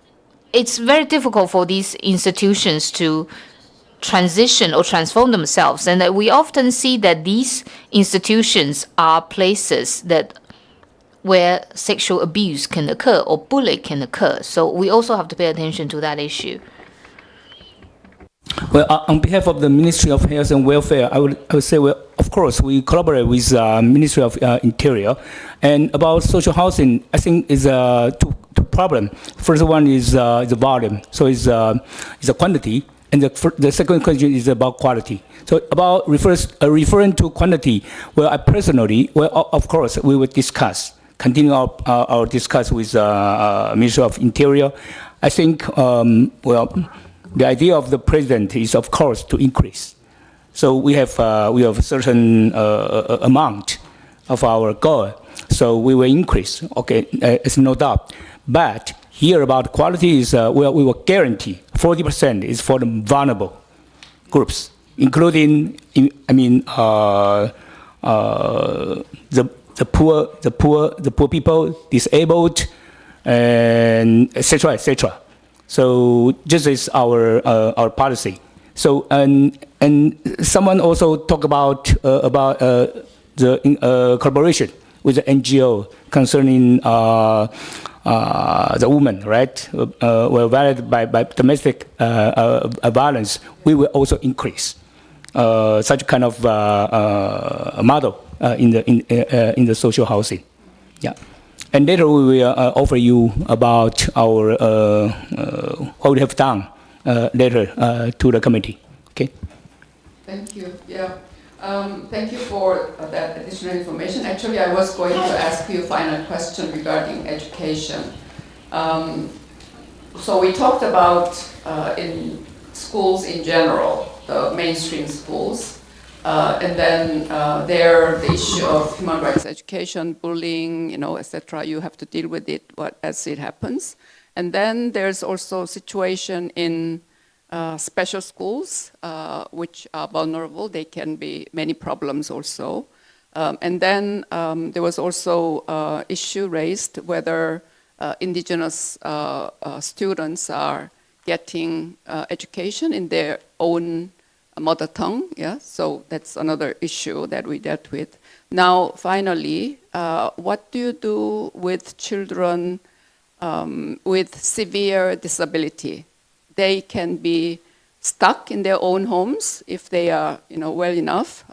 it's very difficult for these institutions to transition or transform themselves. And that we often see that these institutions are places where sexual abuse can occur or bullying can occur. So we also have to pay attention to that issue.
Well, on behalf of the Ministry of Health and Welfare, I would say, well, of course, we collaborate with Ministry of Interior. And about social housing, I think is two problems. First one is the volume, so it's a quantity, and the second question is about quality. So about referring to quantity, well, I personally, well, of course, we will continue our discuss with Ministry of Interior. I think, well, the idea of the president is, of course, to increase. So we have a certain amount of our goal. So we will increase. Okay, it's no doubt. But here about quality is well, we will guarantee 40% is for the vulnerable groups, including the poor people, disabled, and etc. etc. So this is our policy. So and someone also talked about the collaboration with the NGO concerning the women, right? Were violated by domestic violence. We will also increase such kind of model in the social housing. Yeah. And later we will offer you about our what we have done later to the committee. Okay.
Thank you. Yeah. Thank you for that additional information. Actually, I was going to ask you a final question regarding education. So we talked about in schools in general, the mainstream schools. And then the issue of human rights education, bullying, etc. You have to deal with it as it happens. And then there's also a situation in special schools, which are vulnerable. They can be many problems also. And then there was also issue raised whether indigenous students are getting education in their own mother tongue, yeah. So that's another issue that we dealt with. Now, finally, what do you do with children with severe disability? They can be stuck in their own homes if they are, well enough.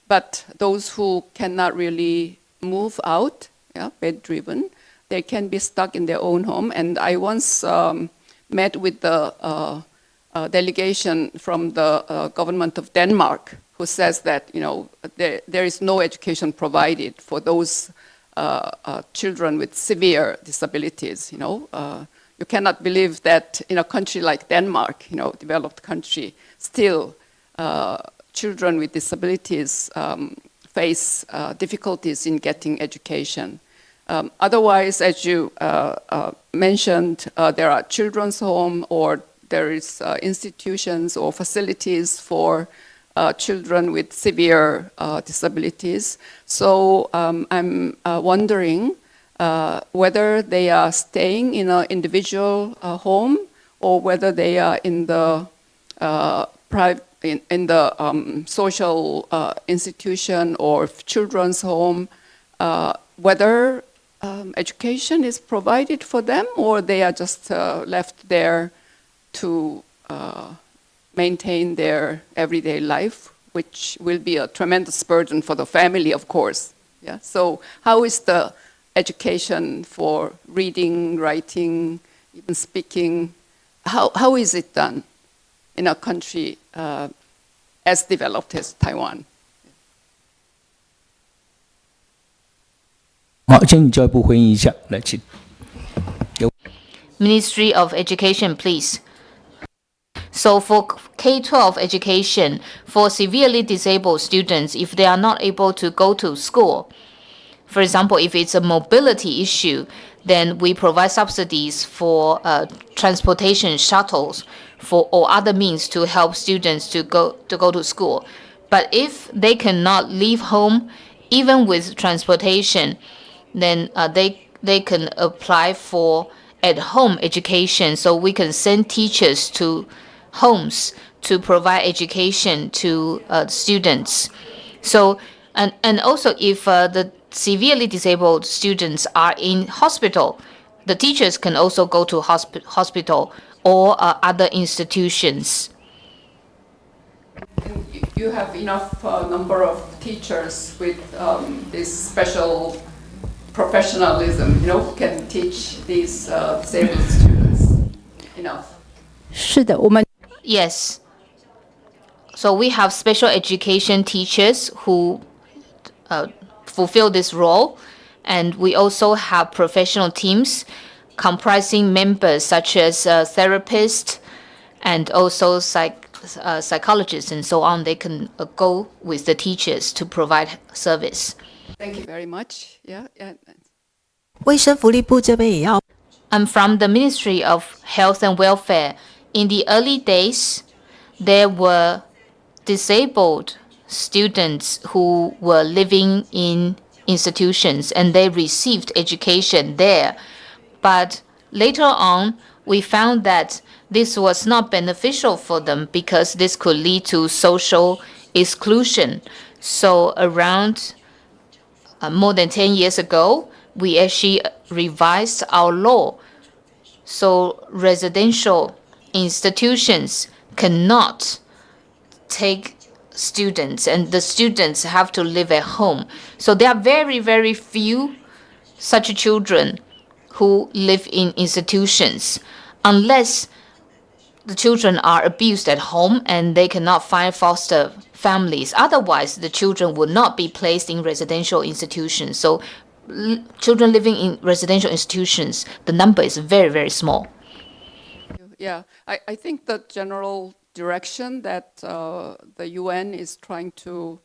But those who cannot really move out, yeah, bedridden, they can be stuck in their own home. And I once met with the delegation from the government of Denmark, who says that there is no education provided for those children with severe disabilities. You cannot believe that in a country like Denmark, developed country, still children with disabilities face difficulties in getting education. Otherwise, as you mentioned, there are children's home or there is institutions or facilities for children with severe disabilities. So I'm wondering whether they are staying in an individual home or whether they are in the social institution or children's home, whether education is provided for them or they are just left there to maintain their everyday life, which will be a tremendous burden for the family, of course. Yeah. So how is the education for reading, writing, even speaking, how is it done in a country as developed as Taiwan?
好，请教育部回应一下，来，请。
Ministry of Education, please. So for K-12 education, for severely disabled students, if they are not able to go to school, for example, if it's a mobility issue, then we provide subsidies for transportation shuttles or other means to help students to go to school. But if they cannot leave home, even with transportation, then they can apply for at-home education. So we can send teachers to homes to provide education to students. So and also if the severely disabled students are in hospital, the teachers can also go to hospital or other institutions.
You have enough number of teachers with this special professionalism, who can teach these disabled students enough.
是的，我们
Yes. So we have special education teachers who fulfill this role, and we also have professional teams comprising members such as therapists and also psychologists and so on. They can go with the teachers to provide service.
Thank you very much. Yeah.
卫生福利部这边也要
I'm from the Ministry of Health and Welfare. In the early days, there were disabled students who were living in institutions and they received education there. But later on, we found that this was not beneficial for them because this could lead to social exclusion. So around more than 10 years ago, we actually revised our law. So residential institutions cannot take students, and the students have to live at home. So there are very, very few such children who live in institutions, unless the children are abused at home and they cannot find foster families. Otherwise, the children would not be placed in residential institutions. So children living in residential institutions, the number is very, very small.
Yeah, I think the general direction that the UN is trying to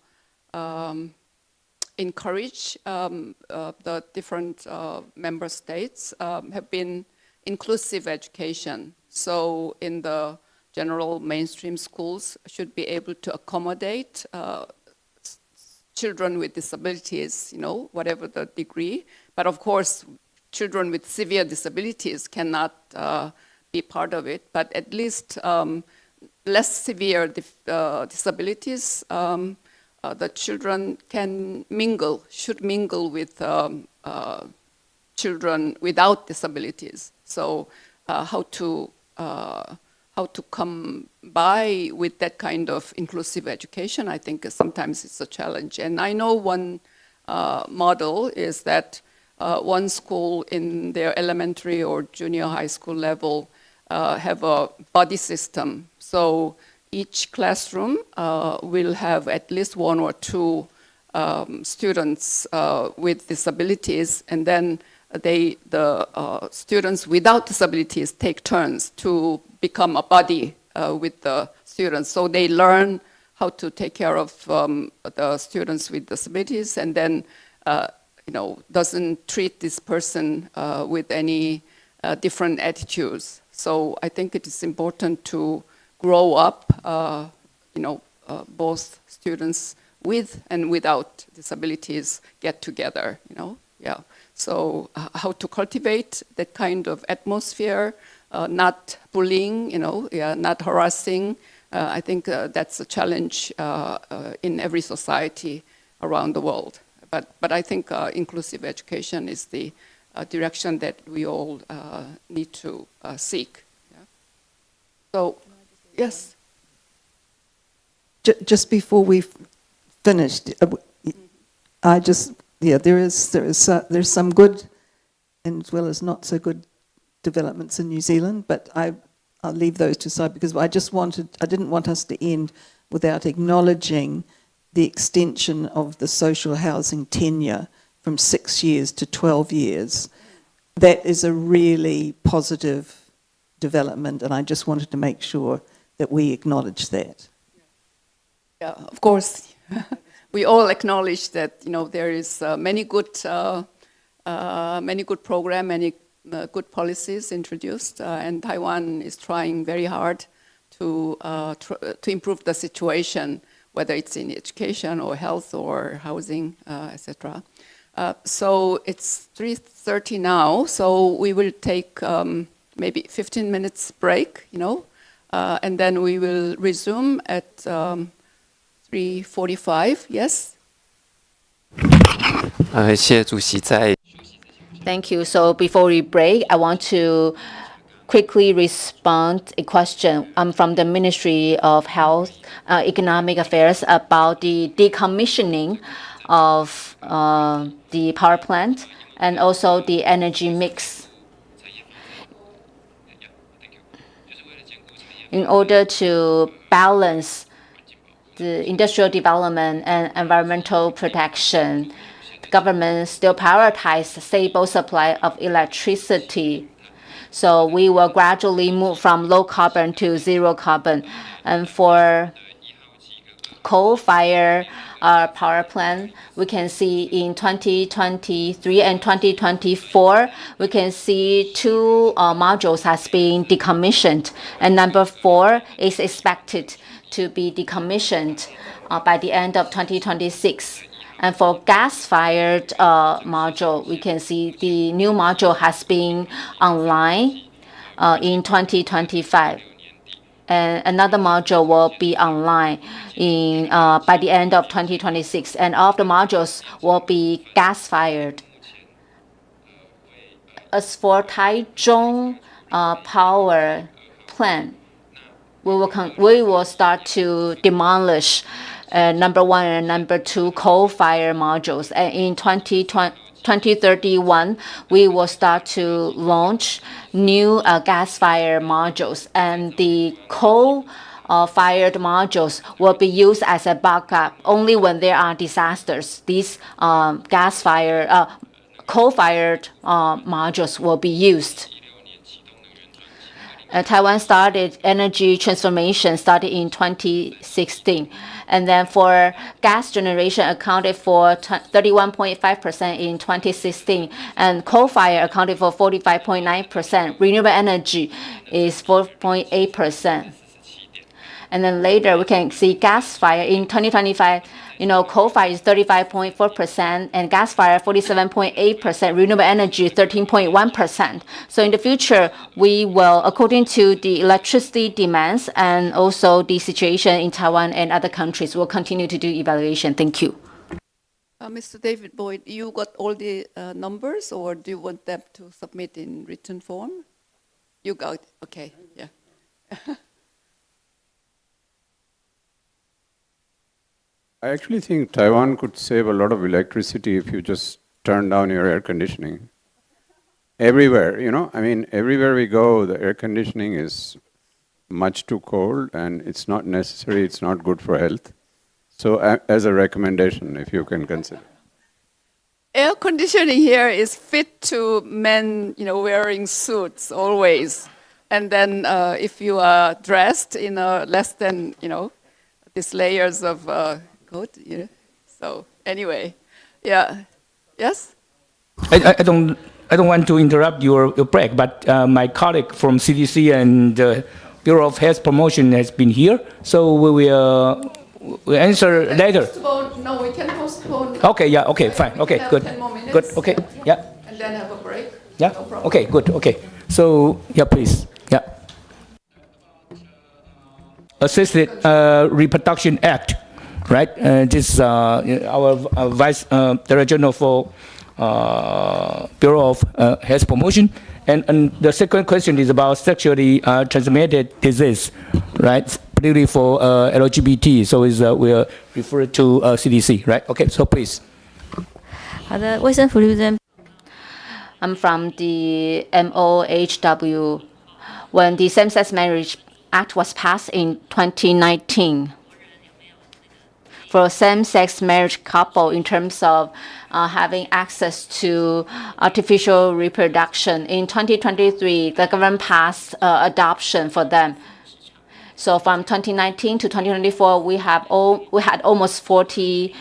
encourage the different member states have been inclusive education. So in the general mainstream schools should be able to accommodate children with disabilities, whatever the degree. But of course, children with severe disabilities cannot be part of it. But at least less severe disabilities, the children should mingle with children without disabilities. So how to come by with that kind of inclusive education, I think sometimes it's a challenge. And I know one model is that one school in their elementary or junior high school level have a buddy system. So each classroom will have at least one or two students with disabilities, and then the students without disabilities take turns to become a buddy with the students. So they learn how to take care of the students with disabilities, and then doesn't treat this person with any different attitudes. So I think it is important to grow up, both students with and without disabilities get together, yeah. So how to cultivate that kind of atmosphere, not bullying, not harassing. I think that's a challenge in every society around the world. But I think inclusive education is the direction that we all need to seek. Yeah. So, yes.
Just before we finished, there's some good as well as not so good developments in New Zealand, but I'll leave those to side because I didn't want us to end without acknowledging the extension of the social housing tenure from 6 years to 12 years. That is a really positive development, and I just wanted to make sure that we acknowledge that.
Yeah, of course. We all acknowledge that there is many good many good programs, many good policies introduced, and Taiwan is trying very hard to improve the situation, whether it's in education or health or housing, etc. So it's 3:30 now, so we will take maybe 15 minutes break, and then we will resume at 3:45. Yes?
谢谢主席在
Thank you. So before we break, I want to quickly respond a question from the Ministry of Health, Economic Affairs about the decommissioning of the power plant and also the energy mix. In order to balance the industrial development and environmental protection, the government still prioritizes stable supply of electricity. So we will gradually move from low carbon to zero carbon. And for coal-fired power plant, we can see in 2023 and 2024, we can see 2 modules has been decommissioned, and number 4 is expected to be decommissioned by the end of 2026. And for gas-fired module, we can see the new module has been online in 2025. And another module will be online by the end of 2026. And all of the modules will be gas-fired. As for Taichung power plant, we will start to demolish number 1 and number 2 coal-fired modules. And in 2031, we will start to launch new gas-fired modules. And the coal-fired modules will be used as a backup only when there are disasters. These coal-fired modules will be used. Taiwan started energy transformation started in 2016. And then for gas generation accounted for 31.5% in 2016. And coal-fire accounted for 45.9%. Renewable energy is 4.8%. And then later we can see gas-fire in 2025. Coal-fire is 35.4% and gas-fire 47.8%, renewable energy 13.1%. So in the future, we will, according to the electricity demands and also the situation in Taiwan and other countries, will continue to do evaluation. Thank you.
Mr. David Boyd, you got all the numbers, or do you want them to submit in written form? You got it. Okay, yeah.
I actually think Taiwan could save a lot of electricity if you just turn down your air conditioning. Everywhere, everywhere we go, the air conditioning is much too cold and it's not necessary, it's not good for health. So as a recommendation, if you can consider.
Air conditioning here is fit to men, wearing suits always. And then if you are dressed in less than, these layers of coat, So anyway, yeah. Yes?
I don't want to interrupt your break, but my colleague from CDC and Bureau of Health Promotion has been here, so we will answer later.
No, we can postpone.
Okay, yeah, okay, fine, okay, good.
10 more minutes.
Good, okay, yeah.
And then have a break.
Yeah,
no problem.
Okay, good, okay. So, yeah, please, yeah. Assisted Reproduction Act, right? This our Vice Director General for Bureau of Health Promotion. And the second question is about sexually transmitted disease, right? Particularly for LGBT. So we'll refer to CDC, right? Okay, so please.
好的，卫生福利部这边。
I'm from the MOHW. When the Same-Sex Marriage Act was passed in 2019, for same-sex marriage couple in terms of having access to artificial reproduction. In 2023, the government passed adoption for them. So from 2019 to 2024, we had almost 40,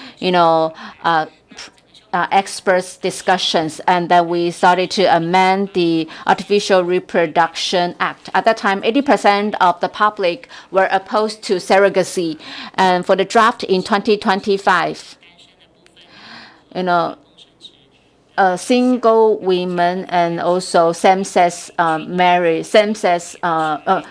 experts discussions, and then we started to amend the Artificial Reproduction Act. At that time, 80% of the public were opposed to surrogacy, and for the draft in 2025, single women and also same-sex marriage,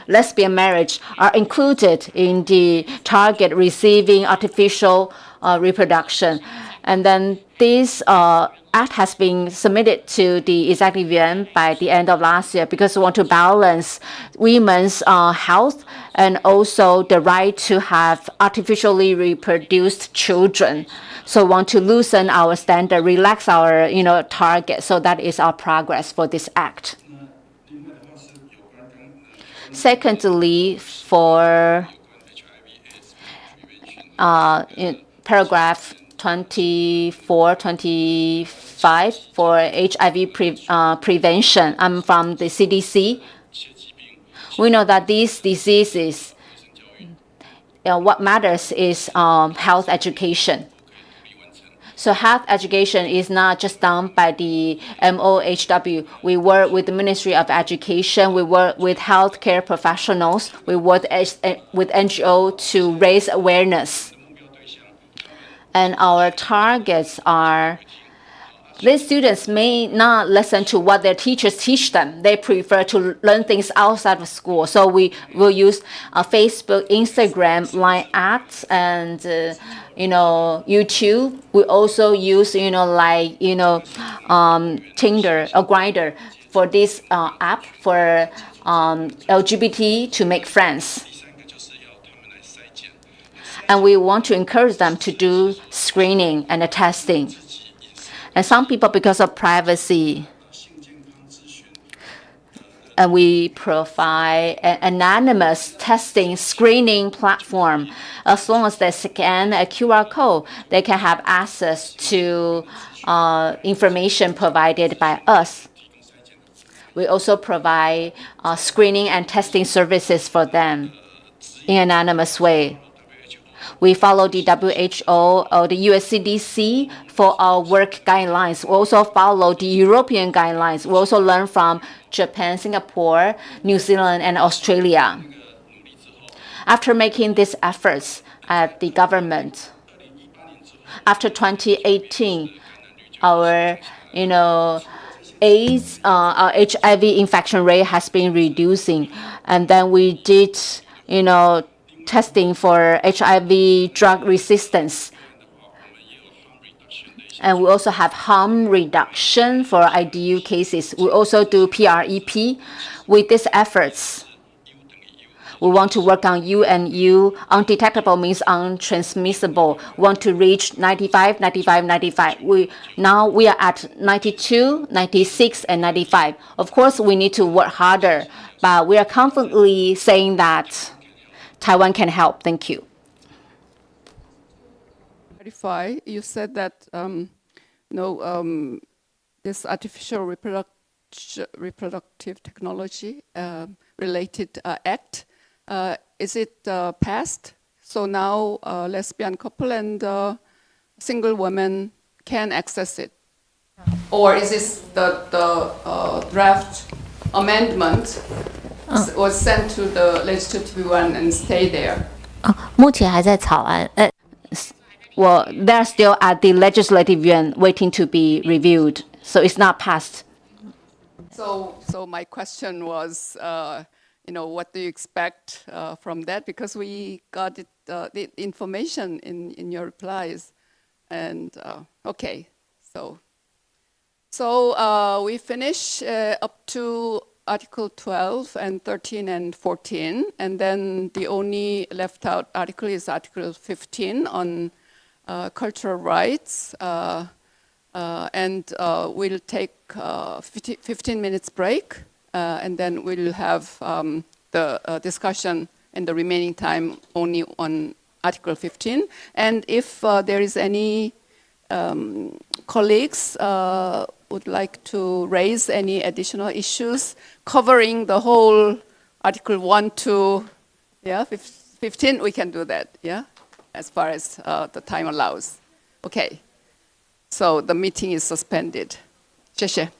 lesbian marriage are included in the target receiving artificial reproduction. And then this act has been submitted to the executive yuan by the end of last year because we want to balance women's health and also the right to have artificially reproduced children. So we want to loosen our standard, relax our target. So that is our progress for this act. Secondly, for paragraph 24, 25 for HIV prevention. I'm from the CDC. We know that these diseases, what matters is health education. So health education is not just done by the MOHW. We work with the Ministry of Education. We work with healthcare professionals. We work with NGO to raise awareness. And our targets are, these students may not listen to what their teachers teach them. They prefer to learn things outside of school. So we will use Facebook, Instagram, Line ads, and YouTube. We also use Tinder or Grindr for this app for LGBT to make friends. And we want to encourage them to do screening and testing. And some people, because of privacy, and we provide an anonymous testing screening platform. As long as they scan a QR code, they can have access to information provided by us. We also provide screening and testing services for them in an anonymous way. We follow the WHO or the US CDC for our work guidelines. We also follow the European guidelines. We also learn from Japan, Singapore, New Zealand, and Australia. After making these efforts at the government, after 2018, our AIDS, our HIV infection rate has been reducing, and then we did testing for HIV drug resistance. And we also have harm reduction for IDU cases. We also do PREP. With these efforts, we want to work on U and U. Undetectable means untransmissible. We want to reach 95, 95, 95. Now we are at 92, 96, and 95. Of course, we need to work harder, but we are confidently saying that Taiwan can help. Thank you.
You said that this artificial reproductive technology related act, is it passed? So now lesbian couple and single women can access it? Or is this the draft amendment was sent to the legislative yuan and stay there?
目前还在草案。Well, they're still at the legislative yuan waiting to be reviewed, so it's not passed.
So my question was, what do you expect from that? Because we got it, the information in your replies, and okay, so we finish up to Article 12 and 13 and 14, and then the only left out article is Article 15 on cultural rights, and we'll take 15 minutes break, and then we'll have the discussion in the remaining time only on Article 15. And if there is any colleagues would like to raise any additional issues covering the whole Article 1 to 15, we can do that, yeah, as far as the time allows. Okay. So the meeting is suspended. 谢谢。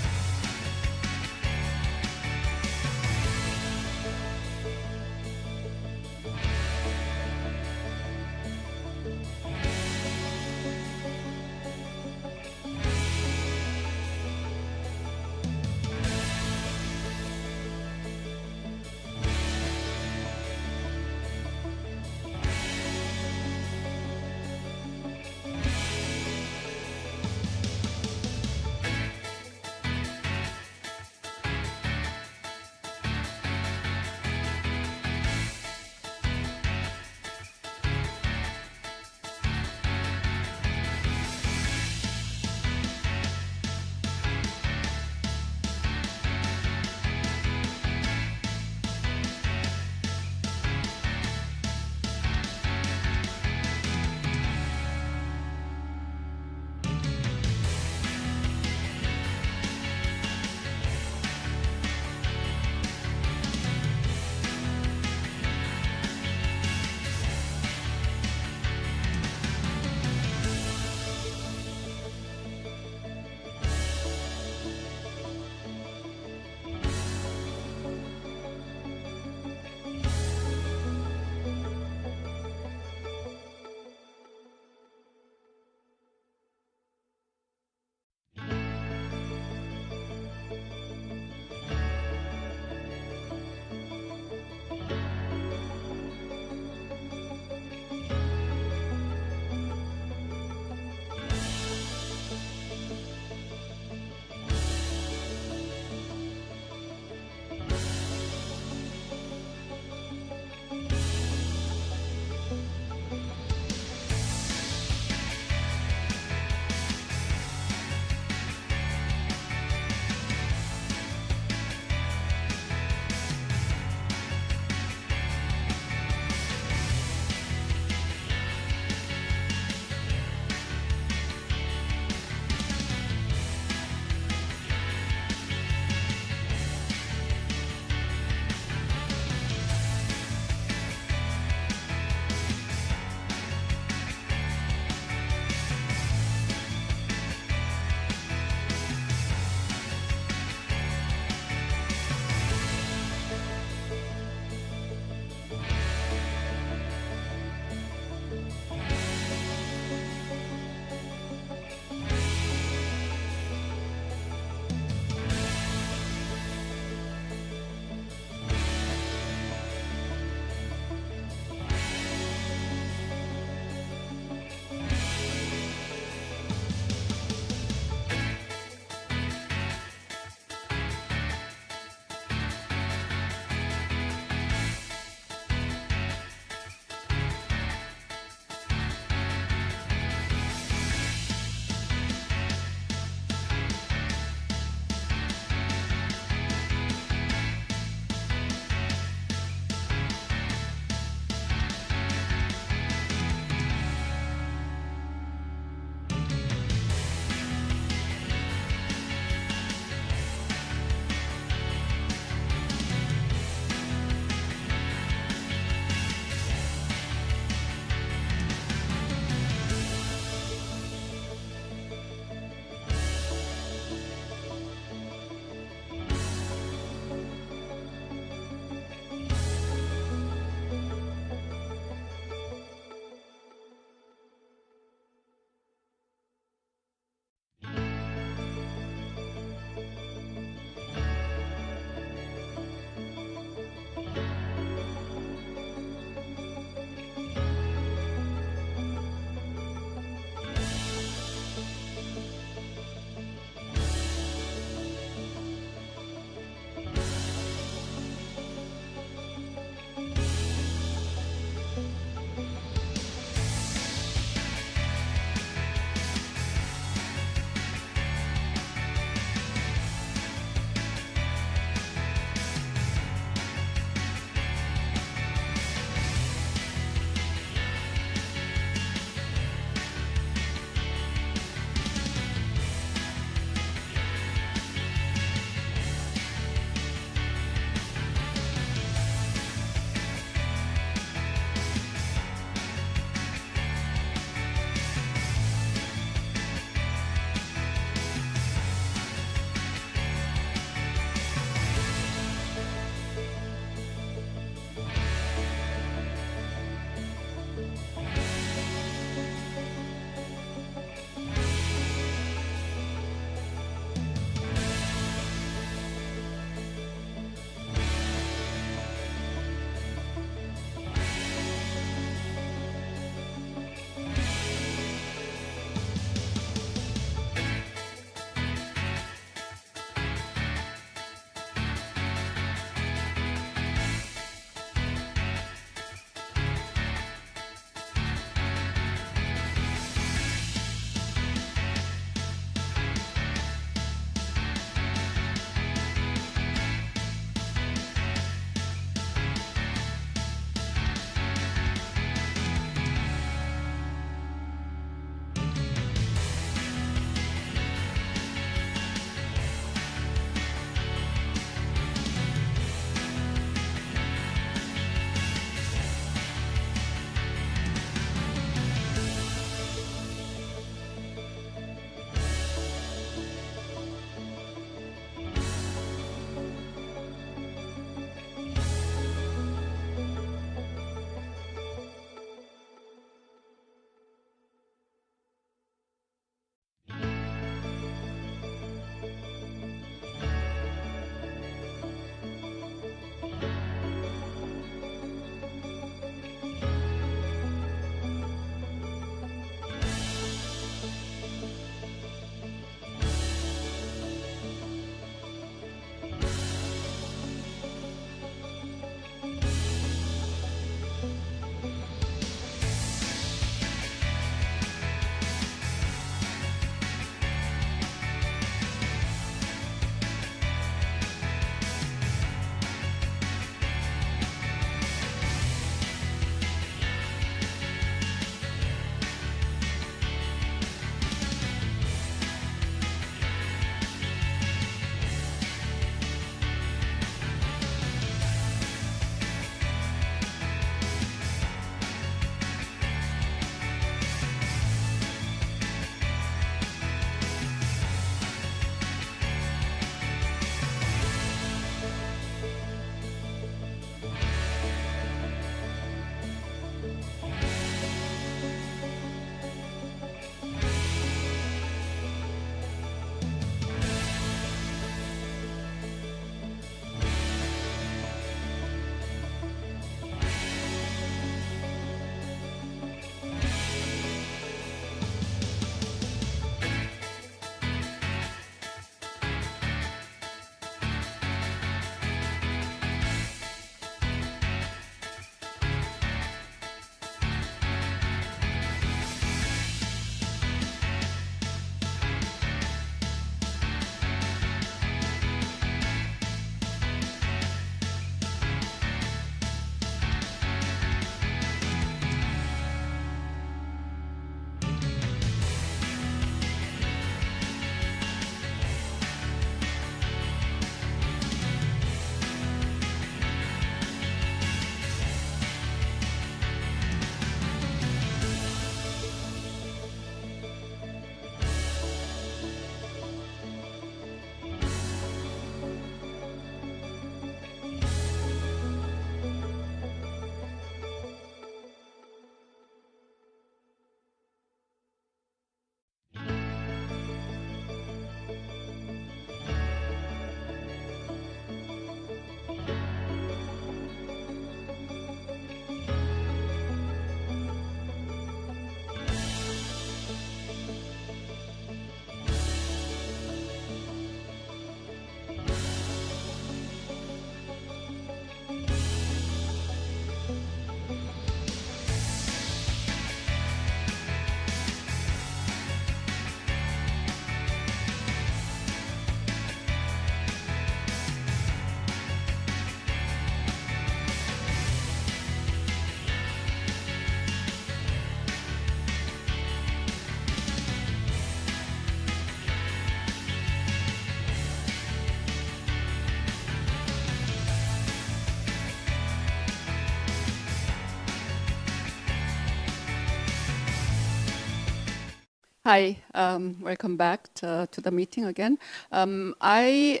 Hi, welcome back to the meeting again. I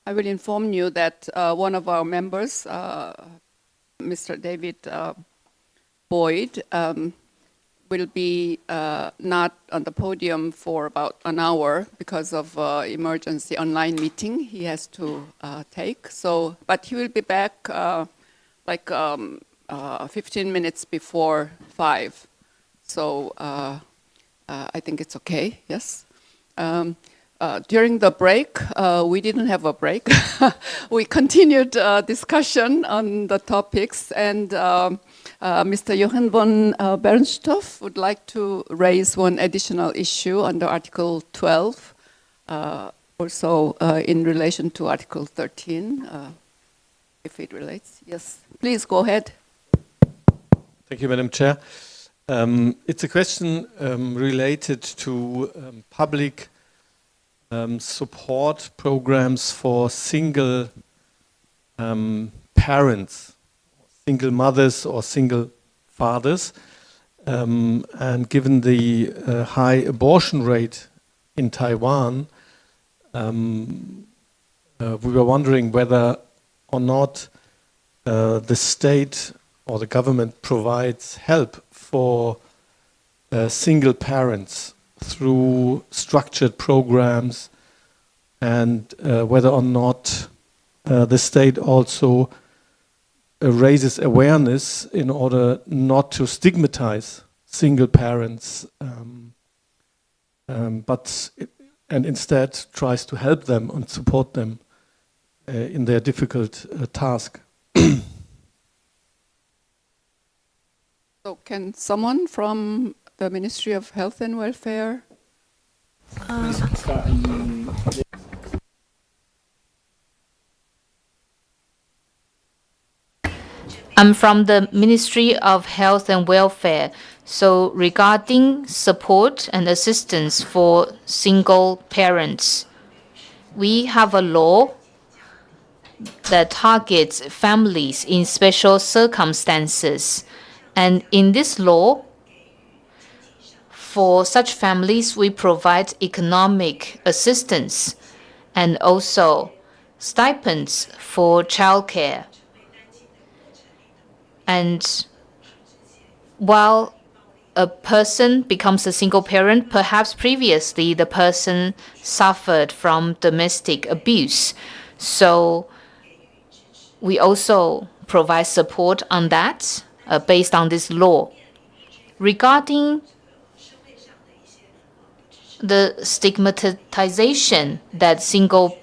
will inform you that one of our members, Mr. David Boyd, will be not on the podium for about an hour because of emergency online meeting he has to take. So, but he will be back 15 minutes before 5. So I think it's okay, yes. During the break, we didn't have a break. We continued discussion on the topics, and Mr. Johann von Bernstorff would like to raise one additional issue under Article 12, also in relation to Article 13, if it relates. Yes, please go ahead.
Thank you, Madam Chair. It's a question related to public support programs for single parents, single mothers or single fathers. And given the high abortion rate in Taiwan, we were wondering whether or not the state or the government provides help for single parents through structured programs, and whether or not the state also raises awareness in order not to stigmatize single parents, and instead tries to help them and support them in their difficult task.
So can someone from the Ministry of Health and Welfare?
I'm from the Ministry of Health and Welfare. So regarding support and assistance for single parents, we have a law that targets families in special circumstances. And in this law, for such families, we provide economic assistance and also stipends for childcare. And while a person becomes a single parent, perhaps previously the person suffered from domestic abuse. So we also provide support on that based on this law. Regarding the stigmatization that single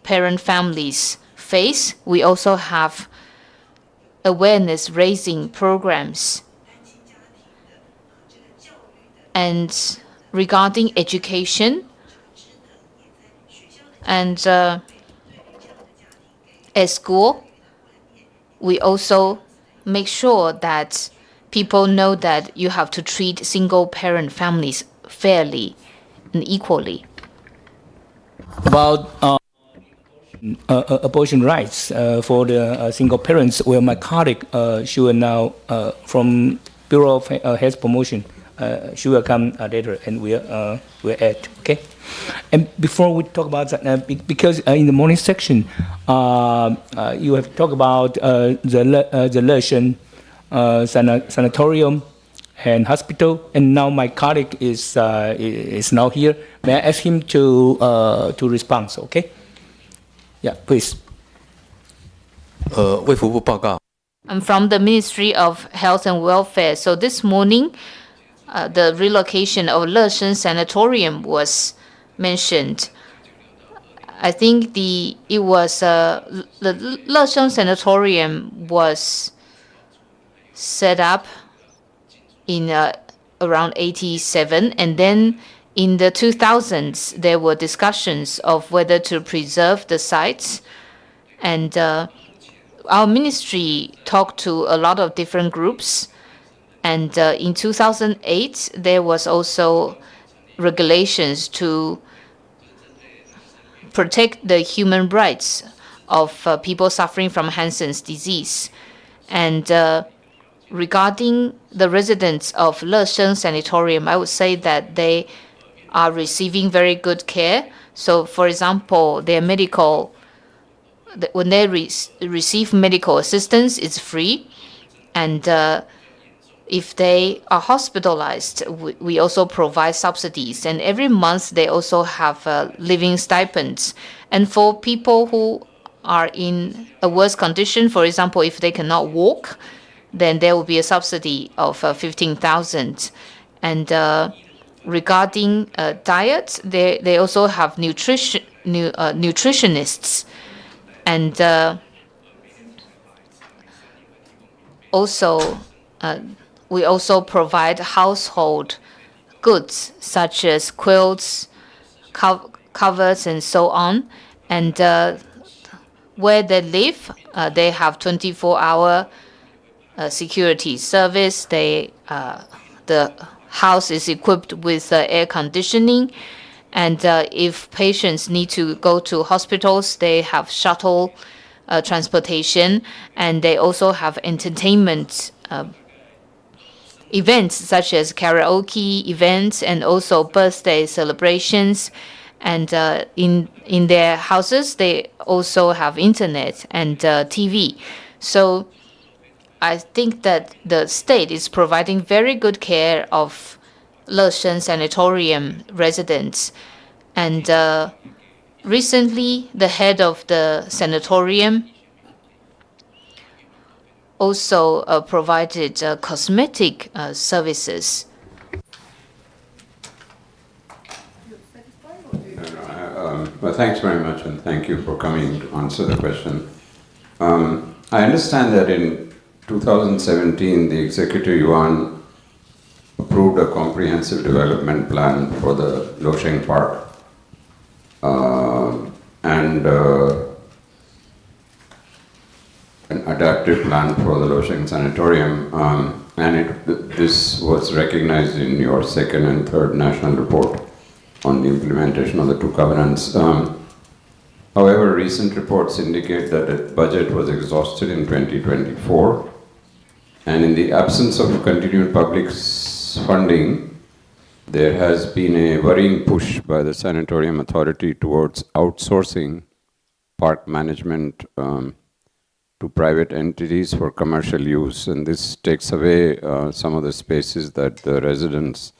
parent families face, we also have awareness raising programs. And regarding education and at school, we also make sure that people know that you have to treat single parent families fairly and equally.
About abortion rights for the single parents, well, my colleague, she will now, from Bureau of Health Promotion, she will come later and we'll add, okay? And before we talk about that, because in the morning section, you have talked about the Leshan sanatorium and hospital, and now my colleague is now here. May I ask him to respond? Okay? Yeah, please.
I'm from the Ministry of Health and Welfare. So this morning, the relocation of Leshan Sanatorium was mentioned. I think the Leshan Sanatorium was set up in around 87, and then in the 2000s there were discussions of whether to preserve the sites, and our ministry talked to a lot of different groups, and in 2008 there was also regulations to protect the human rights of people suffering from Hansen's disease. And regarding the residents of Lesheng Sanatorium, I would say that they are receiving very good care. So, for example, when they receive medical assistance, it's free. And if they are hospitalized, we also provide subsidies. And every month, they also have living stipends. And for people who are in a worse condition, for example, if they cannot walk, then there will be a subsidy of 15,000. And regarding diet, they also have nutritionists. And also, we also provide household goods such as quilts, covers, and so on. And where they live, they have 24-hour security service. The house is equipped with air conditioning. And if patients need to go to hospitals, they have shuttle transportation. And they also have entertainment events such as karaoke events and also birthday celebrations. And in their houses, they also have internet and TV. So I think that the state is providing very good care of Lesheng Sanatorium residents. And recently, the head of the sanatorium also provided cosmetic services.
Well, thanks very much, and thank you for coming to answer the question. I understand that in 2017, the Executive Yuan approved a comprehensive development plan for the Losheng Park, and an adaptive plan for the Losheng Sanatorium, and this was recognized in your second and third national report on the implementation of the two covenants. However, recent reports indicate that the budget was exhausted in 2024, and in the absence of continued public funding, there has been a worrying push by the Sanatorium Authority towards outsourcing park management to private entities for commercial use, and this takes away some of the spaces that the residents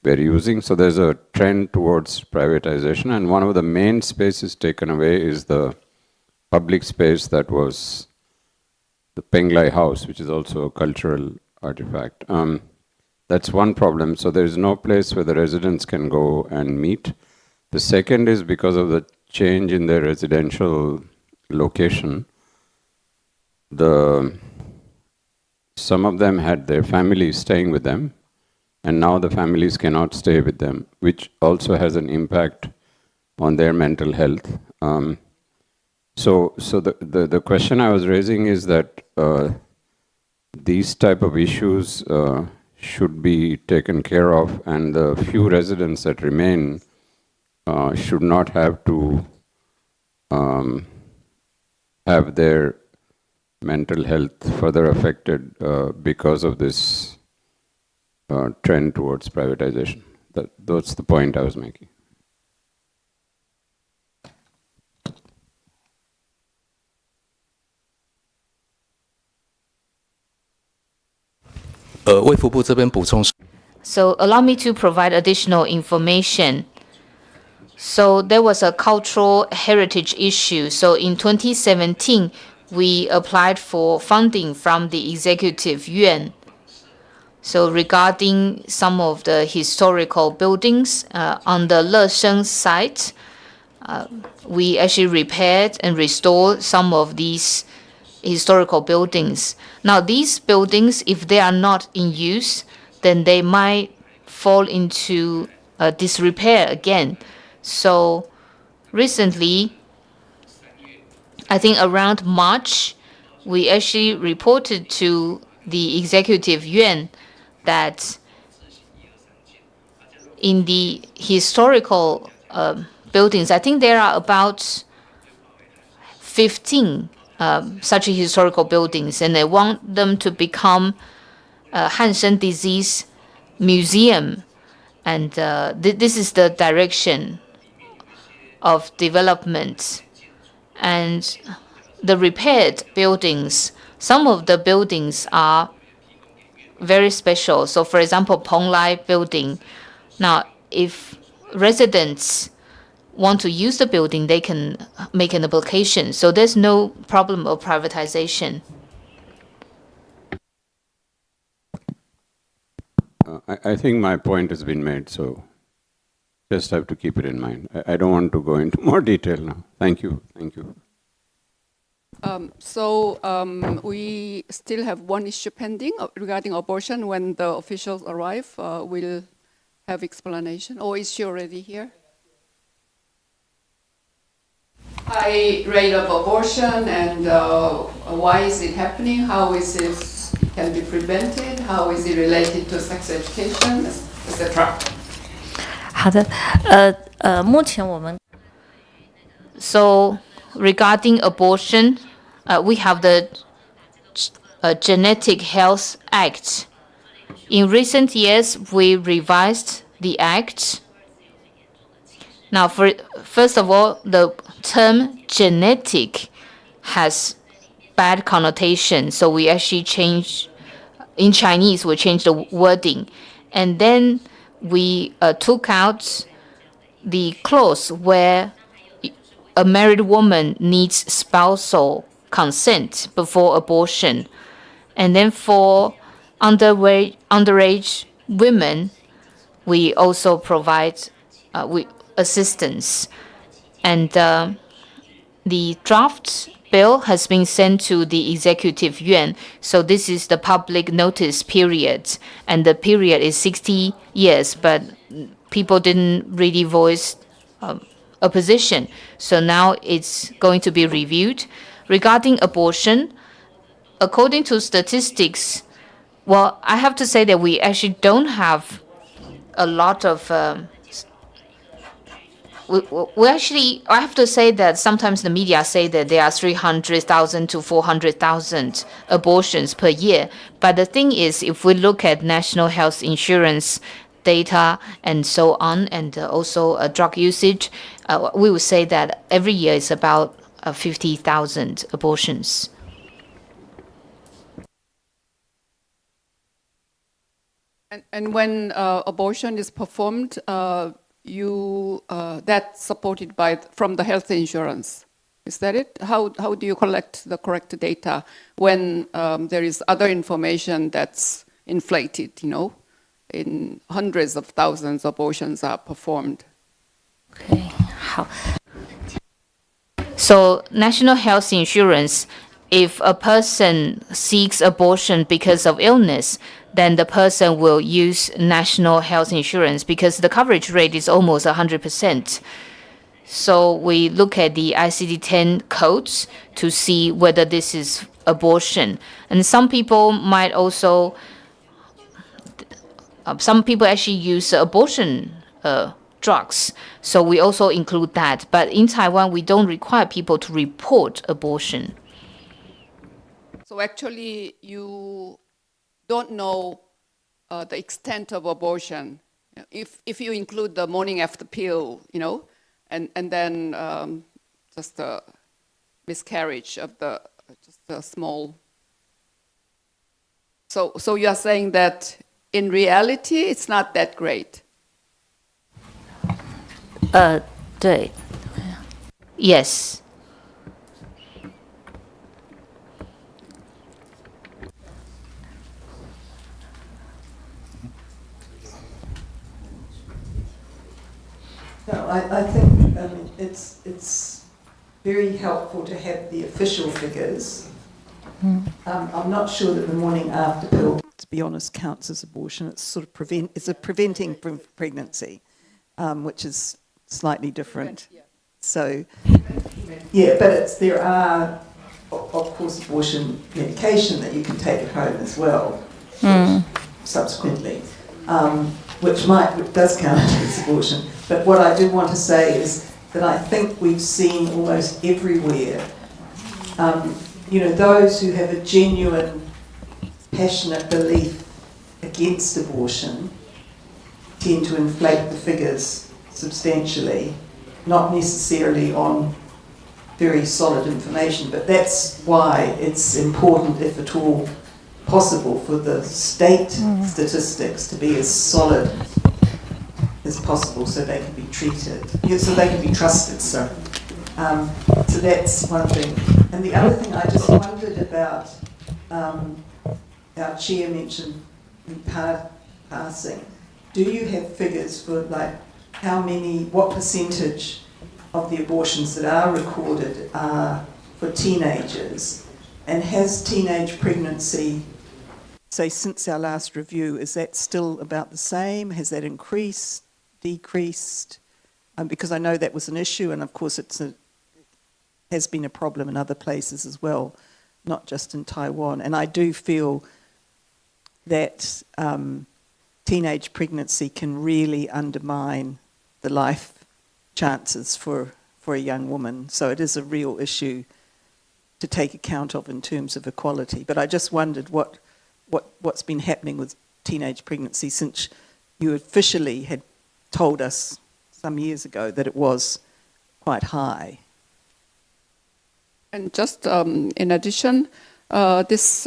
were using. So there's a trend towards privatization, and one of the main spaces taken away is the public space that was the Penglai House, which is also a cultural artifact. That's one problem. So there is no place where the residents can go and meet. The second is because of the change in their residential location. Some of them had their families staying with them, and now the families cannot stay with them, which also has an impact on their mental health. So the question I was raising is that these type of issues should be taken care of, and the few residents that remain should not have to have their mental health further affected because of this trend towards privatization. That's the point I was making.
So allow me to provide additional information. So there was a cultural heritage issue. So in 2017, we applied for funding from the Executive Yuan. So regarding some of the historical buildings on the Lesheng site, we actually repaired and restored some of these historical buildings. Now these buildings, if they are not in use, then they might fall into disrepair again. So recently, I think around March, we actually reported to the Executive Yuan that in the historical buildings, I think there are about 15 such historical buildings, and they want them to become Hansen Disease Museum, and this is the direction of development. And the repaired buildings, some of the buildings are very special. So for example, Ponglai building. Now, if residents want to use the building, they can make an application. So there's no problem of privatization.
I think my point has been made, so just have to keep it in mind. I don't want to go into more detail now. Thank you. Thank you.
We still have one issue pending regarding abortion. When the officials arrive, we'll have explanation. Or is she already here? High rate of abortion, and why is it happening? How is it can be prevented? How is it related to sex education, etc.?
好的，目前我们 So regarding abortion, we have the Genetic Health Act. In recent years, we revised the act. Now, first of all, the term genetic has bad connotation, so we actually changed, in Chinese, we changed the wording. And then we took out the clause where a married woman needs spousal consent before abortion. And then for underage women, we also provide assistance. And the draft bill has been sent to the Executive Yuan. So this is the public notice period. And the period is 60 years, but people didn't really voice a position. So now it's going to be reviewed. Regarding abortion, according to statistics, well, I have to say that we actually don't have a lot of I have to say that sometimes the media say that there are 300,000 to 400,000 abortions per year. But the thing is, if we look at national health insurance data and so on, and also drug usage, we would say that every year is about 50,000 abortions.
And when abortion is performed, that's supported from the health insurance. Is that it? How do you collect the correct data when there is other information that's inflated, in hundreds of thousands of abortions are performed?
Okay. So national health insurance, if a person seeks abortion because of illness, then the person will use national health insurance because the coverage rate is almost 100%. So we look at the ICD-10 codes to see whether this is abortion. And some people might also, some people actually use abortion drugs. So we also include that. But in Taiwan, we don't require people to report abortion.
So actually, you don't know the extent of abortion. If you include the morning after pill, and then just a miscarriage of just a small. So you are saying that in reality, it's not that great.
对. Yes.
No, I think it's very helpful to have the official figures. I'm not sure that the morning after pill, to be honest, counts as abortion. It's sort of preventing pregnancy, which is slightly different. So, yeah, but there are, of course, abortion medication that you can take at home as well, subsequently, which does count as abortion. But what I do want to say is that I think we've seen almost everywhere, those who have a genuine, passionate belief against abortion tend to inflate the figures substantially, not necessarily on very solid information, but that's why it's important, if at all possible, for the state statistics to be as solid as possible so they can be treated, so they can be trusted, so that's one thing. And the other thing I just wondered about, our chair mentioned in passing, do you have figures for like what percentage of the abortions that are recorded are for teenagers? And has teenage pregnancy, say since our last review, is that still about the same? Has that increased, decreased? Because I know that was an issue, and of course has been a problem in other places as well, not just in Taiwan. And I do feel that teenage pregnancy can really undermine the life chances for a young woman. So it is a real issue to take account of in terms of equality. But I just wondered what's been happening with teenage pregnancy since you officially had told us some years ago that it was quite high.
And just in addition, this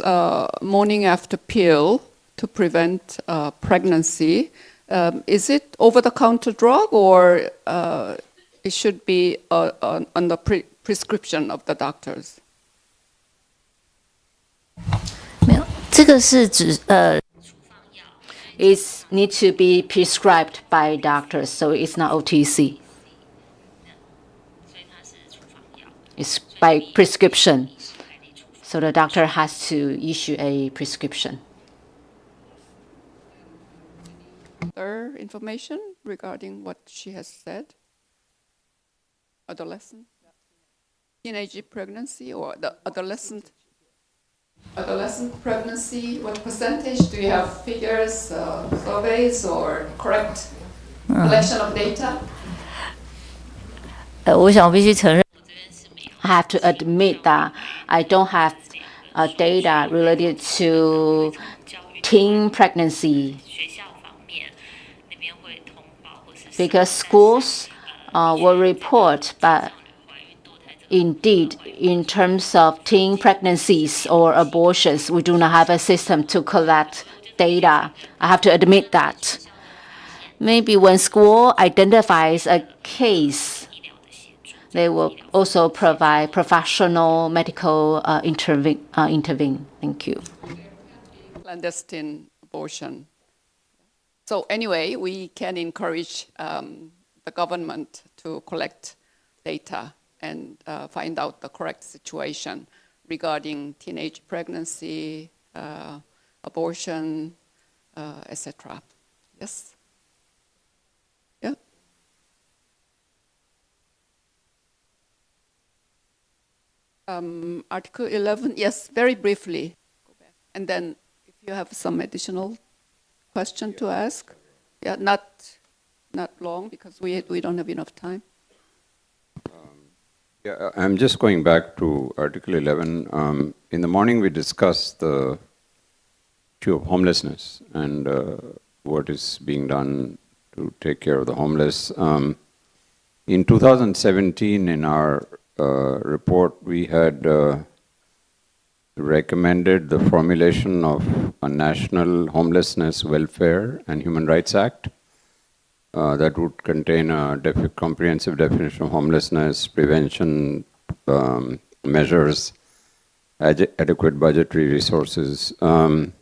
morning after pill to prevent pregnancy, is it over-the-counter drug, or it should be on the prescription of the doctors?
没有，这个是指It needs to be prescribed by doctors, so it's not OTC. It's by prescription, so the doctor has to issue a prescription.
Other information regarding what she has said? Adolescent? Teenage pregnancy or the adolescent pregnancy? What percentage? Do you have figures, surveys, or correct collection of data?
我想我必须承认 I have to admit that I don't have data related to teen pregnancy because schools will report, but indeed, in terms of teen pregnancies or abortions, we do not have a system to collect data. I have to admit that. Maybe when school identifies a case, they will also provide professional medical intervene. Thank you.
Clandestine abortion. So anyway, we can encourage the government to collect data and find out the correct situation regarding teenage pregnancy, abortion, etc. Yes? Yeah? Article 11, yes, very briefly. And then if you have some additional question to ask, yeah, not long because we don't have enough time.
Yeah, I'm just going back to Article 11. In the morning we discussed the issue of homelessness and what is being done to take care of the homeless. In 2017, in our report, we had recommended the formulation of a National Homelessness Welfare and Human Rights Act that would contain a comprehensive definition of homelessness, prevention measures, adequate budgetary resources. And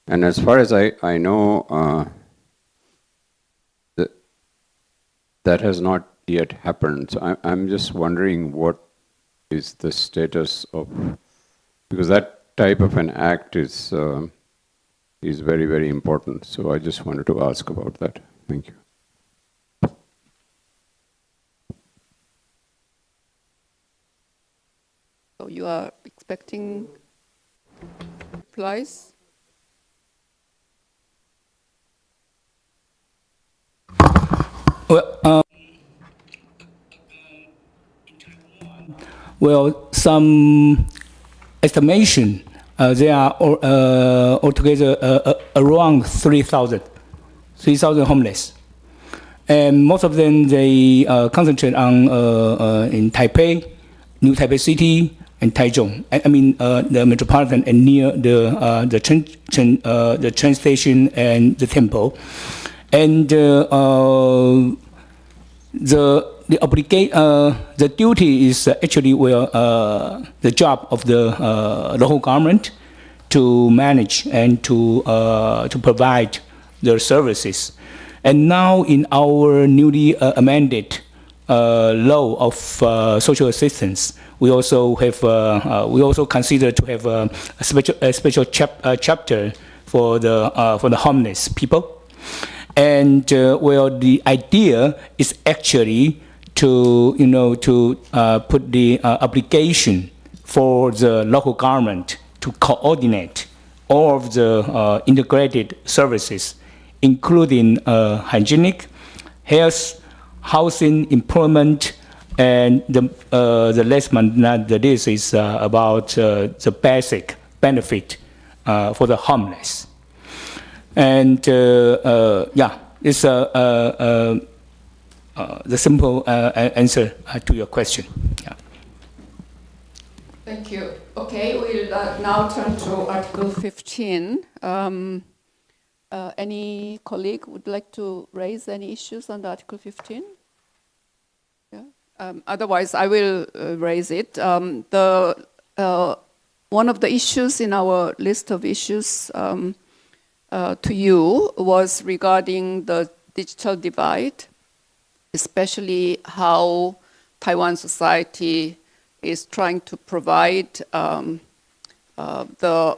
as far as I know, that has not yet happened. So I'm just wondering what is the status of, because that type of an act is very, very important. So I just wanted to ask about that. Thank you.
So you are expecting replies?
Well, some estimation There are altogether around 3,000 homeless. And most of them, they concentrate on in Taipei, New Taipei City, and Taichung. I mean, the metropolitan and near the train station and the temple. And the duty is actually the job of the local government to manage and to provide their services. And now in our newly amended law of social assistance, we also have we also consider to have a special chapter for the homeless people. And well, the idea is actually to put the obligation for the local government to coordinate all of the integrated services, including hygienic, health, housing, employment, and the last but not the least is about the basic benefit for the homeless. And yeah, it's the simple answer to your question. Yeah.
Thank you. Okay, we'll now turn to Article 15. Any colleague would like to raise any issues on Article 15? Yeah. Otherwise, I will raise it. One of the issues in our list of issues to you was regarding the digital divide, especially how Taiwan society is trying to provide the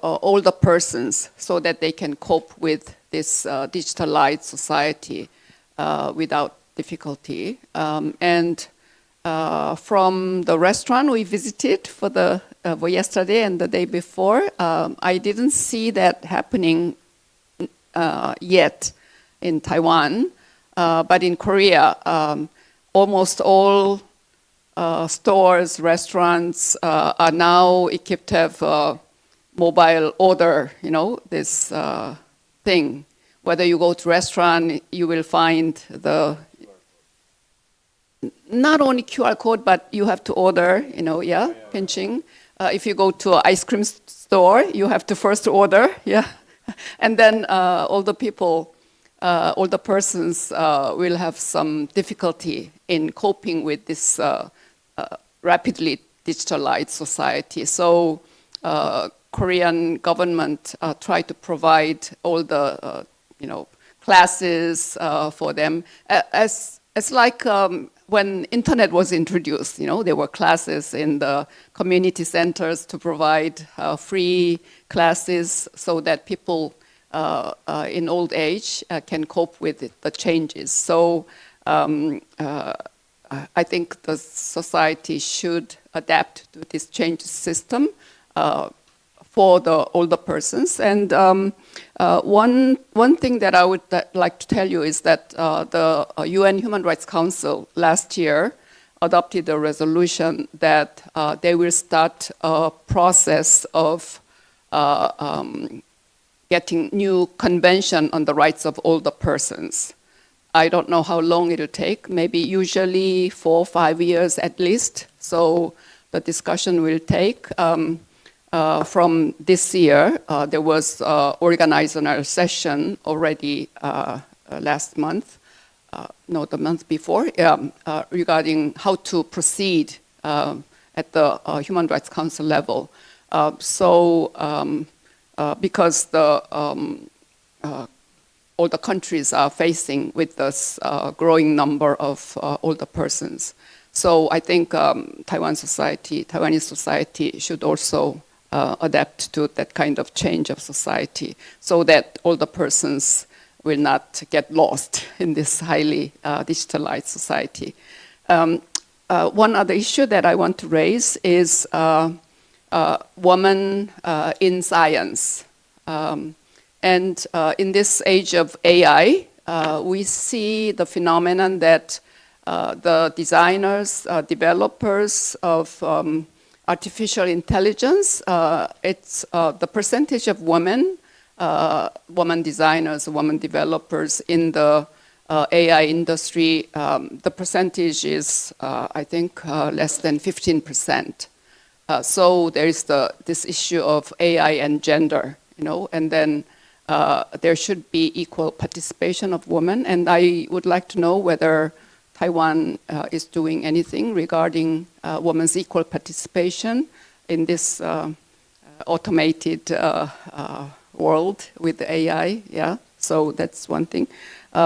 older persons so that they can cope with this digitalized society without difficulty. And from the restaurant we visited for yesterday and the day before, I didn't see that happening yet in Taiwan, but in Korea, almost all stores, restaurants are now equipped to have mobile order, this thing. Whether you go to restaurant, you will find not only QR code, but you have to order, pinching. If you go to an ice cream store, you have to first order, and then all the persons will have some difficulty in coping with this rapidly digitalized society. So Korean government try to provide all the classes for them. As like when internet was introduced, there were classes in the community centers to provide free classes so that people in old age can cope with the changes. So I think the society should adapt to this change system for the older persons. And one thing that I would like to tell you is that the UN Human Rights Council last year adopted a resolution that they will start a process of getting new convention on the rights of older persons. I don't know how long it'll take, maybe usually 4 or 5 years at least. So the discussion will take. From this year, there was organized a session already last month, no, the month before, regarding how to proceed at the Human Rights Council level. Because all the countries are facing with this growing number of older persons. So I think Taiwanese society should also adapt to that kind of change of society so that older persons will not get lost in this highly digitalized society. One other issue that I want to raise is women in science. And in this age of AI, we see the phenomenon that the designers, developers of artificial intelligence, it's the percentage of women, women designers, women developers in the AI industry, the percentage is, I think, less than 15%. So there is this issue of AI and gender, and then there should be equal participation of women. And I would like to know whether Taiwan is doing anything regarding women's equal participation in this automated world with AI. Yeah, so that's one thing.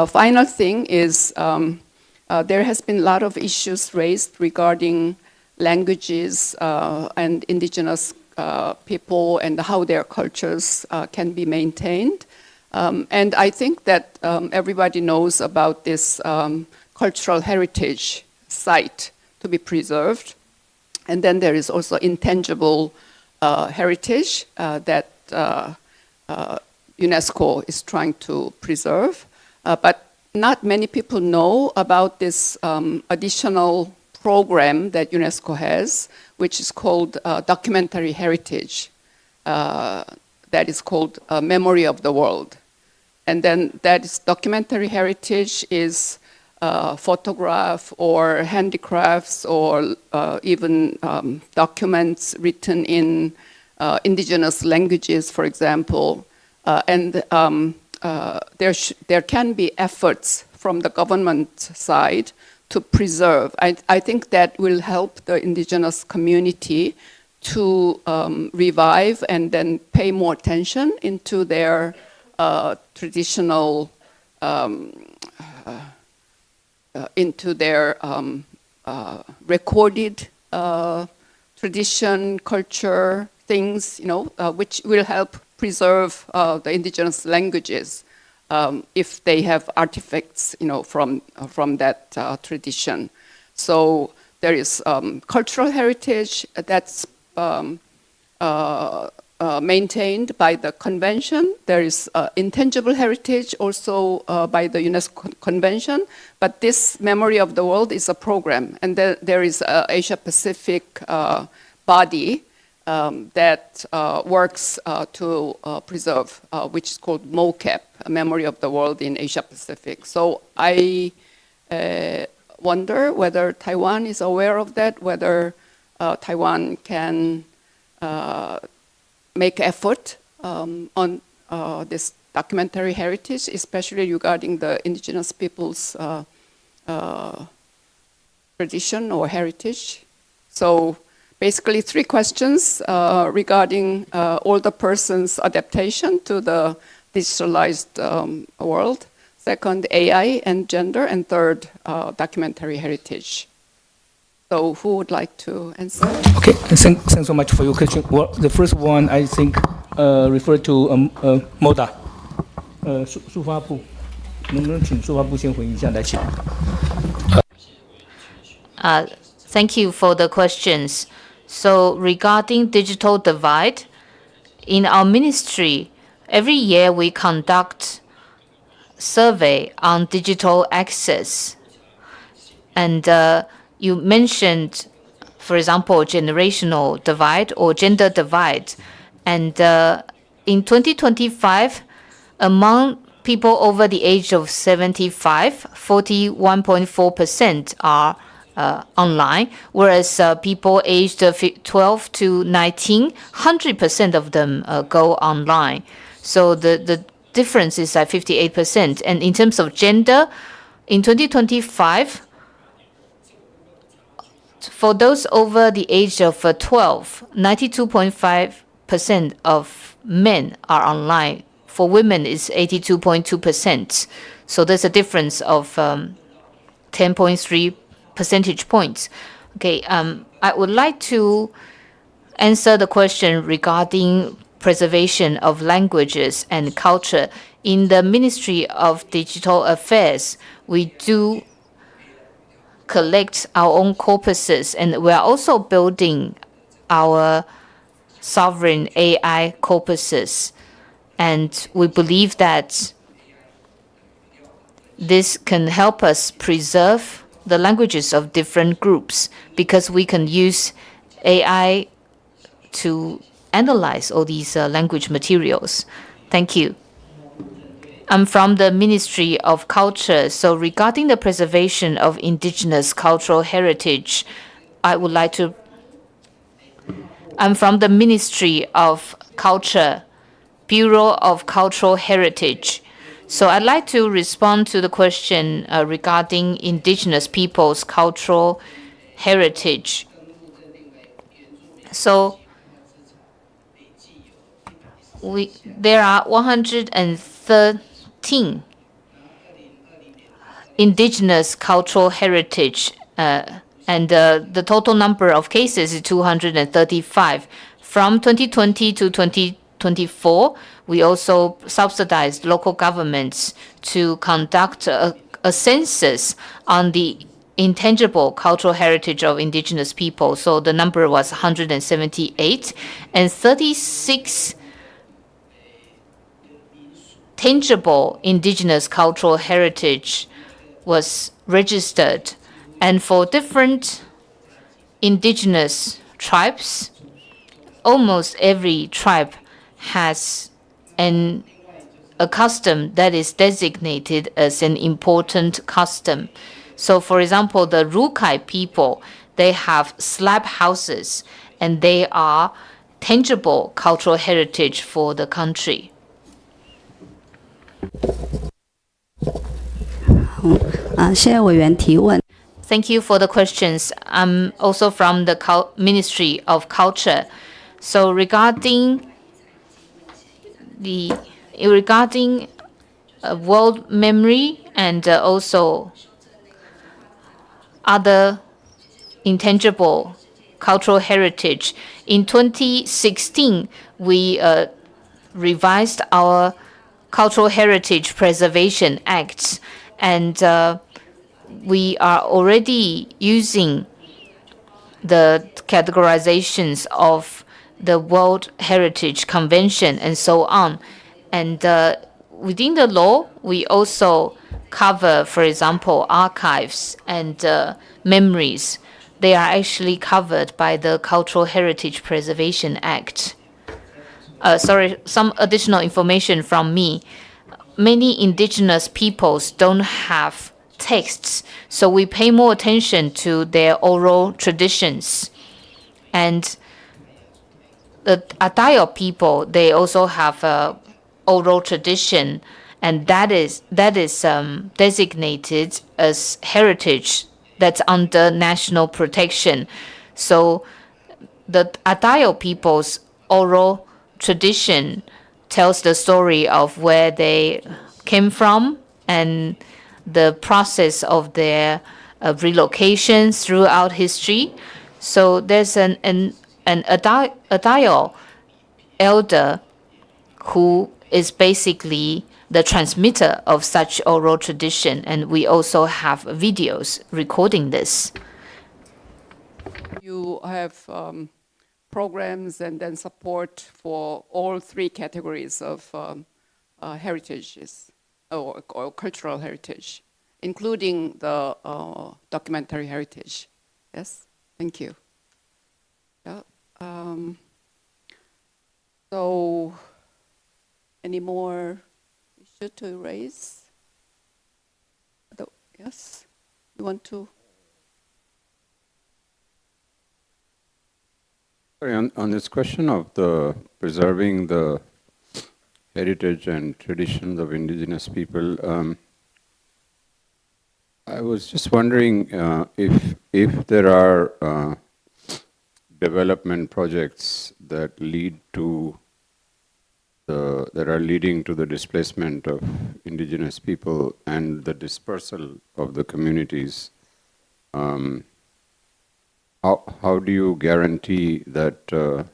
Final thing is there has been a lot of issues raised regarding languages and indigenous people and how their cultures can be maintained. And I think that everybody knows about this cultural heritage site to be preserved. And then there is also intangible heritage that UNESCO is trying to preserve. But not many people know about this additional program that UNESCO has, which is called documentary heritage, that is called Memory of the World. And then that is documentary heritage is photograph or handicrafts or even documents written in indigenous languages, for example. And there can be efforts from the government side to preserve. I think that will help the indigenous community to revive and then pay more attention into their traditional, into their recorded tradition, culture, things, which will help preserve the indigenous languages if they have artifacts, from that tradition. So there is cultural heritage that's maintained by the convention. There is intangible heritage also by the UNESCO convention. But this Memory of the World is a program, and there is an Asia-Pacific body that works to preserve, which is called MOCAP, Memory of the World in Asia-Pacific. So I wonder whether Taiwan is aware of that, whether Taiwan can make effort on this documentary heritage, especially regarding the indigenous people's tradition or heritage. So basically 3 questions regarding older persons' adaptation to the digitalized world. Second, AI and gender. And third, documentary heritage. So who would like to answer?
Okay, thanks so much for your question. Well, the first one, I think, referred to MODA. 数发部，能不能请数发部先回应一下来请？
Thank you for the questions. So regarding digital divide, in our ministry, every year we conduct survey on digital access. And you mentioned, for example, generational divide or gender divide. And in 2025, among people over the age of 75, 41.4% are online, whereas people aged 12 to 19, 100% of them go online. So the difference is at 58%. And in terms of gender, in 2025, for those over the age of 12, 92.5% of men are online. For women, it's 82.2%. So there's a difference of 10.3 percentage points. Okay, I would like to answer the question regarding preservation of languages and culture. In the Ministry of Digital Affairs, we do collect our own corpuses, and we are also building our sovereign AI corpuses. And we believe that this can help us preserve the languages of different groups, because we can use AI to analyze all these language materials? Thank you. I'm from the Ministry of Culture. So regarding the preservation of indigenous cultural heritage, I'm from the Ministry of Culture, Bureau of Cultural Heritage. So I'd like to respond to the question regarding indigenous people's cultural heritage. So there are 113 indigenous cultural heritage, and the total number of cases is 235. From 2020 to 2024, we also subsidized local governments to conduct a census on the intangible cultural heritage of indigenous people. So the number was 178, and 36 tangible indigenous cultural heritage was registered. And for different indigenous tribes, almost every tribe has a custom that is designated as an important custom. So for example, the ROC people, they have slab houses, and they are tangible cultural heritage for the country. Thank you for the questions. I'm also from the Ministry of Culture. So regarding world memory and also other intangible cultural heritage, in 2016 we revised our Cultural Heritage Preservation Act, and we are already using the categorizations of the World Heritage Convention and so on. And within the law, we also cover, for example, archives and memories. They are actually covered by the Cultural Heritage Preservation Act. Some additional information from me. Many indigenous peoples don't have texts, so we pay more attention to their oral traditions. And the Atayo people, they also have a oral tradition, and that is designated as heritage that's under national protection. So the Atayo people's oral tradition tells the story of where they came from and the process of their relocation throughout history. So there's an Atayo elder who is basically the transmitter of such oral tradition, and we also have videos recording this.
You have programs and then support for all three categories of heritages or cultural heritage, including the documentary heritage. Yes, thank you. Yeah. So, any more issue to raise? Yes, you want to?
Sorry, on this question of the preserving the heritage and traditions of indigenous people, I was just wondering if there are development projects that leading to the displacement of indigenous people and the dispersal of the communities. How do you guarantee that the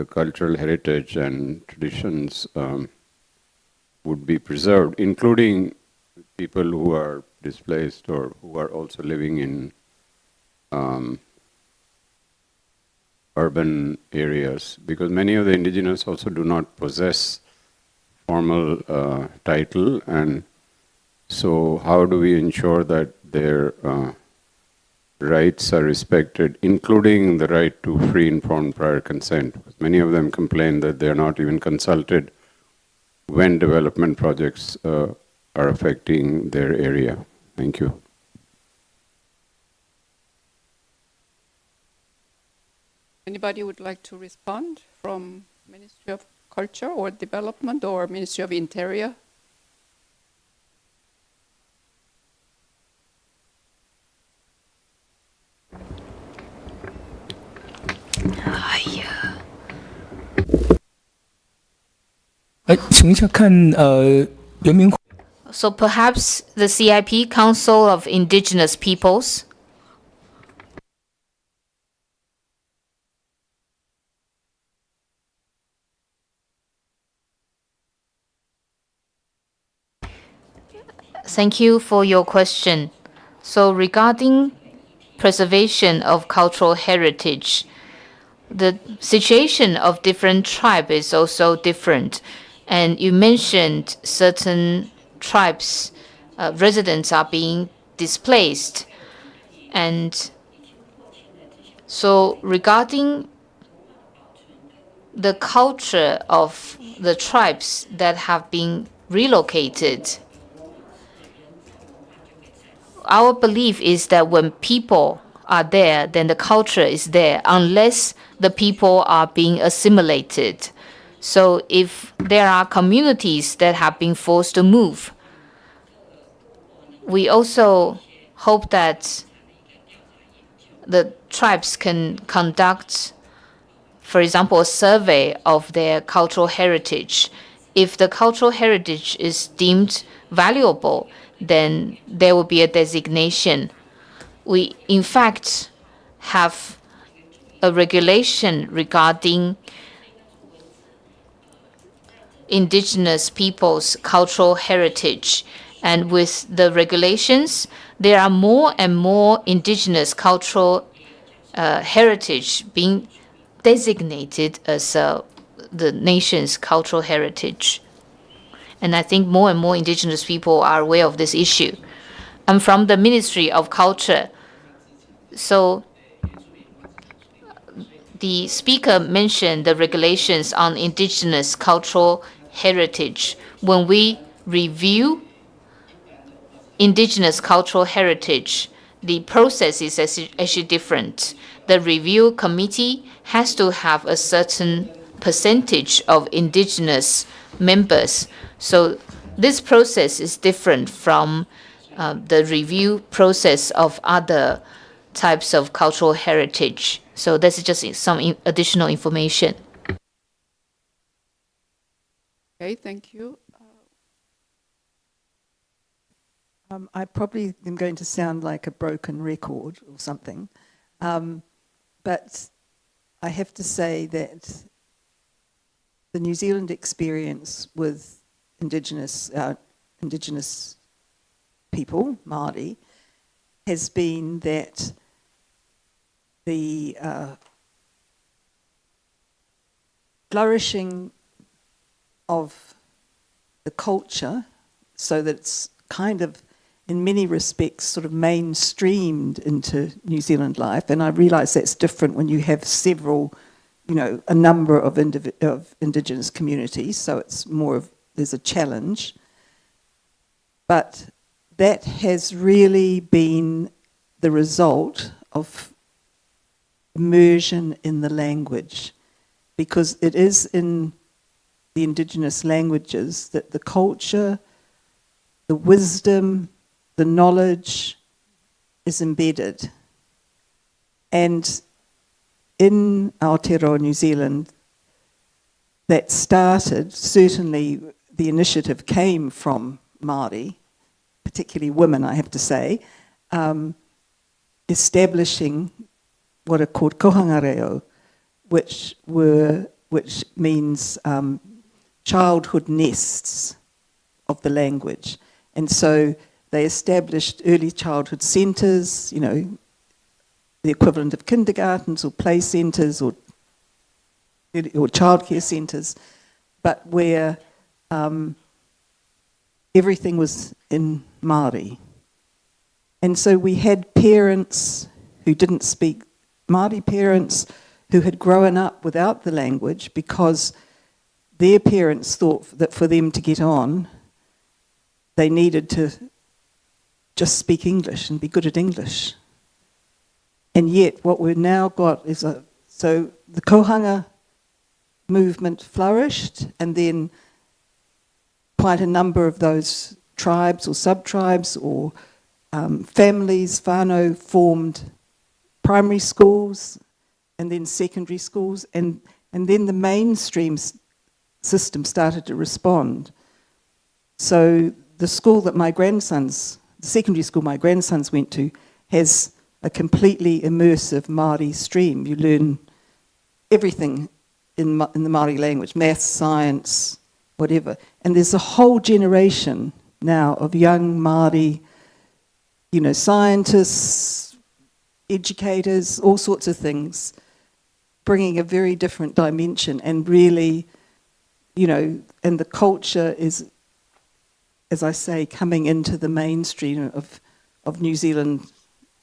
cultural heritage and traditions would be preserved, including people who are displaced or who are also living in urban areas? Because many of the indigenous also do not possess formal title, and so how do we ensure that their rights are respected, including the right to free informed prior consent. Many of them complain that they are not even consulted when development projects are affecting their area. Thank you.
Anybody would like to respond from Ministry of Culture or Development or Ministry of Interior?
So perhaps the CIP, Council of Indigenous Peoples. Thank you for your question. So regarding preservation of cultural heritage, the situation of different tribes is also different. And you mentioned certain tribes, residents are being displaced. And so regarding the culture of the tribes that have been relocated, our belief is that when people are there, then the culture is there, unless the people are being assimilated. So if there are communities that have been forced to move, we also hope that the tribes can conduct, for example, a survey of their cultural heritage. If the cultural heritage is deemed valuable, then there will be a designation. We, in fact, have a regulation regarding indigenous people's cultural heritage. And with the regulations, there are more and more indigenous cultural heritage being designated as the nation's cultural heritage. And I think more and more indigenous people are aware of this issue. I'm from the Ministry of Culture. So the speaker mentioned the regulations on indigenous cultural heritage. When we review indigenous cultural heritage, the process is actually different. The review committee has to have a certain percentage of indigenous members. So this process is different from the review process of other types of cultural heritage. So this is just some additional information.
Okay, thank you.
I probably am going to sound like a broken record or something, but I have to say that the New Zealand experience with Indigenous people, Māori, has been that the flourishing of the culture, so that it's kind of, in many respects, sort of mainstreamed into New Zealand life. And I realise that's different when you have several, a number of Indigenous communities, so it's more of, there's a challenge. But that has really been the result of immersion in the language, because it is in the Indigenous languages that the culture, the wisdom, the knowledge is embedded. And in Aotearoa New Zealand, that started, certainly the initiative came from Māori, particularly women, I have to say, establishing what are called kohangareo, which means childhood nests of the language. And so they established early childhood centres, the equivalent of kindergartens or play centres or childcare centres, but where everything was in Māori. And so we had parents who didn't speak Māori parents who had grown up without the language because their parents thought that for them to get on, they needed to just speak English and be good at English. And yet what we've now got is so the kohanga movement flourished, and then quite a number of those tribes or sub-tribes or families, whānau, formed primary schools and then secondary schools, and then the mainstream system started to respond. So the school that the secondary school my grandsons went to has a completely immersive Māori stream. You learn everything in the Māori language, maths, science, whatever. And there's a whole generation now of young Māori, scientists, educators, all sorts of things, bringing a very different dimension and really, and the culture is, as I say, coming into the mainstream of New Zealand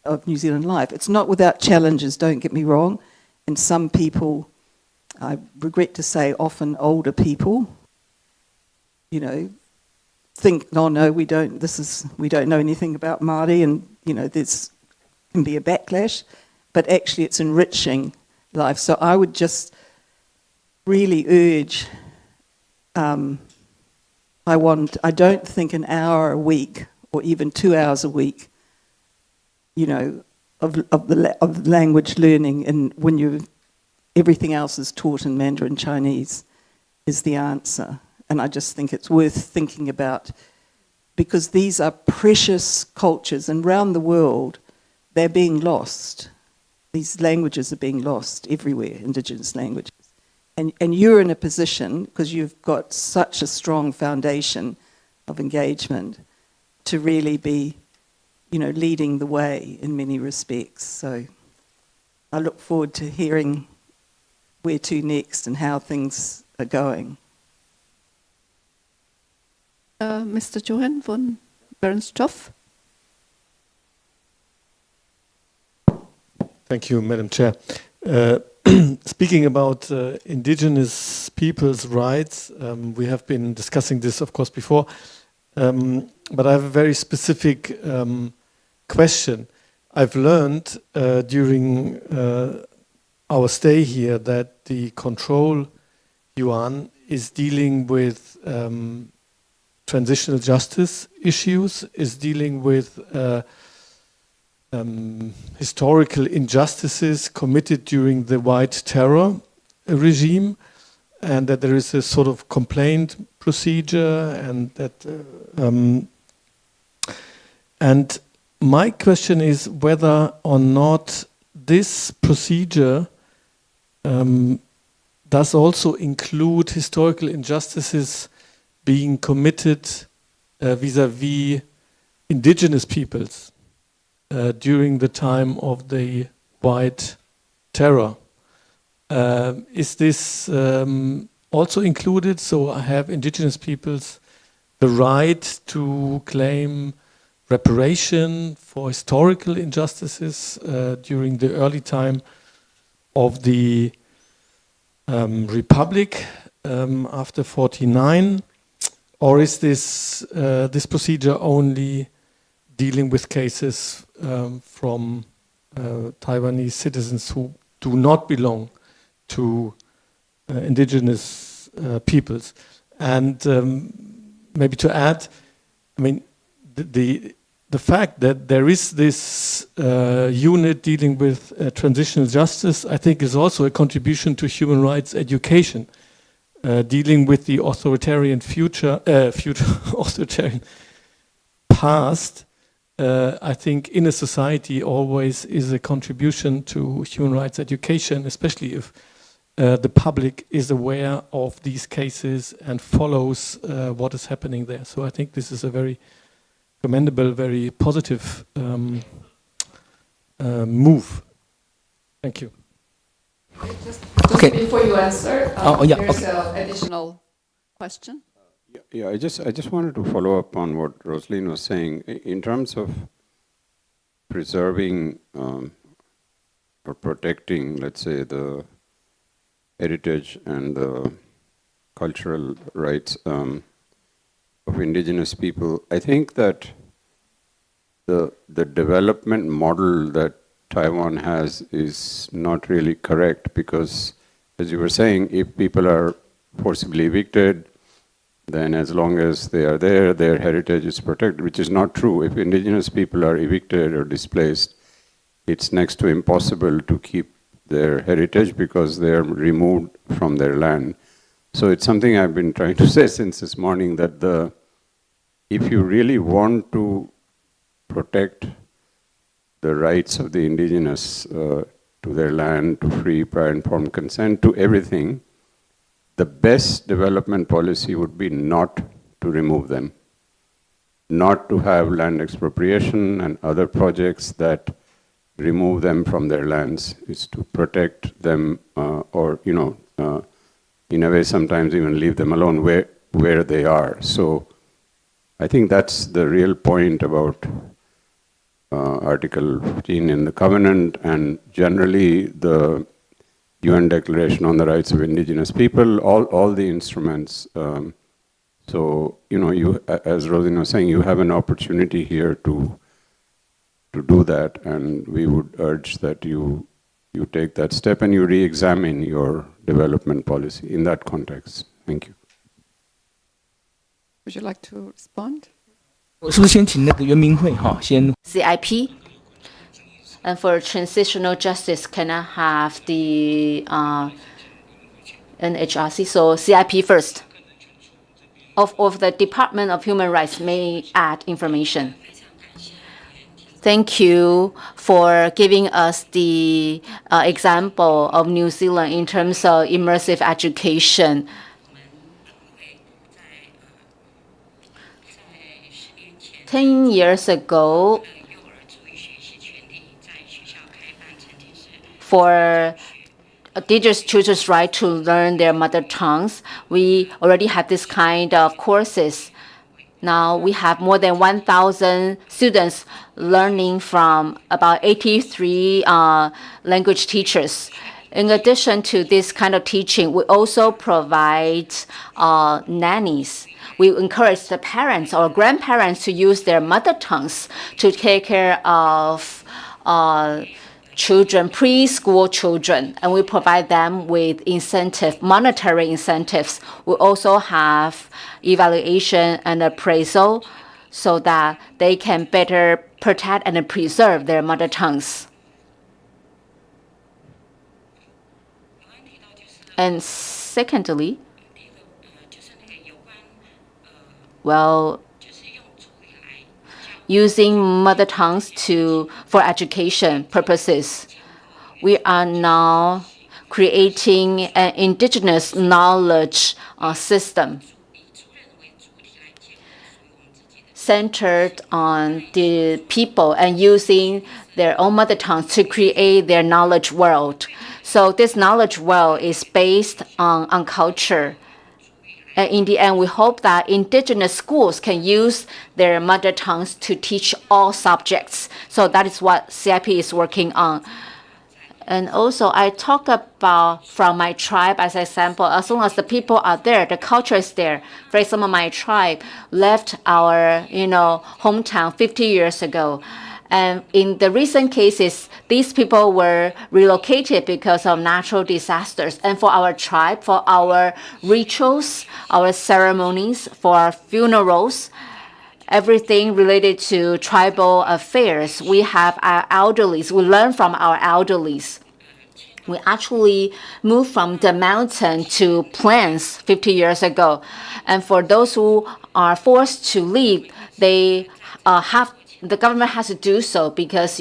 life. It's not without challenges, don't get me wrong, and some people, I regret to say, often older people, think, no, we don't know anything about Māori, and there's can be a backlash, but actually it's enriching life. So I would just really urge, I don't think an hour a week or even 2 hours a week, of language learning, and when everything else is taught in Mandarin Chinese is the answer. And I just think it's worth thinking about, because these are precious cultures, and around the world they're being lost. These languages are being lost everywhere, Indigenous languages. And you're in a position, because you've got such a strong foundation of engagement, to really be, leading the way in many respects. So I look forward to hearing where to next and how things are going.
Mr. Johan von Bernstorff.
Thank you, Madam Chair. Speaking about indigenous people's rights, we have been discussing this, of course, before, but I have a very specific question. I've learned during our stay here that the control yuan is dealing with transitional justice issues, is dealing with historical injustices committed during the White Terror regime, and that there is a sort of complaint procedure, and that and my question is whether or not this procedure does also include historical injustices being committed vis-à-vis indigenous peoples during the time of the White Terror. Is this also included? So have indigenous peoples the right to claim reparation for historical injustices during the early time of the Republic after 49? Or is this procedure only dealing with cases from Taiwanese citizens who do not belong to indigenous peoples? And maybe to add, I mean, the fact that there is this unit dealing with transitional justice, I think, is also a contribution to human rights education, dealing with the authoritarian authoritarian past. I think in a society always is a contribution to human rights education, especially if the public is aware of these cases and follows what is happening there. So I think this is a very commendable, very positive move. Thank you.
Just
Okay.
before you answer, there's an additional question.
Yeah, I just wanted to follow up on what Rosaline was saying in terms of preserving or protecting, let's say, the heritage and the cultural rights of indigenous people. I think that the development model that Taiwan has is not really correct, because, as you were saying, if people are forcibly evicted, then as long as they are there, their heritage is protected, which is not true. If indigenous people are evicted or displaced, it's next to impossible to keep their heritage because they are removed from their land. So it's something I've been trying to say since this morning, that if you really want to protect the rights of the indigenous to their land, to free, prior informed consent, to everything, the best development policy would be not to remove them, not to have land expropriation and other projects that remove them from their lands. Is to protect them, or in a way sometimes even leave them alone where they are. So I think that's the real point about Article 15 in the Covenant, and generally the UN Declaration on the Rights of Indigenous People, all the instruments. So, you, as Rosina was saying, you have an opportunity here to do that, and we would urge that you take that step and you re-examine your development policy in that context. Thank you.
Would you like to respond?
我是不是先请那个袁明慧哈先
CIP. And for transitional justice, can I have the NHRC? So CIP first. Of the Department of Human Rights may add information. Thank you for giving us the example of New Zealand in terms of immersive education. Ten years ago, for indigenous children's right to learn their mother tongues, we already have this kind of courses. Now we have more than 1,000 students learning from about 83 language teachers. In addition to this kind of teaching, we also provide nannies. We encourage the parents or grandparents to use their mother tongues to take care of children, preschool children, and we provide them with monetary incentives. We also have evaluation and appraisal so that they can better protect and preserve their mother tongues. And secondly, using mother tongues for education purposes. We are now creating an indigenous knowledge system centered on the people and using their own mother tongue to create their knowledge world. So this knowledge world is based on culture. And in the end, we hope that indigenous schools can use their mother tongues to teach all subjects. So that is what CIP is working on. And also, I talk about from my tribe as an example. As long as the people are there, the culture is there. For example, my tribe left our hometown 50 years ago. And in the recent cases, these people were relocated because of natural disasters. And for our tribe, for our rituals, our ceremonies, for our funerals, everything related to tribal affairs, we have our elderlies. We learn from our elderlies. We actually moved from the mountain to plains 50 years ago. And for those who are forced to leave, the government has to do so because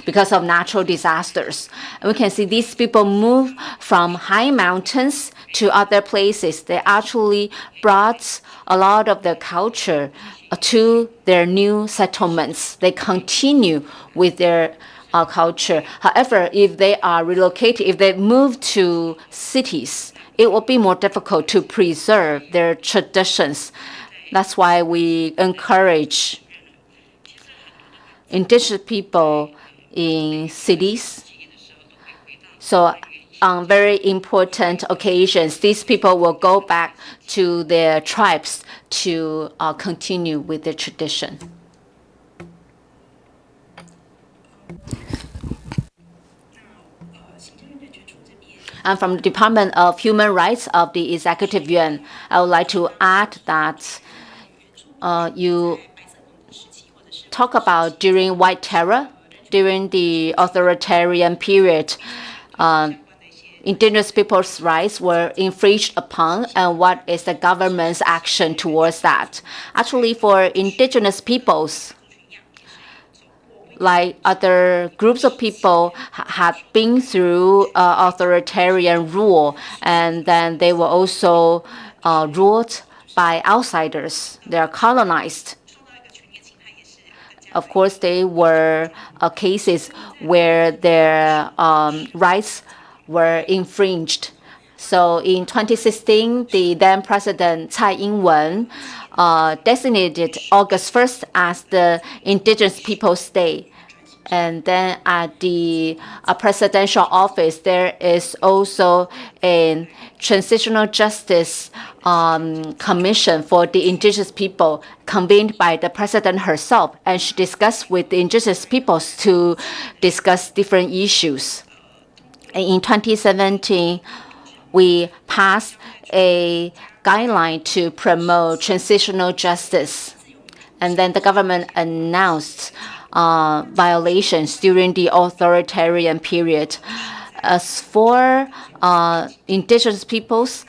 because of natural disasters. And we can see these people move from high mountains to other places. They actually brought a lot of their culture to their new settlements. They continue with their culture. However, if they are relocated, if they move to cities, it will be more difficult to preserve their traditions. That's why we encourage indigenous people in cities So on very important occasions, these people will go back to their tribes to continue with their tradition. And from the Department of Human Rights of the Executive Yuan, I would like to add that you talk about during White Terror, during the authoritarian period, indigenous people's rights were infringed upon, and what is the government's action towards that? Actually, for indigenous peoples, like other groups of people had been through authoritarian rule, and then they were also ruled by outsiders. They are colonized. Of course, they were cases where their rights were infringed. So in 2016, the then President Tsai Ing-wen designated August 1st as the Indigenous Peoples' Day. And then at the presidential office, there is also a transitional justice commission for the indigenous people convened by the president herself. And she discussed with the indigenous peoples to discuss different issues. And in 2017, we passed a guideline to promote transitional justice. And then the government announced violations during the authoritarian period. As for indigenous peoples,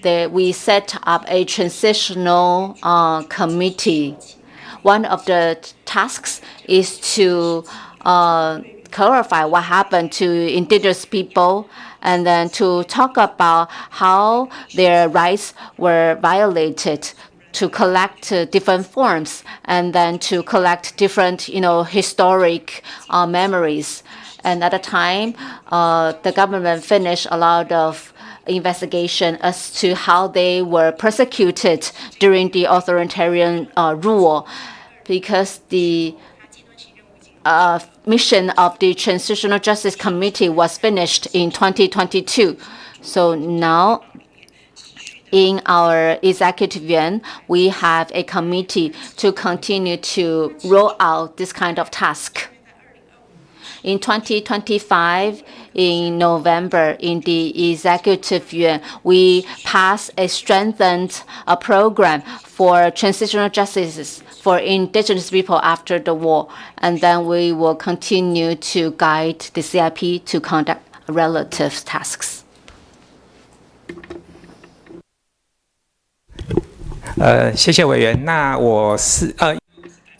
we set up a transitional committee. One of the tasks is to clarify what happened to indigenous people, and then to talk about how their rights were violated, to collect different forms, and then to collect different, historic memories. And at the time, the government finished a lot of investigation as to how they were persecuted during the authoritarian rule, because the mission of the Transitional Justice Committee was finished in 2022. So now, in our executive yuan, we have a committee to continue to roll out this kind of task. In 2025, in November, in the executive yuan, we passed a strengthened program for transitional justice for indigenous people after the war. And then we will continue to guide the CIP to conduct relative tasks.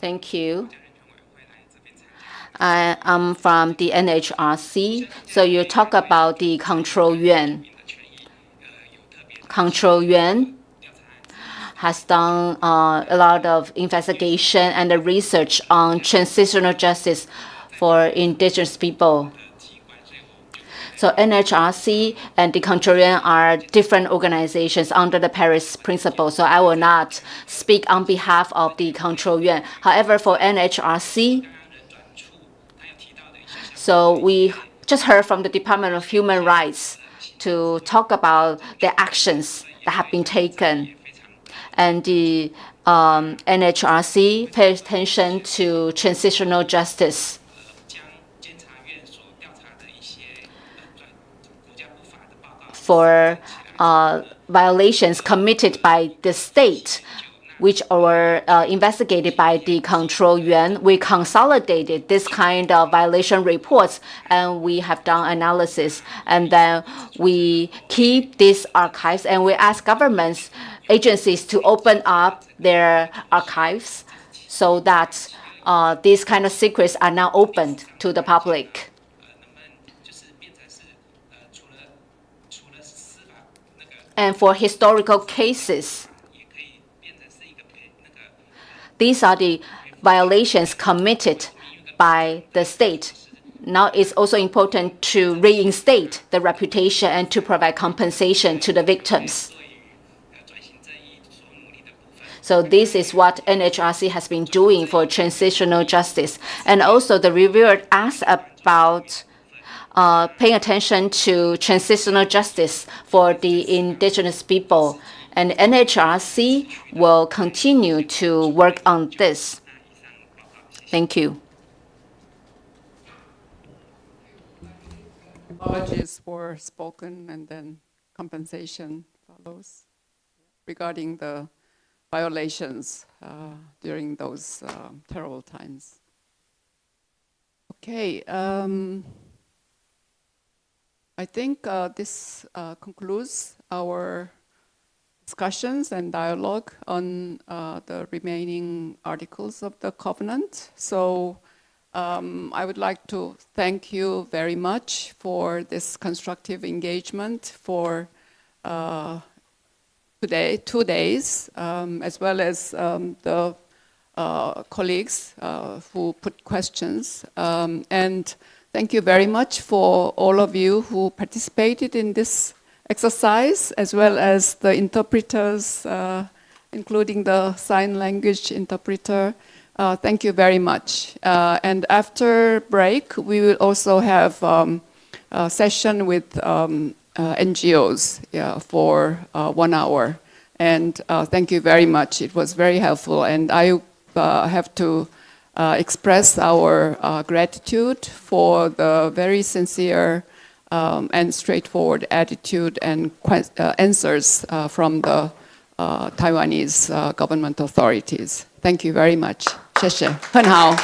Thank you. I'm from the NHRC. So you talk about the control yuan. Control yuan has done a lot of investigation and research on transitional justice for indigenous people. So NHRC and the Control Yuan are different organizations under the Paris Principle. So I will not speak on behalf of the Control Yuan. However, for NHRC, so we just heard from the Department of Human Rights to talk about the actions that have been taken. And the NHRC pays attention to transitional justice. For violations committed by the state, which were investigated by the Control Yuan, we consolidated this kind of violation reports, and we have done analysis. And then we keep these archives, and we ask governments, agencies to open up their archives so that these kind of secrets are now opened to the public. And for historical cases, these are the violations committed by the state. Now it's also important to reinstate the reputation and to provide compensation to the victims. So this is what NHRC has been doing for transitional justice. And also the reviewer asked about paying attention to transitional justice for the indigenous people. And NHRC will continue to work on this. Thank you.
Apologies were spoken and then compensation follows regarding the violations during those terrible times. Okay, I think this concludes our discussions and dialogue on the remaining articles of the covenant. So I would like to thank you very much for this constructive engagement for today, 2 days, as well as the colleagues who put questions. And thank you very much for all of you who participated in this exercise, as well as the interpreters, including the sign language interpreter. Thank you very much. And after break, we will also have a session with NGOs for 1 hour. And thank you very much. It was very helpful. And I have to express our gratitude for the very sincere and straightforward attitude and answers from the Taiwanese government authorities. Thank you very much. 谢谢，很好。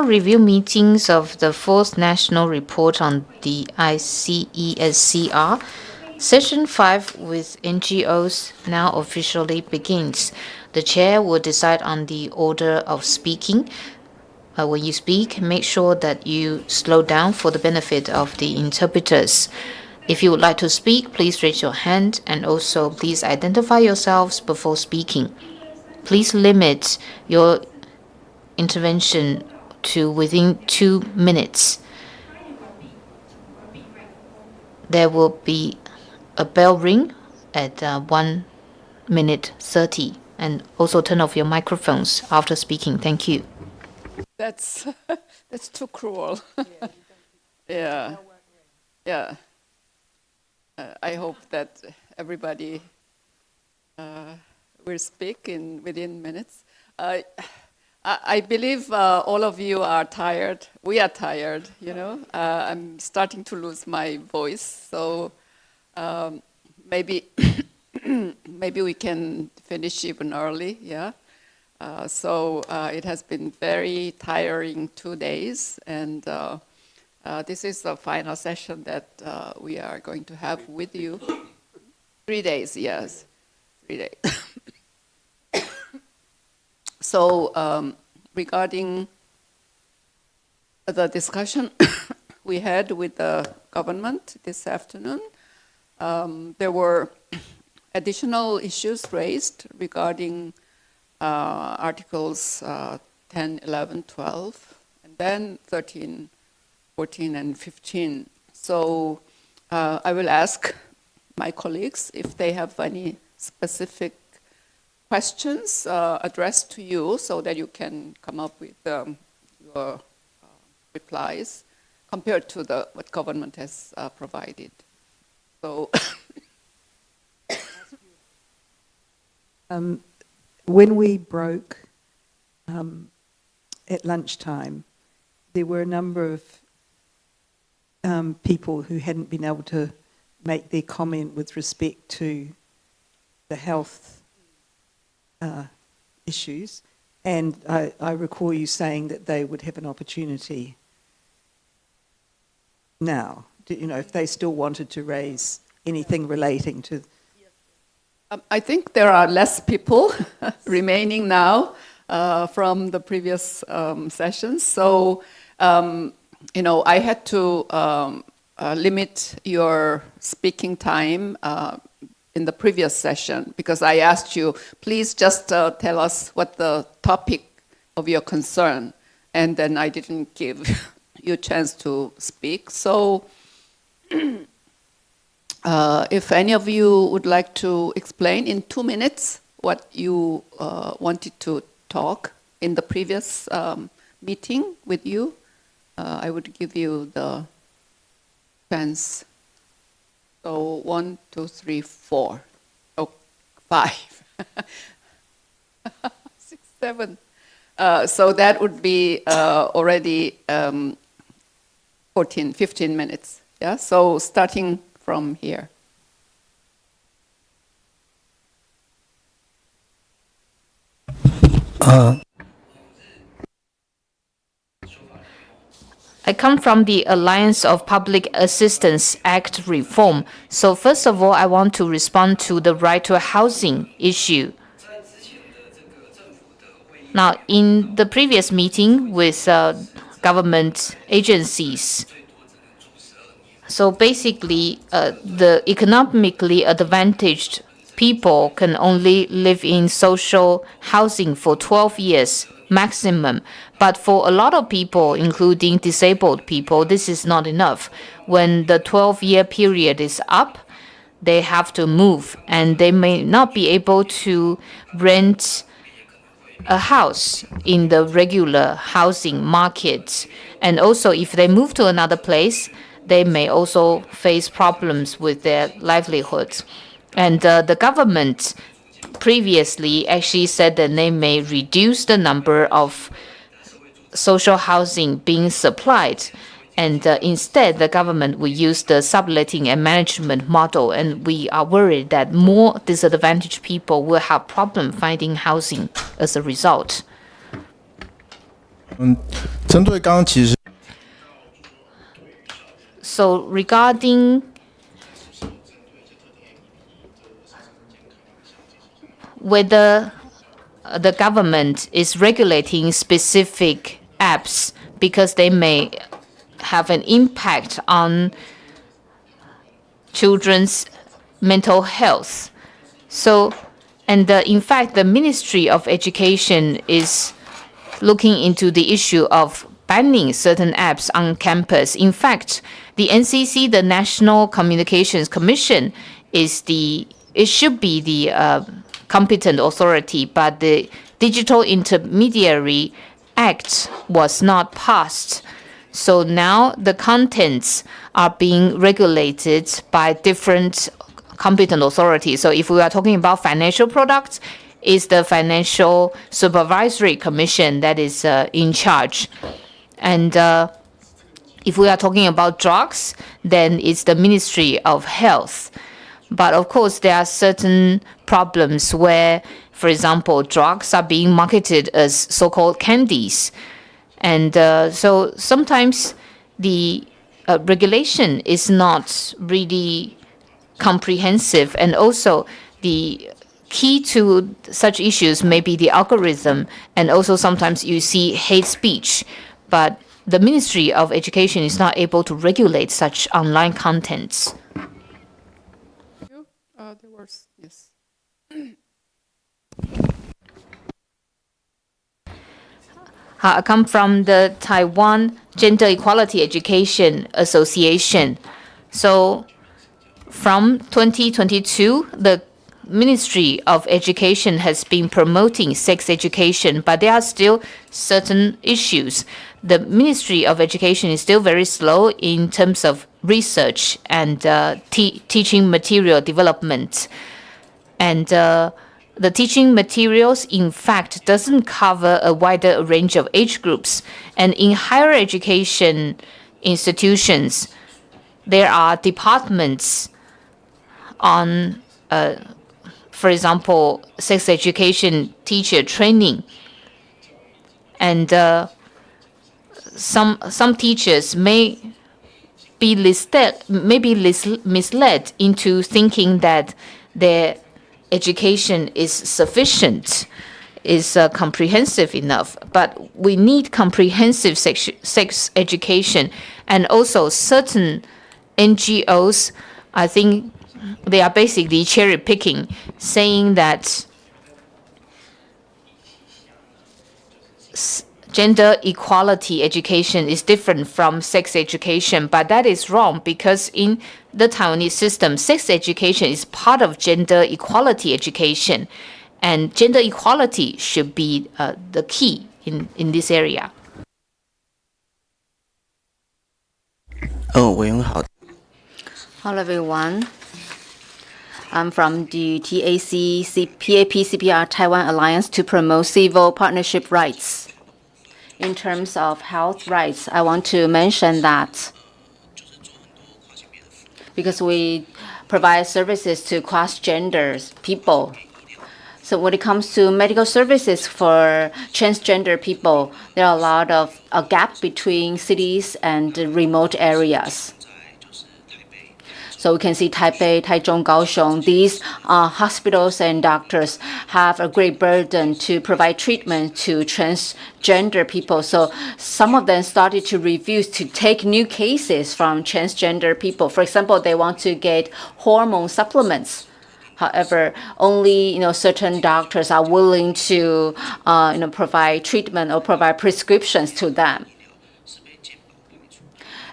Review meetings of the fourth national report on the ICESCR. Session 5 with NGOs now officially begins. The chair will decide on the order of speaking. When you speak, make sure that you slow down for the benefit of the interpreters. If you would like to speak, please raise your hand, and also please identify yourselves before speaking. Please limit your intervention to within 2 minutes. There will be a bell ring at 1 minute 30, and also turn off your microphones after speaking. Thank you.
That's that's too cruel. Yeah, yeah. I hope that everybody will speak within minutes. I believe all of you are tired. We are tired, you know. I'm starting to lose my voice, so maybe maybe we can finish even early, yeah. So it has been very tiring 2 days, and this is the final session that we are going to have with you. 3 days, yes, 3 days. So regarding the discussion we had with the government this afternoon, there were additional issues raised regarding Articles 10, 11, 12, and then 13, 14, and 15. So I will ask my colleagues if they have any specific questions addressed to you, so that you can come up with your replies compared to what government has provided. So.
When we broke at lunchtime, there were a number of people who hadn't been able to make their comment with respect to the health issues, and I recall you saying that they would have an opportunity now, you know, if they still wanted to raise anything relating to.
I think there are less people remaining now from the previous sessions. So, you know, I had to limit your speaking time in the previous session, because I asked you, please just tell us what the topic of your concern, and then I didn't give you a chance to speak. So. If any of you would like to explain in 2 minutes what you wanted to talk in the previous meeting with you, I would give you the chance. So 1, 2, 3, 4. Oh, 5. 6, 7. So that would be already 15 minutes. Yeah. So starting from here.
I come from the Alliance of Public Assistance Act reform. So first of all, I want to respond to the right to housing issue. Now, in the previous meeting with government agencies, so basically, the economically advantaged people can only live in social housing for 12 years maximum. But for a lot of people, including disabled people, this is not enough. When the 12-year period is up, they have to move, and they may not be able to rent a house in the regular housing market. And also, if they move to another place, they may also face problems with their livelihoods. And the government previously actually said that they may reduce the number of social housing being supplied. And instead, the government will use the subletting and management model. And we are worried that more disadvantaged people will have problem finding housing as a result.
针对刚刚其实
So regarding whether the government is regulating specific apps because they may have an impact on children's mental health. So, and in fact, the Ministry of Education is looking into the issue of banning certain apps on campus. In fact, the NCC, the National Communications Commission, it should be the competent authority, but the Digital Intermediary Act was not passed. So now the contents are being regulated by different competent authorities. So if we are talking about financial products, it's the Financial Supervisory Commission that is in charge. And if we are talking about drugs, then it's the Ministry of Health. But of course, there are certain problems where, for example, drugs are being marketed as so-called candies. And so sometimes the regulation is not really comprehensive. And also the key to such issues may be the algorithm. And also sometimes you see hate speech. But the Ministry of Education is not able to regulate such online contents.
There was, yes.
I come from the Taiwan Gender Equality Education Association. So from 2022, the Ministry of Education has been promoting sex education, but there are still certain issues. The Ministry of Education is still very slow in terms of research and teaching material development. And the teaching materials, in fact, doesn't cover a wider range of age groups. And in higher education institutions, there are departments on, for example, sex education teacher training. And some teachers may be misled into thinking that their education is sufficient, is comprehensive enough. But we need comprehensive sex education. And also certain NGOs, I think they are basically cherry picking, saying that gender equality education is different from sex education, but that is wrong because in the Taiwanese system, sex education is part of gender equality education, and gender equality should be the key in this area.
Hello everyone. I'm from the PAP-CPR Taiwan Alliance to promote civil partnership rights. In terms of health rights, I want to mention that because we provide services to cross-gender people. So when it comes to medical services for transgender people, there are a lot of a gap between cities and remote areas. So we can see Taipei, Taichung, Kaohsiung, these hospitals and doctors have a great burden to provide treatment to transgender people. So some of them started to refuse to take new cases from transgender people. For example, they want to get hormone supplements. However, only certain doctors are willing to provide treatment or provide prescriptions to them.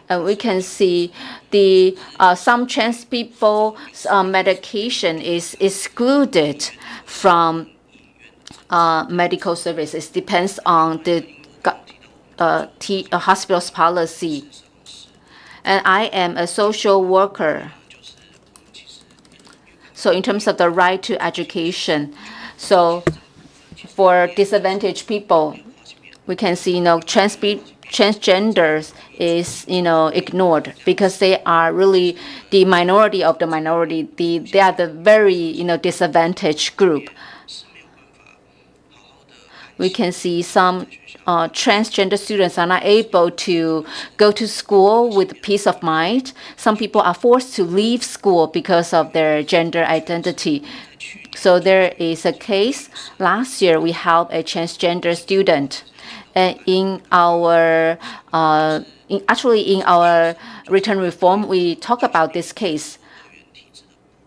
And we can see the some trans people's medication is excluded from medical services. It depends on the hospital's policy. And I am a social worker. So in terms of the right to education, so for disadvantaged people, we can see transgenders is ignored because they are really the minority of the minority. They are the very disadvantaged group. we can see some transgender students are not able to go to school with peace of mind. Some people are forced to leave school because of their gender identity. So there is a case. Last year, we helped a transgender student. In our return reform, we talk about this case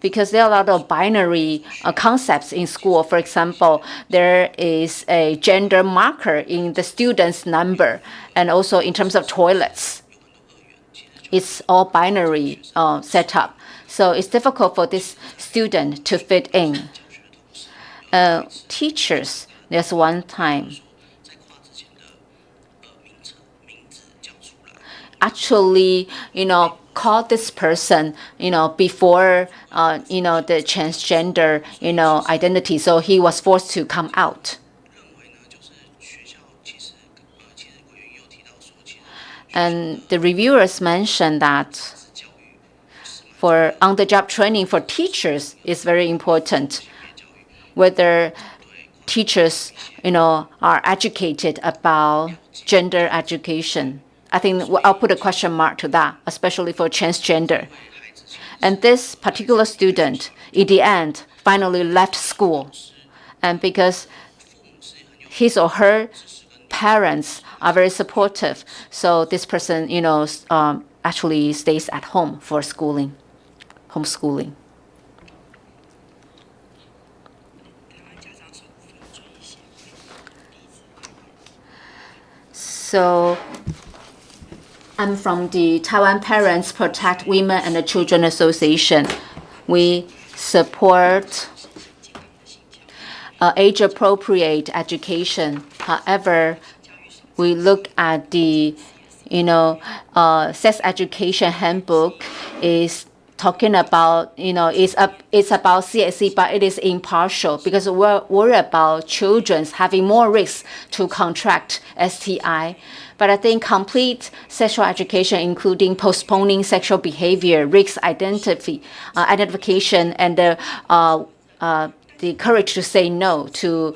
because there are a lot of binary concepts in school. For example, there is a gender marker in the student's number, and also in terms of toilets. It's all binary setup. So it's difficult for this student to fit in. Teachers, there's one time, actually, call this person, before, the transgender, identity. So he was forced to come out. And the reviewers mentioned that for on-the-job training for teachers is very important. Whether teachers, are educated about gender education. I think I'll put a question mark to that, especially for transgender. And this particular student, in the end, finally left school. And because his or her parents are very supportive, so this person, actually stays at home for schooling, homeschooling. So I'm from the Taiwan Parents Protect Women and the Children Association. We support age-appropriate education. However, we look at the, sex education handbook is talking about, it's about CSE, but it is impartial because we're worried about children having more risks to contract STI. But I think complete sexual education, including postponing sexual behavior, risk identification, and the courage to say no to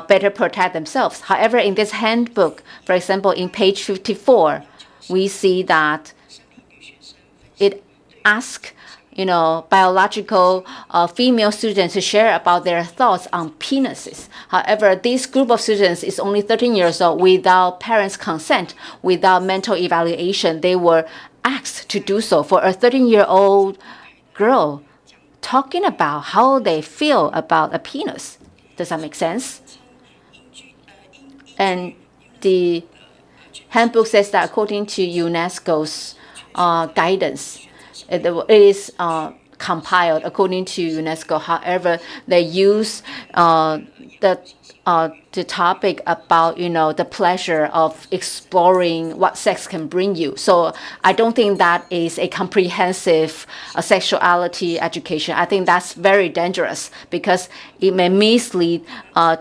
better protect themselves. However, in this handbook, for example, in page 54, we see that it asks biological female students to share about their thoughts on penises. However, this group of students is only 13 years old without parents' consent, without mental evaluation. They were asked to do so. For a 13-year-old girl talking about how they feel about a penis. Does that make sense? And the handbook says that according to UNESCO's guidance, it is compiled according to UNESCO. However, they use the topic about the pleasure of exploring what sex can bring you. So I don't think that is a comprehensive sexuality education. I think that's very dangerous because it may mislead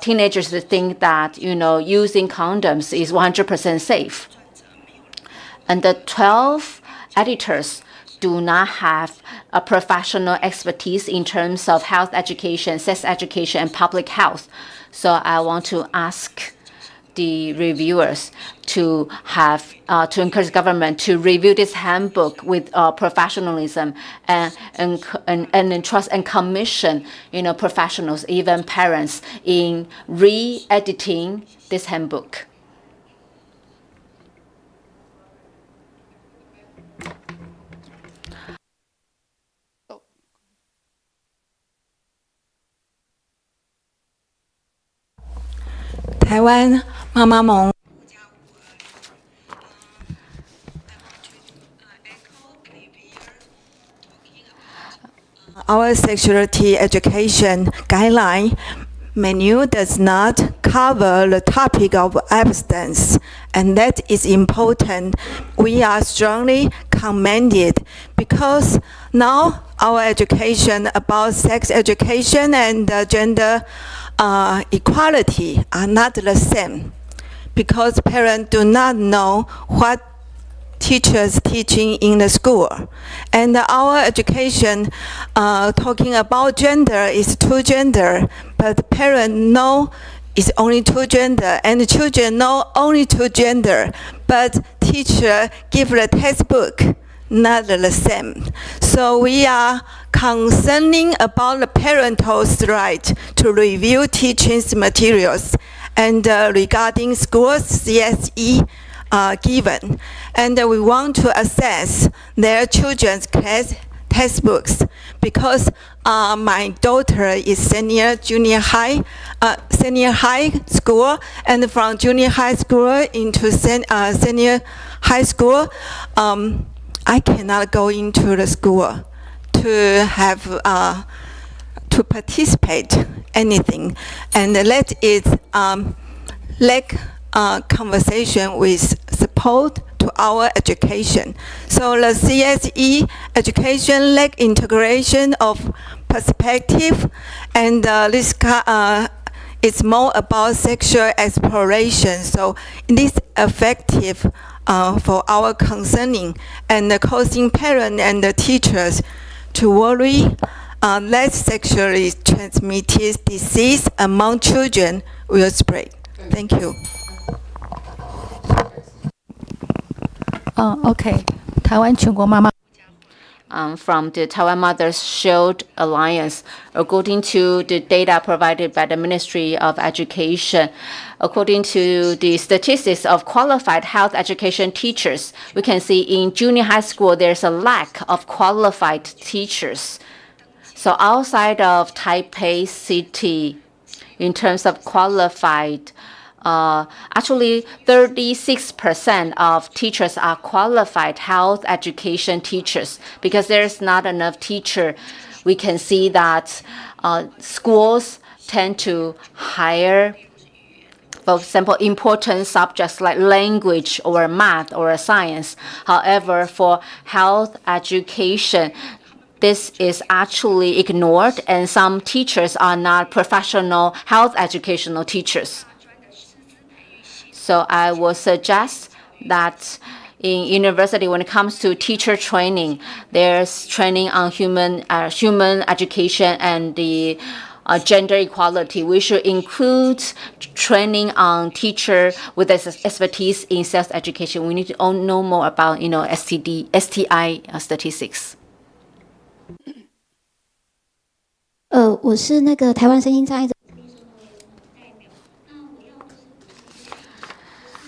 teenagers to think that using condoms is 100% safe. And the 12 editors do not have a professional expertise in terms of health education, sex education, and public health. So I want to ask the reviewers to have to encourage government to review this handbook with professionalism and trust and commission professionals, even parents, in re-editing this handbook.
Taiwan Mama Mong. Our sexuality education guideline menu does not cover the topic of abstinence, and that is important. We are strongly commended because now our education about sex education and gender equality are not the same because parents do not know what teachers teaching in the school. And our education talking about gender is two gender, but parents know is only two gender, and the children know only two gender, but teacher give the textbook not the same. So we are concerning about the parental's right to review teaching materials and regarding schools CSE given. And we want to assess their children's class textbooks because my daughter is senior high school, and from junior high school into senior high school, I cannot go into the school to have to participate anything, and let it lack conversation with support to our education. So the CSE education lack integration of perspective, and this is more about sexual exploration. So this effective for our concerning and causing parents and the teachers to worry less sexually transmitted disease among children will spread. Thank you.
OK， 台湾全国妈妈。
From the Taiwan Mothers Shield Alliance, according to the data provided by the Ministry of Education, according to the statistics of qualified health education teachers, we can see in junior high school there's a lack of qualified teachers. So outside of Taipei City, in terms of qualified, actually 36% of teachers are qualified health education teachers because there's not enough teacher. We can see that schools tend to hire, for example, important subjects like language or math or science. However, for health education, this is actually ignored, and some teachers are not professional health educational teachers. So I would suggest that in university, when it comes to teacher training, there's training on human education and the gender equality. We should include training on teacher with expertise in sex education. We need to know more about STI statistics.
我是那个台湾身心障碍者。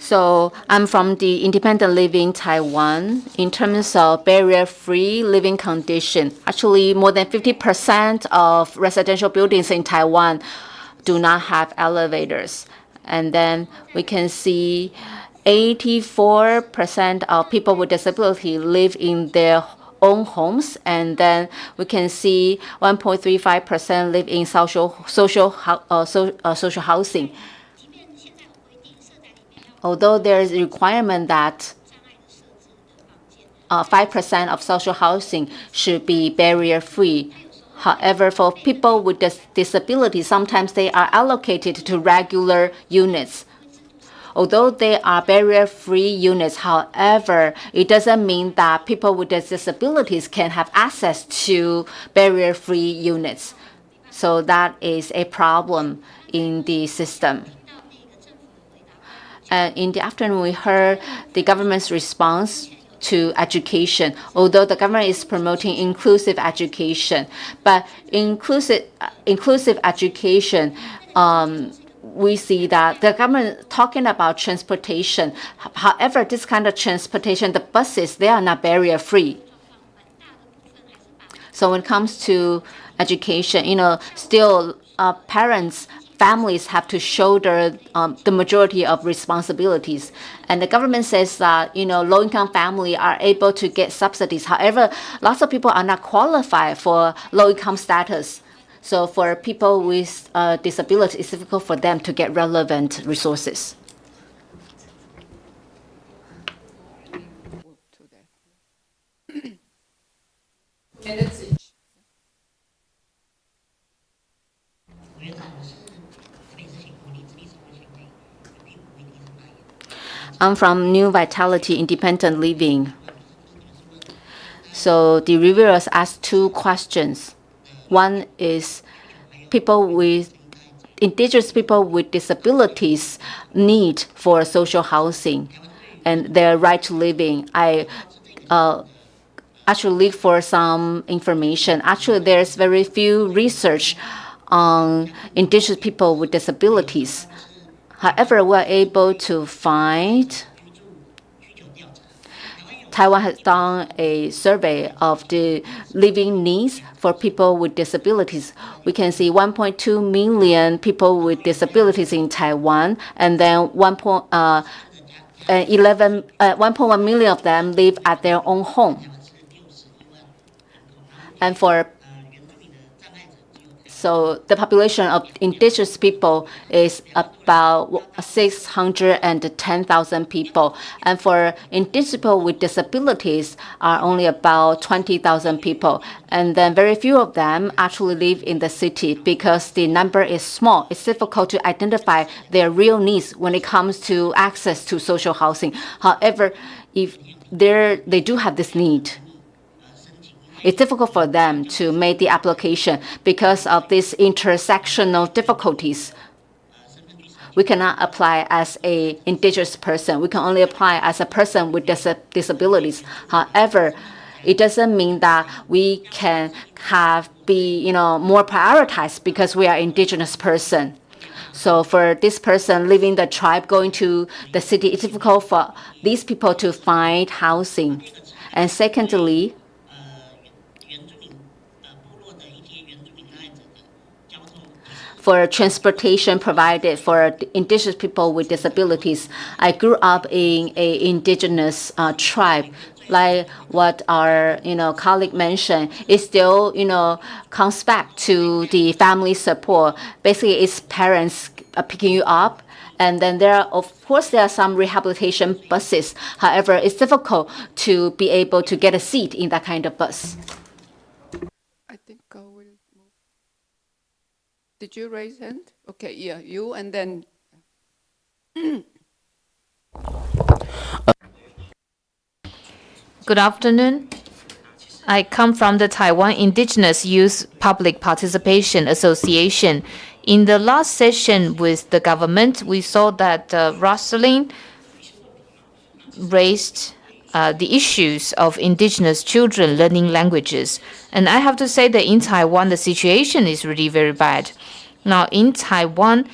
So I'm from the Independent Living Taiwan. In terms of barrier-free living condition, actually more than 50% of residential buildings in Taiwan do not have elevators. And then we can see 84% of people with disability live in their own homes, and then we can see 1.35% live in social housing. Although there is a requirement that 5% of social housing should be barrier-free. However, for people with disabilities, sometimes they are allocated to regular units. Although they are barrier-free units, however, it doesn't mean that people with disabilities can have access to barrier-free units. So that is a problem in the system. In the afternoon, we heard the government's response to education. Although the government is promoting inclusive education, but inclusive education, we see that the government talking about transportation. However, this kind of transportation, the buses, they are not barrier-free. So when it comes to education, still parents, families have to shoulder the majority of responsibilities. And the government says that, low-income families are able to get subsidies. However, lots of people are not qualified for low-income status. So for people with disabilities, it's difficult for them to get relevant resources. I'm from New Vitality Independent Living. So the reviewers asked two questions. One is people with indigenous people with disabilities need for social housing and their right to living. I actually look for some information. Actually, there's very few research on indigenous people with disabilities. However, we're able to find Taiwan has done a survey of the living needs for people with disabilities. We can see 1.2 million people with disabilities in Taiwan, and then 1.1 million of them live at their own home. And so the population of indigenous people is about 610,000 people. And for indigenous people with disabilities are only about 20,000 people. And then very few of them actually live in the city because the number is small. It's difficult to identify their real needs when it comes to access to social housing. However, if they do have this need, it's difficult for them to make the application because of these intersectional difficulties. We cannot apply as an indigenous person. We can only apply as a person with disabilities. However, it doesn't mean that we can be more prioritized because we are indigenous person. So for this person leaving the tribe, going to the city, it's difficult for these people to find housing. And secondly, for transportation provided for indigenous people with disabilities. I grew up in an indigenous tribe. Like what our colleague mentioned, it still comes back to the family support. Basically, it's parents picking you up, and then there are some rehabilitation buses. However, it's difficult to be able to get a seat in that kind of bus.
I think did you raise hand? Okay, yeah, you, and then.
Good afternoon. I come from the Taiwan Indigenous Youth Public Participation Association. In the last session with the government, we saw that Rosalind raised the issues of indigenous children learning languages. And I have to say that in Taiwan, the situation is really very bad. Now, in Taiwan,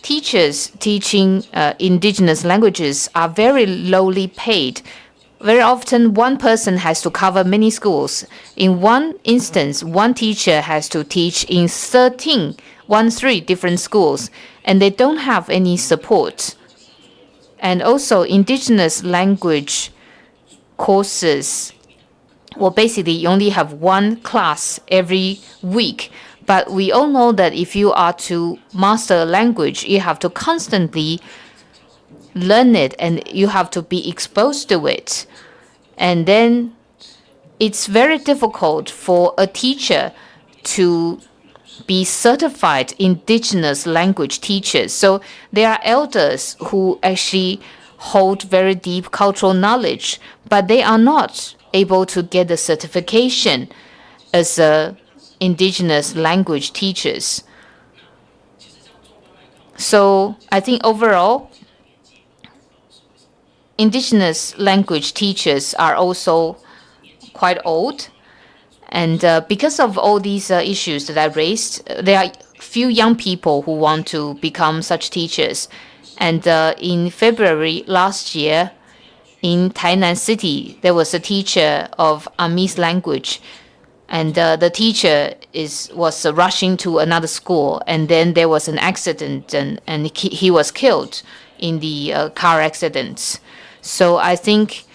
teachers teaching indigenous languages are very lowly paid. Very often, one person has to cover many schools. In one instance, one teacher has to teach in 13 different schools, and they don't have any support. And also, indigenous language courses, well, basically, you only have one class every week. But we all know that if you are to master a language, you have to constantly learn it and you have to be exposed to it. And then it's very difficult for a teacher to be certified indigenous language teachers. So there are elders who actually hold very deep cultural knowledge, but they are not able to get the certification as indigenous language teachers. So I think overall, indigenous language teachers are also quite old. And because of all these issues that I raised, there are few young people who want to become such teachers. And in February last year, in Tainan City, there was a teacher of Amis language. And the teacher was rushing to another school. And then there was an accident, and he was killed in the car accident. So I think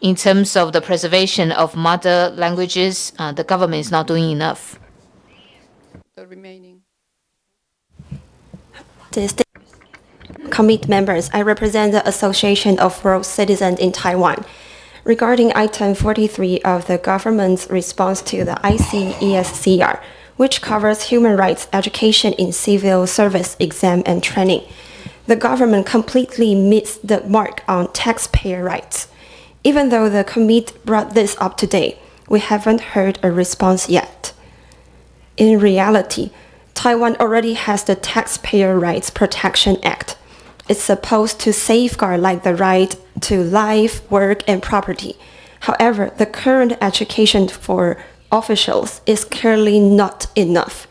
in terms of the preservation of mother languages, the government is not doing enough.
The remaining.
Committee members, I represent the Association of World Citizens in Taiwan. Regarding item 43 of the government's response to the ICESCR, which covers human rights education in civil service exam and training, the government completely missed the mark on taxpayer rights. Even though the committee brought this up today, we haven't heard a response yet. In reality, Taiwan already has the Taxpayer Rights Protection Act. It's supposed to safeguard like the right to life, work, and property. However, the current education for officials is clearly not enough.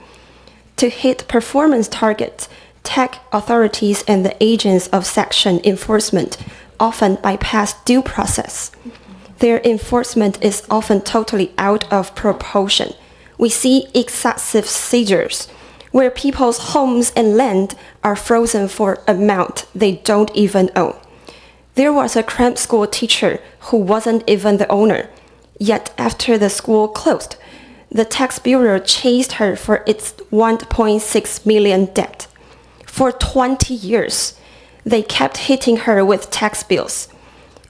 To hit performance targets, tech authorities and the agents of section enforcement often bypass due process. Their enforcement is often totally out of proportion. We see excessive seizures, where people's homes and land are frozen for amount they don't even own. There was a cram school teacher who wasn't even the owner. Yet after the school closed, the tax bureau chased her for its 1.6 million debt. For 20 years, they kept hitting her with tax bills.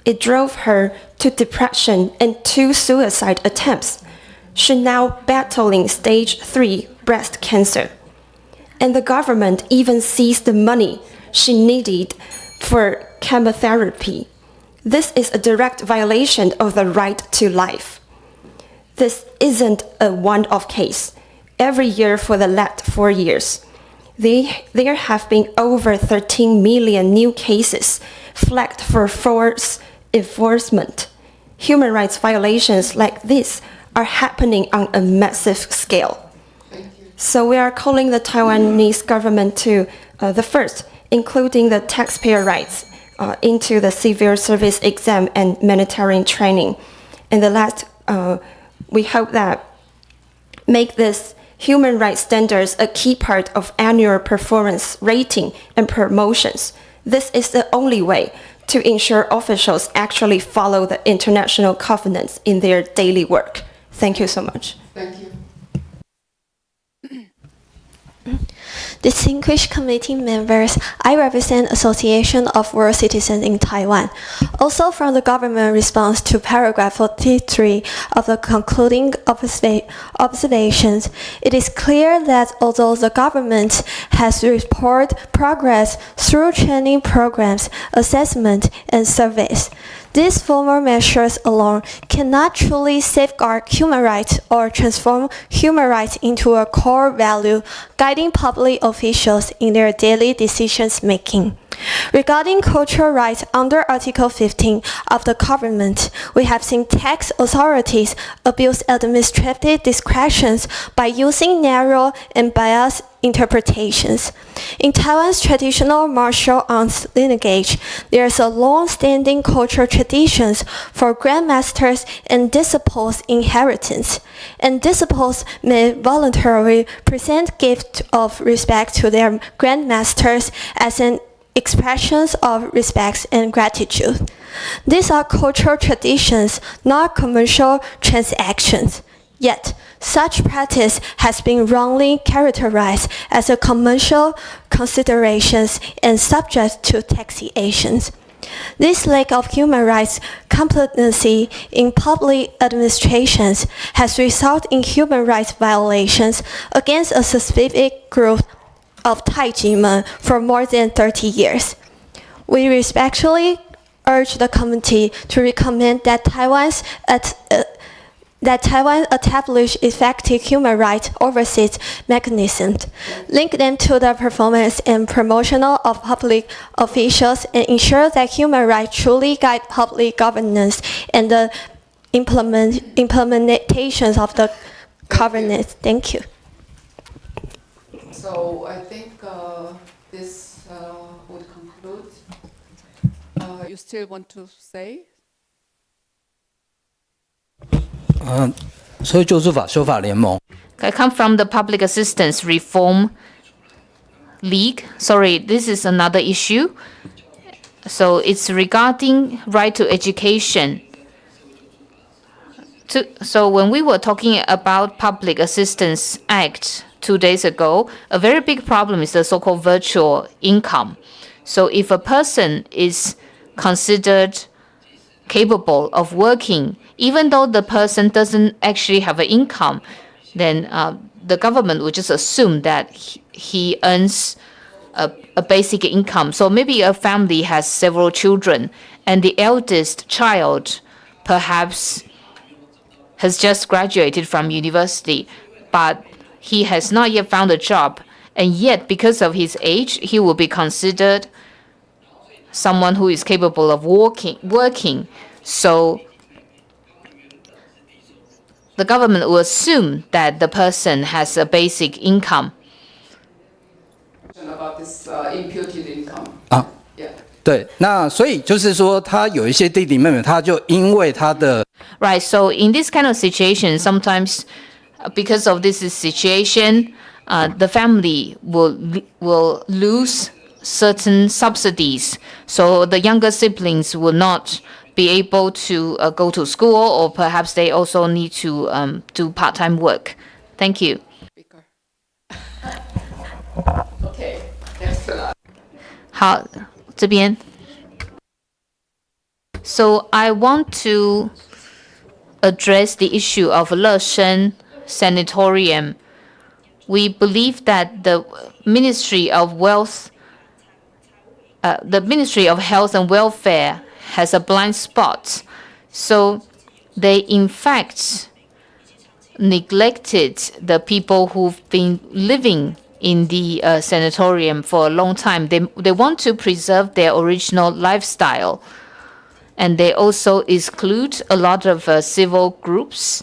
It drove her to depression and 2 suicide attempts. She's now battling stage 3 breast cancer. And the government even seized the money she needed for chemotherapy. This is a direct violation of the right to life. This isn't a one-off case. Every year for the last 4 years, there have been over 13 million new cases flagged for forced enforcement. Human rights violations like this are happening on a massive scale. So we are calling the Taiwanese government to the first, including the taxpayer rights into the civil service exam and military training. And the last, we hope that make this human rights standards a key part of annual performance rating and promotions. This is the only way to ensure officials actually follow the international covenants in their daily work. Thank you so much.
Thank you.
Distinguished committee members, I represent Association of World Citizens in Taiwan. Also from the government response to paragraph 43 of the concluding observations, it is clear that although the government has reported progress through training programs, assessment, and surveys, these formal measures alone cannot truly safeguard human rights or transform human rights into a core value guiding public officials in their daily decisions making. Regarding cultural rights under Article 15 of the government, we have seen tax authorities abuse administrative discretions by using narrow and biased interpretations. In Taiwan's traditional martial arts lineage, there is a long-standing cultural traditions for grandmasters and disciples' inheritance, and disciples may voluntarily present gifts of respect to their grandmasters as an expressions of respect and gratitude. These are cultural traditions, not commercial transactions. Yet, such practice has been wrongly characterized as a commercial considerations and subject to taxations. This lack of human rights competency in public administrations has resulted in human rights violations against a specific group of Taijimen for more than 30 years. We respectfully urge the committee to recommend that Taiwan establish effective human rights oversight mechanisms, link them to the performance and promotional of public officials, and ensure that human rights truly guide public governance and the implementations of the governance. Thank you.
So I think this would conclude. You still want to say?
所以救助法修法联盟
I come from the Public Assistance Reform League. Sorry, this is another issue. So it's regarding right to education. So when we were talking about Public Assistance Act 2 days ago, a very big problem is the so-called virtual income. So if a person is considered capable of working, even though the person doesn't actually have an income, then the government would just assume that he earns a basic income. So maybe a family has several children, and the eldest child perhaps has just graduated from university, but he has not yet found a job, and yet because of his age, he will be considered someone who is capable of working. So the government will assume that the person has a basic income.
About this imputed income.
对，那所以就是说，他有一些弟弟妹妹，他就因为他的
Right. So in this kind of situation, sometimes because of this situation, the family will lose certain subsidies. So the younger siblings will not be able to go to school, or perhaps they also need to do part-time work. Thank you.
Okay, thanks a lot.
好，这边。So I want to address the issue of Leshen Sanatorium. We believe that the Ministry of Health and Welfare has a blind spot. So they in fact neglected the people who've been living in the sanatorium for a long time. They want to preserve their original lifestyle. And they also exclude a lot of civil groups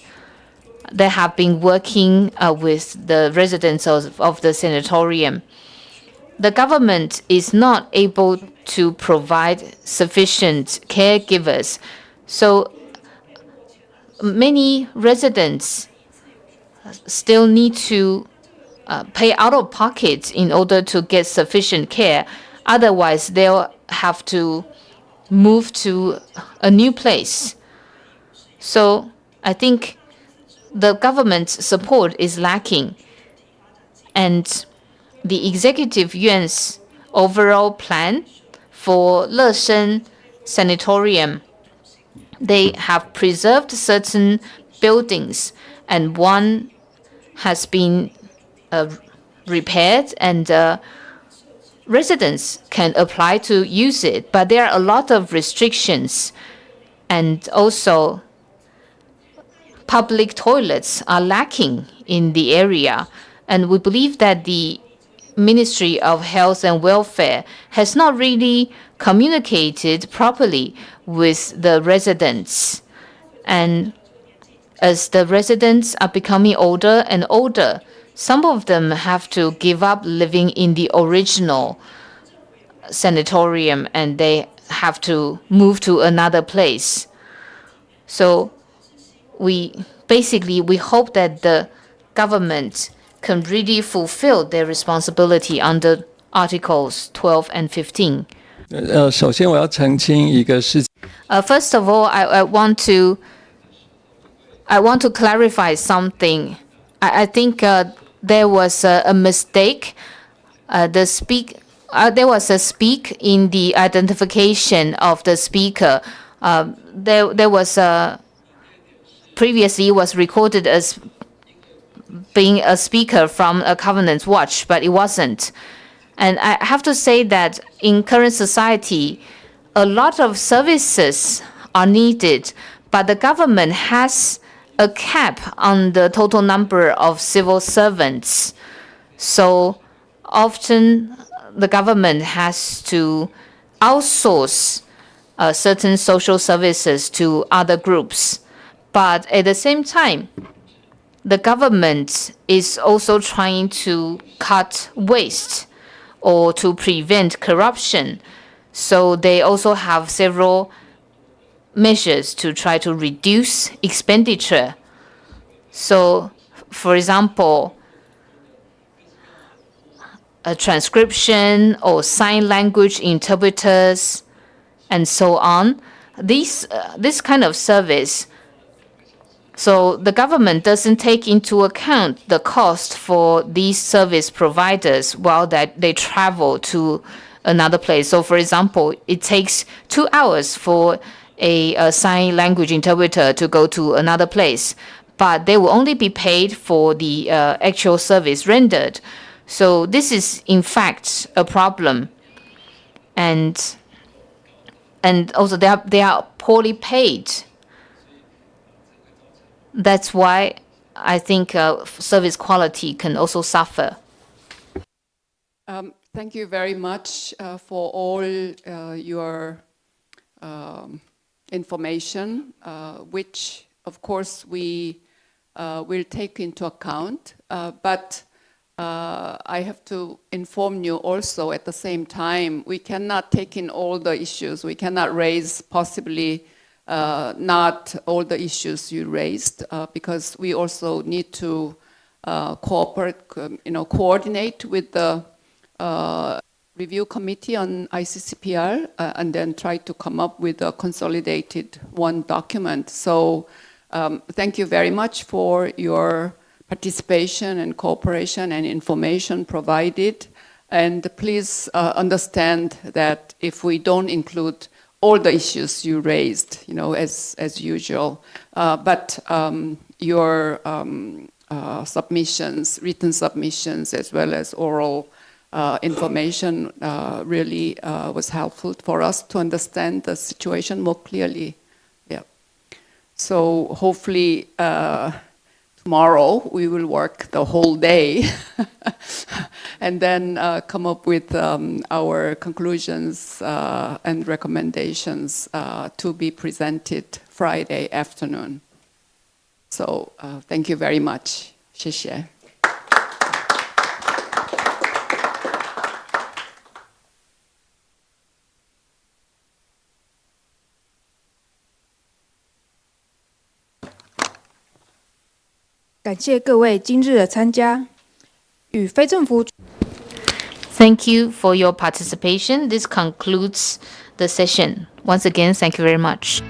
that have been working with the residents of the sanatorium. The government is not able to provide sufficient caregivers. So many residents still need to pay out of pocket in order to get sufficient care. Otherwise, they'll have to move to a new place. So I think the government's support is lacking. And the Executive Yuan's overall plan for Leshen Sanatorium, they have preserved certain buildings, and one has been repaired, and residents can apply to use it. But there are a lot of restrictions, and also public toilets are lacking in the area. And we believe that the Ministry of Health and Welfare has not really communicated properly with the residents. And as the residents are becoming older and older, some of them have to give up living in the original sanatorium, and they have to move to another place. So we hope that the government can really fulfill their responsibility under Articles 12 and 15.
首先我要澄清一个事情。
First of all, I want to clarify something. I think there was a mistake. There was a speak in the identification of the speaker. There was previously was recorded as being a speaker from a Covenant Watch, but it wasn't. And I have to say that in current society, a lot of services are needed, but the government has a cap on the total number of civil servants. So often the government has to outsource certain social services to other groups. But at the same time, the government is also trying to cut waste or to prevent corruption. So they also have several measures to try to reduce expenditure. So, for example, a transcription or sign language interpreters and so on. This kind of service. So the government doesn't take into account the cost for these service providers while they travel to another place. So, for example, it takes 2 hours for a sign language interpreter to go to another place, but they will only be paid for the actual service rendered. So this is, in fact, a problem. And also they are poorly paid. That's why I think service quality can also suffer.
Thank you very much for all your information, which of course we will take into account, but I have to inform you also at the same time, we cannot take in all the issues. We cannot raise possibly not all the issues you raised, because we also need to coordinate with the review committee on ICCPR and then try to come up with a consolidated one document. So thank you very much for your participation and cooperation and information provided. And please understand that if we don't include all the issues you raised, as usual, but your submissions, written submissions, as well as oral information really was helpful for us to understand the situation more clearly. Yeah. So hopefully tomorrow we will work the whole day and then come up with our conclusions and recommendations to be presented Friday afternoon. So thank you very much. 谢谢.
Thank
you for your participation. This concludes the session. Once again, thank you very much.